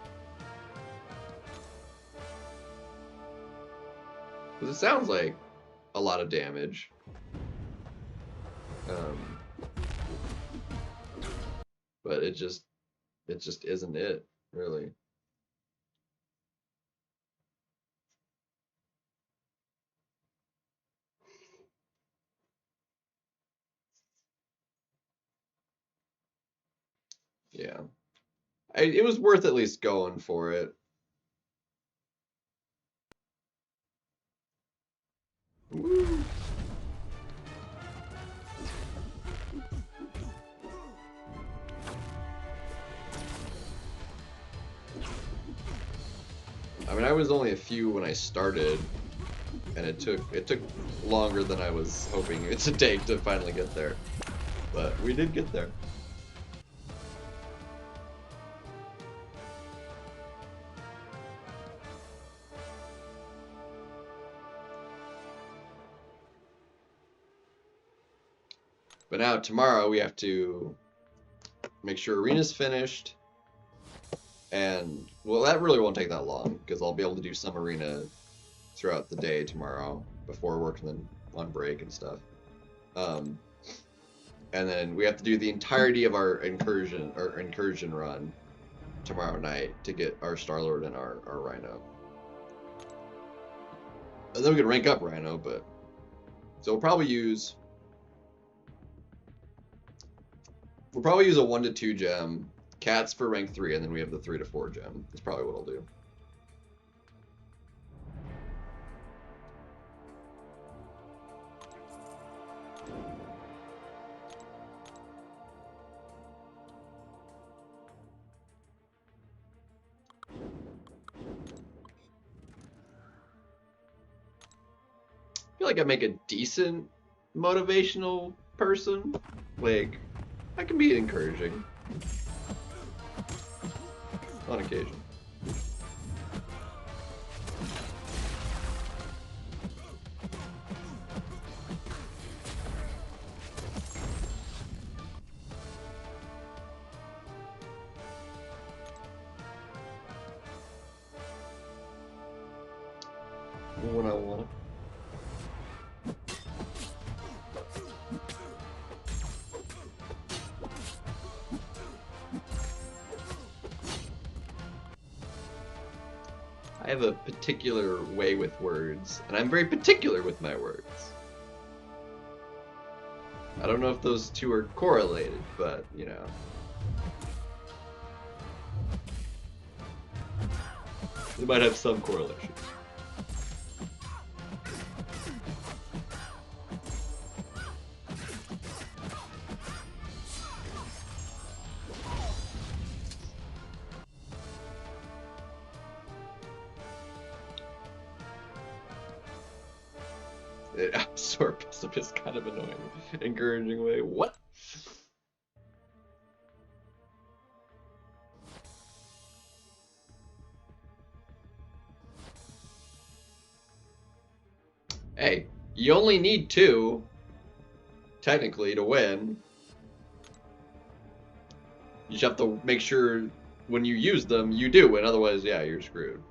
Because it sounds like a lot of damage. But it just isn't it, really. Yeah. It was worth at least going for it. Woo. I mean, I was only a few when I started, and it took longer than I was hoping it to take to finally get there. But we did get there. But now tomorrow we have to make sure arena's finished, and well, that really won't take that long because I'll be able to do some arena throughout the day tomorrow before work and then on break and stuff. And then we have to do the entirety of our incursion run tomorrow night to get our Star-Lord and our Rhino. And then we can rank up Rhino, but so we'll probably use a 1 to 2 gem, cats for rank 3, and then we have the 3 to 4 gem. That's probably what I'll do. I feel like I make a decent motivational person. Like, I can be encouraging on occasion. When I want it. I have a particular way with words, and I'm very particular with my words. I don't know if those two are correlated, but, you know. They might have some correlation. Absorb is kind of annoying. Encouraging way. What? Hey, you only need 2, technically, to win. You just have to make sure when you use them, you do win. Otherwise, yeah, you're screwed.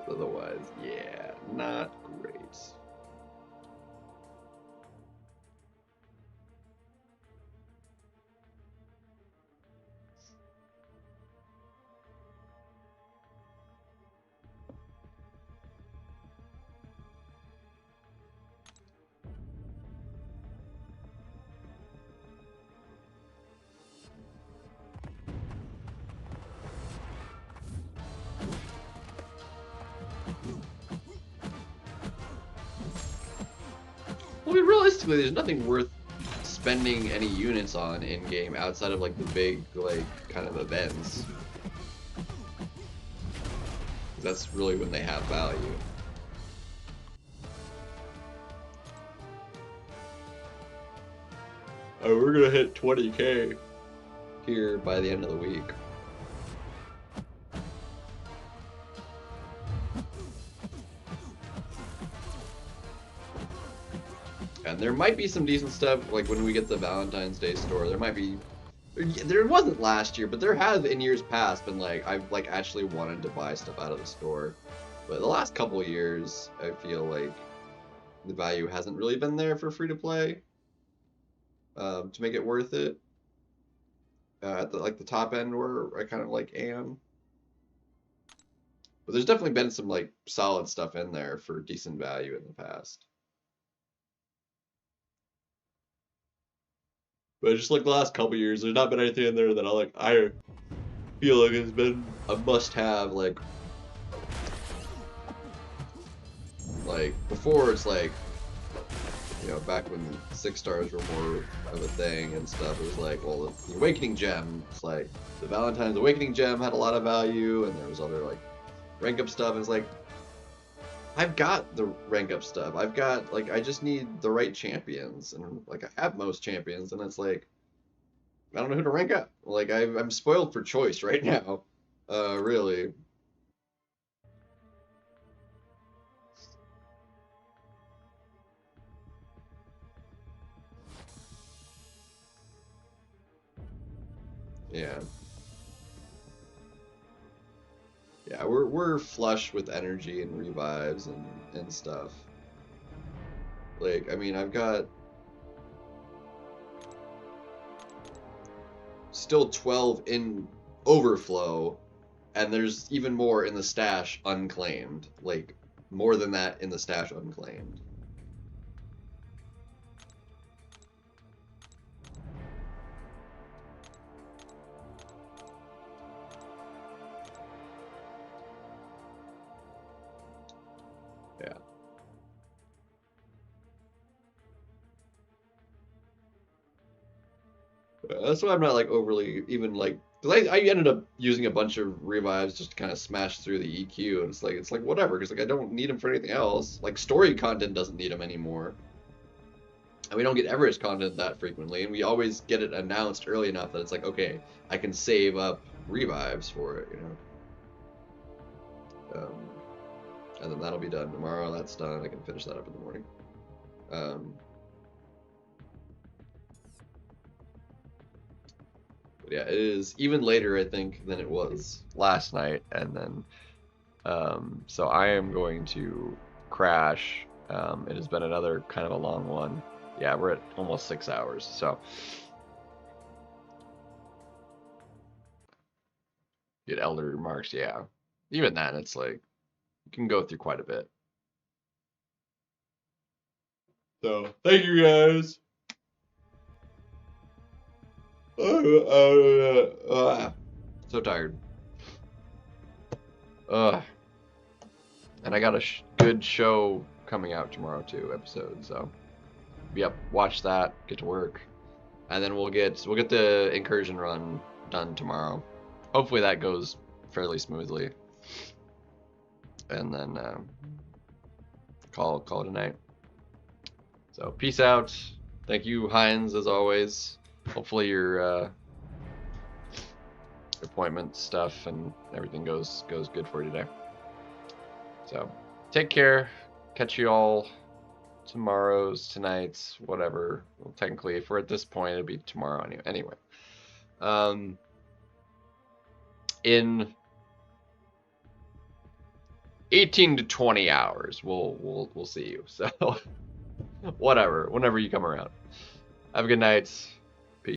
Otherwise, yeah, not great. Well, realistically, there's nothing worth spending any units on in-game outside of, like, the big, like, kind of events. That's really when they have value. Oh, we're gonna hit 20K here by the end of the week. And there might be some decent stuff, like when we get the Valentine's Day store, there might be... There wasn't last year, but there has in years past been like, I've like actually wanted to buy stuff out of the store. But the last couple of years, I feel like the value hasn't really been there for free-to-play to make it worth it. At the, like the top end where I kind of like am. But there's definitely been some like solid stuff in there for decent value in the past. But just like the last couple years, there's not been anything in there that I feel like has been a must-have. Like before, it's like, you know, back when 6 stars were more of a thing and stuff, it was like, well, the Awakening Gem, it's like the Valentine's Awakening Gem had a lot of value, and there was other like rank up stuff, and it's like, I've got the rank up stuff. I've got, like, I just need the right champions, and like I have most champions, and it's like, I don't know who to rank up. Like, I'm spoiled for choice right now, really. Yeah. Yeah, we're flush with energy and revives and stuff. Like, I mean, I've got still 12 in overflow, and there's even more in the stash unclaimed. Like, more than that in the stash unclaimed. Yeah. That's why I'm not like overly even like, because I ended up using a bunch of revives just to kind of smash through the EQ, and it's like whatever, because like I don't need them for anything else. Like story content doesn't need them anymore, and we don't get Everest content that frequently, and we always get it announced early enough that it's like, okay, I can save up revives for it, you know. And then that'll be done tomorrow. That's done. I can finish that up in the morning. But yeah, it is even later, I think, than it was last night, and then so I am going to crash. It has been another kind of a long one. Yeah, we're at almost 6 hours, so get elder remarks. Yeah, even then, it's like you can go through quite a bit. So thank you guys. So tired. And I got a good show coming out tomorrow too, episode. So, yep, watch that. Get to work, and then we'll get the incursion run done tomorrow. Hopefully that goes fairly smoothly, and then call it a night. So peace out. Thank you, Heinz, as always. Hopefully your appointment stuff and everything goes good for you today. So take care. Catch you all tomorrow's, tonight's, whatever. Well, technically, if we're at this point, it'll be tomorrow anyway. In 18 to 20 hours, we'll see you. So whatever, whenever you come around. Have a good night.